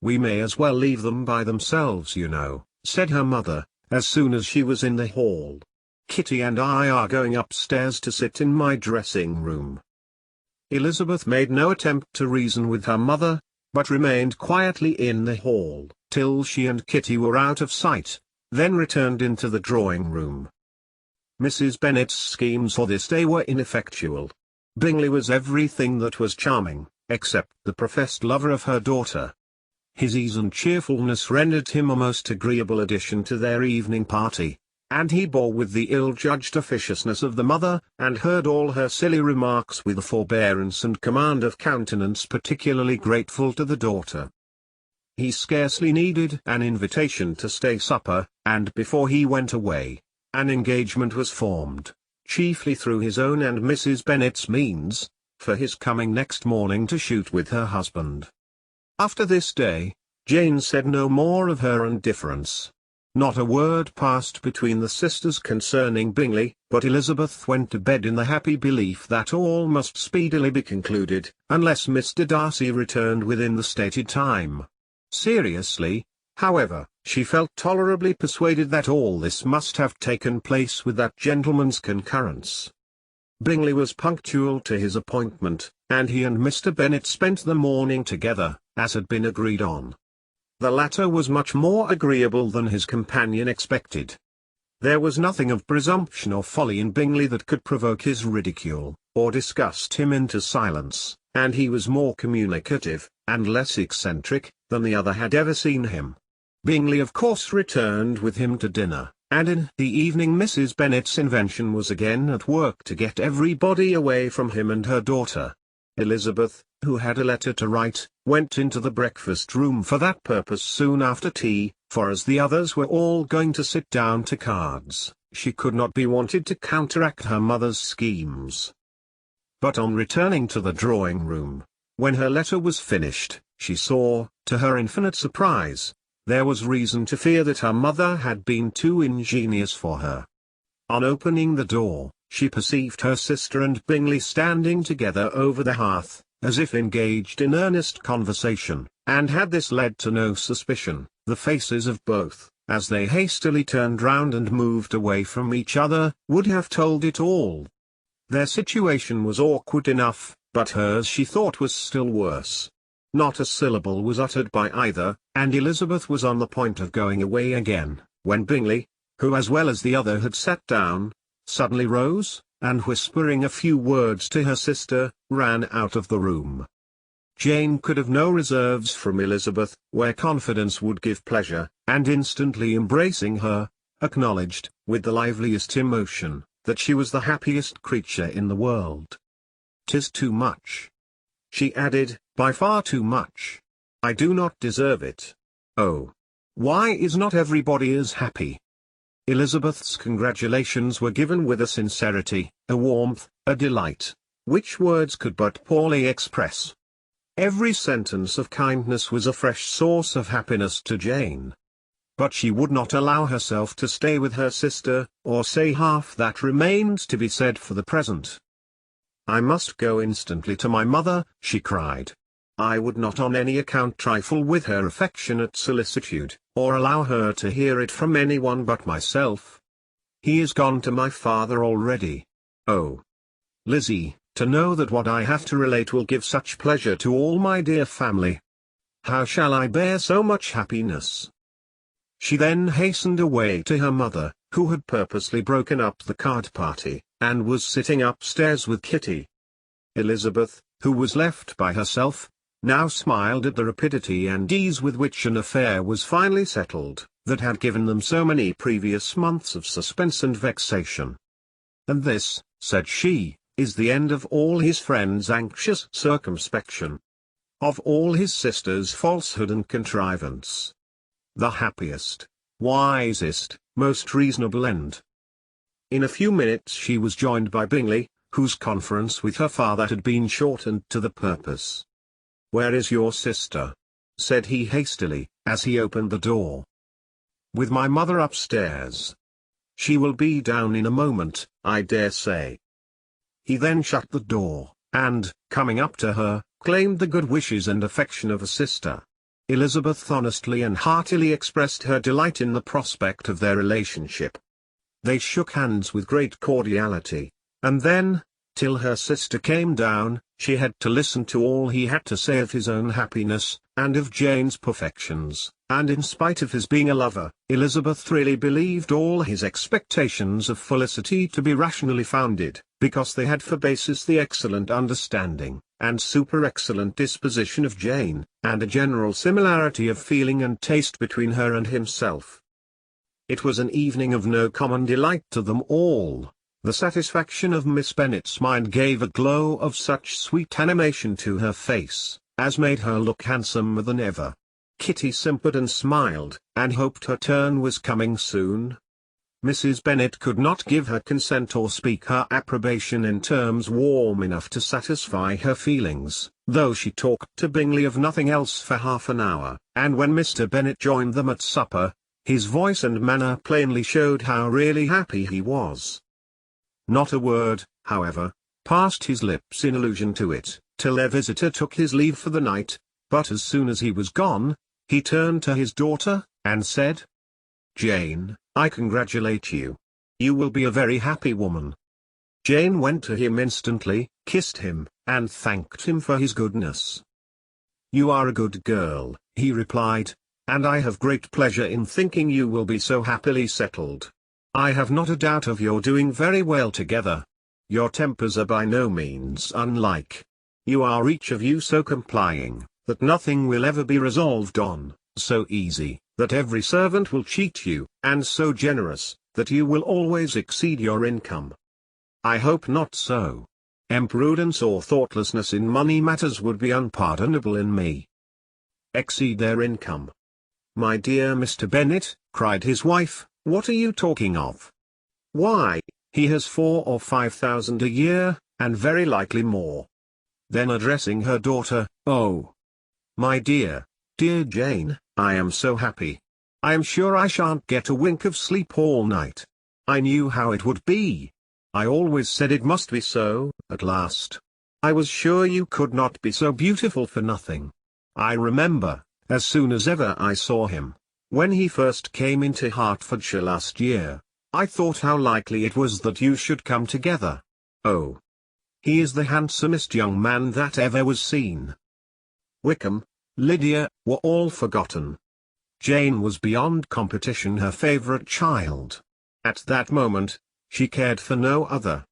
"We may as well leave them by themselves, you know," said her mother, as soon as she was in the hall. "Kitty and I are going upstairs to sit in my dressing room." Elizabeth made no attempt to reason with her mother, but remained quietly in the hall, till she and Kitty were out of sight, then returned into the drawing room. Mrs. Bennet's schemes for this day were ineffectual. Bingley was everything that was charming, except the professed lover of her daughter. His ease and cheerfulness rendered him a most agreeable addition to their evening party, and he bore with the ill-judged officiousness of the mother, and heard all her silly remarks with a forbearance and command of countenance particularly grateful to the daughter. He scarcely needed an invitation to stay supper, and before he went away, an engagement was formed, chiefly through his own and Mrs. Bennet's means, for his coming next morning to shoot with her husband. After this day, Jane said no more of her indifference. Not a word passed between the sisters concerning Bingley, but Elizabeth went to bed in the happy belief that all must speedily be concluded, unless Mr. Darcy returned within the stated time. Seriously, however, she felt tolerably persuaded that all this must have taken place with that gentleman's concurrence. Bingley was punctual to his appointment, and he and Mr. Bennet spent the morning together, as had been agreed on. The latter was much more agreeable than his companion expected. There was nothing of presumption or folly in Bingley that could provoke his ridicule, or disgust him into silence, and he was more communicative, and less eccentric, than the other had ever seen him. Bingley of course returned with him to dinner, and in the evening Mrs. Bennet's invention was again at work to get everybody away from him and her daughter. Elizabeth, who had a letter to write, went into the breakfast-room for that purpose soon after tea, for as the others were all going to sit down to cards, she could not be wanted to counteract her mother's schemes. But on returning to the drawing-room, when her letter was finished, she saw, to her infinite surprise, there was reason to fear that her mother had been too ingenious for her. On opening the door, she perceived her sister and Bingley standing together over the hearth, as if engaged in earnest conversation, and had this led to no suspicion, the faces of both, as they hastily turned round and moved away from each other, would have told it all. Their situation was awkward enough, but hers she thought was still worse. Not a syllable was uttered by either, and Elizabeth was on the point of going away again, when Bingley, who as well as the other had sat down, suddenly rose, and whispering a few words to her sister, ran out of the room. Jane could have no reserves from Elizabeth, where confidence would give pleasure, and instantly embracing her, acknowledged, with the liveliest emotion, that she was the happiest creature in the world. "'Tis too much," she added, "by far too much. I do not deserve it. Oh! Why is not everybody as happy?" Elizabeth's congratulations were given with a sincerity, a warmth, a delight, which words could but poorly express. Every sentence of kindness was a fresh source of happiness to Jane. But she would not allow herself to stay with her sister, or say half that remained to be said for the present. "I must go instantly to my mother," she cried. "I would not on any account trifle with her affectionate solicitude, or allow her to hear it from anyone but myself. He is gone to my father already. Oh, Lizzie, to know that what I have to relate will give such pleasure to all my dear family. How shall I bear so much happiness?" She then hastened away to her mother, who had purposely broken up the card party, and was sitting upstairs with Kitty. Elizabeth, who was left by herself, now smiled at the rapidity and ease with which an affair was finally settled, that had given them so many previous months of suspense and vexation. "And this," said she, "is the end of all his friends' anxious circumspection, of all his sister's falsehood and contrivance. The happiest, wisest, most reasonable end." In a few minutes she was joined by Bingley, whose conference with her father had been short and to the purpose. "Where is your sister?" said he hastily, as he opened the door. "With my mother upstairs. She will be down in a moment, I dare say." He then shut the door, and, coming up to her, claimed the good wishes and affection of a sister. Elizabeth honestly and heartily expressed her delight in the prospect of their relationship. They shook hands with great cordiality, and then, till her sister came down, she had to listen to all he had to say of his own happiness, and of Jane's perfections, and in spite of his being a lover, Elizabeth really believed all his expectations of felicity to be rationally founded, because they had for basis the excellent understanding, and super-excellent disposition of Jane, and a general similarity of feeling and taste between her and himself. It was an evening of no common delight to them all. The satisfaction of Miss Bennet's mind gave a glow of such sweet animation to her face, as made her look handsomer than ever. Kitty simpered and smiled, and hoped her turn was coming soon. Mrs. Bennet could not give her consent or speak her approbation in terms warm enough to satisfy her feelings, though she talked to Bingley of nothing else for half an hour, and when Mr. Bennet joined them at supper, his voice and manner plainly showed how really happy he was. Not a word, however, passed his lips in allusion to it, till their visitor took his leave for the night, but as soon as he was gone, he turned to his daughter, and said, "Jane, I congratulate you. You will be a very happy woman." Jane went to him instantly, kissed him, and thanked him for his goodness. "You are a good girl," he replied, "and I have great pleasure in thinking you will be so happily settled. I have not a doubt of your doing very well together. Your tempers are by no means unlike. You are each of you so complying, that nothing will ever be resolved on, so easy, that every servant will cheat you, and so generous, that you will always exceed your income. I hope not so. Imprudence or thoughtlessness in money matters would be unpardonable in me. Exceed their income. My dear Mr. Bennet, cried his wife, what are you talking of? Why, he has 4,000 or 5,000 a year, and very likely more. Then addressing her daughter, oh, my dear, dear Jane, I am so happy. I am sure I shan't get a wink of sleep all night. I knew how it would be. I always said it must be so, at last. I was sure you could not be so beautiful for nothing. I remember, as soon as ever I saw him, when he first came into Hertfordshire last year, I thought how likely it was that you should come together. Oh, he is the handsomest young man that ever was seen. Wickham, Lydia, were all forgotten. Jane was beyond competition her favourite child. At that moment, she cared for no other.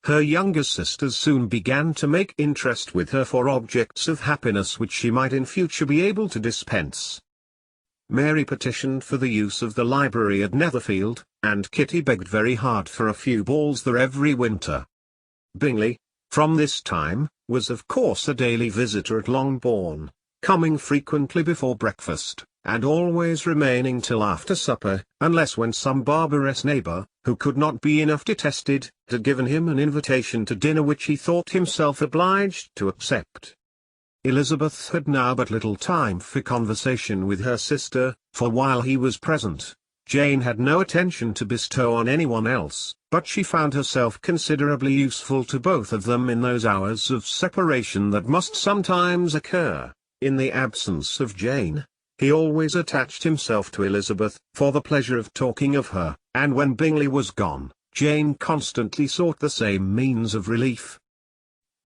Her younger sisters soon began to make interest with her for objects of happiness which she might in future be able to dispense. Mary petitioned for the use of the library at Netherfield, and Kitty begged very hard for a few balls there every winter. Bingley, from this time, was of course a daily visitor at Longbourn, coming frequently before breakfast, and always remaining till after supper, unless when some barbarous neighbour, who could not be enough detested, had given him an invitation to dinner which he thought himself obliged to accept. Elizabeth had now but little time for conversation with her sister, for while he was present, Jane had no attention to bestow on anyone else, but she found herself considerably useful to both of them in those hours of separation that must sometimes occur. In the absence of Jane, he always attached himself to Elizabeth, for the pleasure of talking of her, and when Bingley was gone, Jane constantly sought the same means of relief.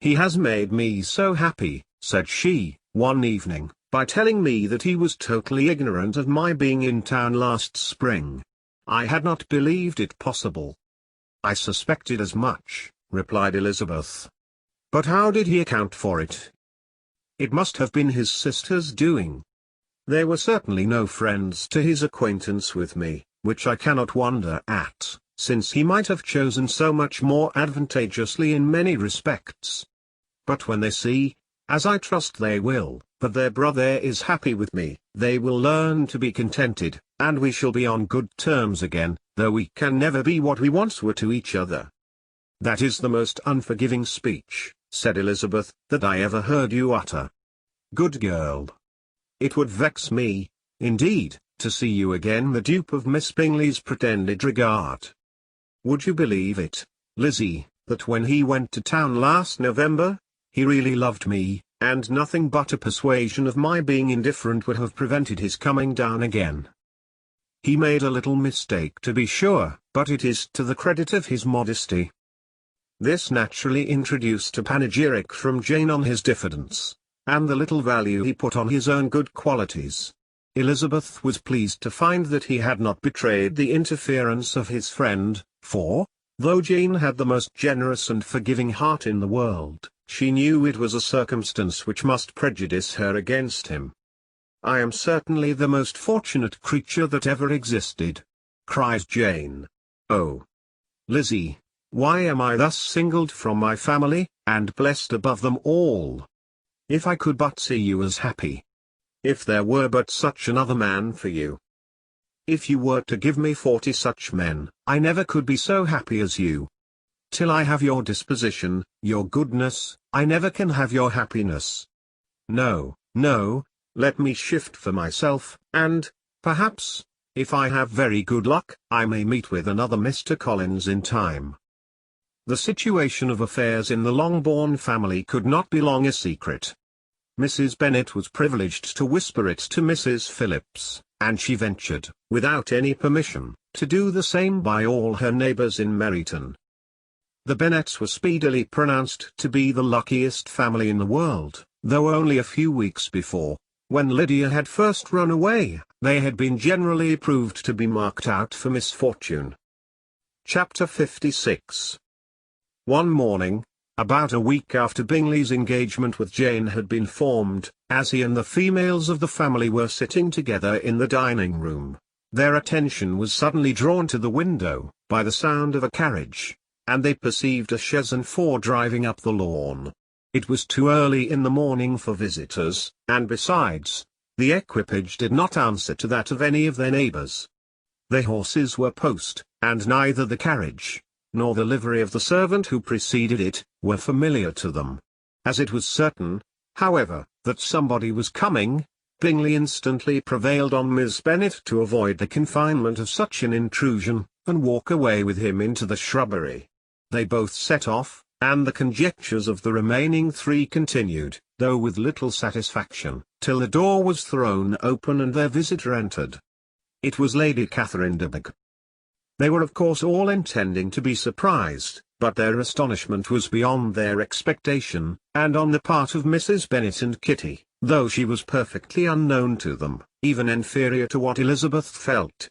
"He has made me so happy," said she, one evening, "by telling me that he was totally ignorant of my being in town last spring. I had not believed it possible." "I suspected as much," replied Elizabeth. "But how did he account for it?" "It must have been his sister's doing. They were certainly no friends to his acquaintance with me, which I cannot wonder at, since he might have chosen so much more advantageously in many respects. But when they see, as I trust they will, that their brother is happy with me, they will learn to be contented, and we shall be on good terms again, though we can never be what we once were to each other." "That is the most unforgiving speech," said Elizabeth, "that I ever heard you utter. Good girl. It would vex me, indeed, to see you again the dupe of Miss Bingley's pretended regard. Would you believe it, Lizzie, that when he went to town last November, he really loved me, and nothing but a persuasion of my being indifferent would have prevented his coming down again? He made a little mistake to be sure, but it is to the credit of his modesty." This naturally introduced a panegyric from Jane on his diffidence, and the little value he put on his own good qualities. Elizabeth was pleased to find that he had not betrayed the interference of his friend, for, though Jane had the most generous and forgiving heart in the world, she knew it was a circumstance which must prejudice her against him. "I am certainly the most fortunate creature that ever existed," cried Jane. "Oh, Lizzie, why am I thus singled from my family, and blessed above them all? If I could but see you as happy! If there were but such another man for you! If you were to give me 40 such men, I never could be so happy as you. Till I have your disposition, your goodness, I never can have your happiness. No, no, let me shift for myself, and, perhaps, if I have very good luck, I may meet with another Mr. Collins in time." The situation of affairs in the Longbourn family could not be long a secret. Mrs. Bennet was privileged to whisper it to Mrs. Phillips, and she ventured, without any permission, to do the same by all her neighbours in Meryton. The Bennets were speedily pronounced to be the luckiest family in the world, though only a few weeks before, when Lydia had first run away, they had been generally proved to be marked out for misfortune. Chapter 56. One morning, about a week after Bingley's engagement with Jane had been formed, as he and the females of the family were sitting together in the dining-room, their attention was suddenly drawn to the window, by the sound of a carriage, and they perceived a chaise and four driving up the lawn. It was too early in the morning for visitors, and besides, the equipage did not answer to that of any of their neighbours. The horses were post, and neither the carriage, nor the livery of the servant who preceded it, were familiar to them. As it was certain, however, that somebody was coming, Bingley instantly prevailed on Miss Bennet to avoid the confinement of such an intrusion, and walk away with him into the shrubbery. They both set off, and the conjectures of the remaining three continued, though with little satisfaction, till the door was thrown open and their visitor entered. It was Lady Catherine de Bourgh. They were of course all intending to be surprised, but their astonishment was beyond their expectation, and on the part of Mrs. Bennet and Kitty, though she was perfectly unknown to them, even inferior to what Elizabeth felt.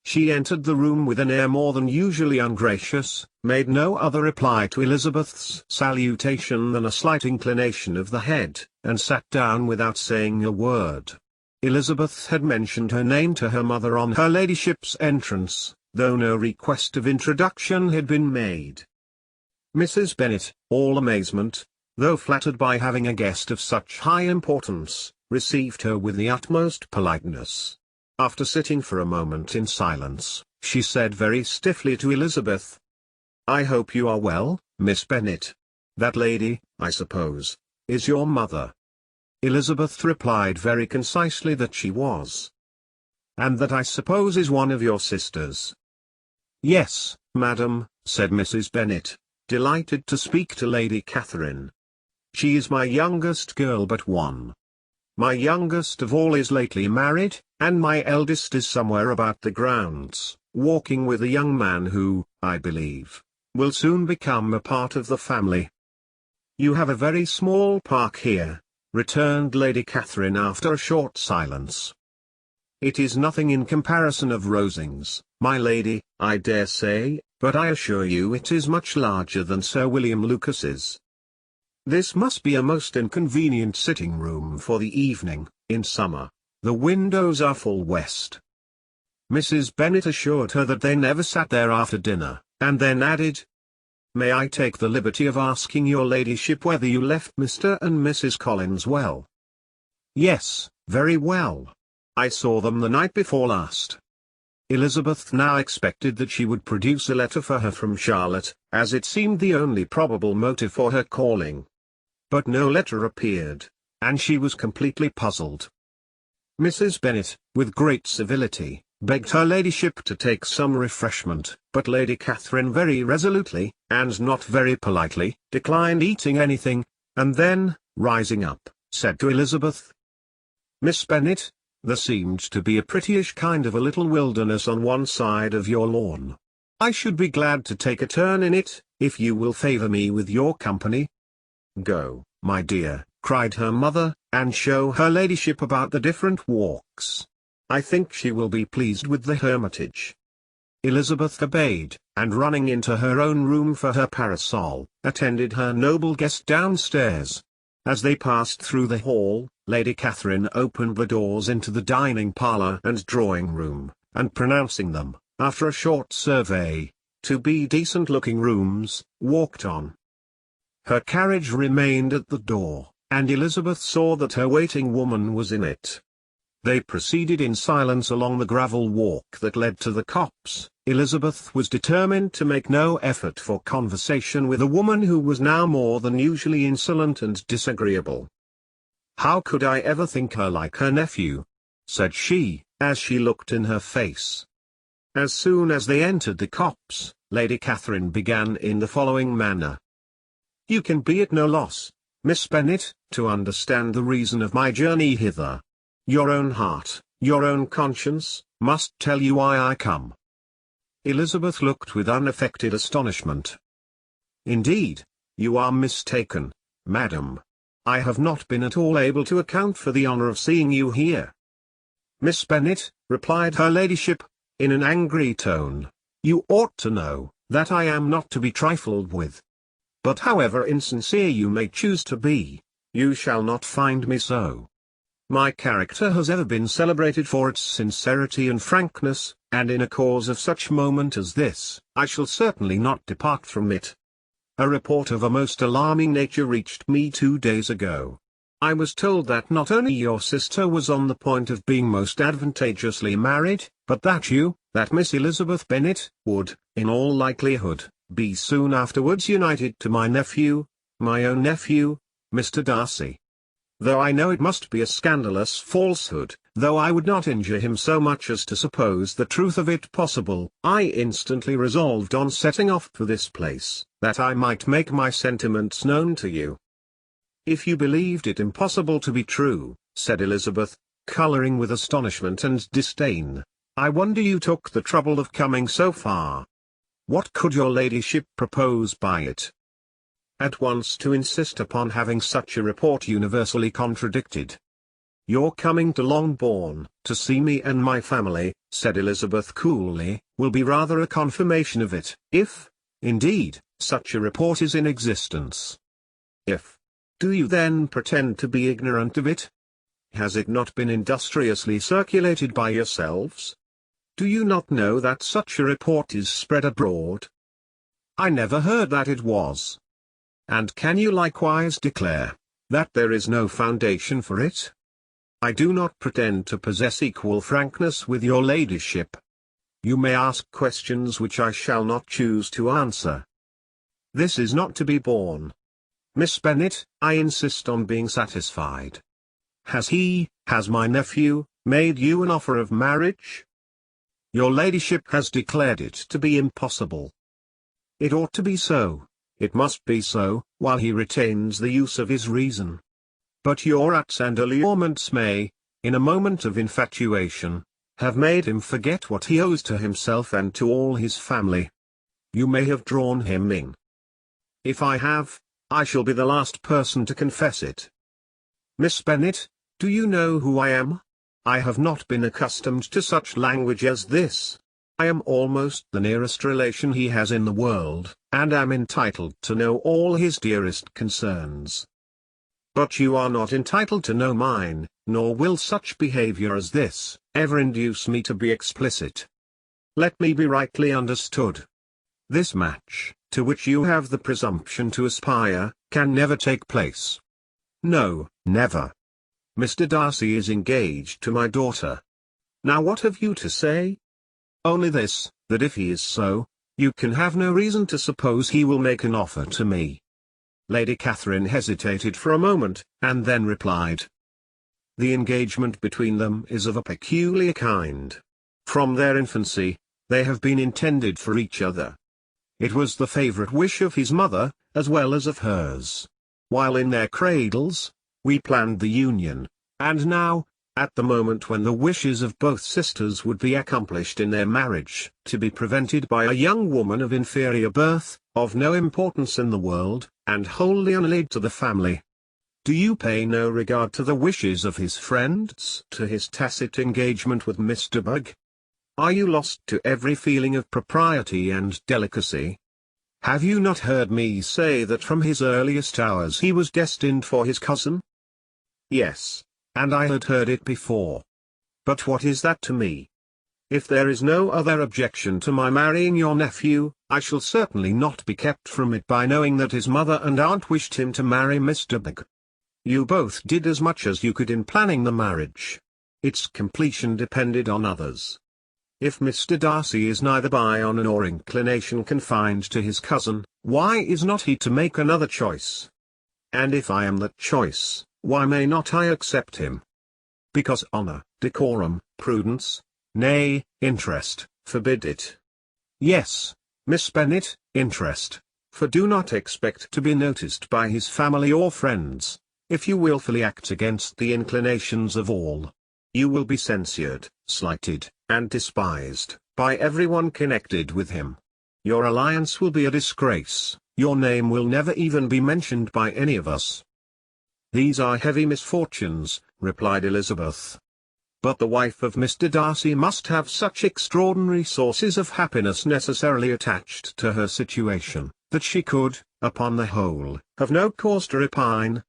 She entered the room with an air more than usually ungracious, made no other reply to Elizabeth's salutation than a slight inclination of the head, and sat down without saying a word. Elizabeth had mentioned her name to her mother on her ladyship's entrance, though no request of introduction had been made. Mrs. Bennet, all amazement, though flattered by having a guest of such high importance, received her with the utmost politeness. After sitting for a moment in silence, she said very stiffly to Elizabeth, "I hope you are well, Miss Bennet. That lady, I suppose, is your mother?" Elizabeth replied very concisely that she was. "And that I suppose is one of your sisters?" "Yes, madam," said Mrs. Bennet, delighted to speak to Lady Catherine. "She is my youngest girl but one. My youngest of all is lately married, and my eldest is somewhere about the grounds, walking with a young man who, I believe, will soon become a part of the family." "You have a very small park here," returned Lady Catherine after a short silence. "It is nothing in comparison of Rosings, my lady, I dare say, but I assure you it is much larger than Sir William Lucas's. This must be a most inconvenient sitting room for the evening, in summer. The windows are full west." Mrs. Bennet assured her that they never sat there after dinner, and then added, "May I take the liberty of asking your ladyship whether you left Mr. and Mrs. Collins well?" "Yes, very well. I saw them the night before last." Elizabeth now expected that she would produce a letter for her from Charlotte, as it seemed the only probable motive for her calling. But no letter appeared, and she was completely puzzled. Mrs. Bennet, with great civility, begged her ladyship to take some refreshment, but Lady Catherine very resolutely, and not very politely, declined eating anything, and then, rising up, said to Elizabeth, "Miss Bennet, there seemed to be a prettyish kind of a little wilderness on one side of your lawn. I should be glad to take a turn in it, if you will favour me with your company." "Go, my dear," cried her mother, "and show her ladyship about the different walks. I think she will be pleased with the hermitage." Elizabeth obeyed, and running into her own room for her parasol, attended her noble guest downstairs. As they passed through the hall, Lady Catherine opened the doors into the dining parlour and drawing room, and pronouncing them, after a short survey, to be decent-looking rooms, walked on. Her carriage remained at the door, and Elizabeth saw that her waiting woman was in it. They proceeded in silence along the gravel walk that led to the copse. Elizabeth was determined to make no effort for conversation with a woman who was now more than usually insolent and disagreeable. "How could I ever think her like her nephew?" said she, as she looked in her face. As soon as they entered the copse, Lady Catherine began in the following manner. "You can be at no loss, Miss Bennet, to understand the reason of my journey hither. Your own heart, your own conscience, must tell you why I come." Elizabeth looked with unaffected astonishment. "Indeed, you are mistaken, madam. I have not been at all able to account for the honour of seeing you here." "Miss Bennet," replied her ladyship, in an angry tone, "you ought to know that I am not to be trifled with. But however insincere you may choose to be, you shall not find me so. My character has ever been celebrated for its sincerity and frankness, and in a cause of such moment as this, I shall certainly not depart from it. A report of a most alarming nature reached me 2 days ago. I was told that not only your sister was on the point of being most advantageously married, but that you, that Miss Elizabeth Bennet, would, in all likelihood, be soon afterwards united to my nephew, my own nephew, Mr. Darcy. Though I know it must be a scandalous falsehood, though I would not injure him so much as to suppose the truth of it possible, I instantly resolved on setting off for this place, that I might make my sentiments known to you." "If you believed it impossible to be true," said Elizabeth, colouring with astonishment and disdain, "I wonder you took the trouble of coming so far. What could your ladyship propose by it?" "At once to insist upon having such a report universally contradicted." "Your coming to Longbourn, to see me and my family," said Elizabeth coolly, "will be rather a confirmation of it, if, indeed, such a report is in existence." "If. Do you then pretend to be ignorant of it? Has it not been industriously circulated by yourselves? Do you not know that such a report is spread abroad?" "I never heard that it was." "And can you likewise declare that there is no foundation for it?" "I do not pretend to possess equal frankness with your ladyship. You may ask questions which I shall not choose to answer. This is not to be borne. Miss Bennet, I insist on being satisfied. Has my nephew, made you an offer of marriage?" "Your ladyship has declared it to be impossible." "It ought to be so, it must be so, while he retains the use of his reason. But your arts and allurements may, in a moment of infatuation, have made him forget what he owes to himself and to all his family. You may have drawn him in. If I have, I shall be the last person to confess it. Miss Bennet, do you know who I am? I have not been accustomed to such language as this. I am almost the nearest relation he has in the world, and am entitled to know all his dearest concerns. But you are not entitled to know mine, nor will such behavior as this ever induce me to be explicit. Let me be rightly understood. This match, to which you have the presumption to aspire, can never take place. No, never. Mr. Darcy is engaged to my daughter. Now what have you to say? Only this, that if he is so, you can have no reason to suppose he will make an offer to me. Lady Catherine hesitated for a moment, and then replied. The engagement between them is of a peculiar kind. From their infancy, they have been intended for each other. It was the favourite wish of his mother, as well as of hers. While in their cradles, we planned the union, and now, at the moment when the wishes of both sisters would be accomplished in their marriage, to be prevented by a young woman of inferior birth, of no importance in the world, and wholly unallied to the family. Do you pay no regard to the wishes of his friends, to his tacit engagement with Mr. Bug? Are you lost to every feeling of propriety and delicacy? Have you not heard me say that from his earliest hours he was destined for his cousin? Yes, and I had heard it before. But what is that to me? If there is no other objection to my marrying your nephew, I shall certainly not be kept from it by knowing that his mother and aunt wished him to marry Mr. Big. You both did as much as you could in planning the marriage. Its completion depended on others. If Mr. Darcy is neither by honour nor inclination confined to his cousin, why is not he to make another choice? And if I am that choice, why may not I accept him? Because honour, decorum, prudence, nay, interest, forbid it. Yes, Miss Bennet, interest, for do not expect to be noticed by his family or friends. If you wilfully act against the inclinations of all, you will be censured, slighted, and despised by everyone connected with him. Your alliance will be a disgrace, your name will never even be mentioned by any of us. These are heavy misfortunes, replied Elizabeth. But the wife of Mr. Darcy must have such extraordinary sources of happiness necessarily attached to her situation, that she could, upon the whole, have no cause to repine.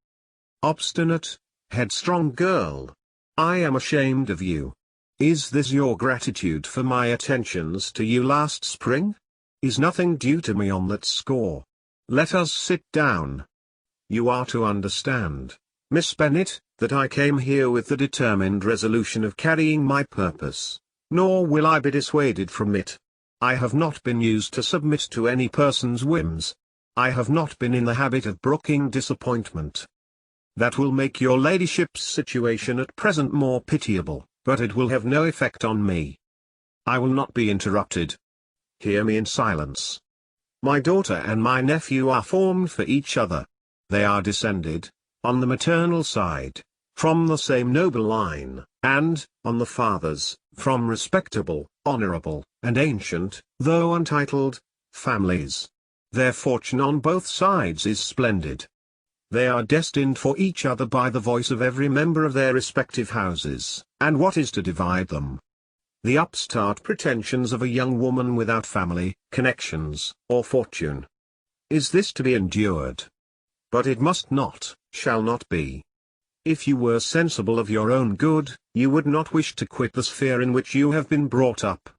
Obstinate, headstrong girl! I am ashamed of you. Is this your gratitude for my attentions to you last spring? Is nothing due to me on that score? Let us sit down. You are to understand, Miss Bennet, that I came here with the determined resolution of carrying my purpose, nor will I be dissuaded from it. I have not been used to submit to any person's whims. I have not been in the habit of brooking disappointment. That will make your ladyship's situation at present more pitiable, but it will have no effect on me. I will not be interrupted. Hear me in silence. My daughter and my nephew are formed for each other. They are descended, on the maternal side, from the same noble line, and, on the father's, from respectable, honourable, and ancient, though untitled, families. Their fortune on both sides is splendid. They are destined for each other by the voice of every member of their respective houses, and what is to divide them? The upstart pretensions of a young woman without family, connections, or fortune. Is this to be endured? But it must not, shall not be. If you were sensible of your own good, you would not wish to quit the sphere in which you have been brought up.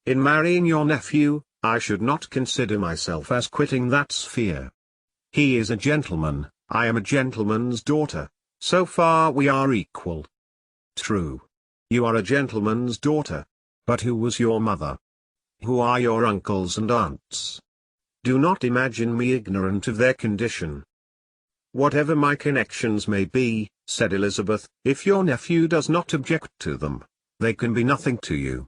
In marrying your nephew, I should not consider myself as quitting that sphere. He is a gentleman, I am a gentleman's daughter, so far we are equal. True. You are a gentleman's daughter. But who was your mother? Who are your uncles and aunts? Do not imagine me ignorant of their condition. Whatever my connections may be, said Elizabeth, if your nephew does not object to them, they can be nothing to you.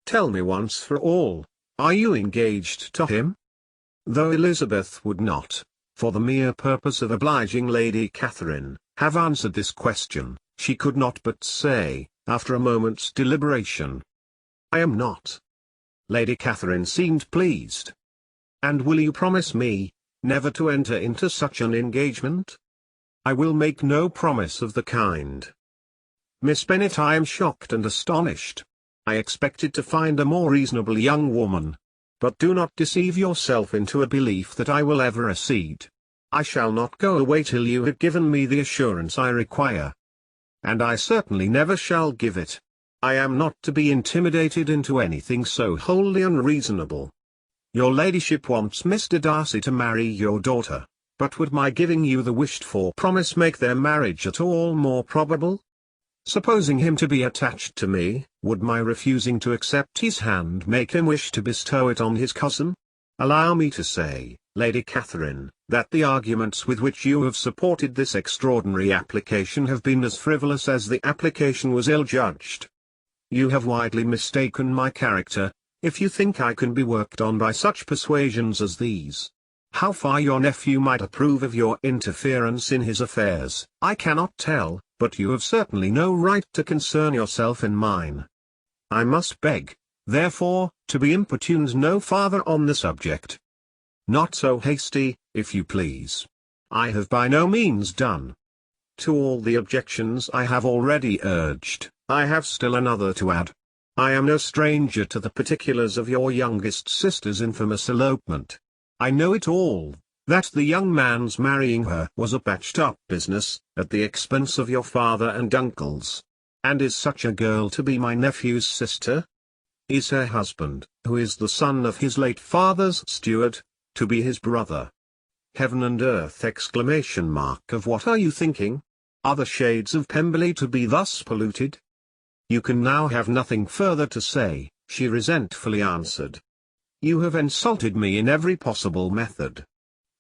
Tell me once for all, are you engaged to him? Though Elizabeth would not, for the mere purpose of obliging Lady Catherine, have answered this question, she could not but say, after a moment's deliberation. "I am not." Lady Catherine seemed pleased. "And will you promise me never to enter into such an engagement?" "I will make no promise of the kind." "Miss Bennet, I am shocked and astonished. I expected to find a more reasonable young woman. But do not deceive yourself into a belief that I will ever accede. I shall not go away till you have given me the assurance I require. And I certainly never shall give it. I am not to be intimidated into anything so wholly unreasonable. Your ladyship wants Mr. Darcy to marry your daughter, but would my giving you the wished-for promise make their marriage at all more probable? Supposing him to be attached to me, would my refusing to accept his hand make him wish to bestow it on his cousin? Allow me to say, Lady Catherine, that the arguments with which you have supported this extraordinary application have been as frivolous as the application was ill-judged. You have widely mistaken my character, if you think I can be worked on by such persuasions as these. How far your nephew might approve of your interference in his affairs, I cannot tell, but you have certainly no right to concern yourself in mine. I must beg, therefore, to be importuned no farther on the subject. Not so hasty, if you please. I have by no means done. To all the objections I have already urged, I have still another to add. I am no stranger to the particulars of your youngest sister's infamous elopement. I know it all, that the young man's marrying her was a patched-up business, at the expense of your father and uncles. And is such a girl to be my nephew's sister? Is her husband, who is the son of his late father's steward, to be his brother? Heaven and earth! Of what are you thinking? Are the shades of Pemberley to be thus polluted? You can now have nothing further to say, she resentfully answered. You have insulted me in every possible method.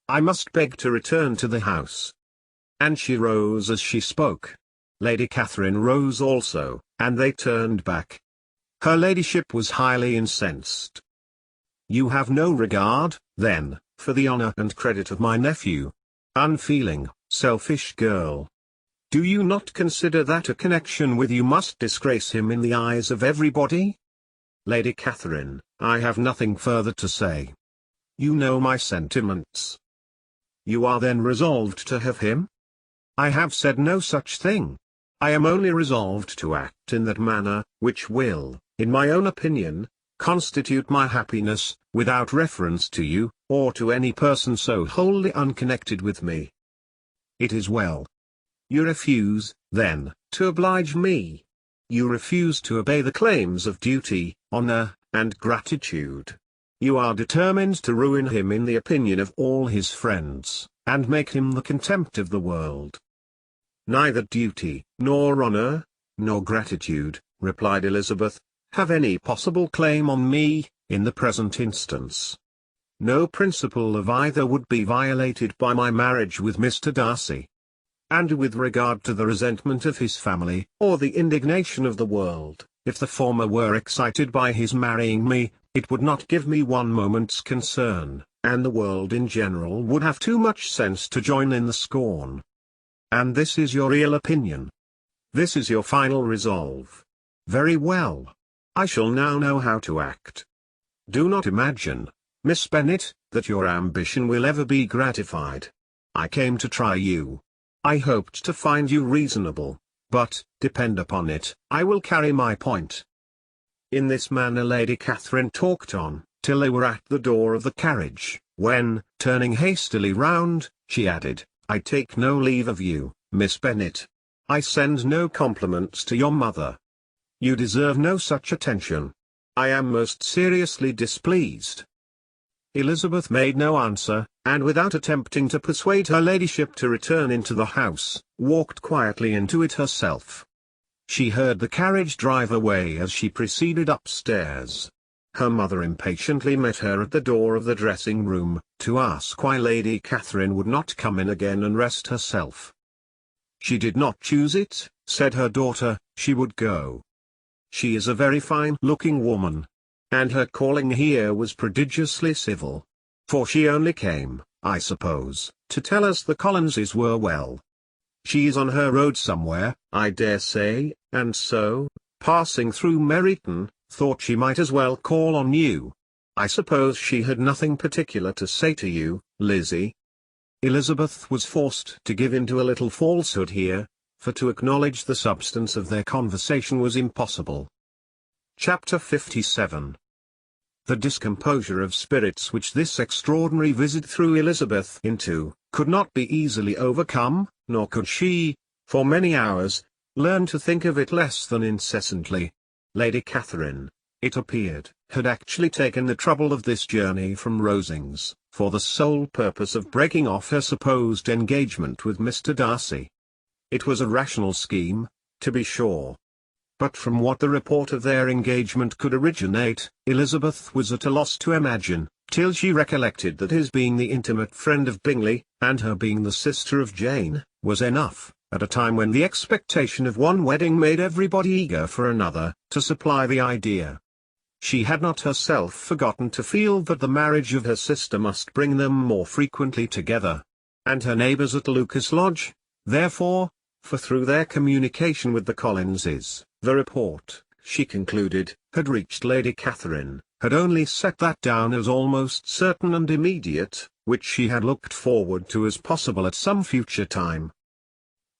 I must beg to return to the house. And she rose as she spoke. Lady Catherine rose also, and they turned back. Her ladyship was highly incensed. You have no regard, then, for the honor and credit of my nephew. Unfeeling, selfish girl. Do you not consider that a connection with you must disgrace him in the eyes of everybody? Lady Catherine, I have nothing further to say. You know my sentiments. You are then resolved to have him? I have said no such thing. I am only resolved to act in that manner, which will, in my own opinion, constitute my happiness, without reference to you, or to any person so wholly unconnected with me. It is well. You refuse, then, to oblige me. You refuse to obey the claims of duty, honor, and gratitude. You are determined to ruin him in the opinion of all his friends, and make him the contempt of the world. Neither duty, nor honor, nor gratitude, replied Elizabeth, have any possible claim on me, in the present instance. No principle of either would be violated by my marriage with Mr. Darcy. And with regard to the resentment of his family, or the indignation of the world, if the former were excited by his marrying me, it would not give me one moment's concern, and the world in general would have too much sense to join in the scorn. And this is your real opinion. This is your final resolve. Very well. I shall now know how to act. Do not imagine, Miss Bennet, that your ambition will ever be gratified. I came to try you. I hoped to find you reasonable, but, depend upon it, I will carry my point. In this manner Lady Catherine talked on, till they were at the door of the carriage, when, turning hastily round, she added, I take no leave of you, Miss Bennet. I send no compliments to your mother. You deserve no such attention. I am most seriously displeased. Elizabeth made no answer, and without attempting to persuade her ladyship to return into the house, walked quietly into it herself. She heard the carriage drive away as she proceeded upstairs. Her mother impatiently met her at the door of the dressing-room, to ask why Lady Catherine would not come in again and rest herself. She did not choose it, said her daughter, she would go. She is a very fine-looking woman. And her calling here was prodigiously civil. For she only came, I suppose, to tell us the Collinses were well. She is on her road somewhere, I dare say, and so, passing through Meryton, thought she might as well call on you. I suppose she had nothing particular to say to you, Lizzie." Elizabeth was forced to give in to a little falsehood here, for to acknowledge the substance of their conversation was impossible. Chapter 57. The discomposure of spirits which this extraordinary visit threw Elizabeth into, could not be easily overcome, nor could she, for many hours, learn to think of it less than incessantly. Lady Catherine, it appeared, had actually taken the trouble of this journey from Rosings, for the sole purpose of breaking off her supposed engagement with Mr. Darcy. It was a rational scheme, to be sure. But from what the report of their engagement could originate, Elizabeth was at a loss to imagine, till she recollected that his being the intimate friend of Bingley, and her being the sister of Jane, was enough, at a time when the expectation of one wedding made everybody eager for another, to supply the idea. She had not herself forgotten to feel that the marriage of her sister must bring them more frequently together. And her neighbours at Lucas Lodge, therefore, for through their communication with the Collinses, the report, she concluded, had reached Lady Catherine, had only set that down as almost certain and immediate, which she had looked forward to as possible at some future time.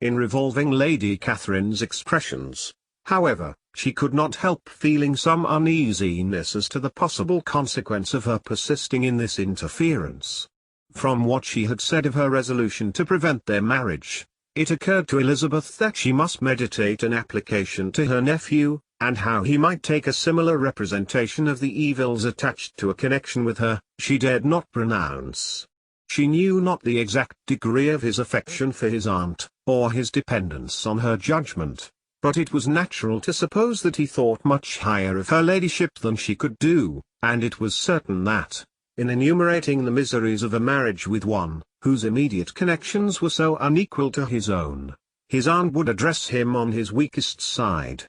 In revolving Lady Catherine's expressions, however, she could not help feeling some uneasiness as to the possible consequence of her persisting in this interference. From what she had said of her resolution to prevent their marriage, it occurred to Elizabeth that she must meditate an application to her nephew, and how he might take a similar representation of the evils attached to a connection with her, she dared not pronounce. She knew not the exact degree of his affection for his aunt, or his dependence on her judgment, but it was natural to suppose that he thought much higher of her ladyship than she could do, and it was certain that, in enumerating the miseries of a marriage with one, whose immediate connections were so unequal to his own, his aunt would address him on his weakest side.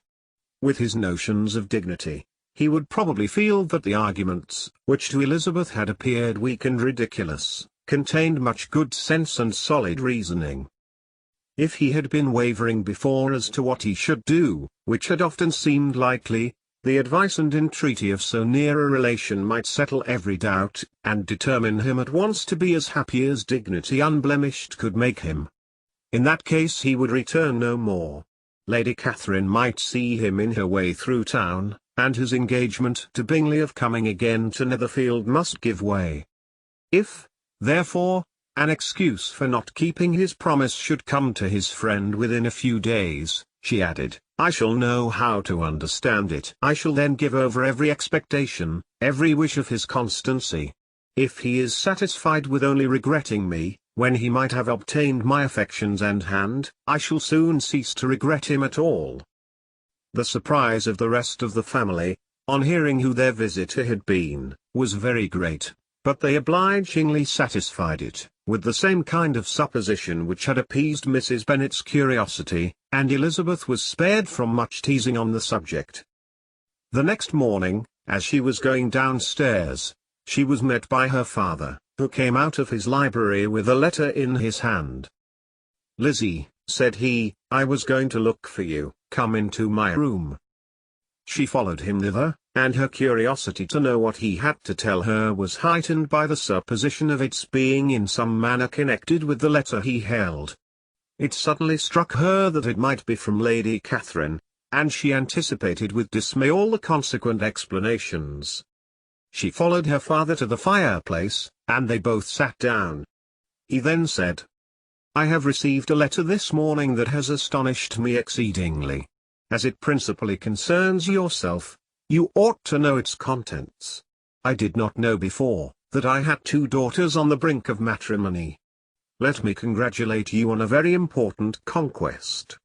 With his notions of dignity, he would probably feel that the arguments, which to Elizabeth had appeared weak and ridiculous, contained much good sense and solid reasoning. If he had been wavering before as to what he should do, which had often seemed likely, the advice and entreaty of so near a relation might settle every doubt, and determine him at once to be as happy as dignity unblemished could make him. In that case he would return no more. Lady Catherine might see him in her way through town, and his engagement to Bingley of coming again to Netherfield must give way. If, therefore, an excuse for not keeping his promise should come to his friend within a few days, she added, I shall know how to understand it. I shall then give over every expectation, every wish of his constancy. If he is satisfied with only regretting me, when he might have obtained my affections and hand, I shall soon cease to regret him at all. The surprise of the rest of the family, on hearing who their visitor had been, was very great, but they obligingly satisfied it, with the same kind of supposition which had appeased Mrs. Bennet's curiosity, and Elizabeth was spared from much teasing on the subject. The next morning, as she was going downstairs, she was met by her father, who came out of his library with a letter in his hand. Lizzie, said he, I was going to look for you, come into my room. She followed him thither, and her curiosity to know what he had to tell her was heightened by the supposition of its being in some manner connected with the letter he held. It suddenly struck her that it might be from Lady Catherine, and she anticipated with dismay all the consequent explanations. She followed her father to the fireplace, and they both sat down. He then said, I have received a letter this morning that has astonished me exceedingly. As it principally concerns yourself, you ought to know its contents. I did not know before, that I had 2 daughters on the brink of matrimony. Let me congratulate you on a very important conquest.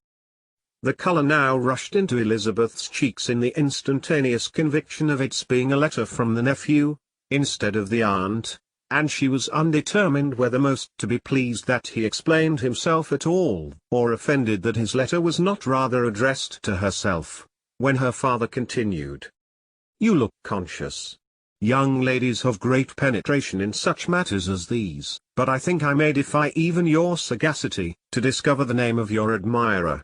The colour now rushed into Elizabeth's cheeks in the instantaneous conviction of its being a letter from the nephew, instead of the aunt, and she was undetermined whether most to be pleased that he explained himself at all, or offended that his letter was not rather addressed to herself, when her father continued. You look conscious. Young ladies have great penetration in such matters as these, but I think I may defy even your sagacity, to discover the name of your admirer.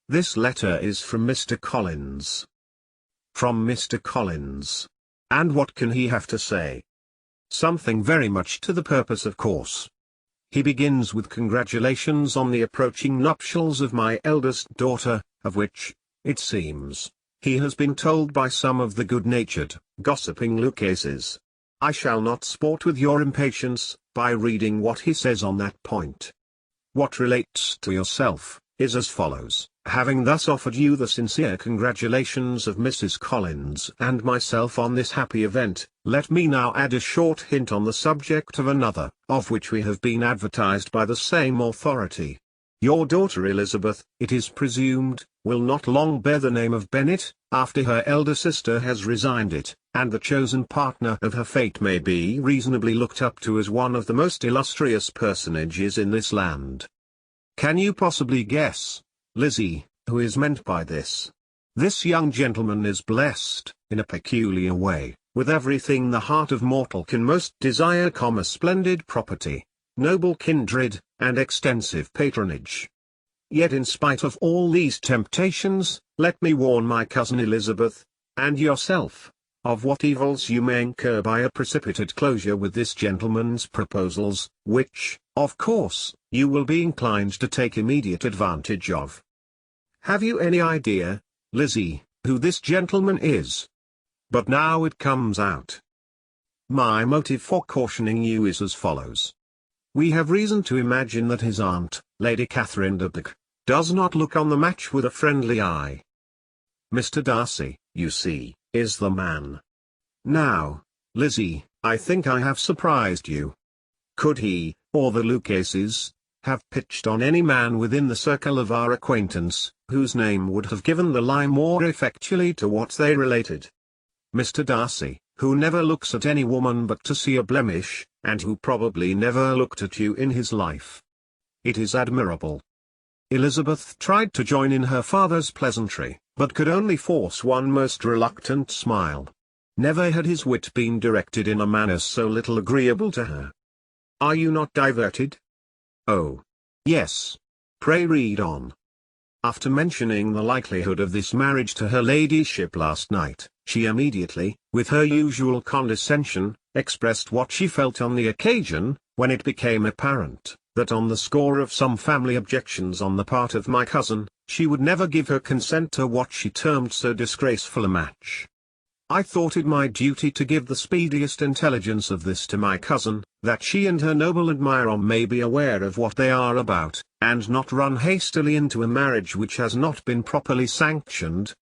This letter is from Mr. Collins. From Mr. Collins. And what can he have to say? Something very much to the purpose, of course. He begins with congratulations on the approaching nuptials of my eldest daughter, of which, it seems, he has been told by some of the good-natured, gossiping Lucases. I shall not sport with your impatience, by reading what he says on that point. What relates to yourself, is as follows. Having thus offered you the sincere congratulations of Mrs. Collins and myself on this happy event, let me now add a short hint on the subject of another, of which we have been advertised by the same authority. Your daughter Elizabeth, it is presumed, will not long bear the name of Bennet, after her elder sister has resigned it, and the chosen partner of her fate may be reasonably looked up to as one of the most illustrious personages in this land. Can you possibly guess, Lizzie, who is meant by this? This young gentleman is blessed, in a peculiar way, with everything the heart of mortal can most desire, splendid property, noble kindred, and extensive patronage. Yet in spite of all these temptations, let me warn my cousin Elizabeth, and yourself, of what evils you may incur by a precipitate closure with this gentleman's proposals, which, of course, you will be inclined to take immediate advantage of. Have you any idea, Lizzie, who this gentleman is? But now it comes out. My motive for cautioning you is as follows. We have reason to imagine that his aunt, Lady Catherine de Bourgh, does not look on the match with a friendly eye. Mr. Darcy, you see, is the man. Now, Lizzie, I think I have surprised you. Could he, or the Lucases, have pitched on any man within the circle of our acquaintance, whose name would have given the lie more effectually to what they related? Mr. Darcy, who never looks at any woman but to see a blemish, and who probably never looked at you in his life. It is admirable. Elizabeth tried to join in her father's pleasantry, but could only force one most reluctant smile. Never had his wit been directed in a manner so little agreeable to her. Are you not diverted? Oh. Yes. Pray read on. After mentioning the likelihood of this marriage to her ladyship last night, she immediately, with her usual condescension, expressed what she felt on the occasion, when it became apparent, that on the score of some family objections on the part of my cousin, she would never give her consent to what she termed so disgraceful a match. I thought it my duty to give the speediest intelligence of this to my cousin, that she and her noble admirer may be aware of what they are about, and not run hastily into a marriage which has not been properly sanctioned.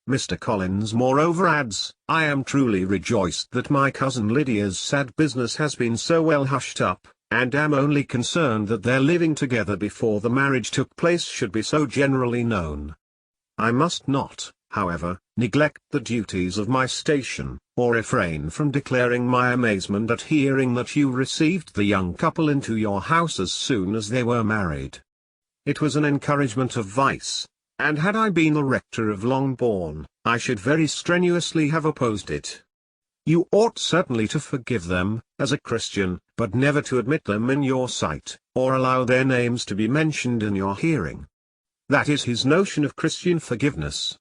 Mr. Collins moreover adds, I am truly rejoiced that my cousin Lydia's sad business has been so well hushed up, and am only concerned that their living together before the marriage took place should be so generally known. I must not, however, neglect the duties of my station, or refrain from declaring my amazement at hearing that you received the young couple into your house as soon as they were married. It was an encouragement of vice, and had I been the rector of Longbourn, I should very strenuously have opposed it. You ought certainly to forgive them, as a Christian, but never to admit them in your sight, or allow their names to be mentioned in your hearing. That is his notion of Christian forgiveness.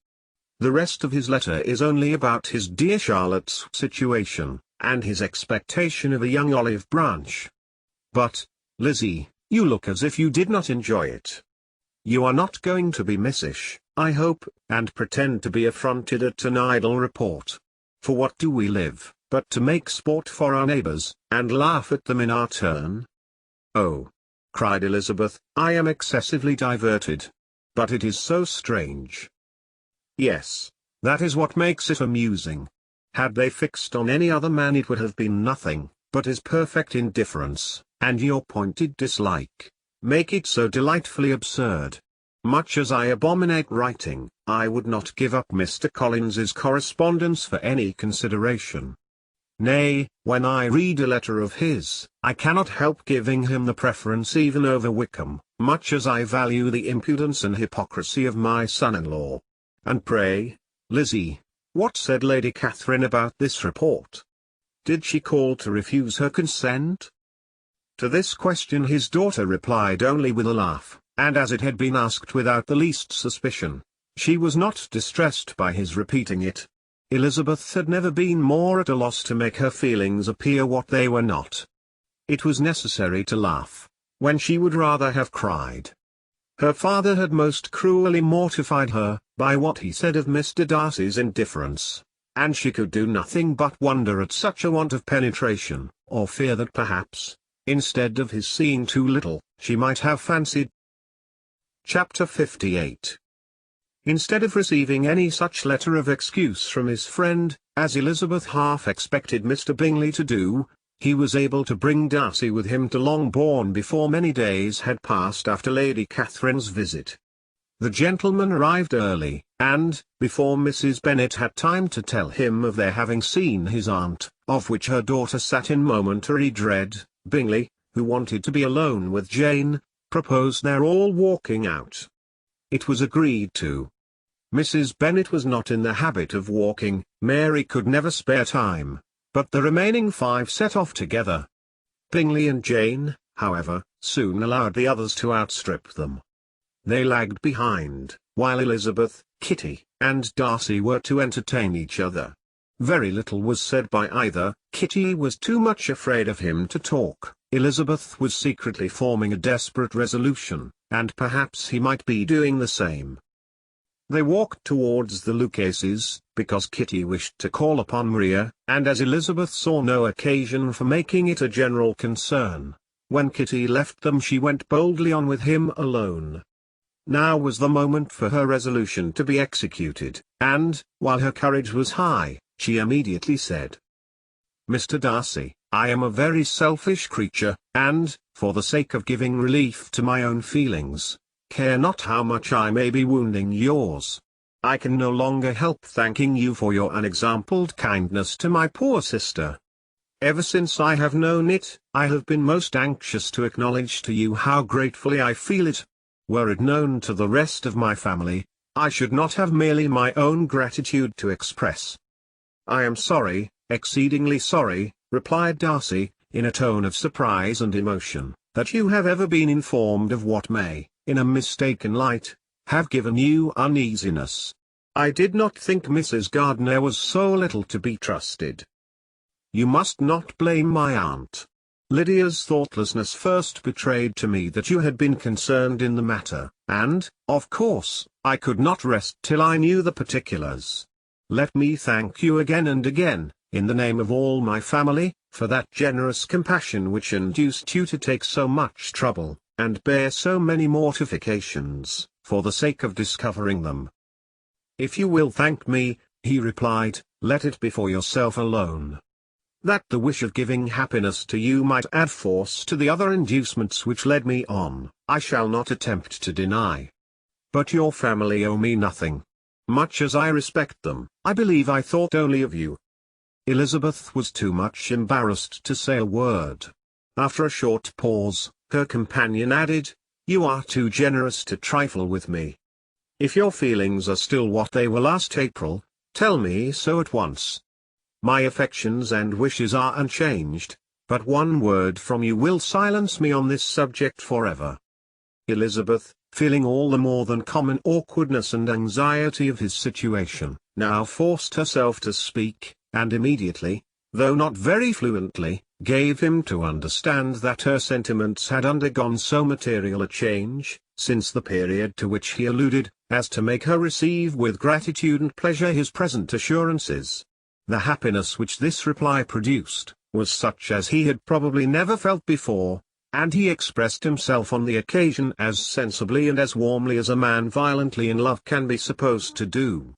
The rest of his letter is only about his dear Charlotte's situation, and his expectation of a young olive branch. But, Lizzie, you look as if you did not enjoy it. You are not going to be missish, I hope, and pretend to be affronted at an idle report. For what do we live, but to make sport for our neighbours, and laugh at them in our turn? Oh! cried Elizabeth, I am excessively diverted. But it is so strange. Yes, that is what makes it amusing. Had they fixed on any other man it would have been nothing, but his perfect indifference, and your pointed dislike, make it so delightfully absurd. Much as I abominate writing, I would not give up Mr. Collins's correspondence for any consideration. Nay, when I read a letter of his, I cannot help giving him the preference even over Wickham, much as I value the impudence and hypocrisy of my son-in-law. And pray, Lizzie, what said Lady Catherine about this report? Did she call to refuse her consent? To this question his daughter replied only with a laugh, and as it had been asked without the least suspicion, she was not distressed by his repeating it. Elizabeth had never been more at a loss to make her feelings appear what they were not. It was necessary to laugh, when she would rather have cried. Her father had most cruelly mortified her, by what he said of Mr. Darcy's indifference, and she could do nothing but wonder at such a want of penetration, or fear that perhaps, instead of his seeing too little, she might have fancied. Chapter 58. Instead of receiving any such letter of excuse from his friend, as Elizabeth half expected Mr. Bingley to do, he was able to bring Darcy with him to Longbourn before many days had passed after Lady Catherine's visit. The gentleman arrived early, and, before Mrs. Bennet had time to tell him of their having seen his aunt, of which her daughter sat in momentary dread, Bingley, who wanted to be alone with Jane, proposed their all walking out. It was agreed to. Mrs. Bennet was not in the habit of walking, Mary could never spare time, but the remaining 5 set off together. Bingley and Jane, however, soon allowed the others to outstrip them. They lagged behind, while Elizabeth, Kitty, and Darcy were to entertain each other. Very little was said by either. Kitty was too much afraid of him to talk. Elizabeth was secretly forming a desperate resolution, and perhaps he might be doing the same. They walked towards the Lucases, because Kitty wished to call upon Maria, and as Elizabeth saw no occasion for making it a general concern, when Kitty left them she went boldly on with him alone. Now was the moment for her resolution to be executed, and, while her courage was high, she immediately said, "Mr. Darcy, I am a very selfish creature, and, for the sake of giving relief to my own feelings, care not how much I may be wounding yours. I can no longer help thanking you for your unexampled kindness to my poor sister. Ever since I have known it, I have been most anxious to acknowledge to you how gratefully I feel it. Were it known to the rest of my family, I should not have merely my own gratitude to express." "I am sorry, exceedingly sorry," replied Darcy, in a tone of surprise and emotion, "that you have ever been informed of what may, in a mistaken light, have given you uneasiness. I did not think Mrs. Gardiner was so little to be trusted. You must not blame my aunt. Lydia's thoughtlessness first betrayed to me that you had been concerned in the matter, and, of course, I could not rest till I knew the particulars. Let me thank you again and again, in the name of all my family, for that generous compassion which induced you to take so much trouble, and bear so many mortifications, for the sake of discovering them." "If you will thank me," he replied, "let it be for yourself alone. That the wish of giving happiness to you might add force to the other inducements which led me on, I shall not attempt to deny. But your family owe me nothing. Much as I respect them, I believe I thought only of you." Elizabeth was too much embarrassed to say a word. After a short pause, her companion added, "You are too generous to trifle with me. If your feelings are still what they were last April, tell me so at once. My affections and wishes are unchanged, but one word from you will silence me on this subject forever." Elizabeth, feeling all the more than common awkwardness and anxiety of his situation, now forced herself to speak, and immediately, though not very fluently, gave him to understand that her sentiments had undergone so material a change, since the period to which he alluded, as to make her receive with gratitude and pleasure his present assurances. The happiness which this reply produced, was such as he had probably never felt before, and he expressed himself on the occasion as sensibly and as warmly as a man violently in love can be supposed to do.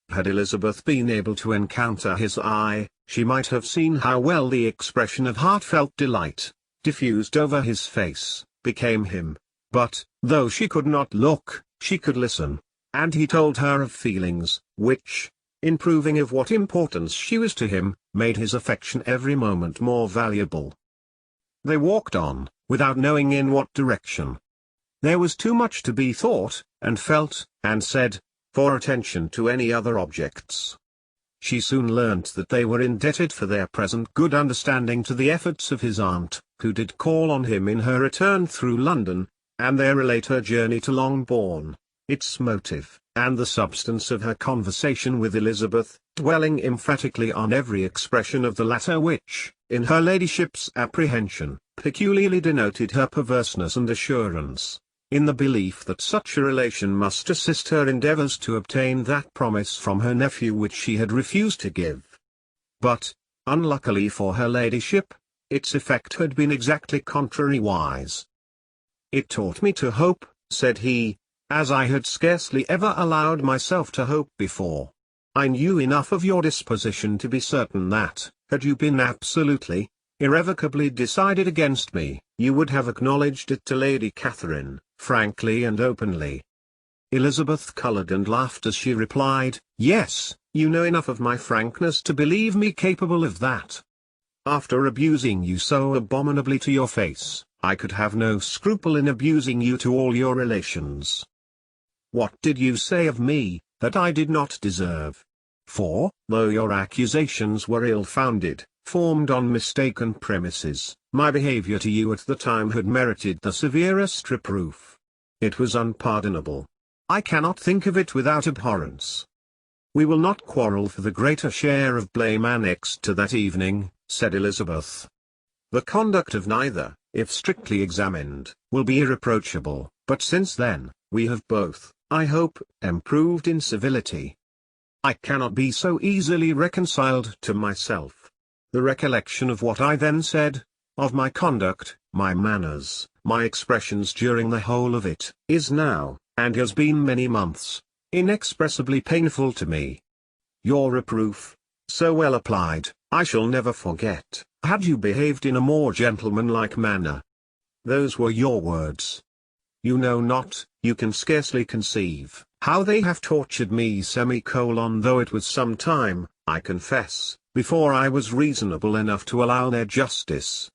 Had Elizabeth been able to encounter his eye, she might have seen how well the expression of heartfelt delight, diffused over his face, became him. But, though she could not look, she could listen, and he told her of feelings, which, in proving of what importance she was to him, made his affection every moment more valuable. They walked on, without knowing in what direction. There was too much to be thought, and felt, and said, for attention to any other objects. She soon learnt that they were indebted for their present good understanding to the efforts of his aunt, who did call on him in her return through London, and there relate her journey to Longbourn, its motive, and the substance of her conversation with Elizabeth, dwelling emphatically on every expression of the latter which, in her ladyship's apprehension, peculiarly denoted her perverseness and assurance, in the belief that such a relation must assist her endeavours to obtain that promise from her nephew which she had refused to give. But, unluckily for her ladyship, its effect had been exactly contrariwise. "It taught me to hope," said he, "as I had scarcely ever allowed myself to hope before. I knew enough of your disposition to be certain that, had you been absolutely, irrevocably decided against me, you would have acknowledged it to Lady Catherine, frankly and openly." Elizabeth coloured and laughed as she replied, "Yes, you know enough of my frankness to believe me capable of that. After abusing you so abominably to your face, I could have no scruple in abusing you to all your relations. What did you say of me, that I did not deserve? For, though your accusations were ill-founded, formed on mistaken premises, my behaviour to you at the time had merited the severest reproof. It was unpardonable. I cannot think of it without abhorrence. We will not quarrel for the greater share of blame annexed to that evening," said Elizabeth. "The conduct of neither, if strictly examined, will be irreproachable, but since then, we have both, I hope, improved in civility. I cannot be so easily reconciled to myself. The recollection of what I then said, of my conduct, my manners, my expressions during the whole of it, is now, and has been many months, inexpressibly painful to me. Your reproof, so well applied, I shall never forget, had you behaved in a more gentlemanlike manner. Those were your words. You know not, you can scarcely conceive, how they have tortured me though it was some time, I confess, before I was reasonable enough to allow their justice.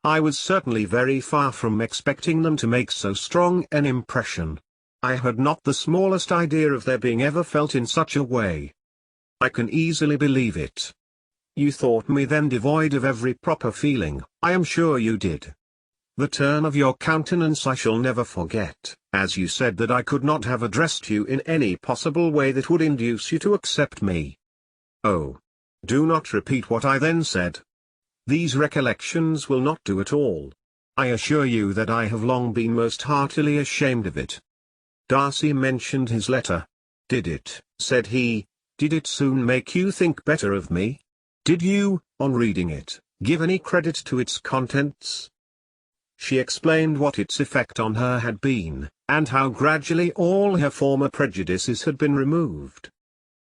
I was certainly very far from expecting them to make so strong an impression. I had not the smallest idea of their being ever felt in such a way. I can easily believe it. You thought me then devoid of every proper feeling, I am sure you did. The turn of your countenance I shall never forget, as you said that I could not have addressed you in any possible way that would induce you to accept me. Oh! Do not repeat what I then said. These recollections will not do at all. I assure you that I have long been most heartily ashamed of it." Darcy mentioned his letter. "Did it," said he, "did it soon make you think better of me? Did you, on reading it, give any credit to its contents?" She explained what its effect on her had been, and how gradually all her former prejudices had been removed.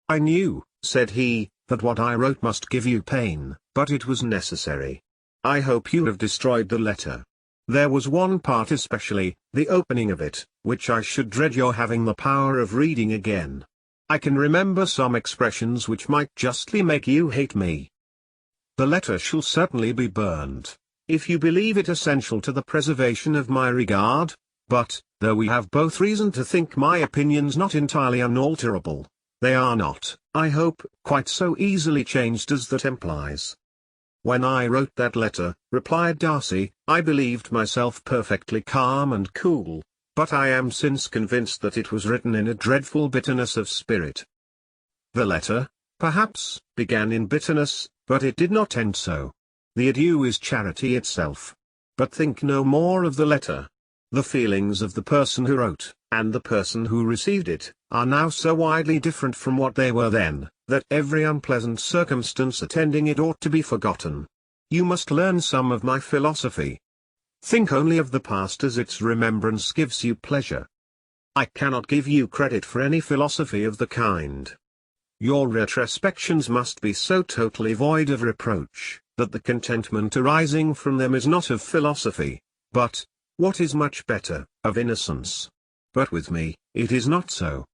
"I knew," said he, "that what I wrote must give you pain, but it was necessary. I hope you have destroyed the letter. There was one part especially, the opening of it, which I should dread your having the power of reading again. I can remember some expressions which might justly make you hate me. The letter shall certainly be burned, if you believe it essential to the preservation of my regard, but, though we have both reason to think my opinions not entirely unalterable, they are not, I hope, quite so easily changed as that implies." "When I wrote that letter," replied Darcy, "I believed myself perfectly calm and cool, but I am since convinced that it was written in a dreadful bitterness of spirit." The letter, perhaps, began in bitterness, but it did not end so. The adieu is charity itself. But think no more of the letter. The feelings of the person who wrote, and the person who received it, are now so widely different from what they were then, that every unpleasant circumstance attending it ought to be forgotten. You must learn some of my philosophy. Think only of the past as its remembrance gives you pleasure. I cannot give you credit for any philosophy of the kind. Your retrospections must be so totally void of reproach, that the contentment arising from them is not of philosophy, but, what is much better, of innocence. But with me, it is not so.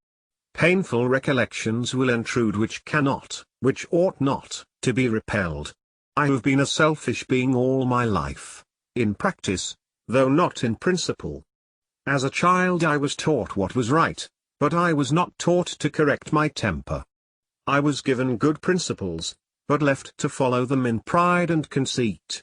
Painful recollections will intrude which cannot, which ought not, to be repelled. I have been a selfish being all my life, in practice, though not in principle. As a child I was taught what was right, but I was not taught to correct my temper. I was given good principles, but left to follow them in pride and conceit.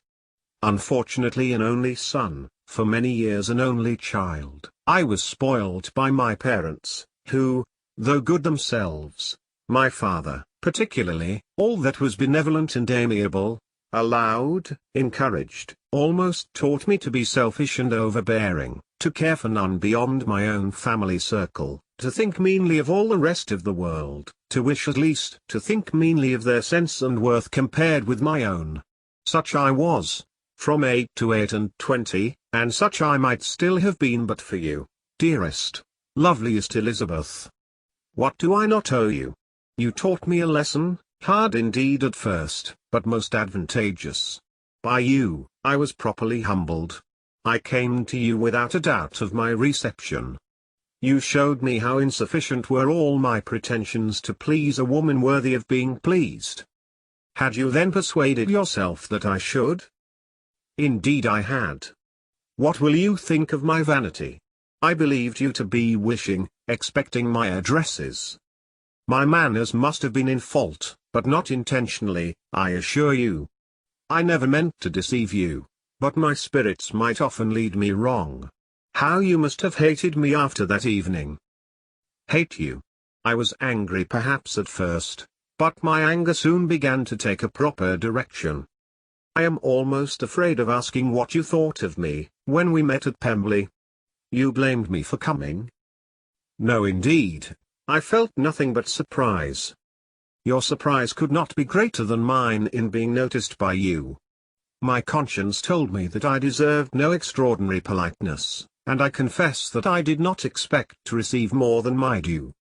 Unfortunately an only son, For many years an only child, I was spoiled by my parents, who, though good themselves, my father, particularly, all that was benevolent and amiable, allowed, encouraged, almost taught me to be selfish and overbearing, to care for none beyond my own family circle, to think meanly of all the rest of the world, to wish at least to think meanly of their sense and worth compared with my own. Such I was, from 8 to 28, and such I might still have been but for you, dearest, loveliest Elizabeth. What do I not owe you? You taught me a lesson, hard indeed at first, but most advantageous. By you, I was properly humbled. I came to you without a doubt of my reception. You showed me how insufficient were all my pretensions to please a woman worthy of being pleased. Had you then persuaded yourself that I should? Indeed I had. What will you think of my vanity? I believed you to be wishing, expecting my addresses. My manners must have been in fault, but not intentionally, I assure you. I never meant to deceive you, but my spirits might often lead me wrong. How you must have hated me after that evening. Hate you? I was angry perhaps at first, but my anger soon began to take a proper direction. I am almost afraid of asking what you thought of me, when we met at Pemberley. You blamed me for coming? No indeed, I felt nothing but surprise. Your surprise could not be greater than mine in being noticed by you. My conscience told me that I deserved no extraordinary politeness, and I confess that I did not expect to receive more than my due.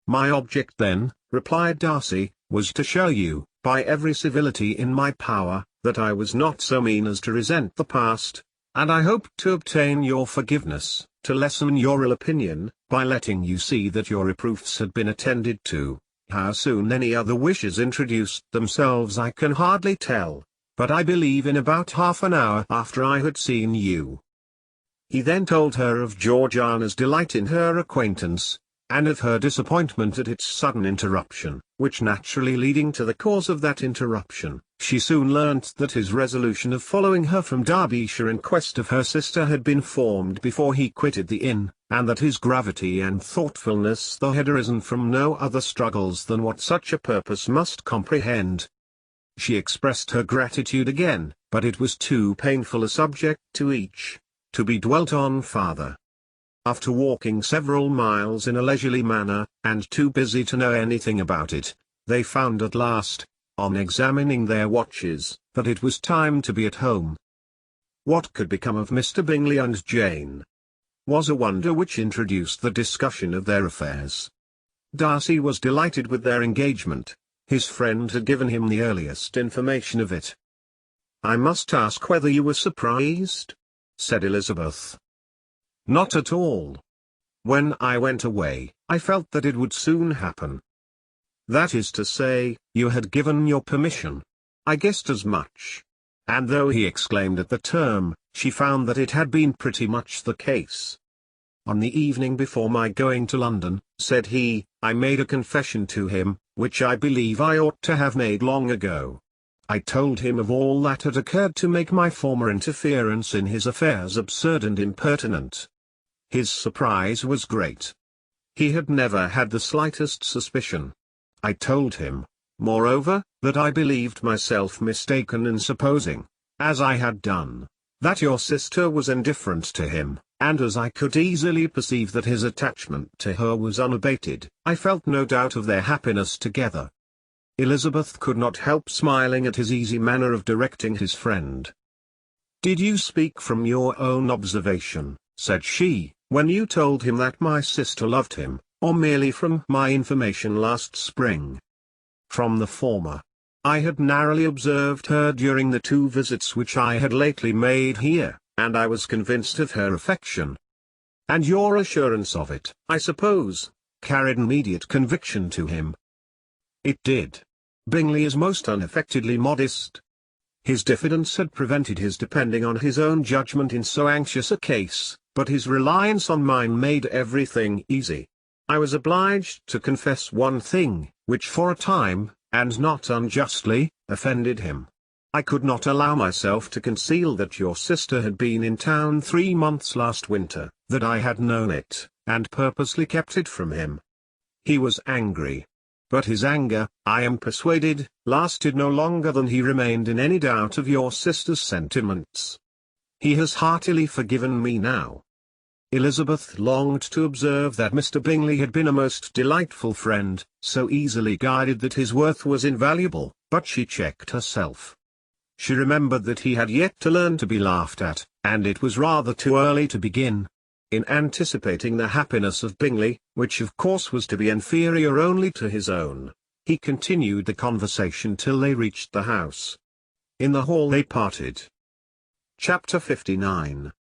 My object then, replied Darcy, was to show you, by every civility in my power, that I was not so mean as to resent the past, and I hoped to obtain your forgiveness, to lessen your ill opinion, by letting you see that your reproofs had been attended to. How soon any other wishes introduced themselves I can hardly tell, but I believe in about half an hour after I had seen you. He then told her of Georgiana's delight in her acquaintance, and of her disappointment at its sudden interruption, which naturally leading to the cause of that interruption, she soon learnt that his resolution of following her from Derbyshire in quest of her sister had been formed before he quitted the inn, and that his gravity and thoughtfulness had arisen from no other struggles than what such a purpose must comprehend. She expressed her gratitude again, but it was too painful a subject to each, to be dwelt on farther. After walking several miles in a leisurely manner, and too busy to know anything about it, they found at last, on examining their watches, that it was time to be at home. What could become of Mr. Bingley and Jane? Was a wonder which introduced the discussion of their affairs. Darcy was delighted with their engagement. His friend had given him the earliest information of it. "I must ask whether you were surprised?" said Elizabeth. "Not at all. When I went away, I felt that it would soon happen. That is to say, you had given your permission. I guessed as much." And though he exclaimed at the term, she found that it had been pretty much the case. "On the evening before my going to London," said he, "I made a confession to him, which I believe I ought to have made long ago. I told him of all that had occurred to make my former interference in his affairs absurd and impertinent. His surprise was great. He had never had the slightest suspicion. I told him, moreover, that I believed myself mistaken in supposing, as I had done, that your sister was indifferent to him, and as I could easily perceive that his attachment to her was unabated, I felt no doubt of their happiness together." Elizabeth could not help smiling at his easy manner of directing his friend. "Did you speak from your own observation," said she, "when you told him that my sister loved him, or merely from my information last spring?" "From the former. I had narrowly observed her during the 2 visits which I had lately made here, and I was convinced of her affection." "And your assurance of it, I suppose, carried immediate conviction to him?" "It did. Bingley is most unaffectedly modest. His diffidence had prevented his depending on his own judgment in so anxious a case, but his reliance on mine made everything easy. I was obliged to confess one thing, which for a time, and not unjustly, offended him. I could not allow myself to conceal that your sister had been in town 3 months last winter, that I had known it, and purposely kept it from him. He was angry. But his anger, I am persuaded, lasted no longer than he remained in any doubt of your sister's sentiments. He has heartily forgiven me now. Elizabeth longed to observe that Mr. Bingley had been a most delightful friend, so easily guided that his worth was invaluable, but she checked herself. She remembered that he had yet to learn to be laughed at, and it was rather too early to begin. In anticipating the happiness of Bingley, which of course was to be inferior only to his own, he continued the conversation till they reached the house. In the hall they parted. Chapter 59.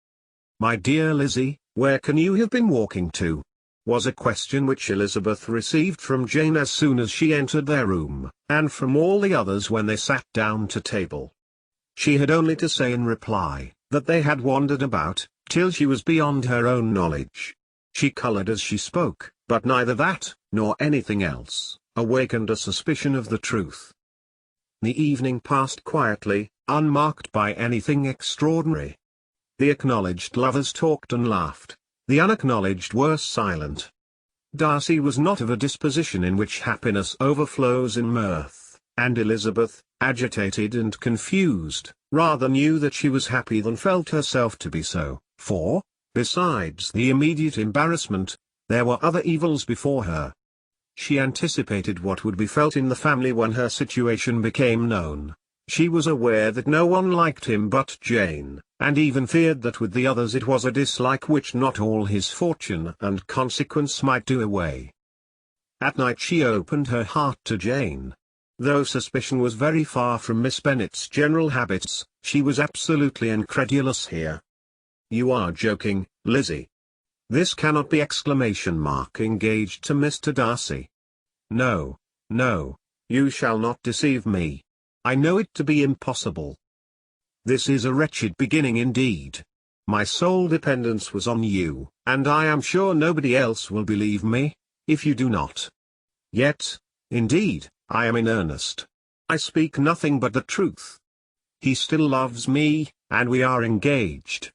"My dear Lizzie, where can you have been walking to?" was a question which Elizabeth received from Jane as soon as she entered their room, and from all the others when they sat down to table. She had only to say in reply, that they had wandered about, till she was beyond her own knowledge. She coloured as she spoke, but neither that, nor anything else, awakened a suspicion of the truth. The evening passed quietly, unmarked by anything extraordinary. The acknowledged lovers talked and laughed, the unacknowledged were silent. Darcy was not of a disposition in which happiness overflows in mirth, and Elizabeth, agitated and confused, rather knew that she was happy than felt herself to be so, for, besides the immediate embarrassment, there were other evils before her. She anticipated what would be felt in the family when her situation became known. She was aware that no one liked him but Jane, and even feared that with the others it was a dislike which not all his fortune and consequence might do away. At night she opened her heart to Jane. Though suspicion was very far from Miss Bennet's general habits, she was absolutely incredulous here. "You are joking, Lizzie. This cannot be!" Engaged to Mr. Darcy. "No, no, you shall not deceive me. I know it to be impossible. This is a wretched beginning indeed. My sole dependence was on you, and I am sure nobody else will believe me, if you do not. Yet, indeed, I am in earnest. I speak nothing but the truth. He still loves me, and we are engaged."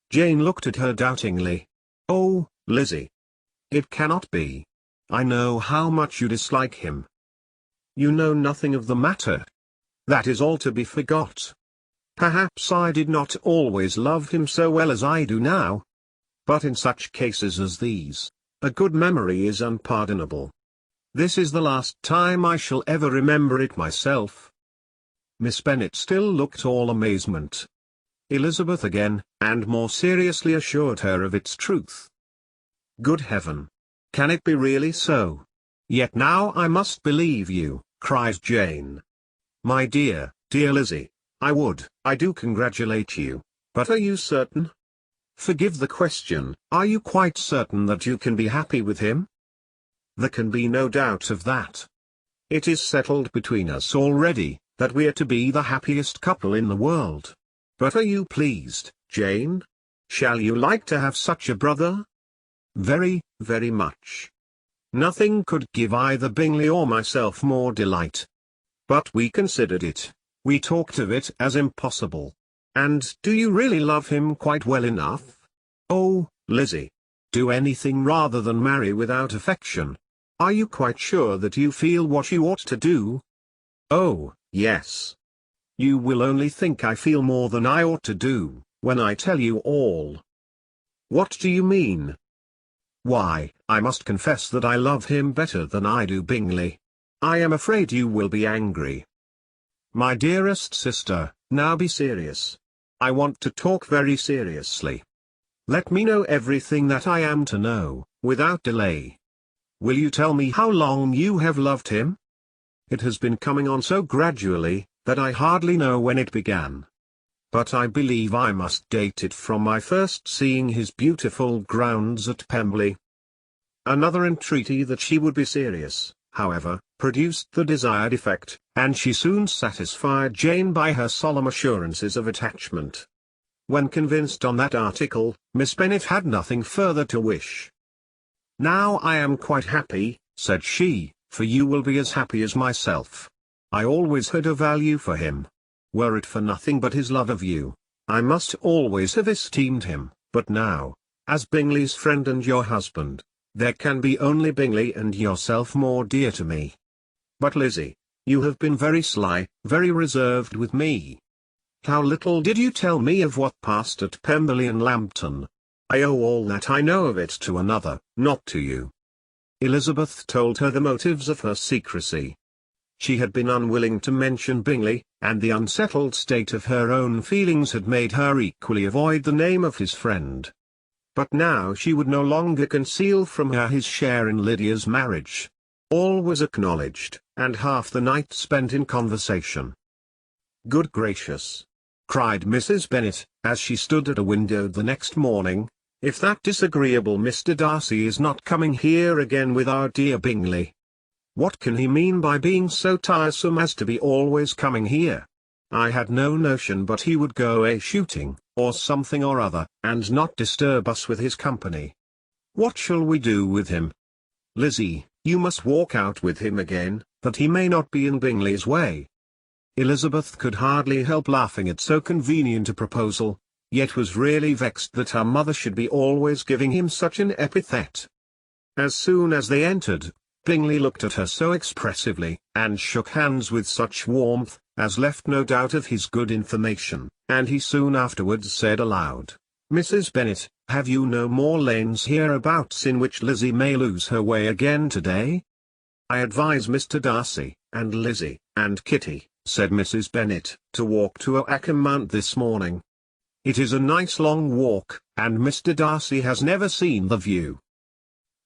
Jane looked at her doubtingly. "Oh, Lizzie! It cannot be. I know how much you dislike him." "You know nothing of the matter. That is all to be forgot. Perhaps I did not always love him so well as I do now. But in such cases as these, a good memory is unpardonable. This is the last time I shall ever remember it myself." Miss Bennet still looked all amazement. Elizabeth again, and more seriously assured her of its truth. "Good heaven! Can it be really so? Yet now I must believe you," cried Jane. "My dear, dear Lizzie, I do congratulate you, but are you certain? Forgive the question, are you quite certain that you can be happy with him?" "There can be no doubt of that. It is settled between us already, that we are to be the happiest couple in the world. But are you pleased, Jane? Shall you like to have such a brother?" "Very, very much. Nothing could give either Bingley or myself more delight. But we considered it, we talked of it as impossible. And do you really love him quite well enough? Oh, Lizzie! Do anything rather than marry without affection. Are you quite sure that you feel what you ought to do?" "Oh, yes. You will only think I feel more than I ought to do, when I tell you all." "What do you mean?" "Why, I must confess that I love him better than I do Bingley. I am afraid you will be angry." "My dearest sister, now be serious. I want to talk very seriously. Let me know everything that I am to know, without delay. Will you tell me how long you have loved him?" "It has been coming on so gradually, that I hardly know when it began. But I believe I must date it from my first seeing his beautiful grounds at Pemberley." Another entreaty that she would be serious, however, produced the desired effect, and she soon satisfied Jane by her solemn assurances of attachment. When convinced on that article, Miss Bennet had nothing further to wish. "Now I am quite happy," said she, "for you will be as happy as myself. I always had a value for him. Were it for nothing but his love of you, I must always have esteemed him, but now, as Bingley's friend and your husband, there can be only Bingley and yourself more dear to me. But Lizzie, you have been very sly, very reserved with me. How little did you tell me of what passed at Pemberley and Lambton. I owe all that I know of it to another, not to you. Elizabeth told her the motives of her secrecy. She had been unwilling to mention Bingley, and the unsettled state of her own feelings had made her equally avoid the name of his friend. But now she would no longer conceal from her his share in Lydia's marriage. All was acknowledged, and half the night spent in conversation. "Good gracious!" cried Mrs. Bennet, as she stood at a window the next morning, "if that disagreeable Mr. Darcy is not coming here again with our dear Bingley! What can he mean by being so tiresome as to be always coming here? I had no notion but he would go a-shooting, or something or other, and not disturb us with his company. What shall we do with him? Lizzie, you must walk out with him again, that he may not be in Bingley's way." Elizabeth could hardly help laughing at so convenient a proposal, yet was really vexed that her mother should be always giving him such an epithet. As soon as they entered, Bingley looked at her so expressively, and shook hands with such warmth, as left no doubt of his good information, and he soon afterwards said aloud, "Mrs. Bennet, have you no more lanes hereabouts in which Lizzie may lose her way again today?" "I advise Mr. Darcy, and Lizzie, and Kitty," said Mrs. Bennet, "to walk to Oakham Mount this morning. It is a nice long walk, and Mr. Darcy has never seen the view."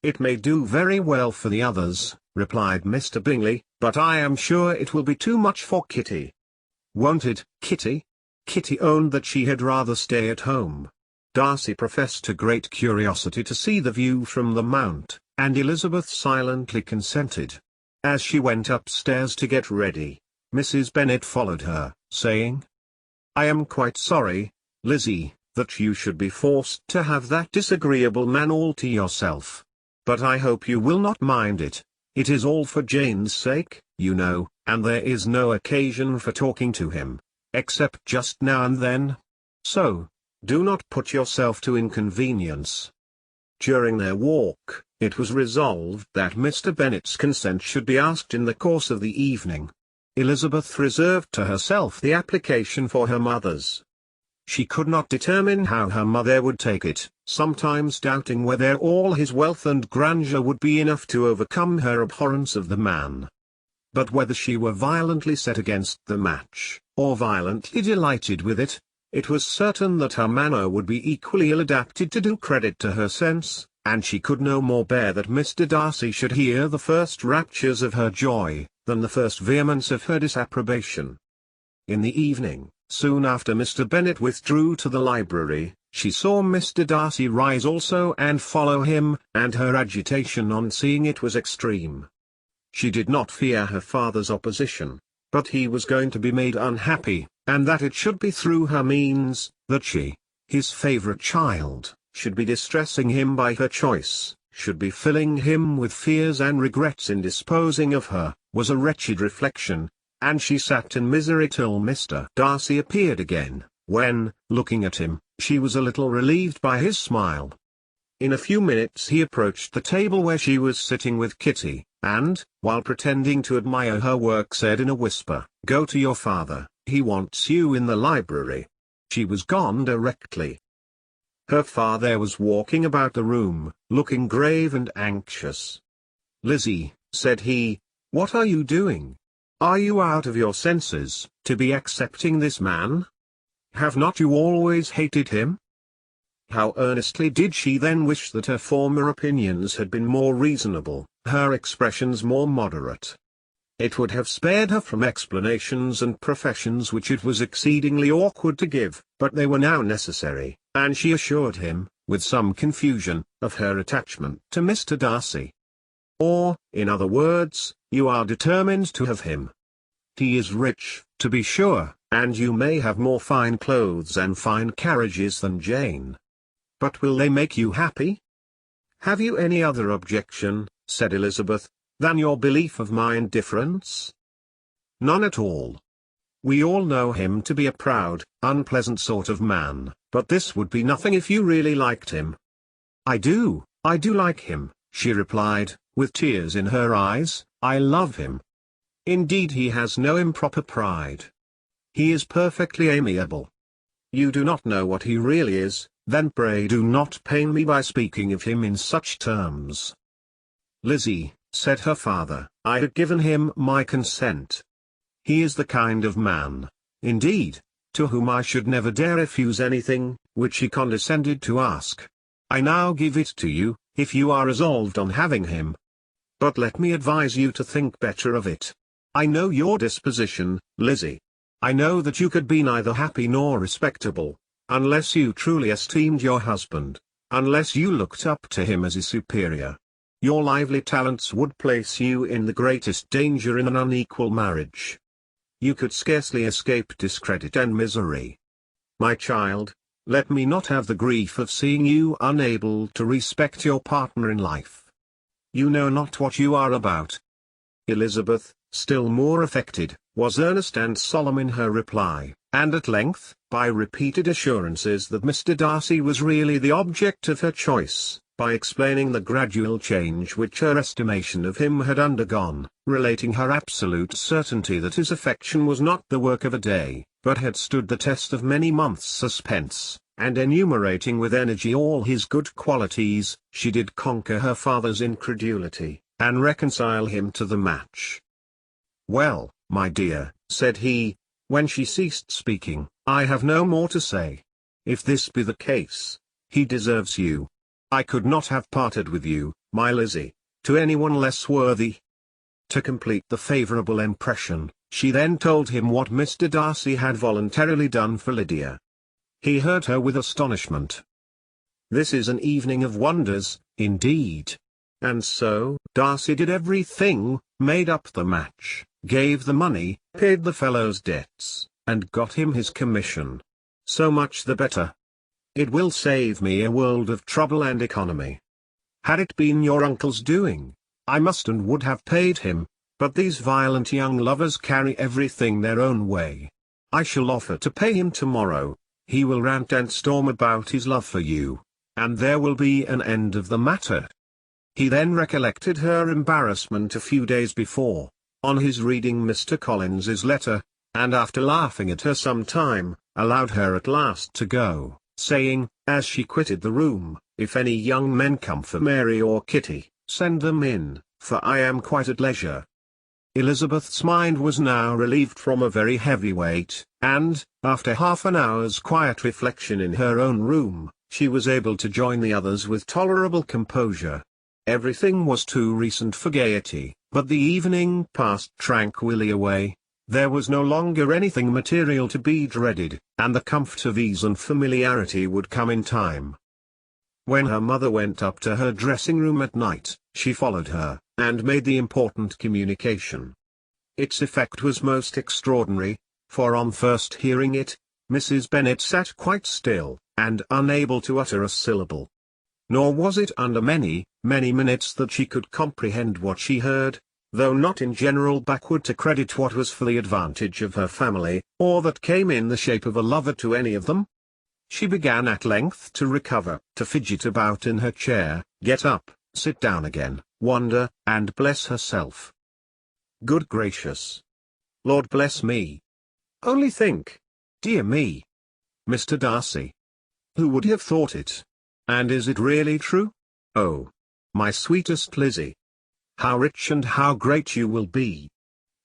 "It may do very well for the others," replied Mr. Bingley, "but I am sure it will be too much for Kitty." "Won't it, Kitty?" Kitty owned that she had rather stay at home. Darcy professed a great curiosity to see the view from the Mount, and Elizabeth silently consented. As she went upstairs to get ready, Mrs. Bennet followed her, saying, "I am quite sorry, Lizzie, that you should be forced to have that disagreeable man all to yourself. But I hope you will not mind it. It is all for Jane's sake, you know, and there is no occasion for talking to him, except just now and then. So, do not put yourself to inconvenience." During their walk, it was resolved that Mr. Bennet's consent should be asked in the course of the evening. Elizabeth reserved to herself the application for her mother's. She could not determine how her mother would take it, sometimes doubting whether all his wealth and grandeur would be enough to overcome her abhorrence of the man. But whether she were violently set against the match, or violently delighted with it, it was certain that her manner would be equally ill adapted to do credit to her sense, and she could no more bear that Mr. Darcy should hear the first raptures of her joy, than the first vehemence of her disapprobation. In the evening, soon after Mr. Bennet withdrew to the library, she saw Mr. Darcy rise also and follow him, and her agitation on seeing it was extreme. She did not fear her father's opposition, but he was going to be made unhappy, and that it should be through her means, that she, his favourite child, should be distressing him by her choice, should be filling him with fears and regrets in disposing of her, was a wretched reflection, and she sat in misery till Mr. Darcy appeared again, when, looking at him, she was a little relieved by his smile. In a few minutes he approached the table where she was sitting with Kitty, and, while pretending to admire her work, said in a whisper, "Go to your father, he wants you in the library." She was gone directly. Her father was walking about the room, looking grave and anxious. "Lizzie," said he, "what are you doing? Are you out of your senses, to be accepting this man? Have not you always hated him?" How earnestly did she then wish that her former opinions had been more reasonable, her expressions more moderate. It would have spared her from explanations and professions which it was exceedingly awkward to give, but they were now necessary, and she assured him, with some confusion, of her attachment to Mr. Darcy. "Or, in other words, you are determined to have him. He is rich, to be sure, and you may have more fine clothes and fine carriages than Jane. But will they make you happy?" "Have you any other objection," said Elizabeth, "than your belief of my indifference?" "None at all. We all know him to be a proud, unpleasant sort of man, but this would be nothing if you really liked him." I do like him," she replied, with tears in her eyes. "I love him. Indeed, he has no improper pride. He is perfectly amiable. You do not know what he really is, then pray do not pain me by speaking of him in such terms." "Lizzie," said her father, "I had given him my consent. He is the kind of man, indeed, to whom I should never dare refuse anything, which he condescended to ask. I now give it to you, if you are resolved on having him. But let me advise you to think better of it. I know your disposition, Lizzie. I know that you could be neither happy nor respectable, unless you truly esteemed your husband, unless you looked up to him as a superior. Your lively talents would place you in the greatest danger in an unequal marriage. You could scarcely escape discredit and misery. My child, let me not have the grief of seeing you unable to respect your partner in life. You know not what you are about." Elizabeth, still more affected, was earnest and solemn in her reply, and at length, by repeated assurances that Mr. Darcy was really the object of her choice, by explaining the gradual change which her estimation of him had undergone, relating her absolute certainty that his affection was not the work of a day, but had stood the test of many months' suspense, and enumerating with energy all his good qualities, she did conquer her father's incredulity, and reconcile him to the match. "Well, my dear," said he, when she ceased speaking, "I have no more to say. If this be the case, he deserves you. I could not have parted with you, my Lizzie, to anyone less worthy." To complete the favourable impression, she then told him what Mr. Darcy had voluntarily done for Lydia. He heard her with astonishment. This is an evening of wonders, indeed. And so, Darcy did everything, made up the match, gave the money, paid the fellow's debts, and got him his commission. So much the better. It will save me a world of trouble and economy. Had it been your uncle's doing, I must and would have paid him, but these violent young lovers carry everything their own way. I shall offer to pay him tomorrow. He will rant and storm about his love for you, and there will be an end of the matter." He then recollected her embarrassment a few days before, on his reading Mr. Collins's letter, and after laughing at her some time, allowed her at last to go, saying, as she quitted the room, "If any young men come for Mary or Kitty, send them in, for I am quite at leisure." Elizabeth's mind was now relieved from a very heavy weight, and, after half an hour's quiet reflection in her own room, she was able to join the others with tolerable composure. Everything was too recent for gaiety, but the evening passed tranquilly away. There was no longer anything material to be dreaded, and the comfort of ease and familiarity would come in time. When her mother went up to her dressing room at night, she followed her, and made the important communication. Its effect was most extraordinary, for on first hearing it, Mrs. Bennet sat quite still, and unable to utter a syllable. Nor was it under many, many minutes that she could comprehend what she heard, though not in general backward to credit what was for the advantage of her family, or that came in the shape of a lover to any of them. She began at length to recover, to fidget about in her chair, get up, sit down again, wonder, and bless herself. Good gracious! Lord bless me! Only think! Dear me! Mr. Darcy! Who would have thought it? And is it really true? Oh! My sweetest Lizzie! How rich and how great you will be!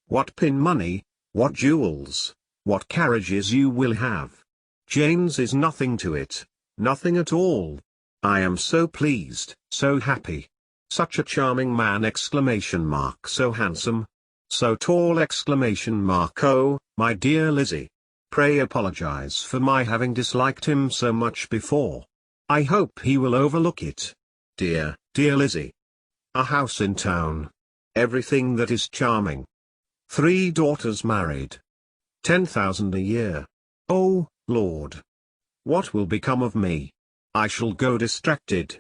What pin money, what jewels, what carriages you will have! Jane's is nothing to it, nothing at all. I am so pleased, so happy. Such a charming man! So handsome, so tall! Oh, my dear Lizzie! Pray apologize for my having disliked him so much before. I hope he will overlook it. Dear, dear Lizzie! A house in town. Everything that is charming. 3 daughters married. 10,000 a year. Oh, Lord! What will become of me? I shall go distracted.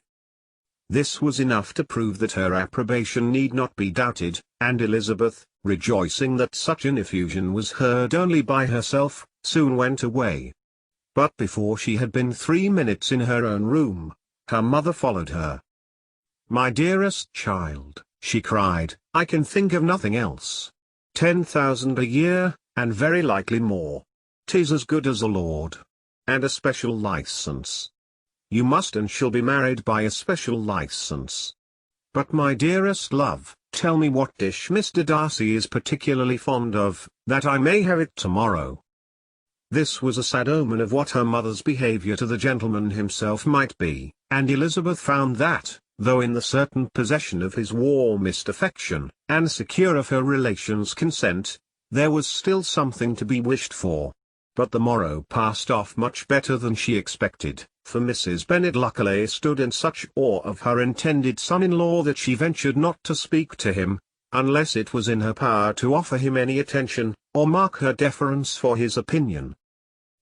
This was enough to prove that her approbation need not be doubted, and Elizabeth, rejoicing that such an effusion was heard only by herself, soon went away. But before she had been 3 minutes in her own room, her mother followed her. "My dearest child," she cried, "I can think of nothing else. 10,000 a year, and very likely more. 'Tis as good as a lord. And a special license. You must and shall be married by a special license. But my dearest love, tell me what dish Mr. Darcy is particularly fond of, that I may have it tomorrow." This was a sad omen of what her mother's behaviour to the gentleman himself might be, and Elizabeth found that, though in the certain possession of his warmest affection, and secure of her relations' consent, there was still something to be wished for. But the morrow passed off much better than she expected, for Mrs. Bennet luckily stood in such awe of her intended son-in-law that she ventured not to speak to him, unless it was in her power to offer him any attention, or mark her deference for his opinion.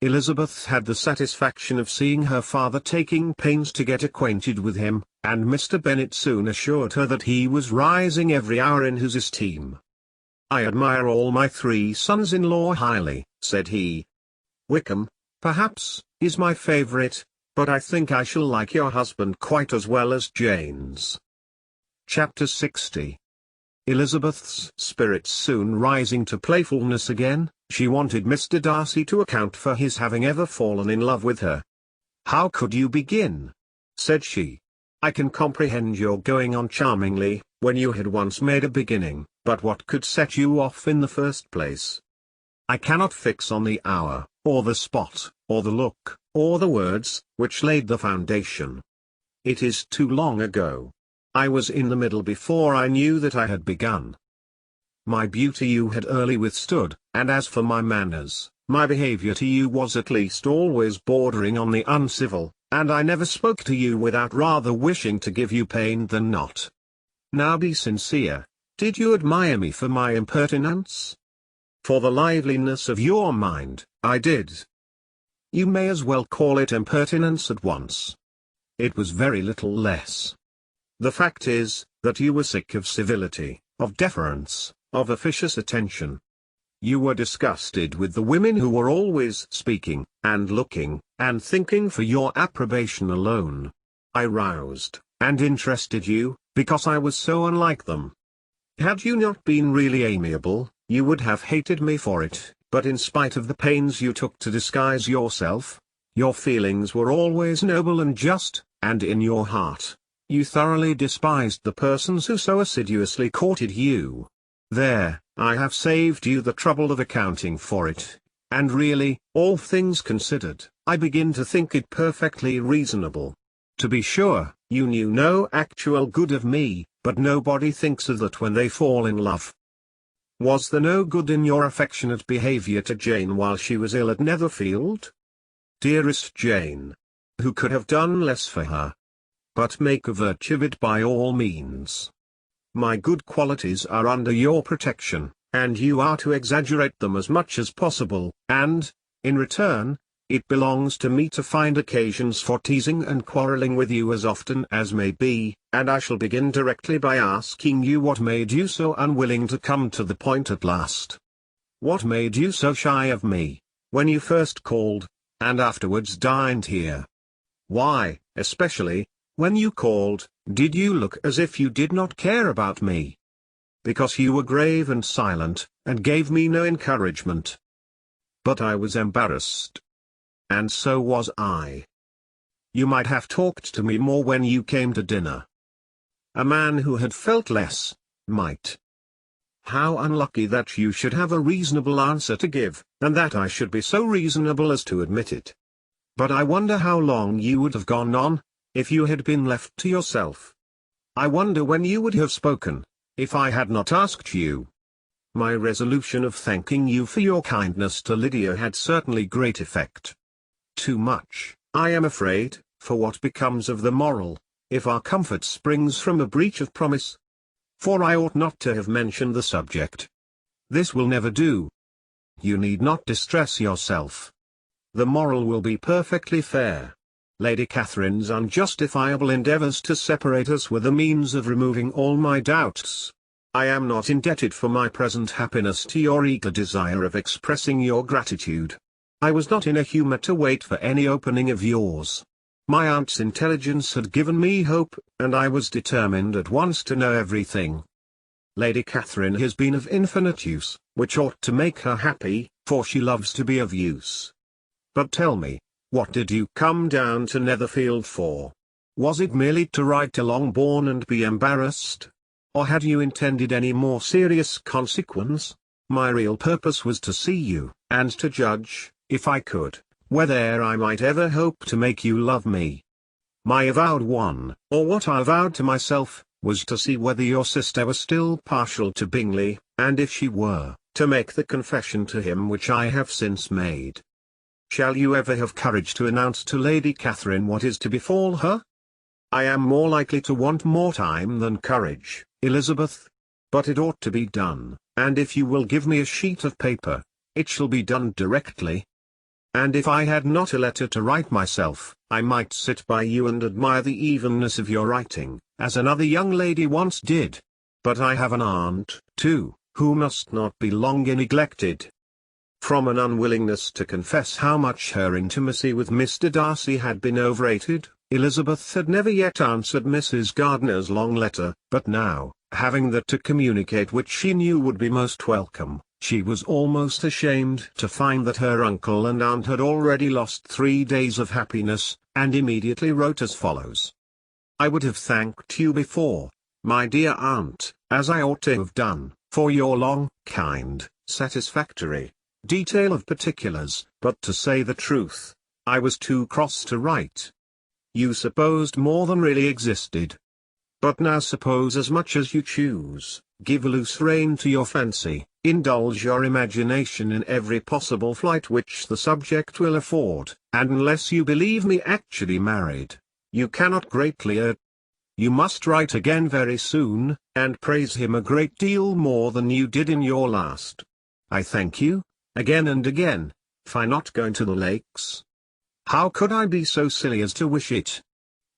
Elizabeth had the satisfaction of seeing her father taking pains to get acquainted with him, and Mr. Bennet soon assured her that he was rising every hour in his esteem. "I admire all my 3 sons-in-law highly," said he. "Wickham, perhaps, is my favourite, but I think I shall like your husband quite as well as Jane's." Chapter 60. Elizabeth's spirits soon rising to playfulness again, she wanted Mr. Darcy to account for his having ever fallen in love with her. "How could you begin?" said she. "I can comprehend your going on charmingly, when you had once made a beginning, but what could set you off in the first place? I cannot fix on the hour, or the spot, or the look, or the words, which laid the foundation. It is too long ago. I was in the middle before I knew that I had begun. My beauty you had early withstood, and as for my manners, my behavior to you was at least always bordering on the uncivil, and I never spoke to you without rather wishing to give you pain than not. Now be sincere, did you admire me for my impertinence? For the liveliness of your mind, I did. You may as well call it impertinence at once. It was very little less. The fact is, that you were sick of civility, of deference, of officious attention. You were disgusted with the women who were always speaking, and looking, and thinking for your approbation alone. I roused, and interested you, because I was so unlike them. Had you not been really amiable, you would have hated me for it, but in spite of the pains you took to disguise yourself, your feelings were always noble and just, and in your heart, you thoroughly despised the persons who so assiduously courted you. There, I have saved you the trouble of accounting for it, and really, all things considered, I begin to think it perfectly reasonable. To be sure, you knew no actual good of me, but nobody thinks of that when they fall in love. Was there no good in your affectionate behaviour to Jane while she was ill at Netherfield? Dearest Jane! Who could have done less for her? But make a virtue of it by all means. My good qualities are under your protection, and you are to exaggerate them as much as possible, and, in return, it belongs to me to find occasions for teasing and quarrelling with you as often as may be, and I shall begin directly by asking you what made you so unwilling to come to the point at last. What made you so shy of me, when you first called, and afterwards dined here? Why, especially, when you called, did you look as if you did not care about me? Because you were grave and silent, and gave me no encouragement. But I was embarrassed. And so was I. You might have talked to me more when you came to dinner. A man who had felt less, might. How unlucky that you should have a reasonable answer to give, and that I should be so reasonable as to admit it. But I wonder how long you would have gone on, if you had been left to yourself. I wonder when you would have spoken, if I had not asked you. My resolution of thanking you for your kindness to Lydia had certainly great effect. Too much, I am afraid, for what becomes of the moral, if our comfort springs from a breach of promise. For I ought not to have mentioned the subject. This will never do. You need not distress yourself. The moral will be perfectly fair. Lady Catherine's unjustifiable endeavours to separate us were the means of removing all my doubts. I am not indebted for my present happiness to your eager desire of expressing your gratitude. I was not in a humor to wait for any opening of yours. My aunt's intelligence had given me hope, and I was determined at once to know everything. Lady Catherine has been of infinite use, which ought to make her happy, for she loves to be of use. But tell me, what did you come down to Netherfield for? Was it merely to ride to Longbourn and be embarrassed? Or had you intended any more serious consequence? My real purpose was to see you, and to judge, if I could, whether I might ever hope to make you love me. My avowed one, or what I vowed to myself, was to see whether your sister was still partial to Bingley, and if she were, to make the confession to him which I have since made. Shall you ever have courage to announce to Lady Catherine what is to befall her? I am more likely to want more time than courage, Elizabeth. But it ought to be done, and if you will give me a sheet of paper, it shall be done directly. And if I had not a letter to write myself, I might sit by you and admire the evenness of your writing, as another young lady once did. But I have an aunt, too, who must not be long neglected. From an unwillingness to confess how much her intimacy with Mr. Darcy had been overrated, Elizabeth had never yet answered Mrs. Gardiner's long letter, but now, having that to communicate which she knew would be most welcome, she was almost ashamed to find that her uncle and aunt had already lost 3 days of happiness, and immediately wrote as follows. I would have thanked you before, my dear aunt, as I ought to have done, for your long, kind, satisfactory detail of particulars, but to say the truth, I was too cross to write. You supposed more than really existed. But now suppose as much as you choose, give a loose rein to your fancy, indulge your imagination in every possible flight which the subject will afford, and unless you believe me actually married, you cannot greatly err. You must write again very soon, and praise him a great deal more than you did in your last. I thank you, again and again, for not going to the Lakes. How could I be so silly as to wish it?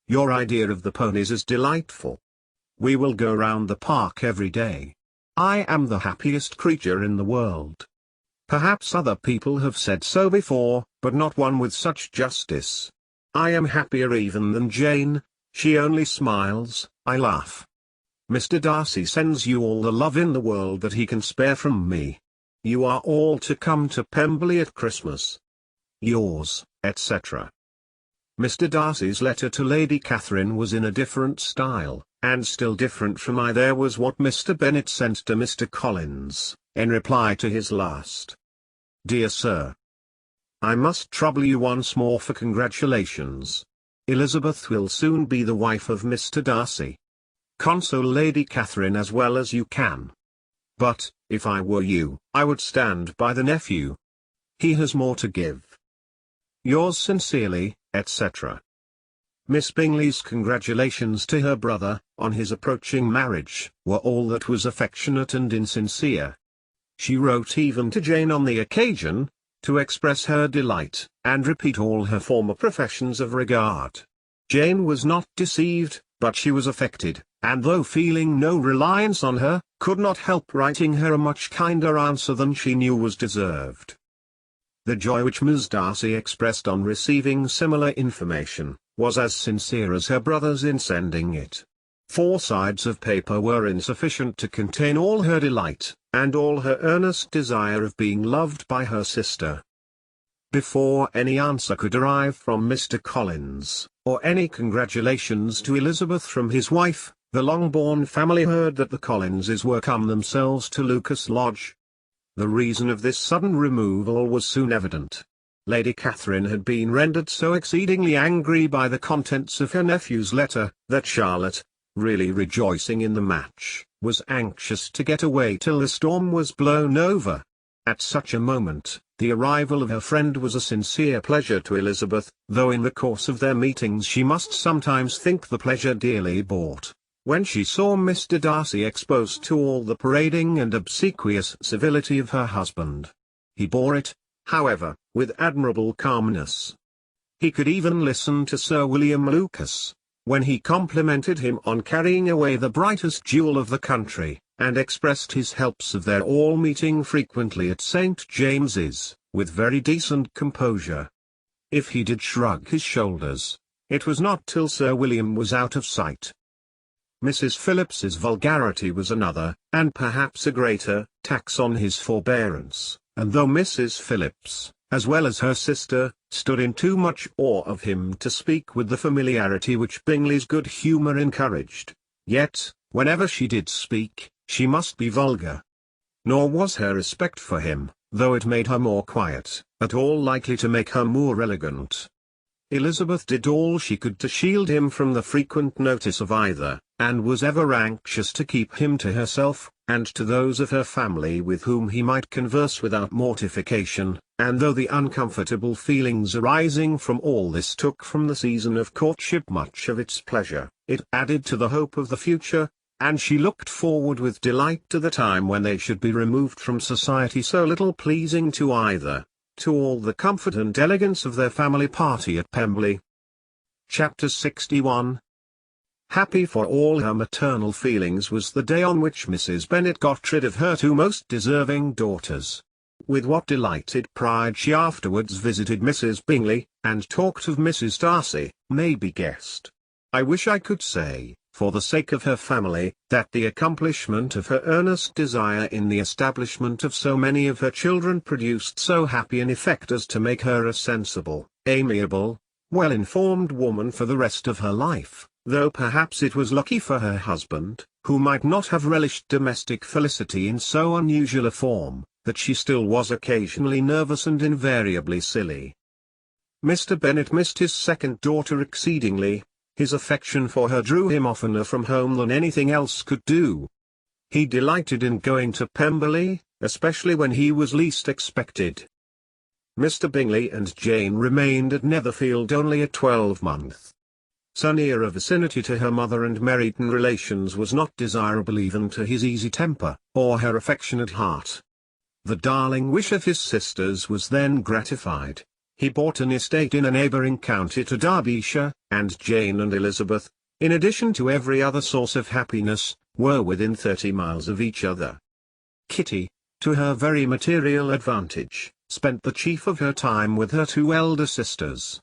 Your idea of the ponies is delightful. We will go round the park every day. I am the happiest creature in the world. Perhaps other people have said so before, but not one with such justice. I am happier even than Jane. She only smiles, I laugh. Mr. Darcy sends you all the love in the world that he can spare from me. You are all to come to Pemberley at Christmas. Yours, etc. Mr. Darcy's letter to Lady Catherine was in a different style, and still different from either was what Mr. Bennet sent to Mr. Collins, in reply to his last. Dear Sir, I must trouble you once more for congratulations. Elizabeth will soon be the wife of Mr. Darcy. Console Lady Catherine as well as you can. But, if I were you, I would stand by the nephew. He has more to give. Yours sincerely, etc. Miss Bingley's congratulations to her brother, on his approaching marriage, were all that was affectionate and insincere. She wrote even to Jane on the occasion, to express her delight, and repeat all her former professions of regard. Jane was not deceived, but she was affected, and though feeling no reliance on her, could not help writing her a much kinder answer than she knew was deserved. The joy which Miss Darcy expressed on receiving similar information, was as sincere as her brother's in sending it. 4 sides of paper were insufficient to contain all her delight, and all her earnest desire of being loved by her sister. Before any answer could arrive from Mr. Collins, or any congratulations to Elizabeth from his wife, the Longbourn family heard that the Collinses were come themselves to Lucas Lodge. The reason of this sudden removal was soon evident. Lady Catherine had been rendered so exceedingly angry by the contents of her nephew's letter, that Charlotte, really rejoicing in the match, was anxious to get away till the storm was blown over. At such a moment, the arrival of her friend was a sincere pleasure to Elizabeth, though in the course of their meetings she must sometimes think the pleasure dearly bought. When she saw Mr. Darcy exposed to all the parading and obsequious civility of her husband, he bore it, however, with admirable calmness. He could even listen to Sir William Lucas, when he complimented him on carrying away the brightest jewel of the country, and expressed his hopes of their all meeting frequently at St. James's, with very decent composure. If he did shrug his shoulders, it was not till Sir William was out of sight. Mrs. Phillips's vulgarity was another, and perhaps a greater, tax on his forbearance, and though Mrs. Phillips, as well as her sister, stood in too much awe of him to speak with the familiarity which Bingley's good humour encouraged, yet, whenever she did speak, she must be vulgar. Nor was her respect for him, though it made her more quiet, at all likely to make her more elegant. Elizabeth did all she could to shield him from the frequent notice of either, and was ever anxious to keep him to herself, and to those of her family with whom he might converse without mortification, and though the uncomfortable feelings arising from all this took from the season of courtship much of its pleasure, it added to the hope of the future, and she looked forward with delight to the time when they should be removed from society so little pleasing to either, to all the comfort and elegance of their family party at Pemberley. Chapter 61. Happy for all her maternal feelings was the day on which Mrs. Bennet got rid of her two most deserving daughters. With what delighted pride she afterwards visited Mrs. Bingley, and talked of Mrs. Darcy, may be guessed. I wish I could say, for the sake of her family, that the accomplishment of her earnest desire in the establishment of so many of her children produced so happy an effect as to make her a sensible, amiable, well-informed woman for the rest of her life, though perhaps it was lucky for her husband, who might not have relished domestic felicity in so unusual a form, that she still was occasionally nervous and invariably silly. Mr. Bennet missed his second daughter exceedingly. His affection for her drew him oftener from home than anything else could do. He delighted in going to Pemberley, especially when he was least expected. Mr. Bingley and Jane remained at Netherfield only a 12-month. So near a vicinity to her mother and Meryton relations was not desirable even to his easy temper, or her affectionate heart. The darling wish of his sisters was then gratified. He bought an estate in a neighbouring county to Derbyshire, and Jane and Elizabeth, in addition to every other source of happiness, were within 30 miles of each other. Kitty, to her very material advantage, spent the chief of her time with her two elder sisters.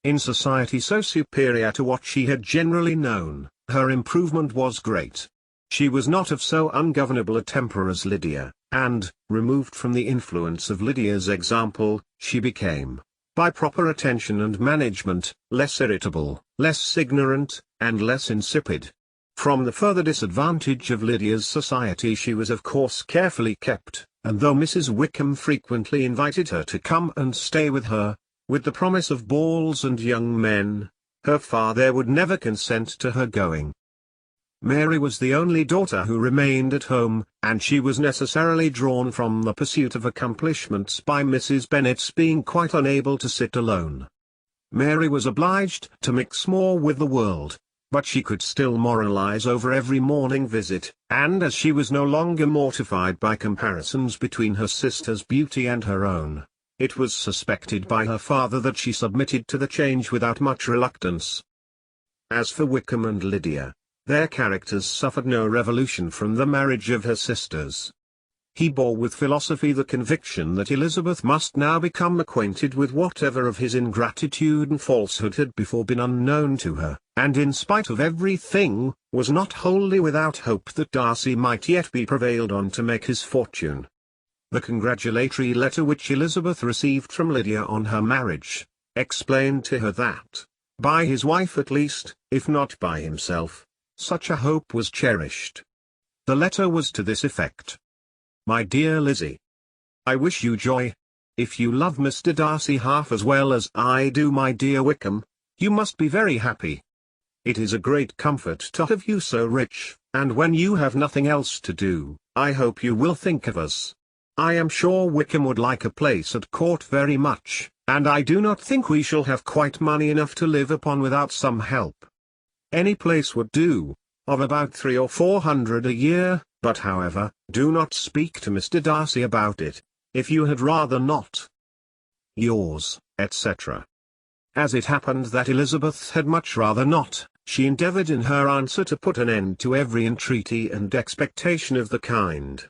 In society so superior to what she had generally known, her improvement was great. She was not of so ungovernable a temper as Lydia, and, removed from the influence of Lydia's example, she became, by proper attention and management, less irritable, less ignorant, and less insipid. From the further disadvantage of Lydia's society she was of course carefully kept, and though Mrs. Wickham frequently invited her to come and stay with her, with the promise of balls and young men, her father would never consent to her going. Mary was the only daughter who remained at home, and she was necessarily drawn from the pursuit of accomplishments by Mrs. Bennet's being quite unable to sit alone. Mary was obliged to mix more with the world, but she could still moralize over every morning visit, and as she was no longer mortified by comparisons between her sister's beauty and her own, it was suspected by her father that she submitted to the change without much reluctance. As for Wickham and Lydia, their characters suffered no revolution from the marriage of her sisters. He bore with philosophy the conviction that Elizabeth must now become acquainted with whatever of his ingratitude and falsehood had before been unknown to her, and in spite of everything, was not wholly without hope that Darcy might yet be prevailed on to make his fortune. The congratulatory letter which Elizabeth received from Lydia on her marriage, explained to her that, by his wife at least, if not by himself, such a hope was cherished. The letter was to this effect. My dear Lizzie, I wish you joy. If you love Mr. Darcy half as well as I do my dear Wickham, you must be very happy. It is a great comfort to have you so rich, and when you have nothing else to do, I hope you will think of us. I am sure Wickham would like a place at court very much, and I do not think we shall have quite money enough to live upon without some help. Any place would do, of about 300 or 400 a year, but however, do not speak to Mr. Darcy about it, if you had rather not. Yours, etc. As it happened that Elizabeth had much rather not, she endeavoured in her answer to put an end to every entreaty and expectation of the kind.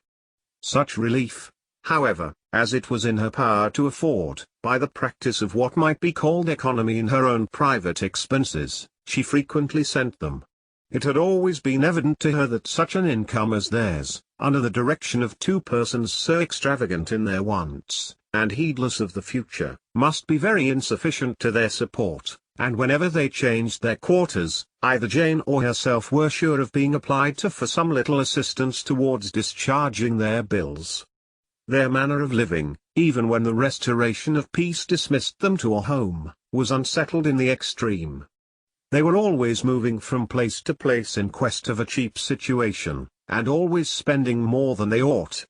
Such relief, however, as it was in her power to afford, by the practice of what might be called economy in her own private expenses, she frequently sent them. It had always been evident to her that such an income as theirs, under the direction of two persons so extravagant in their wants, and heedless of the future, must be very insufficient to their support, and whenever they changed their quarters, either Jane or herself were sure of being applied to for some little assistance towards discharging their bills. Their manner of living, even when the restoration of peace dismissed them to a home, was unsettled in the extreme. They were always moving from place to place in quest of a cheap situation, and always spending more than they ought.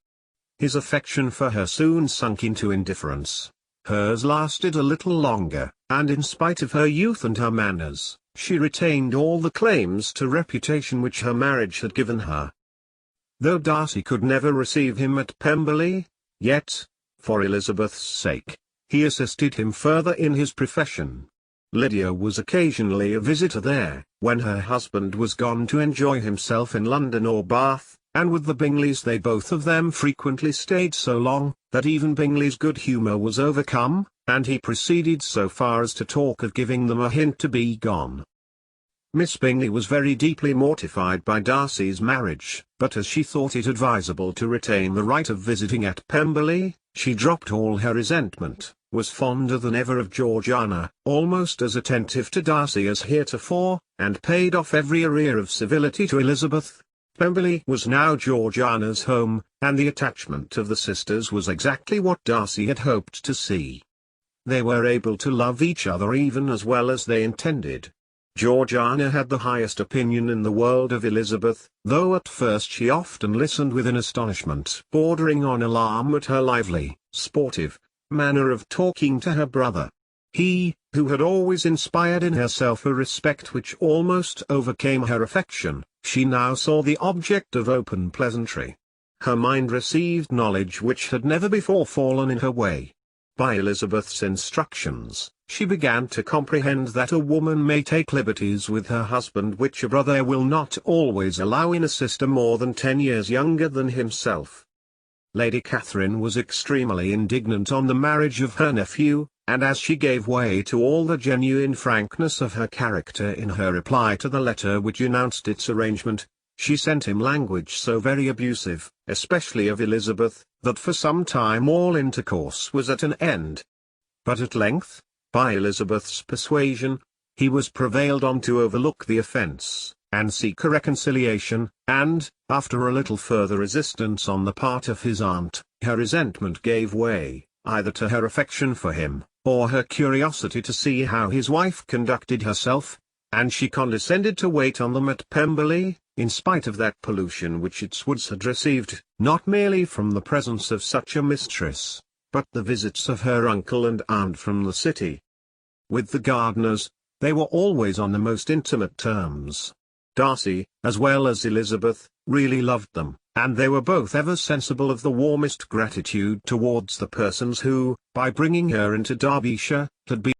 His affection for her soon sunk into indifference. Hers lasted a little longer, and in spite of her youth and her manners, she retained all the claims to reputation which her marriage had given her. Though Darcy could never receive him at Pemberley, yet, for Elizabeth's sake, he assisted him further in his profession. Lydia was occasionally a visitor there, when her husband was gone to enjoy himself in London or Bath, and with the Bingleys they both of them frequently stayed so long, that even Bingley's good humour was overcome, and he proceeded so far as to talk of giving them a hint to be gone. Miss Bingley was very deeply mortified by Darcy's marriage, but as she thought it advisable to retain the right of visiting at Pemberley, she dropped all her resentment, was fonder than ever of Georgiana, almost as attentive to Darcy as heretofore, and paid off every arrear of civility to Elizabeth. Pemberley was now Georgiana's home, and the attachment of the sisters was exactly what Darcy had hoped to see. They were able to love each other even as well as they intended. Georgiana had the highest opinion in the world of Elizabeth, though at first she often listened with an astonishment bordering on alarm at her lively, sportive manner of talking to her brother. He, who had always inspired in herself a respect which almost overcame her affection, she now saw the object of open pleasantry. Her mind received knowledge which had never before fallen in her way. By Elizabeth's instructions, she began to comprehend that a woman may take liberties with her husband which a brother will not always allow in a sister more than 10 years younger than himself. Lady Catherine was extremely indignant on the marriage of her nephew, and as she gave way to all the genuine frankness of her character in her reply to the letter which announced its arrangement, she sent him language so very abusive, especially of Elizabeth, that for some time all intercourse was at an end. But at length, by Elizabeth's persuasion, he was prevailed on to overlook the offence, and seek a reconciliation, and, after a little further resistance on the part of his aunt, her resentment gave way, either to her affection for him, or her curiosity to see how his wife conducted herself, and she condescended to wait on them at Pemberley, in spite of that pollution which its woods had received, not merely from the presence of such a mistress, but the visits of her uncle and aunt from the city. With the Gardiners, they were always on the most intimate terms. Darcy, as well as Elizabeth, really loved them, and they were both ever sensible of the warmest gratitude towards the persons who, by bringing her into Derbyshire, had been